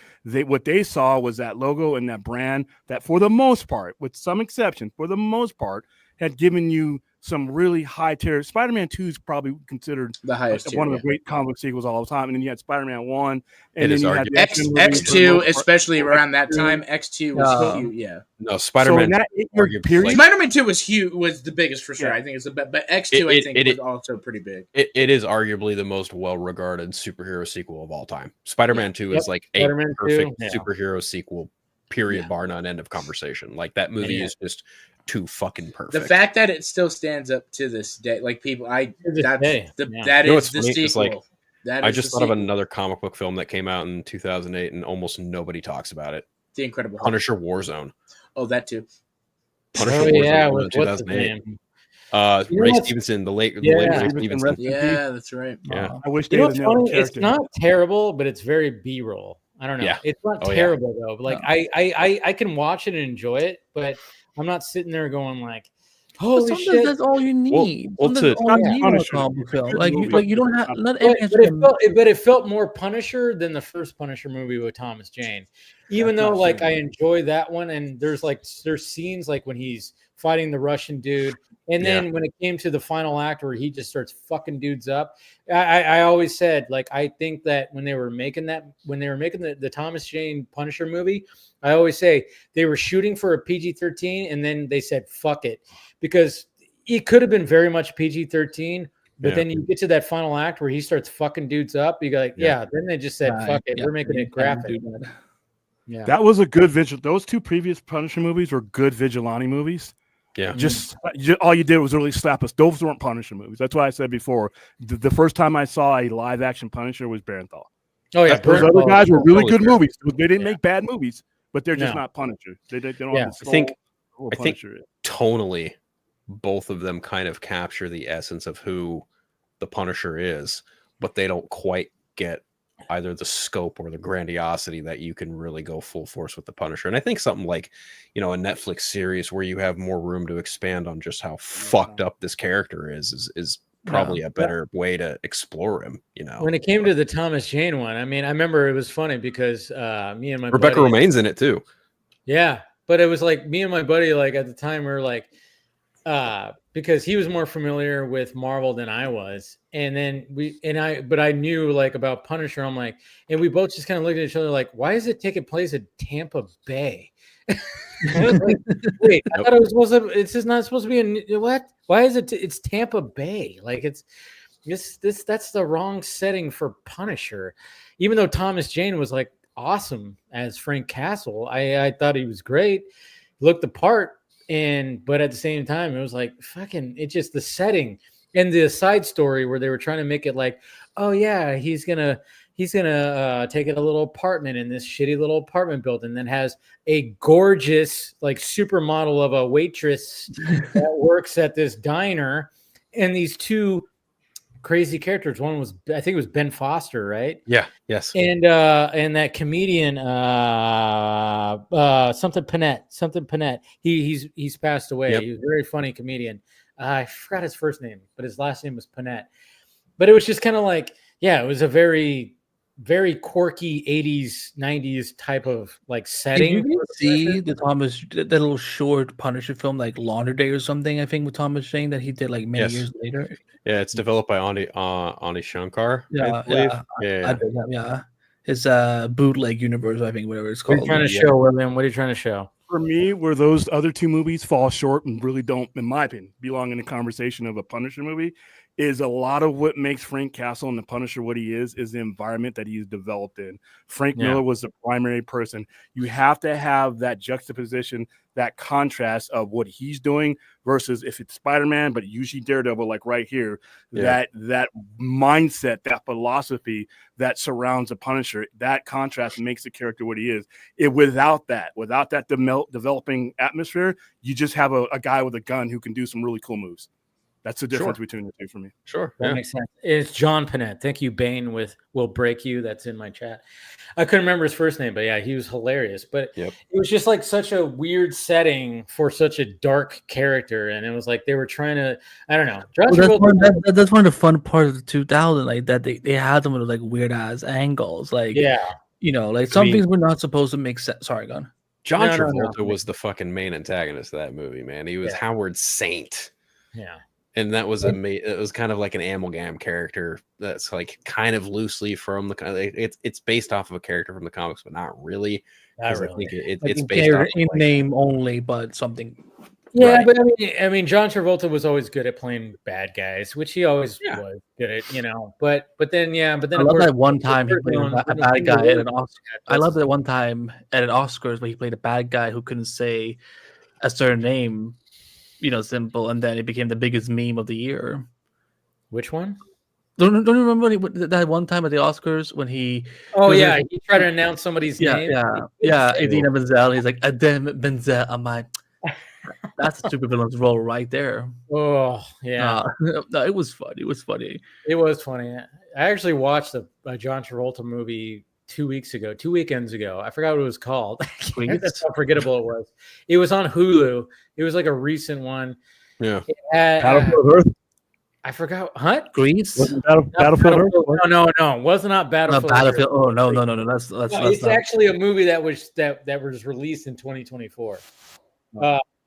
What they saw was that logo and that brand that, for the most part, with some exception, for the most part, had given you some really high tier. Spider-Man 2 is probably considered the highest one of the great comic sequels of all time. And then you had Spider-Man 1, and It then is you had the X2, especially around that X2. time. X2 was huge. Yeah. No, Spider-Man. Spider-Man 2 was the biggest for sure. I think it's the best, but X2 I think was also pretty big. It is arguably the most well-regarded superhero sequel of all time. Spider-Man 2 is like a Spider-Man perfect 2, superhero sequel. Period. Bar none. End of conversation. Like that movie is just too fucking perfect. The fact that it still stands up to this day, like people, that is the sequel. Like, I just thought of another comic book film that came out in 2008, and almost nobody talks about it. The Incredible Punisher Warzone. Oh, that too. Punisher Warzone in 2008. Ray Stevenson, the late Ray Stevenson. Yeah, that's right. Yeah, I wish it's not terrible, but it's very B-roll. I don't know. Yeah. It's not terrible though. But like I can watch it and enjoy it, but I'm not sitting there going like, holy shit. That's all you need. Like you don't have not but it felt more Punisher than the first Punisher movie with Thomas Jane. Even though like I enjoy that one, and there's scenes like when he's fighting the Russian dude, and then when it came to the final act where he just starts fucking dudes up, I always said, like, I think that when they were making the Thomas Jane Punisher movie, I always say they were shooting for a PG-13, and then they said fuck it, because it could have been very much PG-13, but then you get to that final act where he starts fucking dudes up, you go like, then they just said fuck it, we're making it graphic. Yeah, that was a good vigil. Those two previous Punisher movies were good vigilante movies. Yeah, just all you did was really slap us. Those weren't Punisher movies. That's why I said before. The first time I saw a live action Punisher was Barenthal. Oh yeah, those other guys were really good movies. They didn't make bad movies, but they're just not Punisher. They don't have the I think tonally, both of them kind of capture the essence of who the Punisher is, but they don't quite get either the scope or the grandiosity that you can really go full force with the Punisher. And I think something like, a Netflix series where you have more room to expand on just how fucked up this character is probably a better way to explore him. When it came to the Thomas Jane one, I mean, I remember it was funny because me and my Rebecca buddy, Romaine's in it too. Yeah, but it was like me and my buddy, like at the time, we were like, because he was more familiar with Marvel than I was, and then but I knew like about Punisher. I'm like, and we both just kind of looked at each other like, why is it taking place at Tampa Bay? I was like, wait, I thought it was supposed to. It's just not supposed to be in what? Why is it? It's Tampa Bay. Like it's this. That's the wrong setting for Punisher. Even though Thomas Jane was like awesome as Frank Castle, I thought he was great. He looked the part. But at the same time, it was like fucking. It's just the setting and the side story where they were trying to make it like, oh yeah, he's gonna take a little apartment in this shitty little apartment building that has a gorgeous like supermodel of a waitress that works at this diner, and these two crazy characters. One was, I think it was Ben Foster, right? Yeah. Yes. And that comedian, something Panette. He's passed away. Yep. He was a very funny comedian. I forgot his first name, but his last name was Panette. But it was just kind of like, it was a very, very quirky 80s, 90s type of like setting. Did you see the little short Punisher film like Launder Day or something? I think with Thomas Jane that he did like many years later. Yeah, it's developed by Ani Shankar. Yeah. His bootleg universe, I think, whatever it's called. What are you trying to show, William? What are you trying to show? For me, where those other two movies fall short and really don't, in my opinion, belong in the conversation of a Punisher movie, is a lot of what makes Frank Castle and the Punisher what he is the environment that he's developed in. Frank Miller was the primary person. You have to have that juxtaposition, that contrast of what he's doing versus if it's Spider-Man, but usually Daredevil, like right here, that mindset, that philosophy that surrounds the Punisher, that contrast makes the character what he is. Without that developing atmosphere, you just have a guy with a gun who can do some really cool moves. That's the difference between the two for me. Sure. That makes sense. It's John Panette. Thank you, Bane, with Will Break You. That's in my chat. I couldn't remember his first name, but yeah, he was hilarious. But it was just like such a weird setting for such a dark character. And it was like they were trying to, I don't know. That's one of the fun parts of the 2000, like that they had them with like weird ass angles. Like, like some things were not supposed to make sense. Sorry, gone. John Travolta was the fucking main antagonist of that movie, man. He was Howard Saint. Yeah. And that was it was kind of like an amalgam character that's like kind of loosely from the it's based off of a character from the comics, but not really. Not really. I think Like it's in based off in of, like, name only, but something. Yeah, Right. but I mean, John Travolta was always good at playing bad guys, which he always was good at, you know. But then I of love course, that one time he first played one, a the bad thing guy with at Will- an Oscar. yeah, I love what's that one time at an Oscars where he played a bad guy who couldn't say a certain name, you know, simple, and then it became the biggest meme of the year. Which one? Don't you remember that one time at the Oscars when he? Oh was yeah, in- he tried to announce somebody's name. Idina Menzel. He's like Adem Menzel. I'm like, that's a supervillain's role right there. Oh yeah, no, it was fun. It was funny. it was funny. I actually watched a John Travolta movie 2 weekends ago. I forgot what it was called. That's how forgettable it was. It was on Hulu. It was like a recent one. Yeah. Battlefield Earth. I forgot. Huh? Grease. Battlefield Earth. No. It was not Battlefield. Battlefield. Oh no. That's it's not. actually a movie that was released in 2024.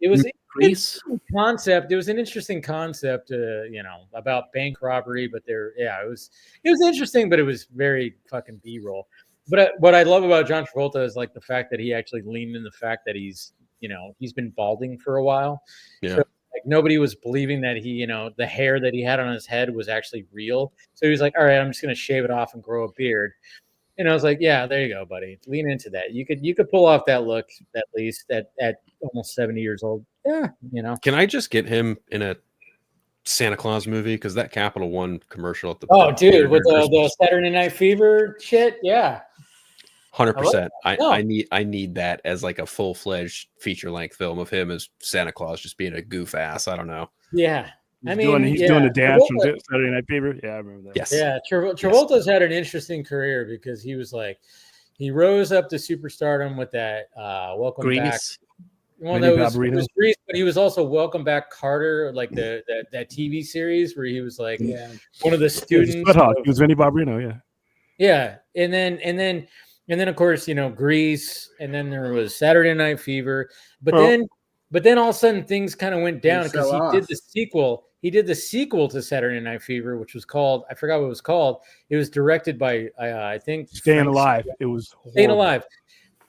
It was Grease concept. It was an interesting concept, you know, about bank robbery. But it was interesting, but it was very fucking B-roll. But what I love about John Travolta is like the fact that he actually leaned in the fact that he's been balding for a while. Yeah. So, like nobody was believing that he, you know, the hair that he had on his head was actually real. So he was like, all right, I'm just going to shave it off and grow a beard. And I was like, yeah, there you go, buddy. Lean into that. You could pull off that look at least at almost 70 years old. Yeah, you know. Can I just get him in a Santa Claus movie? Because that Capital One commercial at the Dude, with the Saturday Night Fever shit, yeah. 100%. I need that as like a full-fledged feature-length film of him as Santa Claus just being a goof ass. I don't know. Yeah. He's doing the dance from Saturday Night Fever. Yeah, I remember that. Yes. Yeah, Travolta's had an interesting career because he was like, he rose up to superstardom with that Welcome Grease. Back. Well, that was Grease, but he was also Welcome Back Carter, like that TV series where he was like one of the students. He was Vinny Barbarino, yeah. Yeah, and then of course, you know, Grease, and then there was Saturday Night Fever, but then all of a sudden things kind of went down because he did the sequel. He did the sequel to Saturday Night Fever, which was called, I forgot what it was called. It was directed by I think Staying Alive. It was horrible. Staying Alive.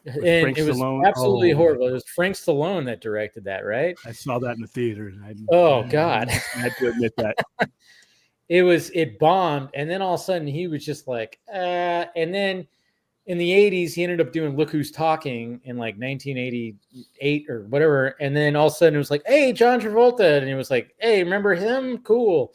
And Frank it was Stallone. absolutely horrible. It was Frank Stallone that directed that, right? I saw that in the theater. God. I had to admit that. It bombed, and then all of a sudden he was just like, and then in the 80s, he ended up doing Look Who's Talking in like 1988 or whatever. And then all of a sudden it was like, hey, John Travolta. And it was like, hey, remember him? Cool.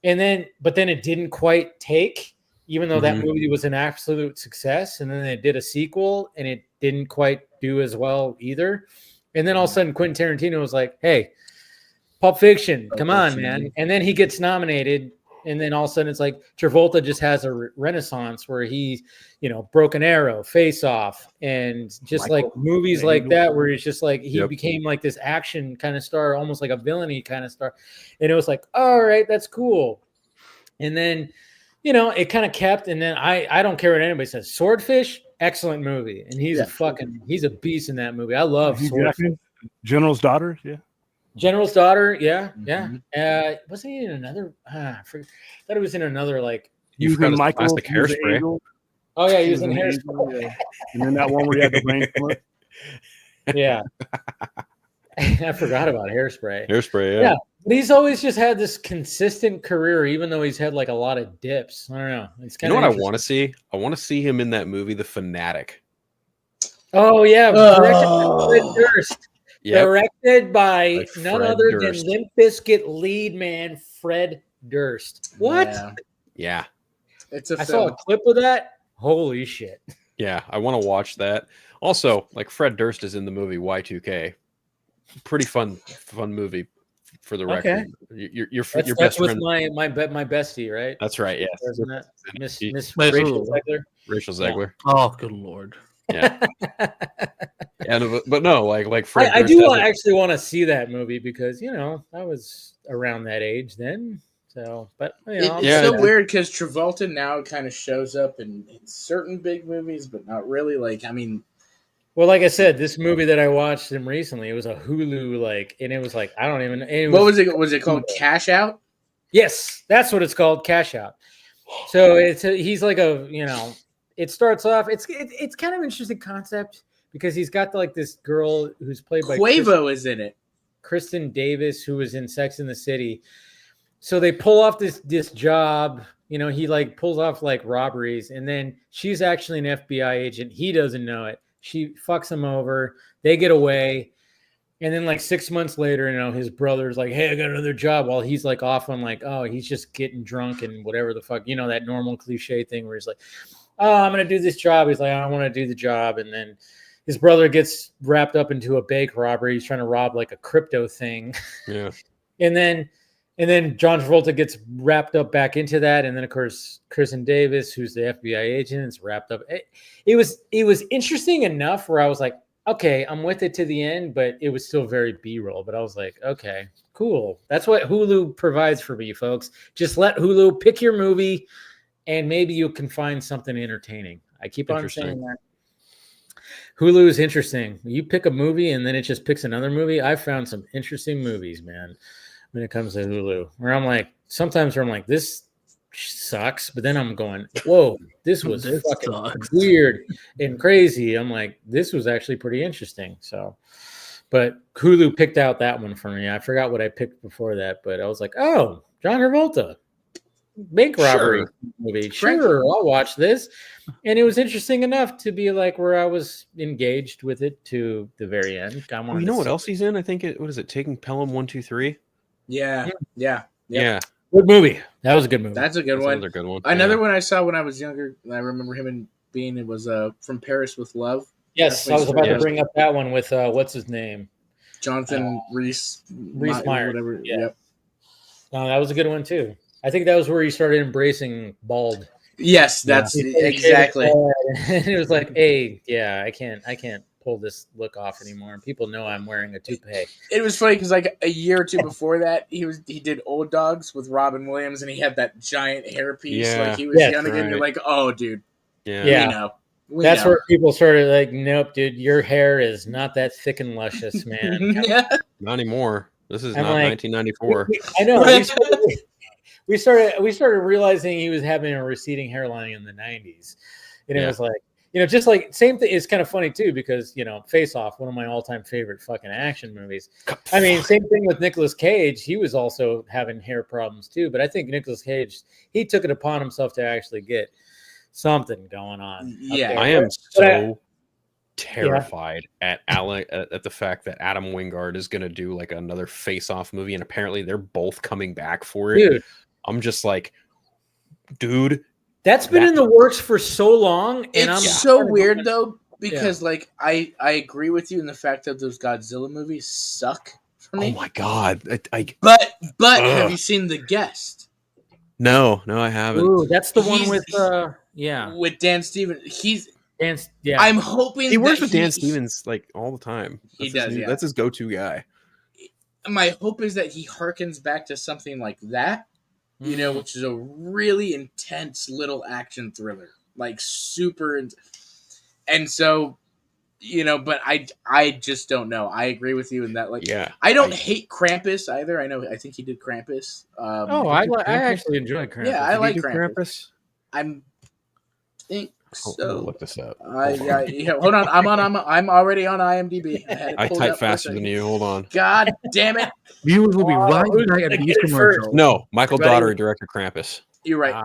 But then it didn't quite take, even though that movie was an absolute success. And then they did a sequel and it didn't quite do as well either. And then all of a sudden Quentin Tarantino was like, hey, Pulp Fiction, come on, man. And then he gets nominated. And then all of a sudden it's like Travolta just has a renaissance where he, you know, Broken Arrow, Face Off, and just like movies like that where it's just like he became like this action kind of star, almost like a villainy kind of star. And it was like, all right, that's cool. And then, you know, it kind of kept. And then I don't care what anybody says. Swordfish, excellent movie. And he's he's a beast in that movie. I love Swordfish. General's Daughter, yeah. General's Daughter, yeah. Wasn't he in another? I thought it was in another like. You forgot his classic Hairspray. Oh yeah, he was in Hairspray. Yeah. And then that one where he had the brain tumor. Yeah, I forgot about Hairspray. Hairspray, yeah. But he's always just had this consistent career, even though he's had like a lot of dips. I don't know. It's kind of. You know what I want to see? I want to see him in that movie, The Fanatic. Oh yeah, directed by Fred Durst. Yep. Directed by none other Durst. than Limp Bizkit lead man Fred Durst. What? Yeah. It's I saw a clip of that. Holy shit. Yeah, I want to watch that. Also, like Fred Durst is in the movie Y2K. Pretty fun movie for the record. Your best friend. My bestie, right? That's right. Yes. Isn't that Miss Rachel Zegler? Rachel Zegler. Yeah. Oh, good lord. Yeah. But no, like Fred. I do actually want to see that movie because you know I was around that age then. So, but you know, it's so weird because Travolta now kind of shows up in certain big movies, but not really. Like, I mean, Well, like I said, this movie that I watched him recently, it was a Hulu and it was like I don't even. What was it? Was it called Cash Out? Yes, that's what it's called, Cash Out. So he's like it starts off. It's kind of an interesting concept because he's got like this girl who's played by Quavo is in it. Kristen Davis, who was in Sex and the City. So they pull off this job. He like pulls off like robberies, and then she's actually an FBI agent. He doesn't know it. She fucks him over. They get away. And then like 6 months later, his brother's like, hey, I got another job, while he's like off on like, oh, he's just getting drunk and whatever the fuck, that normal cliche thing where he's like, oh, I'm going to do this job. He's like, I want to do the job. And then his brother gets wrapped up into a bank robbery. He's trying to rob like a crypto thing. Yeah. and then John Travolta gets wrapped up back into that. And then of course, Kristen Davis, who's the FBI agent, is wrapped up. It was interesting enough where I was like, okay, I'm with it to the end, but it was still very B-roll. But I was like, okay, cool. That's what Hulu provides for me, folks. Just let Hulu pick your movie, and maybe you can find something entertaining. I keep on saying that. Hulu is interesting. You pick a movie, and then it just picks another movie. I've found some interesting movies, man, when it comes to Hulu. Sometimes I'm like, this sucks, but then I'm going, whoa, this was fucking weird and crazy. I'm like, this was actually pretty interesting. So, but Hulu picked out that one for me. I forgot what I picked before that, but I was like, oh, John Travolta, bank robbery movie. Sure, I'll watch this. And it was interesting enough to be like where I was engaged with it to the very end. You know what else he's in? I think what is it? Taking Pelham 1, 2, 3. Yeah. Good movie. That was a good movie. That's a good one. Another good one. Another one I saw when I was younger, I remember him being, it was From Paris with Love. Yes, I was about to bring up that one with what's his name? Jonathan Rhys Meyer. Whatever. Yeah. Yep. That was a good one too. I think that was where he started embracing bald. Yes, that's exactly. And it was like, hey, yeah, I can't pull this look off anymore. And people know I'm wearing a toupee. It was funny because like a year or two before that, he did Old Dogs with Robin Williams, and he had that giant hairpiece. Yeah. Like he was young again. You're like, oh, dude. Yeah. We That's know. where people started like, nope, dude, your hair is not that thick and luscious, man. Not anymore. This is not like, 1994. I know. We started realizing he was having a receding hairline in the 90s. And it was like, just like same thing. It's kind of funny too, because, Face Off, one of my all time favorite fucking action movies. I mean, same thing with Nicolas Cage. He was also having hair problems too. But I think Nicolas Cage, he took it upon himself to actually get something going on. Yeah. I am so terrified at the fact that Adam Wingard is going to do like another Face Off movie. And apparently they're both coming back for it. Dude. I'm just like, dude. That's been in the works for so long, and it's so weird though, because like I agree with you in the fact that those Godzilla movies suck for me. Oh my god! But have you seen The Guest? No, I haven't. Ooh, that's the one with with Dan Stevens. Yeah. I'm hoping he works with Dan Stevens like all the time. He does. That's his go-to guy. My hope is that he harkens back to something like that. Which is a really intense little action thriller, like super. And so, but I just don't know. I agree with you in that. Like, I don't hate Krampus either. I think he did Krampus. I actually enjoy Krampus. Yeah, I like Krampus. Think so. Look this up. Hold on. I'm already on IMDb. I type faster than you. Hold on. God damn it. Viewers will be right back at these commercials. No, Michael Daugherty directed Krampus. You're right.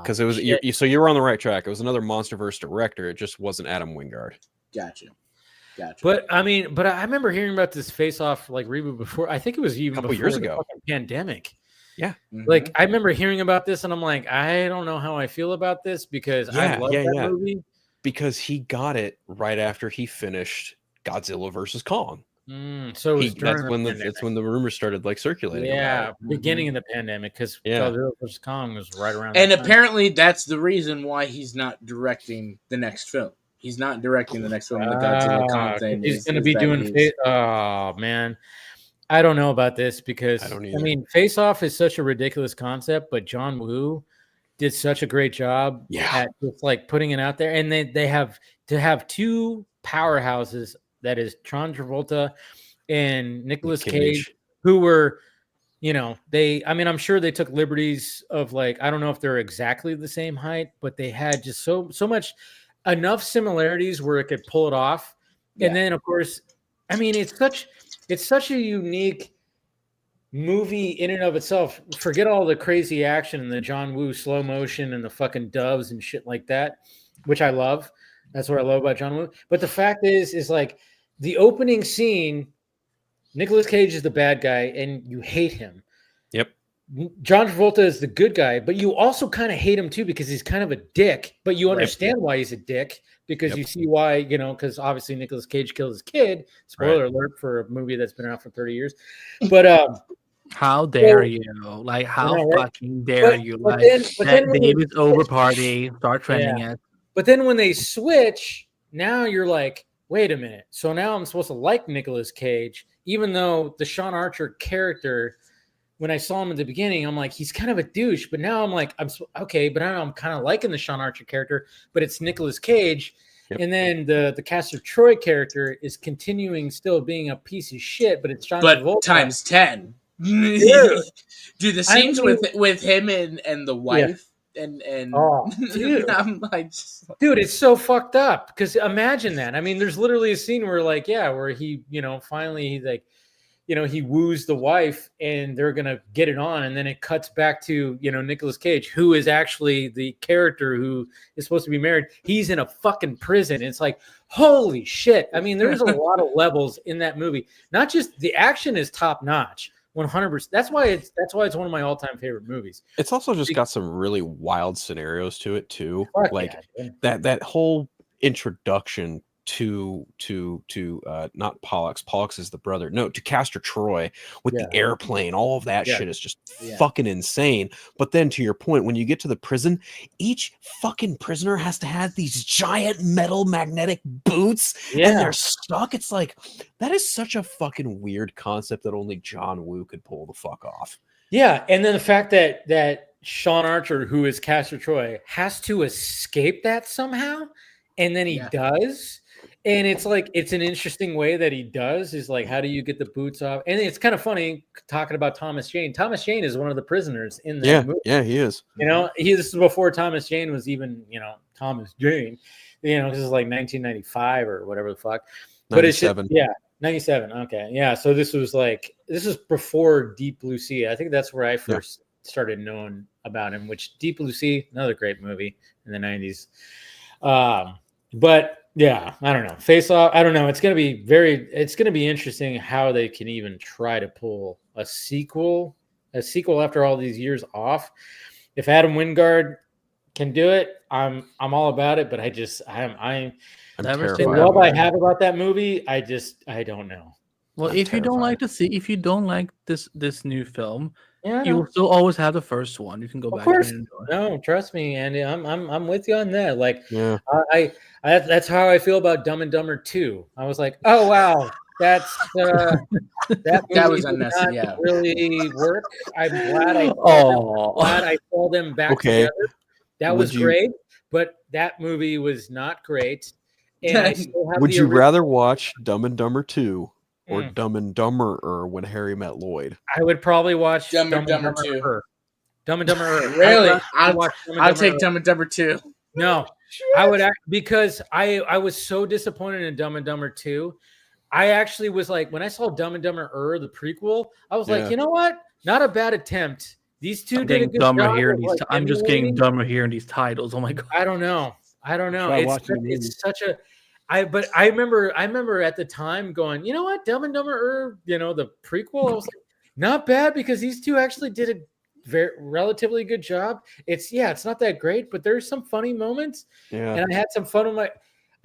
Because it was so you were on the right track. It was another MonsterVerse director. It just wasn't Adam Wingard. Gotcha. But I remember hearing about this Face Off like reboot before. I think it was even a couple before years the ago. fucking pandemic. Yeah. Like I remember hearing about this, and I'm like, I don't know how I feel about this because I love that movie. Because he got it right after he finished Godzilla versus Kong. So that's when the rumors started like circulating. Yeah, beginning of the pandemic, because Godzilla vs. Kong was right around. And apparently, that's the reason why he's not directing the next film. He's not directing the next film. The Godzilla Kong thing. He's going to be doing. Oh man, I don't know about this because I mean, Face Off is such a ridiculous concept, but John Woo did such a great job at just like putting it out there, and they have to have two powerhouses that is John Travolta and Nicolas Cage, who were, I'm sure they took liberties of like, I don't know if they're exactly the same height, but they had just so much, enough similarities where it could pull it off. Yeah. And then of course, it's such a unique movie in and of itself. Forget all the crazy action and the John Woo slow motion and the fucking doves and shit like that, which I love. That's what I love about John Woo. But the fact is like the opening scene, Nicolas Cage is the bad guy and you hate him. Yep. John Travolta is the good guy, but you also kind of hate him too because he's kind of a dick, but you understand why he's a dick because you see why, because obviously Nicolas Cage killed his kid. Spoiler alert for a movie that's been out for 30 years. But how dare you? Like, how fucking dare you? Like, that David's over party, start trending it. But then when they switch, now you're like, wait a minute. So now I'm supposed to like Nicolas Cage, even though the Sean Archer character, when I saw him at the beginning, I'm like, he's kind of a douche. But now I'm like, okay, but I'm kind of liking the Sean Archer character, but it's Nicolas Cage. Yep. And then the Castor Troy character is continuing still being a piece of shit, but it's John Travolta. Times 10. Dude, the scenes with him and the wife and dude. I'm like, dude, it's so fucked up because imagine that. I mean, there's literally a scene where like, where he, finally he's like, he woos the wife and they're going to get it on. And then it cuts back to, Nicolas Cage, who is actually the character who is supposed to be married. He's in a fucking prison. It's like, holy shit. I mean, there's a lot of levels in that movie. Not just the action is top notch. 100%. That's why it's one of my all-time favorite movies. It's also just got some really wild scenarios to it too. That whole introduction to not Pollux. Pollux is the brother. No, to Castor Troy with the airplane. All of that shit is just fucking insane. But then to your point, when you get to the prison, each fucking prisoner has to have these giant metal magnetic boots and they're stuck. It's like, that is such a fucking weird concept that only John Woo could pull the fuck off. Yeah, and then the fact that Sean Archer, who is Castor Troy, has to escape that somehow, and then he does. And it's like, it's an interesting way that he does is like, how do you get the boots off? And it's kind of funny talking about Thomas Jane. Thomas Jane is one of the prisoners in that movie. Yeah, he is. This is before Thomas Jane was even, Thomas Jane, this is like 1995 or whatever the fuck. But 97. 97. Okay. Yeah. So this was before Deep Blue Sea. I think that's where I first started knowing about him, which Deep Blue Sea, another great movie in the 90s. But yeah, I don't know. Face Off. I don't know. It's going to be interesting how they can even try to pull a sequel after all these years off. If Adam Wingard can do it, I'm all about it. But I'm terrified. The love I have about that movie, I don't know. Well, if you don't like this new film, you will still always have the first one. You can go back and enjoy. No, trust me, Andy. I'm with you on that. Like, that's how I feel about Dumb and Dumber 2. I was like, oh wow, that was unnecessary. Yeah, really work. I'm glad I saw them back together. That was great, but that movie was not great. And I still have would you rather watch Dumb and Dumber 2 or Dumb and Dumberer When Harry Met Lloyd? I would probably watch Dumb and Dumber 2. Dumb and Dumber. Really? I'll take Dumb and Dumber 2. No, I would because I was so disappointed in Dumb and Dumber 2. I actually was like, when I saw Dumb and Dumber the prequel, I was like, you know what? Not a bad attempt. These two did a good job. I'm just getting dumber here in these titles. Oh my god. I don't know. It's such a. But I remember at the time going, you know what, Dumb and Dumber, the prequel. I was like, not bad because these two actually did a relatively good job. It's not that great, but there's some funny moments. Yeah. And I had some fun with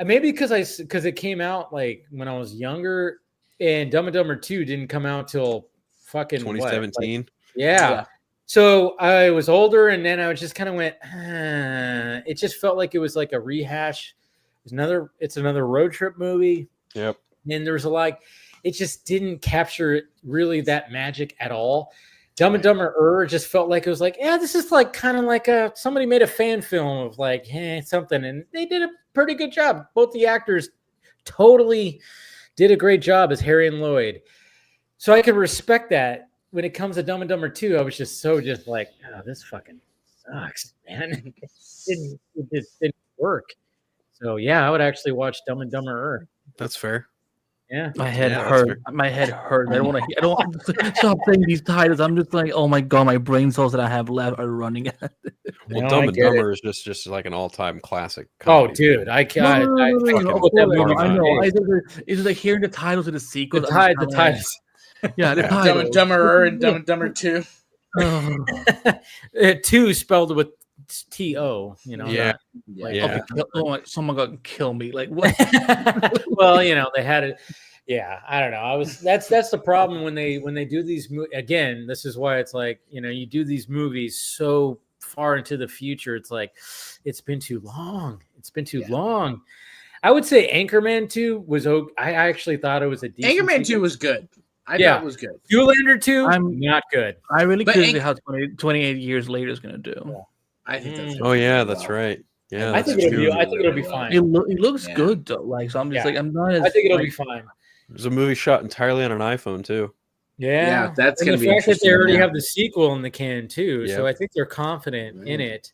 maybe because it came out like when I was younger, and Dumb and Dumber 2 didn't come out till fucking 2017. Yeah. So I was older, and then I just kind of went. It just felt like it was like a rehash. It's another road trip movie. Yep. And there was it just didn't capture really that magic at all. Dumb and Dumber just felt like it was like, this is like kind of like somebody made a fan film of like, something, and they did a pretty good job. Both the actors totally did a great job as Harry and Lloyd. So I could respect that. When it comes to Dumb and Dumber 2, I was just like, oh, this fucking sucks, man. It just didn't work. So yeah, I would actually watch Dumb and Dumber. That's fair. Yeah, my head hurt. My head hurt. I don't want to stop saying these titles. I'm just like, oh my god, my brain cells that I have left are running out. Well, Dumb and Dumber is just like an all-time classic. Oh, dude, I can't. I know. It's like hearing the titles of the sequels. The titles. Yeah, the titles. Dumb and Dumber and Dumb and Dumber 2. 2 spelled with T-O, you know. Yeah. Okay, someone got to kill me. Like what? Well, you know, they had it. Yeah, I don't know. That's the problem when they do these again. This is why it's like, you know, you do these movies so far into the future. It's like it's been too long. It's been too long. I would say Anchorman 2 was okay. I actually thought it was a decent. Anchorman 2 was good. I thought it was good. Zoolander 2, I'm not good. I really couldn't see how 28 years later is going to do. Yeah. I think that's. Oh yeah, that's right. Yeah, I think it'll be fine. It looks good though. Like so, I'm just like I'm not. I think it'll be fine. There's a movie shot entirely on an iPhone too. Yeah, that's going to be. The fact that they already have the sequel in the can too, so I think they're confident in it.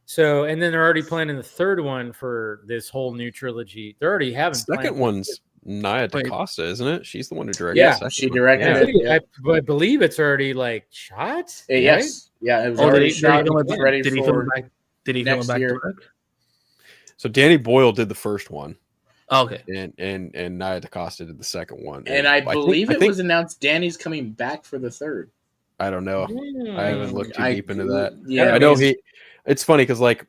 So, and then they're already planning the third one for this whole new trilogy. They're already having. Second one's Nia DaCosta, isn't it? She's the one who directed. Yeah, she directed it. I believe it's already like shot. Yes, yeah, it was already shot. Did he film it back? So Danny Boyle did the first one. Oh, okay, and Nia DaCosta did the second one. And I believe it was announced Danny's coming back for the third. I don't know. I haven't looked too deep into that. Yeah, I know he. It's funny because like.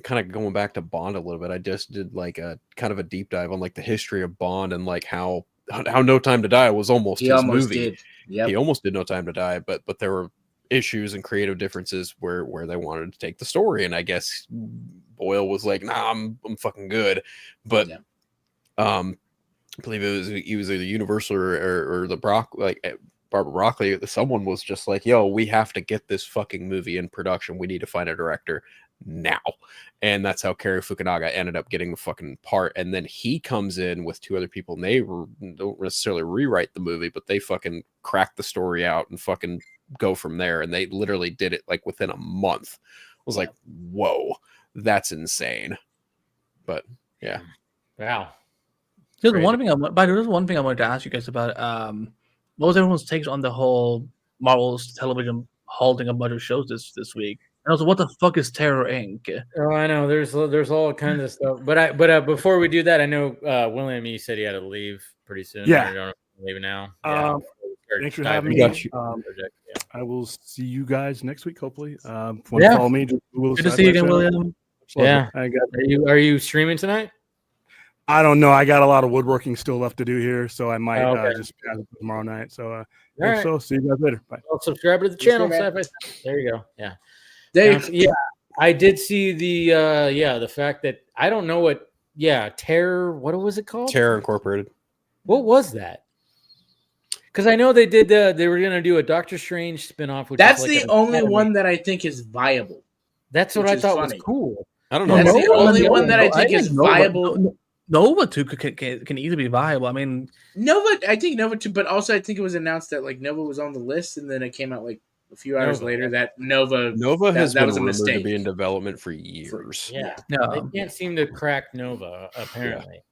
Kind of going back to Bond a little bit, I just did like a kind of a deep dive on like the history of Bond and like how No Time to Die was almost his movie. He almost did No Time to Die, but there were issues and creative differences where they wanted to take the story, and I guess Boyle was like, "Nah, I'm fucking good," but I believe he was either Universal or the Barbara Broccoli. Someone was just like, "Yo, we have to get this fucking movie in production. We need to find a director now." And that's how Cary Fukunaga ended up getting the fucking part. And then he comes in with 2 other people, and they don't necessarily rewrite the movie, but they fucking crack the story out and fucking go from there. And they literally did it like within a month. I was like, whoa, that's insane. But yeah. Wow. There's one thing I wanted to ask you guys about. What was everyone's takes on the whole Marvel's television halting a bunch of shows this week? And also, what the fuck is Terror Inc? Oh, I know. There's all kinds of stuff. But before we do that, I know William, you said he had to leave pretty soon. Yeah. I don't know if you're leaving now. Thanks for having me. I will see you guys next week, hopefully. Want to follow me? Good to see you again, William. Yeah. Are you streaming tonight? I don't know. I got a lot of woodworking still left to do here, so I might just pass it tomorrow night. So, so see you guys later. Bye. Well, subscribe to the channel. There you go. Yeah. Yeah, I did see the fact that I don't know what Terror, what was it called? Terror Incorporated. What was that? Because I know they did they were gonna do a Doctor Strange spinoff. Which that's the only one that I think is viable. That's what I thought was cool. I don't know. That's the only one that I think is viable. Nova 2 can easily be viable. I mean, I think Nova 2, but also I think it was announced that like Nova was on the list, and then it came out like a few hours later that Nova has been was a rumored mistake. To be in development for years. They can't seem to crack Nova. Apparently,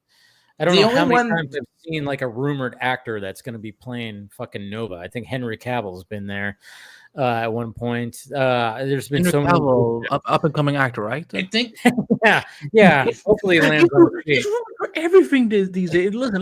I don't know how many times I've seen like a rumored actor that's going to be playing fucking Nova. I think Henry Cavill's been there at one point. There's been so many up and coming actor, right? I think. yeah. Hopefully, he lands on he's for everything these days. Listen.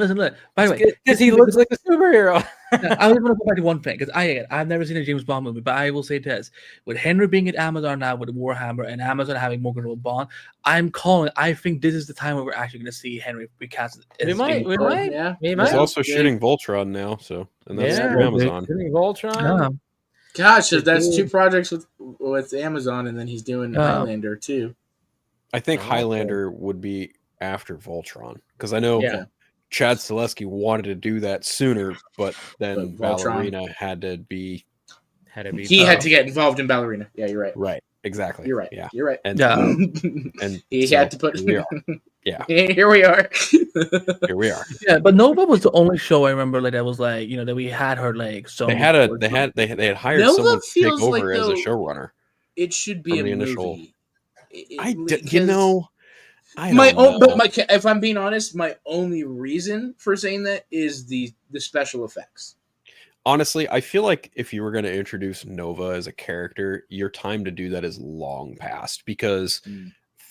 By the way, because he looks like a superhero. I was going to go back to one thing because I've never seen a James Bond movie, but I will say this: with Henry being at Amazon now with Warhammer and Amazon having more control of Bond, I think this is the time where we're actually going to see Henry recast. We might. Yeah. He's also shooting Voltron now, and that's Amazon. Shooting Voltron. Yeah. Gosh, that's 2 projects with Amazon, and then he's doing Highlander too. I think Highlander would be after Voltron because I know Chad Stileski wanted to do that sooner, but then Ballerina had to be. He had to get involved in Ballerina. Yeah, you're right. Right, exactly. You're right. Yeah, you're right. And he had to put. Yeah. Here we are. Here we are. Yeah, but Nova was the only show I remember like that was like, you know, that we had her like so They had hired Nova someone to take feels like, over as a though, showrunner. It should be From a the initial- movie. I don't know. But if I'm being honest, my only reason for saying that is the special effects. Honestly, I feel like if you were going to introduce Nova as a character, your time to do that is long past, because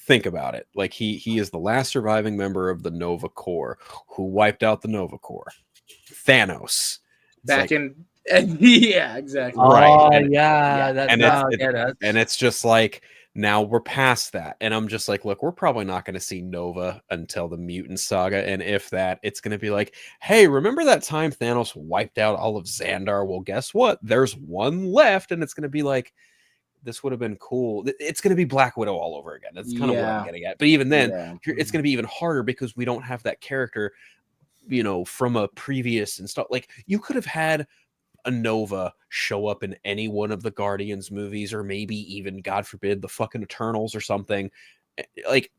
think about it. Like he is the last surviving member of the Nova Corps who wiped out the Nova Corps. Thanos. Yeah, exactly. Right. And it's just like, now we're past that. And I'm just like, look, we're probably not going to see Nova until the Mutant Saga. And if that, it's going to be like, hey, remember that time Thanos wiped out all of Xandar? Well, guess what? There's one left. And it's going to be like, this would have been cool. It's going to be Black Widow all over again. That's kind of what I'm getting at. But even then, it's going to be even harder because we don't have that character, you know, from a previous and stuff. Like, you could have had a Nova show up in any one of the Guardians movies, or maybe even, God forbid, the fucking Eternals or something. Like,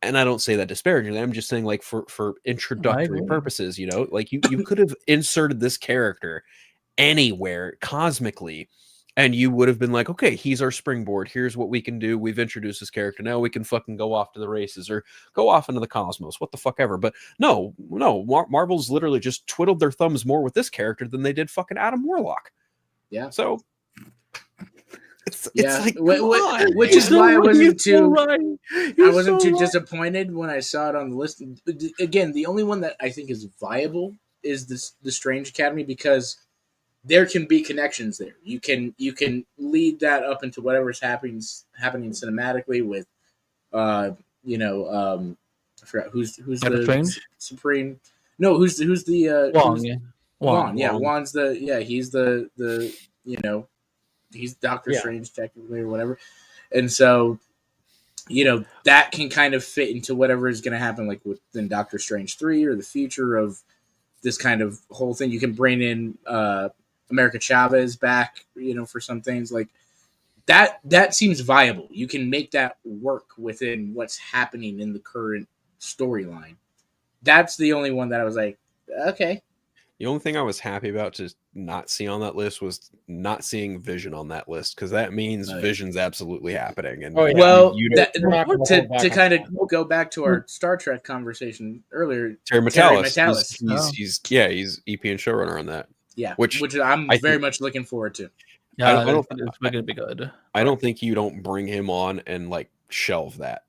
and I don't say that disparagingly. I'm just saying, like, for introductory purposes, you know, like you could have inserted this character anywhere cosmically, and you would have been like, okay, he's our springboard. Here's what we can do. We've introduced this character. Now we can fucking go off to the races or go off into the cosmos. What the fuck ever. But no, Marvel's literally just twiddled their thumbs more with this character than they did fucking Adam Warlock. Yeah. So it's like, which is why I wasn't too disappointed when I saw it on the list. Again, the only one that I think is viable is the Strange Academy, because there can be connections there. You can lead that up into whatever's happening cinematically with, I forgot who's the Strange? Supreme. No, who's the Wong. Wong. Yeah, Wong's he's the he's Doctor Strange technically or whatever, and so that can kind of fit into whatever is going to happen, like within Doctor Strange 3 or the future of this kind of whole thing. You can bring in America Chavez back, for some things like that. That seems viable. You can make that work within what's happening in the current storyline. That's the only one that I was like, okay. The only thing I was happy about to not see on that list was not seeing Vision on that list, because that means Vision's absolutely happening. And to kind of go back to our Star Trek conversation earlier, Terry Matalas. He's EP and showrunner on that. Yeah, which I'm very much looking forward to. Yeah, it's going to be good. I don't think you don't bring him on and like shelve that.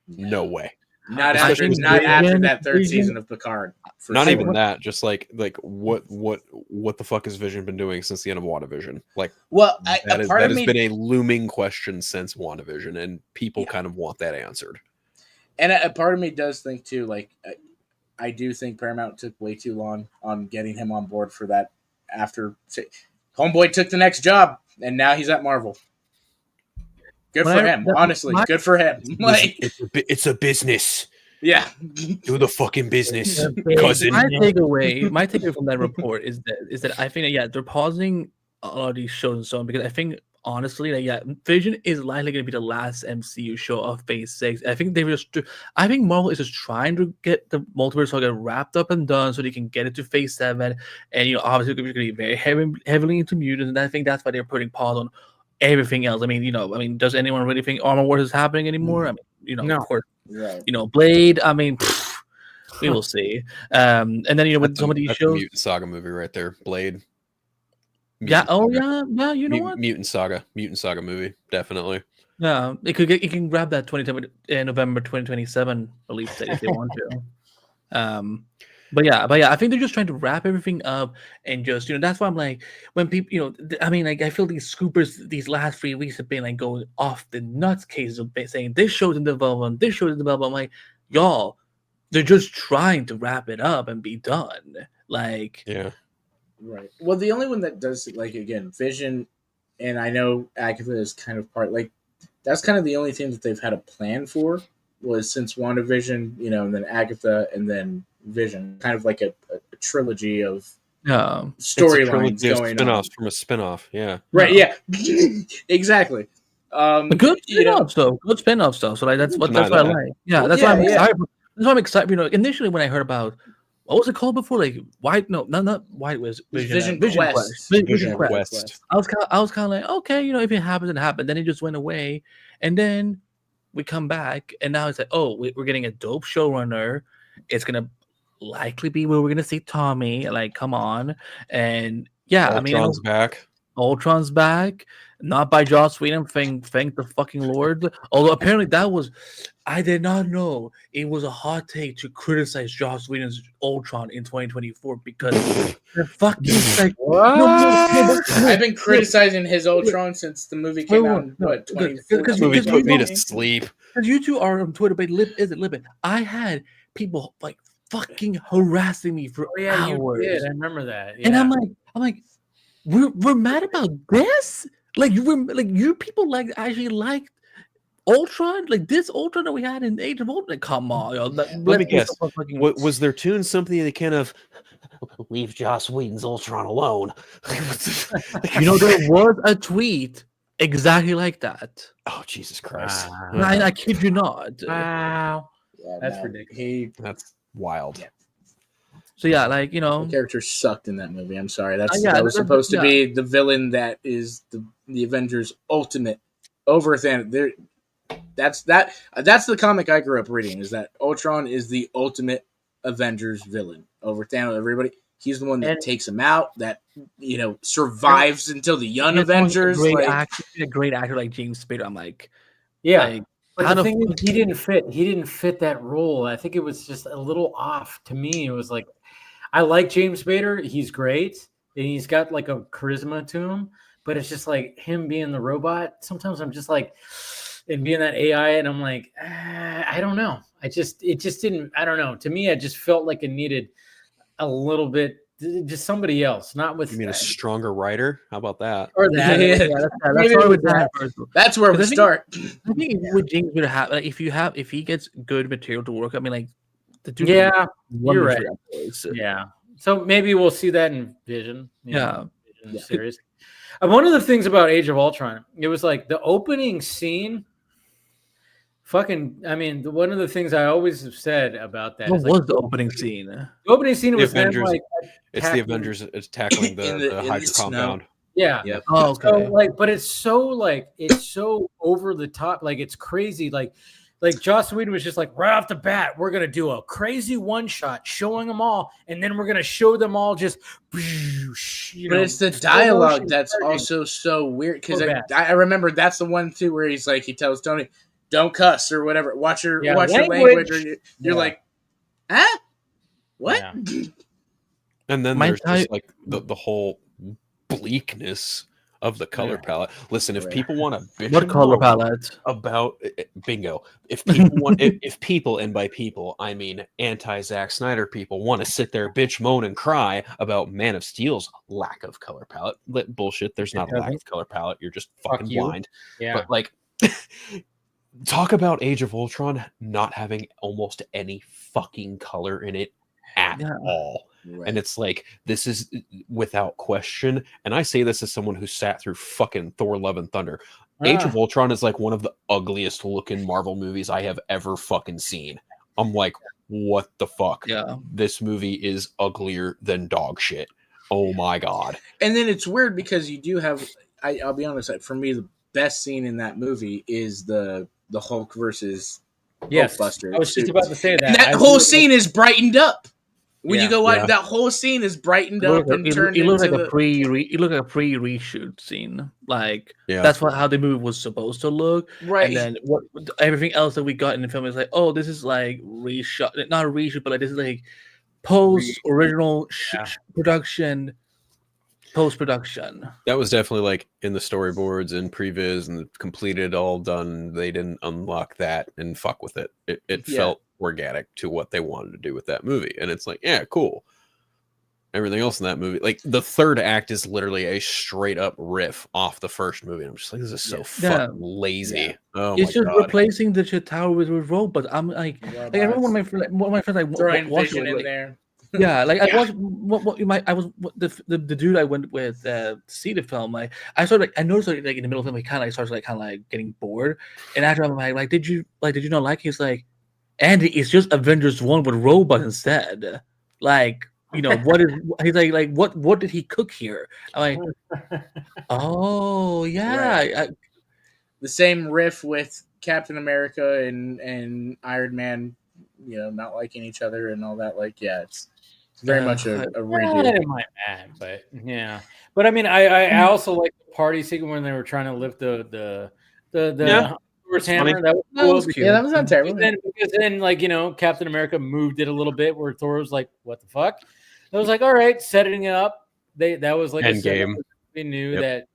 No way. Not after that third season of Picard. Not even that. Just like what the fuck has Vision been doing since the end of WandaVision? Like, that has been a looming question since WandaVision, and people kind of want that answered. And a part of me does think too, like, I do think Paramount took way too long on getting him on board for that. After Homeboy took the next job, and now he's at Marvel. Good for him, honestly. Good for him. Like, it's a business. Yeah, do the fucking business, cousin. My takeaway from that report is that I think they're pausing a lot of these shows and so on, because I think honestly, Vision is likely going to be the last MCU show of Phase 6. I think Marvel is just trying to get the multiverse saga wrapped up and done so they can get it to Phase 7, and obviously they're going to be very heavily into mutants, and I think that's why they're putting pause on everything else. I mean, does anyone really think Armor Wars is happening anymore? I mean, no. Of course, right. Blade. I mean, we will see. And then with some of these shows, Mutant Saga movie right there, Blade. Mutant Saga. You know what? Mutant Saga movie, definitely. Yeah, it can grab that November 2027 release date if they want to. But I think they're just trying to wrap everything up and just, that's why I'm like, when people, I feel these scoopers these last 3 weeks have been like going off the nuts cases of saying this show's in development, I'm like, y'all, they're just trying to wrap it up and be done. Like, yeah. Right. Well, the only one that does, like, again, Vision, and I know Agatha is kind of part, like, that's kind of the only thing that they've had a plan for, was since WandaVision, and then Agatha, and then Vision, kind of like a trilogy of storylines going spin-offs on. From a spin-off, yeah. Right, yeah. Exactly. Good spin-off stuff. Good spin-off stuff. So that's what I like. Yeah, that's why I'm excited. That's why I'm excited. Initially when I heard about what was it called before, like White? No, not White was Vision Quest. Quest. Vision Quest. I was kind of like, okay, if it happens, it happened. Then it just went away, and then we come back, and now it's like, oh, we're getting a dope showrunner. It's gonna likely be where we're gonna see Tommy. Like, come on, and yeah, Ultron's back. Ultron's back, not by Joss Whedon. Thank the fucking Lord. Although apparently I did not know it was a hot take to criticize Joss Whedon's Ultron in 2024 because they're fucking like. I've been criticizing his Ultron since the movie came out. Because movie put me to sleep. Because you two are on Twitter, but is it Libet? I had people like fucking harassing me for hours. You did. I remember that. And I'm like. We're mad about this? Like you people actually liked Ultron? Like this Ultron that we had in Age of Ultron? Like, come on, yo. Let me guess. Was their tune something that kind of leave Joss Whedon's Ultron alone? There was a tweet exactly like that. Oh, Jesus Christ. I kid you not. Wow. Yeah, that's ridiculous. That's wild. Yeah. So yeah, the character sucked in that movie. I'm sorry. That was supposed to be the villain that is the Avengers' ultimate over Thanos. That's the comic I grew up reading. Is that Ultron is the ultimate Avengers villain over Thanos? Everybody, he's the one that takes him out. That survives until the Young Avengers. A great actor like James Spader. I'm like, yeah. Like, but the thing is, he didn't fit that role. I think it was just a little off to me. It was like, I like James Spader. He's great. And he's got like a charisma to him. But it's just like him being the robot. Sometimes I'm just like, and being that AI, and I'm like, I don't know. It just didn't, I don't know. To me, I just felt like it needed a little bit, just somebody else, not with. You mean a stronger writer? How about that? Or that. That's where we start. I think with James Spader, like, if he gets good material to work, I mean, like, the dude. Yeah, you're right. Yeah, so maybe we'll see that in Vision. Vision series. One of the things about Age of Ultron, it was like the opening scene. One of the things I always have said about that was the opening scene. The opening scene was Avengers. It's the Avengers. It's tackling the Hydra compound. Yeah. Yep. Oh, okay. So, but it's so over the top. Like, it's crazy. Like Joss Whedon was just like, right off the bat, we're gonna do a crazy one shot showing them all, and then we're gonna show them all just. But it's the dialogue that's also so weird because I remember that's the one too where he's like, he tells Tony, "Don't cuss" or whatever. Watch your language. Or you're like, huh? What? Yeah. And then there's just like the whole bleakness of the color palette. Listen, if people want to bitch what color palette about bingo, if people want, if people, and by people I mean anti Zack Snyder people, want to sit there, bitch, moan, and cry about Man of Steel's lack of color palette, bullshit. There's not a lack of color palette. You're just fucking blind. Yeah. But like, talk about Age of Ultron not having almost any fucking color in it at all. Right. And it's like, this is without question. And I say this as someone who sat through fucking Thor: Love and Thunder. Age of Ultron is like one of the ugliest looking Marvel movies I have ever fucking seen. I'm like, what the fuck? Yeah. This movie is uglier than dog shit. Oh my God. And then it's weird because you do have, I'll be honest, for me, the best scene in that movie is the Hulk versus Hulkbuster. I was just about to say that. And that whole scene is brightened up. When you go watch that whole scene is brightened up and turned into like a pre-reshoot scene. Like that's how the movie was supposed to look. Right. And then everything else that we got in the film is like, oh, this is like reshot, not a reshoot, but like this is like post-original production, post-production. That was definitely like in the storyboards and previs and completed, all done. They didn't unlock that and fuck with it. It felt organic to what they wanted to do with that movie, and it's like, yeah, cool. Everything else in that movie, like the third act, is literally a straight up riff off the first movie. I'm just like, this is so fucking lazy. Yeah. Oh, it's just God. Replacing the tower with robots. I'm like everyone, one of my friends, like throwing Vision in there. Yeah, like I watched the dude I went with to see the film. Like I started, I noticed like in the middle of the film, he kind of started getting bored. And after I'm like, did you not like? He's like, and it's just Avengers 1 with robots instead. Like, what is he's like what did he cook here? I'm like, oh yeah. Right. The same riff with Captain America and Iron Man, not liking each other and all that. Like, yeah, it's very much a redo. I didn't mind that, but yeah. But I mean, I also like the party sequence when they were trying to lift the Thor's hammer. That was cool. Yeah, that was not terrible. Because then, like, Captain America moved it a little bit where Thor was like, "What the fuck?" I was like, "All right, setting it up." That was like end game. We knew that,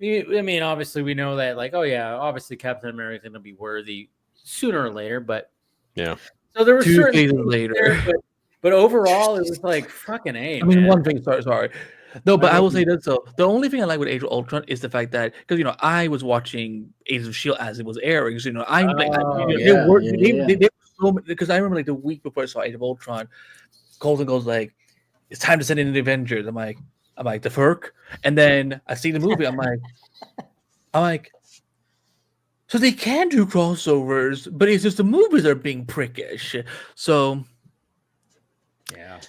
I mean, obviously we know that, like, oh yeah, obviously Captain America is going to be worthy sooner or later, but yeah. So there were 2 certain seasons later, there, but overall it was like fucking A. I mean, man. one thing. Sorry. No, but I will say that. So the only thing I like with Age of Ultron is the fact that because I was watching Age of Shield as it was airing. So because I remember like the week before I saw Age of Ultron, Colton goes like, "It's time to send in the Avengers." I'm like the Ferk, and then I see the movie. I'm like, so they can do crossovers, but it's just the movies are being prickish. So yeah.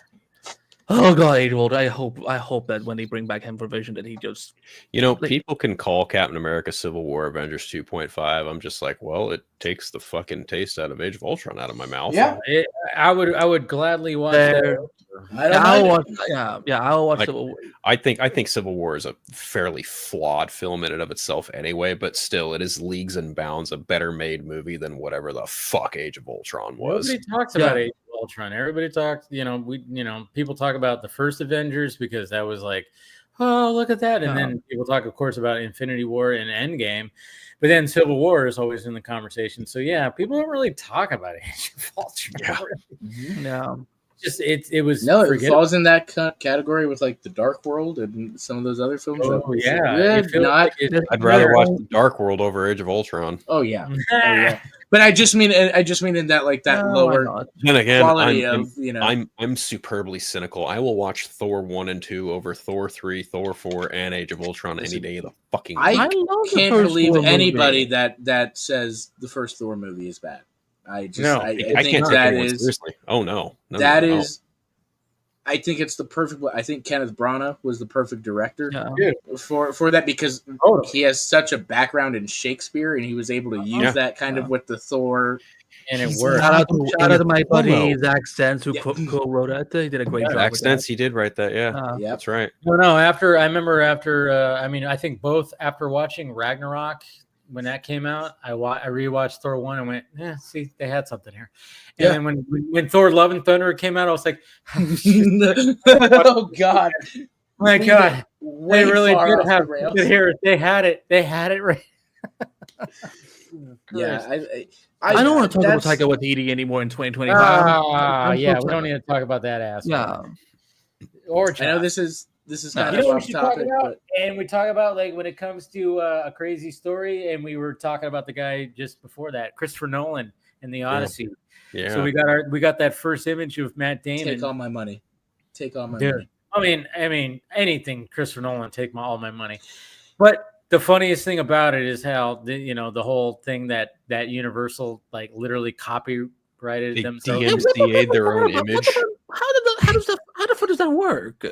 Oh god, Age of Ultron. I hope that when they bring back him for Vision that he just people can call Captain America Civil War Avengers 2.5. I'm just like, well, it takes the fucking taste out of Age of Ultron out of my mouth. Yeah. I would gladly watch that. I'll watch Civil War. I think Civil War is a fairly flawed film in and of itself anyway, but still it is leagues and bounds a better made movie than whatever the fuck Age of Ultron was. Nobody talks about Age of Ultron. Everybody talks, people talk about the first Avengers because that was like, oh, look at that. And then people talk, of course, about Infinity War and Endgame. But then Civil War is always in the conversation. So yeah, people don't really talk about Age of Ultron. Yeah. No. Just it was it falls in that category with like the Dark World and some of those other films. Oh yeah, I'd rather watch the Dark World over Age of Ultron. Oh yeah, But I just mean in that like that lower then again, quality I'm superbly cynical. I will watch Thor 1 and 2 over Thor 3, Thor 4, and Age of Ultron any day of the fucking week. I can't believe anybody that says the first Thor movie is bad. I think that is seriously. Oh no, I think it's the perfect. I think Kenneth Branagh was the perfect director for that because he has such a background in Shakespeare and he was able to use that kind of with the Thor. And it worked. Shout out to my buddy Zack Snyder who co-wrote it. He did a great job. Zack Snyder, he did write that. Yeah, that's right. No. I think both after watching Ragnarok. When that came out, I rewatched Thor 1 and went, see, they had something here. And then when Thor Love and Thunder came out, I was like, oh God. My God. They really did have it here. They had it right. I don't want to talk about Taika Waititi anymore in 2025. We don't need to talk about that ass. Yeah. Or I know this is kind of off topic, and we talk about like when it comes to a crazy story, and we were talking about the guy just before that, Christopher Nolan in the Odyssey. Yeah. So we got that first image of Matt Damon. Take all my money. Money. I mean, anything Christopher Nolan, take all my money. But the funniest thing about it is how the whole thing that Universal like literally copyrighted themselves. DMCA'd their own image. How the fuck does that work?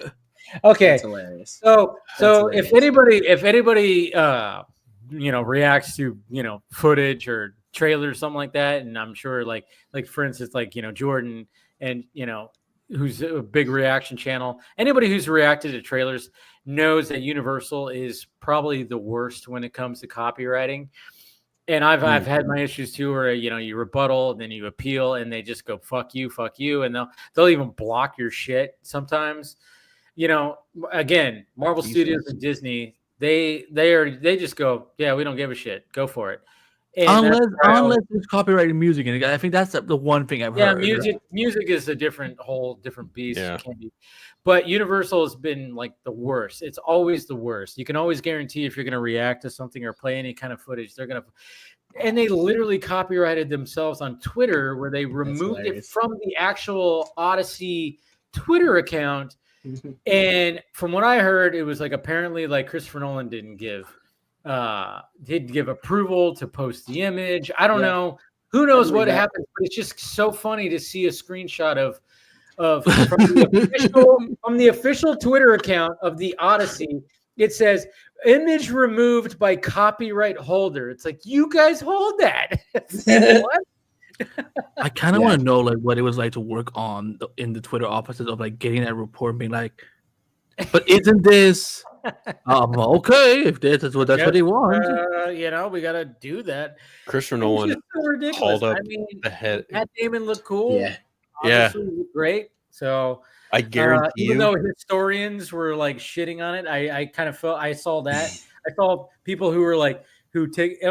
Okay, that's hilarious. So if anybody reacts to footage or trailers, something like that, and I'm sure like for instance Jordan and who's a big reaction channel, anybody who's reacted to trailers knows that Universal is probably the worst when it comes to copywriting. And I've had my issues too, where you rebuttal and then you appeal, and they just go fuck you, and they'll even block your shit sometimes. Again, Marvel Studios and Disney, they just go, yeah, we don't give a shit, go for it. And unless it's copyrighted music, and I think that's the one thing I've heard. Yeah, music is a whole different beast. Yeah. But Universal has been like the worst. It's always the worst. You can always guarantee if you're going to react to something or play any kind of footage, they're going to. And they literally copyrighted themselves on Twitter, where they removed it from the actual Odyssey Twitter account. And from what I heard, it was like apparently like Christopher Nolan didn't give approval to post the image. I don't know. who knows what happens? But it's just so funny to see a screenshot of from the official Twitter account of the Odyssey. It says image removed by copyright holder. It's like, you guys hold that. What? I kind of want to know like what it was like to work on in the Twitter offices of like getting that report and being like, but isn't this okay? If that's what he wants, we gotta do that. Christopher Nolan so called up the head. Matt Damon looked cool. Yeah, looked great. So I guarantee even though historians were like shitting on it, I kind of felt I saw that. I saw people who were like, I'm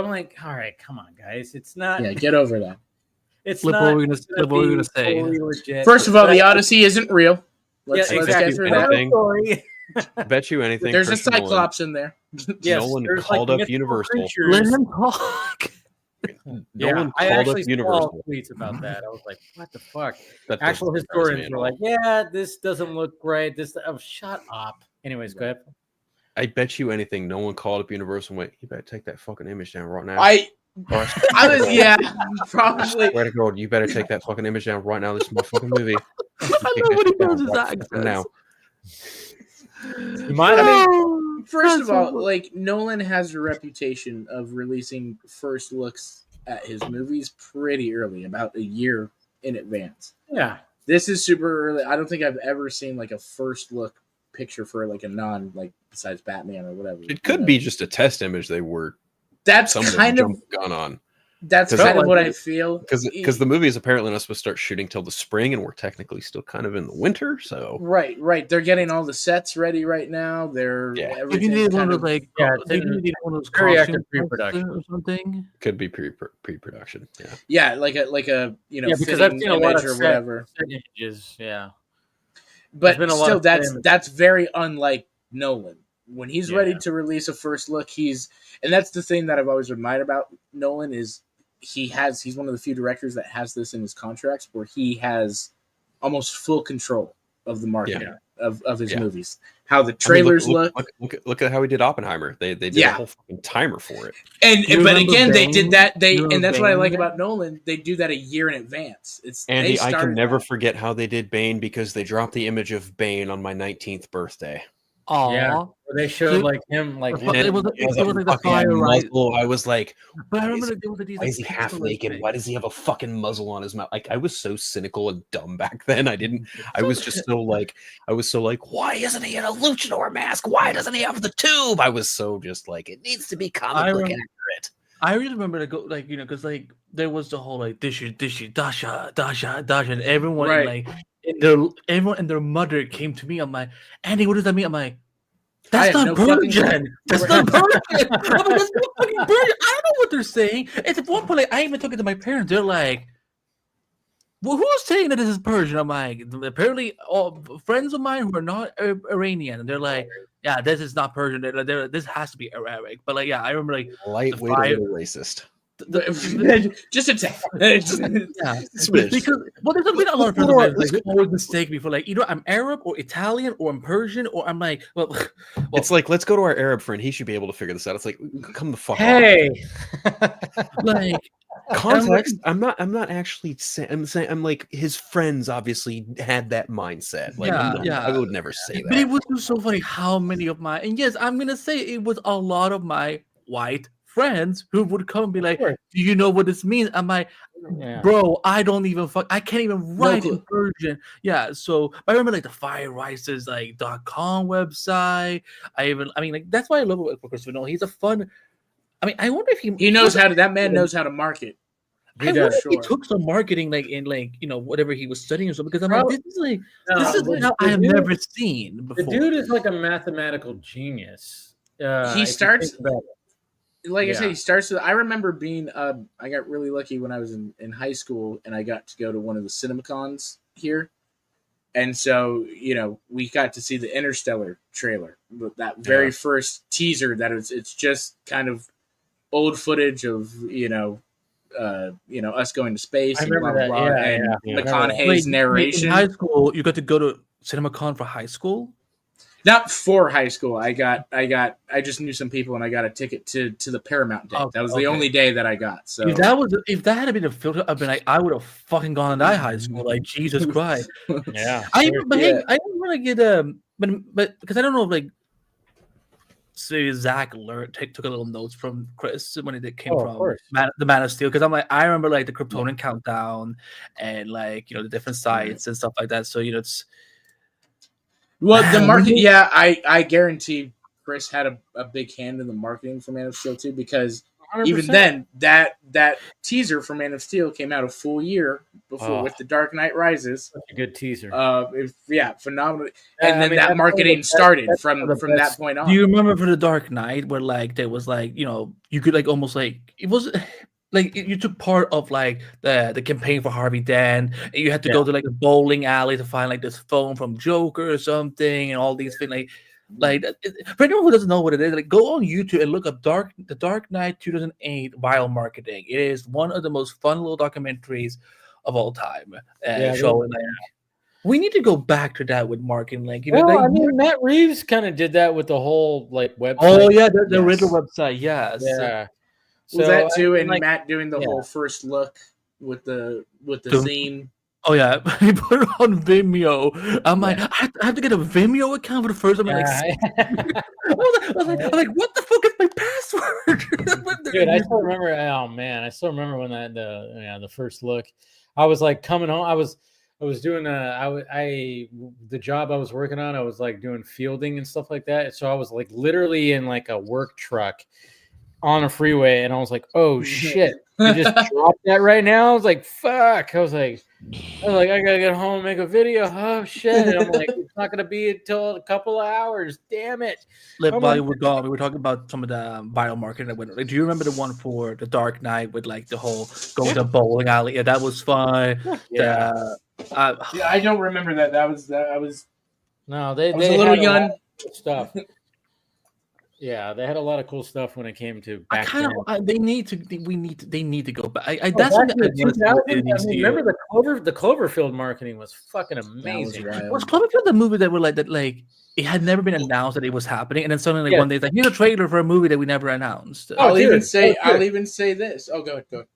like, all right, come on, guys, it's not. Yeah, get over that. It's what not. What we're gonna say. Legit. First of all, the Odyssey isn't real. Let's exactly. get through that. Bet you anything. There's a Cyclops in there. Yes, Nolan called up Universal. Let him talk. Nolan I called actually up Universal. saw tweets about that. I was like, what the fuck? That Actual doesn't surprise me historians at were all. like, yeah, this doesn't look right. Shut up. Anyways, go ahead. I bet you anything. No one called up Universal and went, you better take that fucking image down right now. I was probably. Swear to God, you better take that fucking image down right now. This is my fucking movie. I love what he does his accents. Now. First of all, like Nolan has a reputation of releasing first looks at his movies pretty early, about a year in advance. Yeah, this is super early. I don't think I've ever seen like a first look picture for like a non like besides Batman or whatever. It could be just a test image they were. That's kind of gone on. That's kind of what I feel. Because the movie is apparently not supposed to start shooting till the spring, and we're technically still kind of in the winter. So right. They're getting all the sets ready right now. They're you need one of like they need one of those very active pre-production or something. Could be pre-production. Like a because I've seen a lot of or whatever images. Yeah, but still that's very unlike Nolan. When he's ready to release a first look, and that's the thing that I've always admired about Nolan is he's one of the few directors that has this in his contracts where he has almost full control of the marketing of his movies. How the trailers look at how he did Oppenheimer. They did a whole fucking timer for it. But again, they did that. And that's what I like about Nolan. They do that a year in advance. Andy, I can never forget how they did Bane because they dropped the image of Bane on my 19th birthday. Oh, yeah. They showed like him, like it was like the fire muzzle. I was like, but I remember why is he half naked? Why does he have a fucking muzzle on his mouth? Like, I was so cynical and dumb back then. I was just so like, why isn't he in a luchador mask? Why doesn't he have the tube? I was so just like, it needs to be comic book accurate. I really remember to go because like there was the whole like dishy dasha, and everyone like everyone and their mother came to me. I'm like, Andy, what does that mean? I'm like, that's not Persian. That's not Persian. I'm like, that's not fucking Persian. I don't know what they're saying. It's at one point like I even took it to my parents. They're like, well, who's saying that this is Persian? I'm like, apparently all friends of mine who are not Iranian, and they're like, yeah, this is not Persian. This has to be Arabic. But like, yeah, I remember like lightweight racist. Just a tad. Because there's been a lot of people that always mistake me for like either I'm Arab or Italian or I'm Persian or I'm like well it's like let's go to our Arab friend. He should be able to figure this out. It's like come the fuck on. Like context. I'm not actually saying. I'm like his friends obviously had that mindset. Like I would never say that. But it was just so funny how many of my and yes I'm gonna say it was a lot of my white friends who would come and be like, do you know what this means? I'm like, bro, I don't even I can't even write in Persian. Yeah, so I remember like the FireRises like .com website. I mean like that's why I love it with Christopher Nolan. He's a fun. I mean, I wonder if he knows how to. That man knows how to market. I wonder if he took some marketing like in like whatever he was studying or something because I'm like this is how I have never seen before. The dude is like a mathematical genius. He starts. Like I said, he starts with. I remember being. I got really lucky when I was in high school, and I got to go to one of the CinemaCons here, and so we got to see the Interstellar trailer, that very first teaser. That it's just kind of old footage of us going to space and blah blah blah, and McConaughey's narration. In high school, you got to go to CinemaCon for high school. not for high school. I just knew some people and I got a ticket to the Paramount day. That was the only day that I got. So if that had been a filter, I'd been like, I would have fucking gone to that high school. Like Jesus Christ. Yeah. I didn't want to get but because I don't know if like so Zach took a little notes from Chris when it came from the Man of Steel, because I'm like, I remember like the Kryptonian countdown and like, you know, the different sites and stuff like that. So, you know, it's the market. Yeah, I guarantee Chris had a big hand in the marketing for Man of Steel too, because 100%. Even then that teaser for Man of Steel came out a full year before with The Dark Knight Rises. Such a good teaser. Phenomenal. And then that marketing started from that point on. Do you remember for The Dark Knight where like there was like, you know, you could like almost like it was like you took part of like the campaign for Harvey Dent, and you had to go to like a bowling alley to find like this phone from Joker or something, and all these things like for anyone who doesn't know what it is, like go on YouTube and look up The Dark Knight 2008 viral marketing. It is one of the most fun little documentaries of all time. Showing like we need to go back to that with marketing. Like, you know, I mean, Matt Reeves kind of did that with the whole like website. Oh yeah, the Riddler website. Yes. Yeah. So that too, and like, Matt doing the whole first look with the theme. Oh yeah, he put it on Vimeo. I'm like, I have to get a Vimeo account for the first time. I was like, what the fuck is my password? Dude, I still remember. Oh man, I still remember when the first look. I was like coming home. I was doing the job I was working on. I was like doing fielding and stuff like that. So I was like literally in like a work truck on a freeway, and I was like, oh shit, you just dropped that right now. I was like, fuck. I was like, I gotta get home and make a video. Oh shit. And I'm like, it's not gonna be until a couple of hours. Damn it. While you were gone, we were talking about some of the biomarketing that went. Like, do you remember the one for The Dark Knight with like the whole going to bowling alley? Yeah, that was fun. Yeah. I don't remember that. That was no, they was a little young stuff. Yeah, they had a lot of cool stuff when it came to back then. They need to go back. That's what remember the Cloverfield marketing was fucking amazing. Was Cloverfield the movie that were like that? Like it had never been announced that it was happening, and then suddenly one day it's like, here's a trailer for a movie that we never announced. I'll even say this. Oh, go ahead.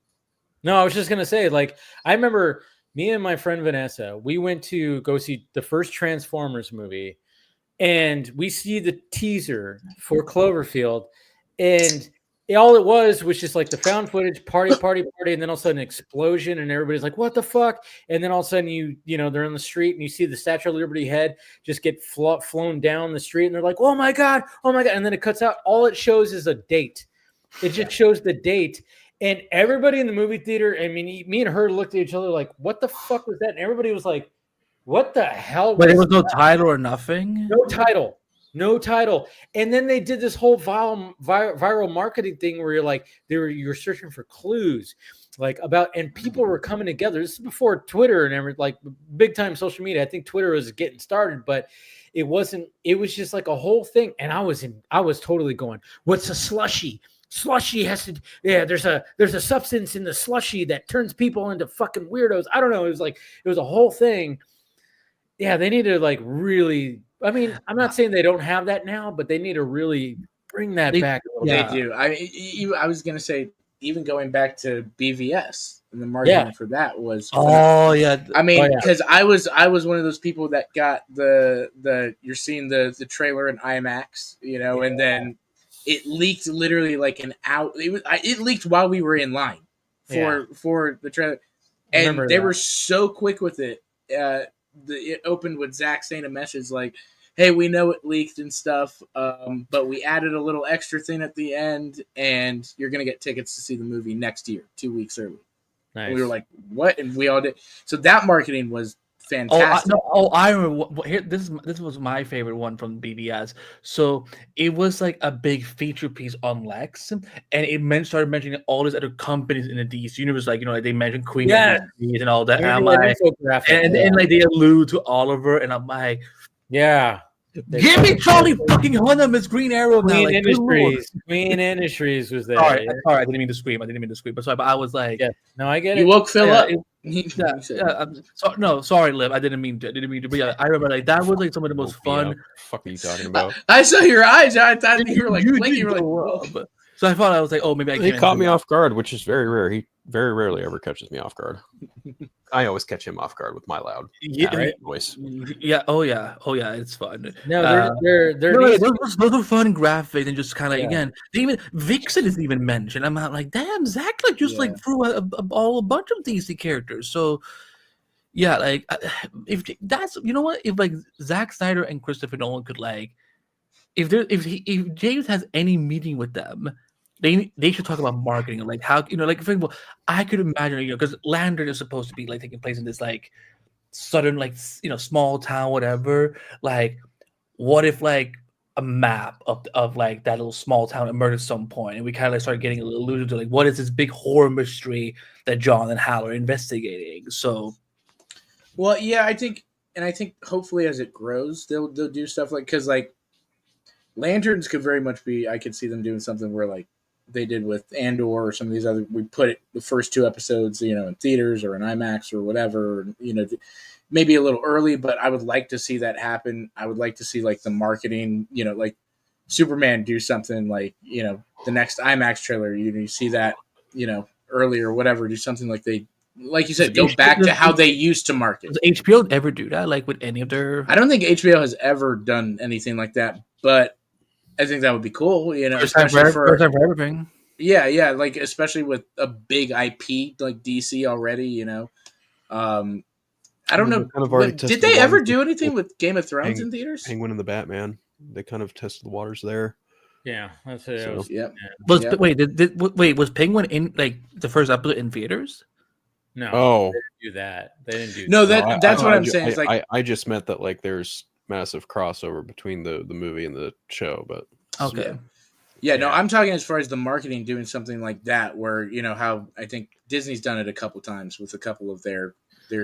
No, I was just gonna say, like, I remember me and my friend Vanessa, we went to go see the first Transformers movie. And we see the teaser for Cloverfield, and all it was just like the found footage party, and then all of a sudden an explosion, and everybody's like, "What the fuck?" And then all of a sudden you know they're on the street, and you see the Statue of Liberty head just get flown down the street, and they're like, "Oh my god!" And then it cuts out. All it shows is a date. It just shows the date, and everybody in the movie theater. I mean, me and her looked at each other like, "What the fuck was that?" And everybody was like, what the hell? But there was no title or nothing? No title. And then they did this whole viral marketing thing where you're searching for clues and people were coming together. This is before Twitter and everything, like big time social media. I think Twitter was getting started, but it wasn't. It was just like a whole thing. And I was totally going, what's a slushy? Slushy has to, there's a substance in the slushy that turns people into fucking weirdos. I don't know. It was a whole thing. Yeah, they need to really. I mean, I'm not saying they don't have that now, but they need to really bring that back a little bit. They do. I was gonna say, even going back to BVS and the marketing for that was. Oh yeah. I mean, because I was one of those people that got the you're seeing the trailer in IMAX, and then it leaked literally like an hour. It leaked while we were in line for the trailer, and they were so quick with it. It opened with Zach saying a message like, "Hey, we know it leaked and stuff, but we added a little extra thing at the end, and you're gonna get tickets to see the movie next year, 2 weeks early." Nice. And we were like, "What?" And we all did. So that marketing was fantastic. I remember. Here, this was my favorite one from BBS. So it was like a big feature piece on Lex, and it started mentioning all these other companies in the DC universe, like they mentioned Queen and all that. And I'm like, and like they allude to Oliver, and I'm like, give me Charlie fucking Hunnam as Green Arrow now. Queen Industries was there. Sorry, I didn't mean to scream. But sorry, but I was like, no, I get it. You woke Phil up. Sorry, Liv. I didn't mean to. But yeah, I remember like that was like some of the most fun. What the fuck are you talking about? I saw your eyes. I thought you were like blinking. You were like, whoa. So I thought I was like, oh, maybe He caught me off guard, which is very rare. He very rarely ever catches me off guard. I always catch him off guard with my loud voice. Yeah. Oh yeah. It's fun. No, those are fun graphics and just kind of again. Even Vixen is even mentioned. I'm not like, damn, Zack like just like threw a bunch of DC characters. So yeah, like if that's if like Zack Snyder and Christopher Nolan could like if James has any meeting with them. They should talk about marketing, like how like for example, I could imagine because Lantern is supposed to be like taking place in this like southern like small town whatever. Like, what if like a map of like that little small town emerged at some point, and we kind of like start getting a little alluded to like what is this big horror mystery that John and Hal are investigating. So, well, yeah, I think hopefully as it grows, they'll do stuff like because like Lanterns could very much be. I could see them doing something where like they did with Andor or some of these other. We put the first 2 episodes, in theaters or in IMAX or whatever. Maybe a little early, but I would like to see that happen. I would like to see like the marketing. Like Superman do something like the next IMAX trailer. You see that early or whatever. Do something like they. Like you said, go back to how they used to market. Does HBO ever do that? Like with any of their? I don't think HBO has ever done anything like that, but I think that would be cool. Especially for everything. Yeah, like especially with a big IP like DC already. I don't know. Did they ever do anything with Game of Thrones in theaters? Penguin and the Batman. They kind of tested the waters there. Yeah, that's it. So, wait, was Penguin in like the first episode in theaters? No. Oh, they didn't do that. They didn't do. No, that's what I'm saying. It's like I just meant that like there's massive crossover between the movie and the show, but okay. Yeah, no, I'm talking as far as the marketing doing something like that, where how I think Disney's done it a couple times with a couple of their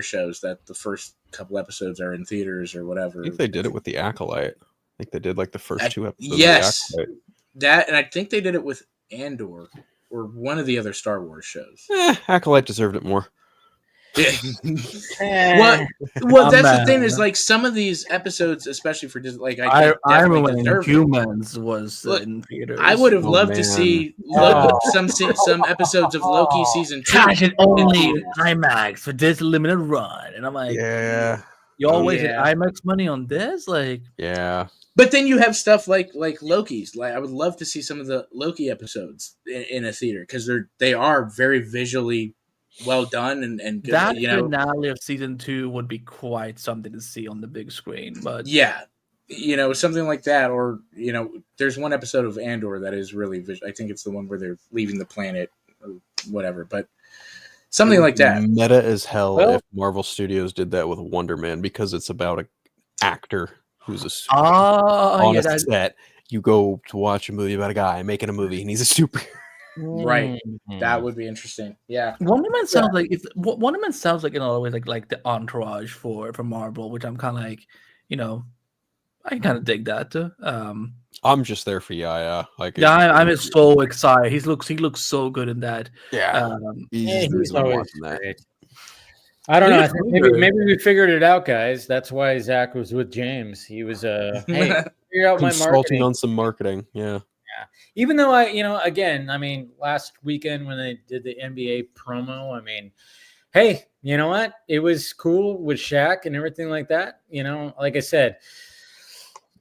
shows that the first couple episodes are in theaters or whatever. I think they did it with the Acolyte. I think they did like the first 2 episodes. Yes, of the Acolyte. That, and I think they did it with Andor or one of the other Star Wars shows. Acolyte deserved it more. Yeah. Well, that's the thing is like some of these episodes, especially for Disney, like I remember when Humans was in theaters. I would have loved to see some episodes of Loki season 2. Cash it only IMAX for this limited run, and I'm like, yeah, you all wasted IMAX money on this, like, yeah. But then you have stuff like Loki's. Like I would love to see some of the Loki episodes in a theater because they are very visually well done and good. That finale of season 2 would be quite something to see on the big screen. But yeah, something like that, or there's one episode of Andor that is really visual. I think it's the one where they're leaving the planet or whatever, but something like that. Meta as hell if Marvel Studios did that with Wonder Man because it's about an actor who's a set. You go to watch a movie about a guy making a movie and he's a superhero. Right, that would be interesting. Yeah, Wonder Man sounds like Wonder Man sounds like in a lot of ways like the entourage for Marvel, which I'm kind of like, I can kind of dig that too. I'm just there for Yaya. Like, I'm just so excited. He looks so good in that. Yeah, he's always great. I don't know. I think maybe we figured it out, guys. That's why Zach was with James. He was hey, figure out my marketing on some marketing. Yeah. Even though last weekend when they did the NBA promo, hey, you know what? It was cool with Shaq and everything like that. Like I said,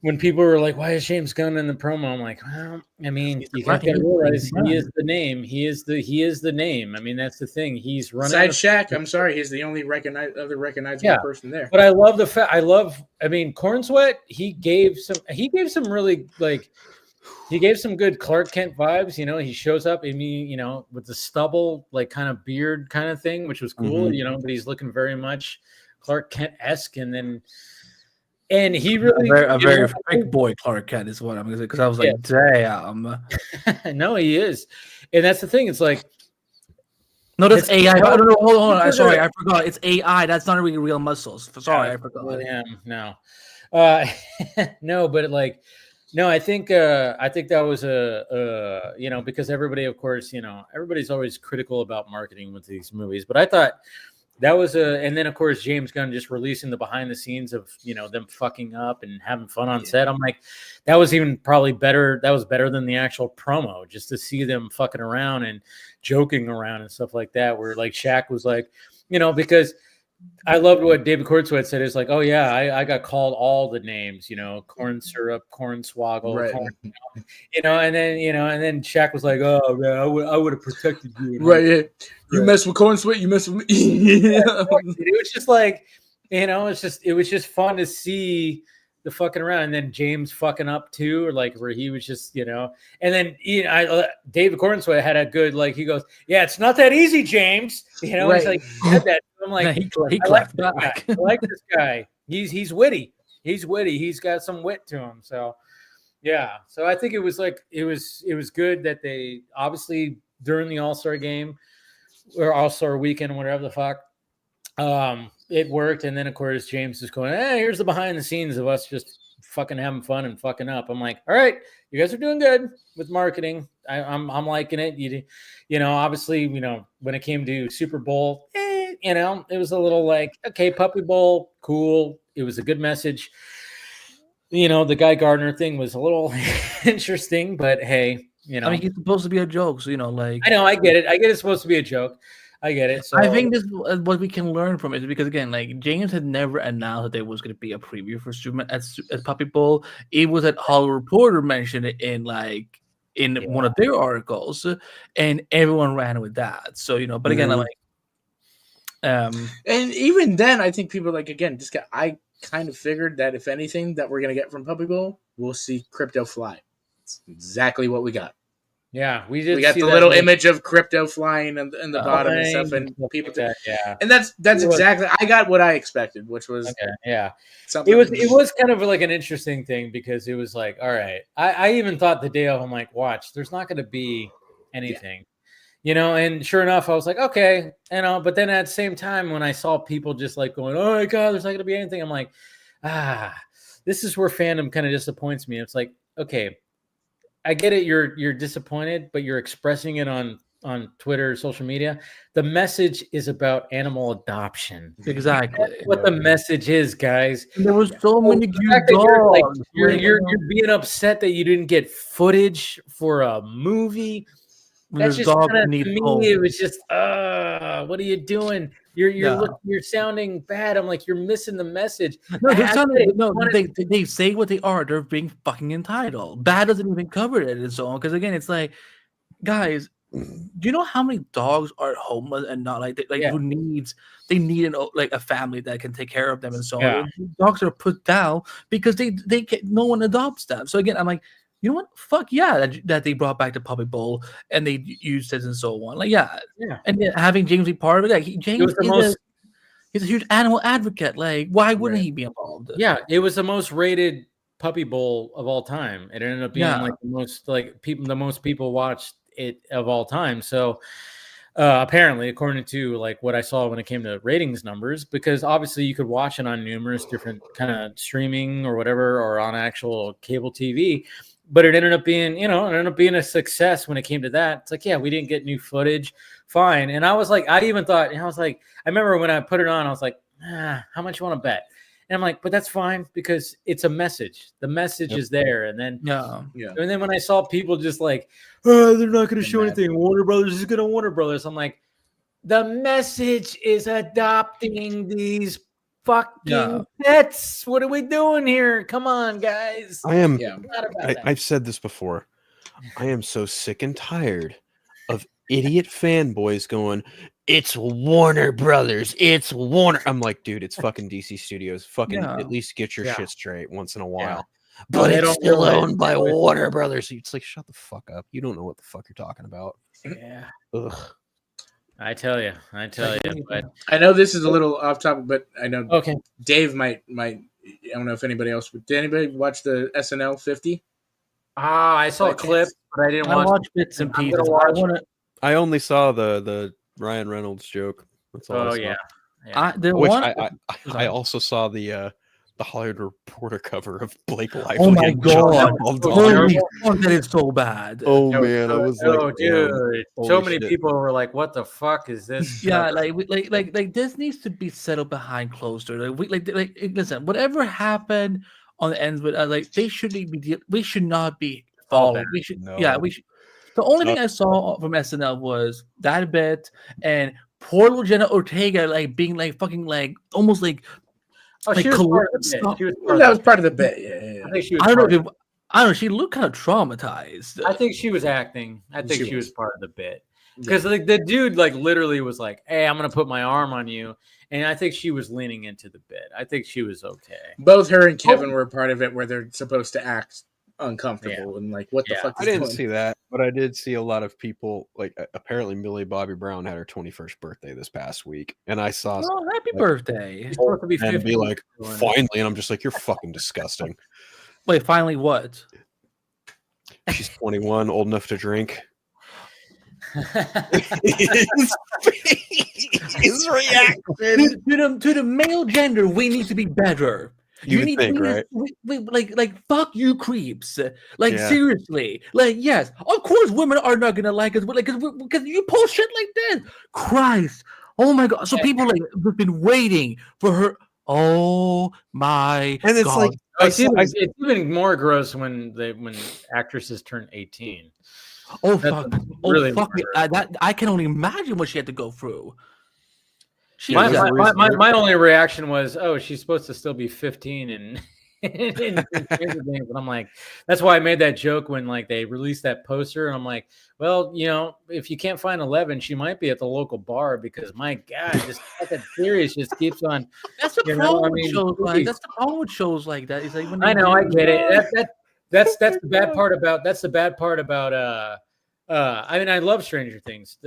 when people were like, "Why is James Gunn in the promo?" I'm like, well, you have to realize he is the name. He is the name. That's the thing. He's running. Besides Shaq, I'm sorry, he's the only recognizable person there. But I love the fact. Corn Sweat. He gave some really like. He gave some good Clark Kent vibes. He shows up with the stubble, like kind of beard kind of thing, which was cool, but he's looking very much Clark Kent-esque. And he really a very big boy Clark Kent is what I'm going to say. Cause I was like, damn. No, he is. And that's the thing. It's like, no, that's AI. I don't know. Hold on. Sorry. I forgot. It's AI. That's not really real muscles. Sorry. I forgot. No, no, but like, no, I think that was because everybody, of course, everybody's always critical about marketing with these movies. But I thought and then of course James Gunn just releasing the behind the scenes of them fucking up and having fun on set. I'm like, that was even probably better. That was better than the actual promo, just to see them fucking around and joking around and stuff like that. Where like Shaq was like, because I loved what David Cornswet said. It's like, oh yeah, I got called all the names, corn syrup, corn swoggle, Right. corn, and then Shaq was like, oh man, I would have protected you. Right. Yeah. You mess with Corn Sweat, you mess with me. It was just like, it was just fun to see the fucking around, and then James fucking up too, or like where he was just, and then David Cornswet had a good, like, he goes, yeah, it's not that easy, James. Right. He's like, he said that. I'm like, he I like clapped this back. guy. I like this guy. He's witty. He's witty. He's got some wit to him. So yeah. So I think it was like it was good that they obviously during the All-Star game or All-Star weekend, whatever the fuck, it worked. And then of course James is going, hey, here's the behind the scenes of us just fucking having fun and fucking up. I'm like, all right, you guys are doing good with marketing. I'm liking it. Obviously, when it came to Super Bowl, it was a little like, okay, Puppy Bowl, cool. It was a good message. The Guy Gardner thing was a little interesting, but hey, I mean, he's supposed to be a joke, so like. I know, I get it. It's supposed to be a joke. I get it. So I think this is what we can learn from it, because again, like James had never announced that there was going to be a preview for Superman at Puppy Bowl. It was that Hollywood Reporter mentioned it in one of their articles, and everyone ran with that. So but again, I'm like, and even then, I think people I kind of figured that if anything that we're gonna get from Puppy Bowl, we'll see Crypto fly. It's exactly what we got. Yeah, we did. We got the little image of Crypto flying in the bottom and stuff, and people. And that's exactly. I got what I expected, which was something. It was kind of like an interesting thing, because it was like, all right. I even thought the day of, I'm like, watch, there's not going to be anything, And sure enough, I was like, okay, But then at the same time, when I saw people just like going, oh my god, there's not going to be anything, I'm like, this is where fandom kind of disappoints me. It's like, okay, I get it. You're disappointed, but you're expressing it on Twitter, social media. The message is about animal adoption. Exactly. That's what the message is, guys. And there was so many cute dogs. You're being upset that you didn't get footage for a movie. That's just to me. It was just, what are you doing? You're sounding bad. I'm like, you're missing the message. They say what they are. They're being fucking entitled. Bad doesn't even cover it and so on. Because again, it's like, guys, do you know how many dogs are homeless and not who needs? They need a family that can take care of them and so on. Dogs are put down because no one adopts them. So again, I'm like, you know what? Fuck yeah, that they brought back the Puppy Bowl and they used it and so on. And then having James be part of it. James he's a huge animal advocate. Like, why wouldn't he be involved? Yeah, it was the most rated Puppy Bowl of all time. It ended up being the most people watched it of all time. So apparently, according to what I saw when it came to ratings numbers, because obviously you could watch it on numerous different kind of streaming or whatever, or on actual cable TV. But it ended up being, a success when it came to that. It's like, yeah, we didn't get new footage. Fine. And I was like, I remember when I put it on, I was like, how much you want to bet? And I'm like, but that's fine, because it's a message. The message is there. And then, and then when I saw people just like, oh, they're not going to show anything. Warner Brothers is going to Warner Brothers. I'm like, the message is adopting these fucking pets. What are we doing here? Come on, guys. I've said this before. I am so sick and tired of idiot fanboys going, it's Warner Brothers. It's Warner. I'm like, dude, it's fucking DC Studios. Fucking at least get your shit straight once in a while. But it's still owned by Warner Brothers. It's like, shut the fuck up. You don't know what the fuck you're talking about. Yeah. Ugh. I tell you. But I know this is a little off topic, but I know Dave might. I don't know if anybody else. Did anybody watch the SNL 50? I saw a clip, but I didn't watch bits and pieces. I only saw the Ryan Reynolds joke. That's all I saw. Yeah. I also saw the the Hollywood Reporter cover of Blake Lively. Oh my and John god! Baldwin. Holy fuck, that is so bad. Oh man, I was like, dude, so many shit. people were like, "What the fuck is this?" Yeah, like this needs to be settled behind closed doors. Listen, whatever happened on the ends with like they shouldn't be. We should not be followed. We should, we should. The only thing I saw from SNL was that bit and poor little Jenna Ortega like being like fucking like almost like. Oh, she was part of the bit. That was part of the bit. Yeah. I think she was. I don't know. She looked kind of traumatized. I think she was acting. I think she was part of the bit because like the dude like literally was like, "Hey, I'm gonna put my arm on you," and I think she was leaning into the bit. I think she was okay. Both her and Kevin were part of it where they're supposed to act uncomfortable and like, what the fuck? I didn't see that, but I did see a lot of people like apparently Millie Bobby Brown had her 21st birthday this past week, and I saw happy birthday. It's supposed to be 50. And be like, finally, and I'm just like, you're fucking disgusting. Wait, finally what? She's 21, old enough to drink. His reaction to the male gender, we need to be better. You would think, right? Like, fuck you, creeps. Like, seriously. Like, yes, of course, women are not gonna like us, but like, because you post shit like this. Christ, oh my god! So people like have been waiting for her. Oh my! And it's god. like, it's even more gross when actresses turn 18. Oh fuck! Really fuck me! I can only imagine what she had to go through. My only reaction was, oh, she's supposed to still be 15 and and I'm like, that's why I made that joke when like they released that poster, and I'm like, well, you know, if you can't find 11, she might be at the local bar because my god, just that series just keeps on. That's the problem with shows like that's the problem with shows like that. Is like when I know, I get it. That's the bad part about. I mean, I love Stranger Things.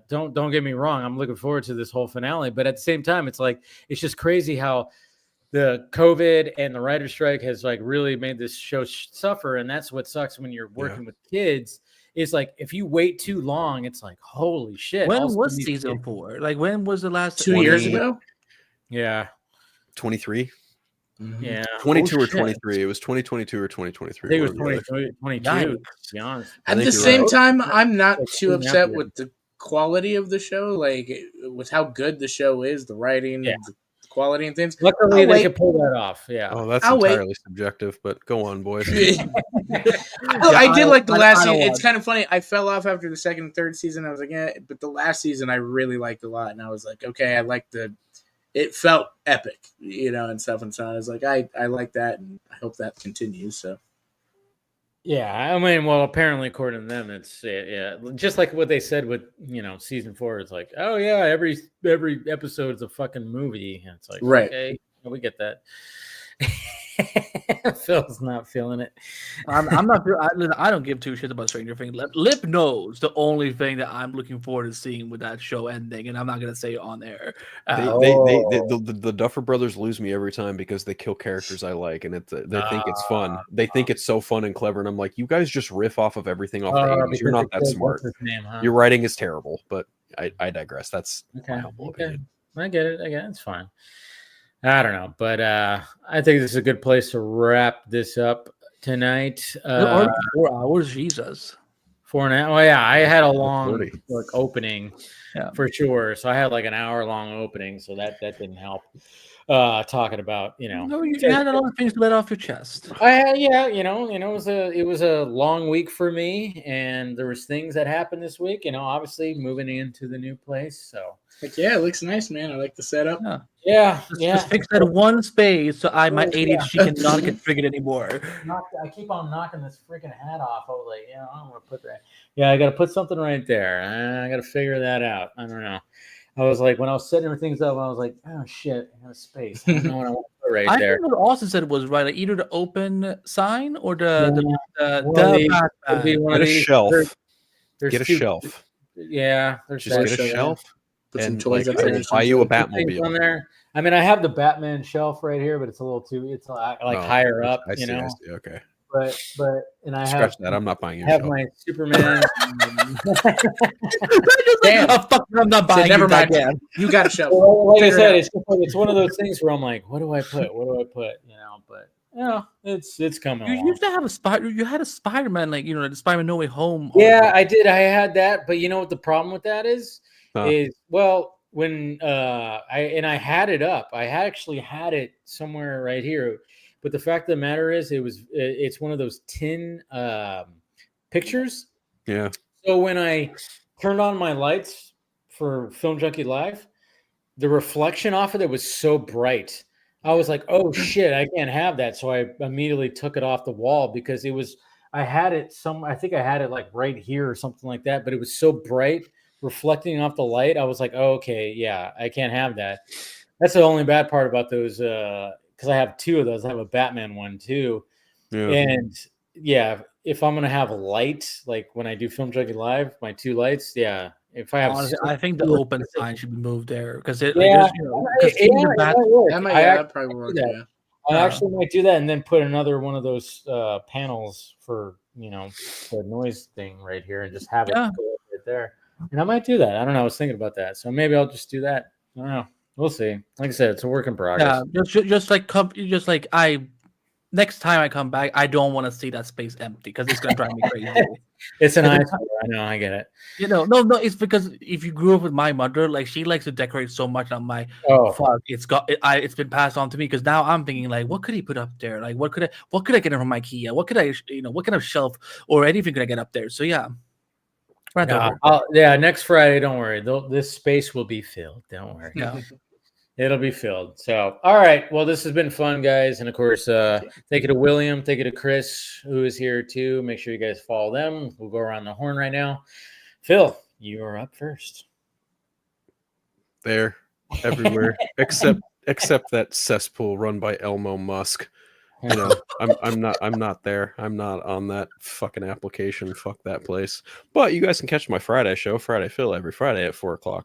Don't get me wrong. I'm looking forward to this whole finale, but at the same time, it's like it's just crazy how the COVID and the writer's strike has like really made this show suffer, and that's what sucks when you're working with kids. Is like if you wait too long, it's like holy shit. When was season 4? Like when was the last 2 years ago? Yeah, 23. Yeah, 22 or 23. It was 2022 or 2023. I think it was 2022. To be honest. At the same time, I'm not too upset with the quality of the show, like with how good the show is, the writing, the quality and things. Luckily, they could pull that off. Yeah. Oh, that's entirely subjective, but go on, boys. I did like the last season. It's kind of funny. I fell off after the second and third season. I was like, but the last season I really liked a lot, and I was like, okay, I like it felt epic, you know, and stuff. And so I was like, I like that, and I hope that continues. So, yeah, I mean, well, apparently, according to them, it's just like what they said with season 4. It's like, oh yeah, every episode is a fucking movie. And it's like, right, okay, we get that. Phil's not feeling it. I'm not. I don't give two shits about Stranger Things. Lip knows the only thing that I'm looking forward to seeing with that show ending, and I'm not gonna say it on air. The Duffer Brothers lose me every time because they kill characters I like, and they think it's fun. They think it's so fun and clever, and I'm like, you guys just riff off of everything off the 80s. You're not that smart. Your writing is terrible, but I digress. That's my humble opinion. I get it. It's fine. I don't know, but I think this is a good place to wrap this up tonight. 4 hours, Jesus. 4.5. Oh yeah, I had a long opening, for sure. So I had like an hour-long opening, so that didn't help. Talking about No, you had a lot of things to let off your chest. It was a long week for me, and there was things that happened this week. Obviously moving into the new place, so. Like, it looks nice, man. I like the setup. Just fix that one space so my ADHD cannot get triggered anymore. I keep on knocking this freaking hat off. I was like, I'm gonna put that. Yeah, I got to put something right there. I got to figure that out. I don't know. I was like, when I was setting things up, I was like, oh shit, I have a space. I don't know what I want to put right there. I think what Austin said was right. Like either the open sign or the get a shelf. Get a shelf. Yeah, there's just get a shelf. Put some toys up there. Buy you a Batmobile on there. I mean, I have the Batman shelf right here, but it's a little too. It's like higher up, I see, okay. and I Scratch that. I'm not buying your have show. my Superman. Damn. Oh, fuck, I'm not buying. Never mind. Again. You got a show. Well, like I said, it's one of those things where I'm like, what do I put? You know, but it's coming. You used to have a Spider. You had a Spider-Man, like the Spider-Man No Way Home. Yeah, I did. I had that, but you know what the problem with that is well, when I had it up, I actually had it somewhere right here. But the fact of the matter is, it's one of those tin pictures. Yeah. So when I turned on my lights for Film Junkie Live, the reflection off of it was so bright. I was like, oh shit, I can't have that. So I immediately took it off the wall because I had it I think I had it like right here or something like that, but it was so bright reflecting off the light. I was like, oh, okay, yeah, I can't have that. That's the only bad part about those, because I have two of those. I have a Batman one too. Yeah. And yeah, if I'm gonna have a light, like when I do Film Junkie Live, my two lights, yeah. If I have, honestly, I think the open sign should be moved there because it. Yeah, that probably work. Yeah, I actually might do that and then put another one of those panels for the noise thing right here and just have it go right there. And I might do that. I don't know. I was thinking about that, so maybe I'll just do that. I don't know. We'll see. Like I said, it's a work in progress. Yeah, just like next time I come back, I don't want to see that space empty because it's gonna drive me crazy. It's an eyesore. I know. I get it. No. It's because if you grew up with my mother, like she likes to decorate so much. I'm like, fuck, it's been passed on to me because now I'm thinking like, what could he put up there? Like, what could I get from IKEA? What could I, what kind of shelf or anything could I get up there? So yeah. Next Friday. Don't worry. This space will be filled. Don't worry. Yeah. It'll be filled. So, all right. Well, this has been fun, guys. And of course, thank you to William. Thank you to Chris, who is here too. Make sure you guys follow them. We'll go around the horn right now. Phil, you are up first. There, everywhere, except that cesspool run by Elmo Musk. I'm not there. I'm not on that fucking application. Fuck that place. But you guys can catch my Friday show, Friday Phil, every Friday at 4:00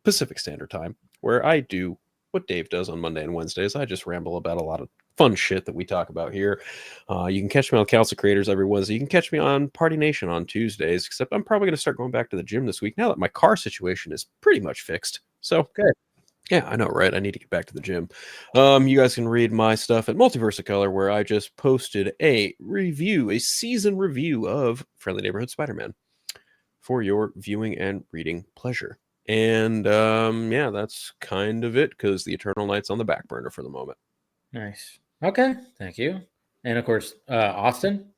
Pacific Standard Time, where I do what Dave does on Monday and Wednesdays. I just ramble about a lot of fun shit that we talk about here. You can catch me on Council Creators every Wednesday. You can catch me on Party Nation on Tuesdays, except I'm probably going to start going back to the gym this week now that my car situation is pretty much fixed. So good. Yeah, I know, right? I need to get back to the gym. You guys can read my stuff at Multiverse of Color, where I just posted a season review of Friendly Neighborhood Spider-Man for your viewing and reading pleasure. And that's kind of it because the Eternal Night's on the back burner for the moment. Nice. Okay. Thank you. And of course, Austin.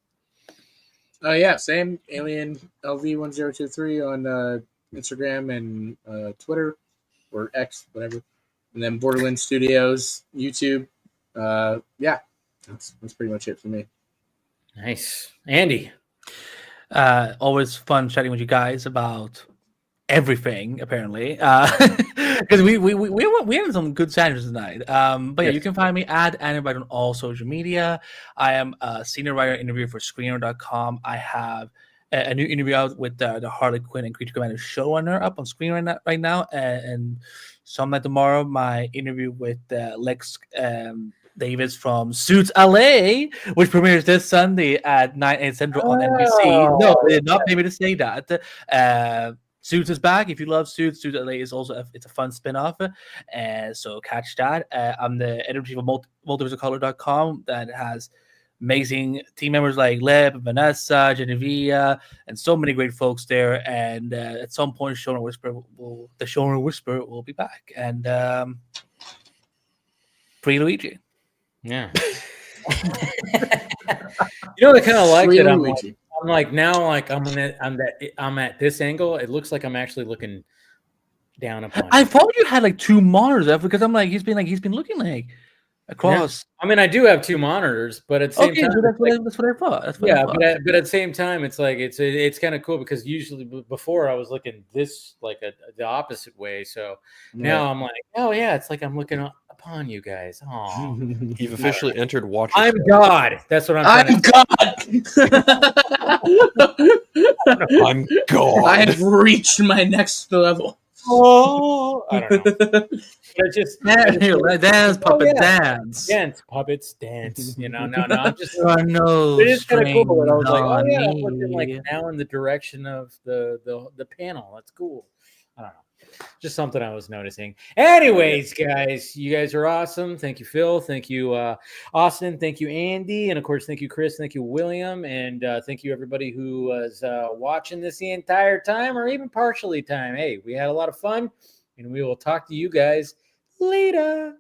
Same Alien LV1023 on Instagram and Twitter or X, whatever. And then Borderlands Studios, YouTube. That's pretty much it for me. Nice. Andy. Always fun chatting with you guys about everything, apparently, because we had some good sandwiches tonight. But yeah, you can find me at Anibite on all social media. I am a senior writer interviewer for Screener.com. I have a new interview out with the Harley Quinn and Creature Commander showrunner up on screen right now, and sometime tomorrow my interview with Lex Davis from Suits LA, which premieres this Sunday at 9/8 Central on NBC. No, they did not pay me to say that. Suits is back. If you love Suits, Suits LA is also it's a fun spin-off. So catch that. I'm the editor-in-chief of multiverseofcolor.com that has amazing team members like Leb, Vanessa, Genevieve, and so many great folks there. And at some point, the Showrunner Whisper will be back. And free Luigi. Yeah. I kind of like that. I'm like now, like I'm at this angle. It looks like I'm actually looking down upon. I thought you had like two monitors because I'm like he's been looking like across. Yeah. I mean, I do have two monitors, but at the same time, that's what I thought. But at the same time, it's like it's kind of cool because usually before I was looking this like the opposite way. So now I'm like, oh yeah, it's like I'm looking upon you guys. Oh, you've officially entered watch. I'm God. That's what I'm God. I'm God. I have reached my next level. Oh, I don't know. But just dance, puppet dance. Dance, puppets, dance. No. I'm just. No, it is kind of cool. And I was like, oh yeah, I'm looking like now in the direction of the panel. That's cool. I don't know. Just something I was noticing. Anyways, guys, you guys are awesome. Thank you, Phil. Thank you, Austin. Thank you, Andy. And of course, thank you, Chris. Thank you, William. And thank you, everybody who was watching this the entire time or even partially time. Hey, we had a lot of fun, and we will talk to you guys later.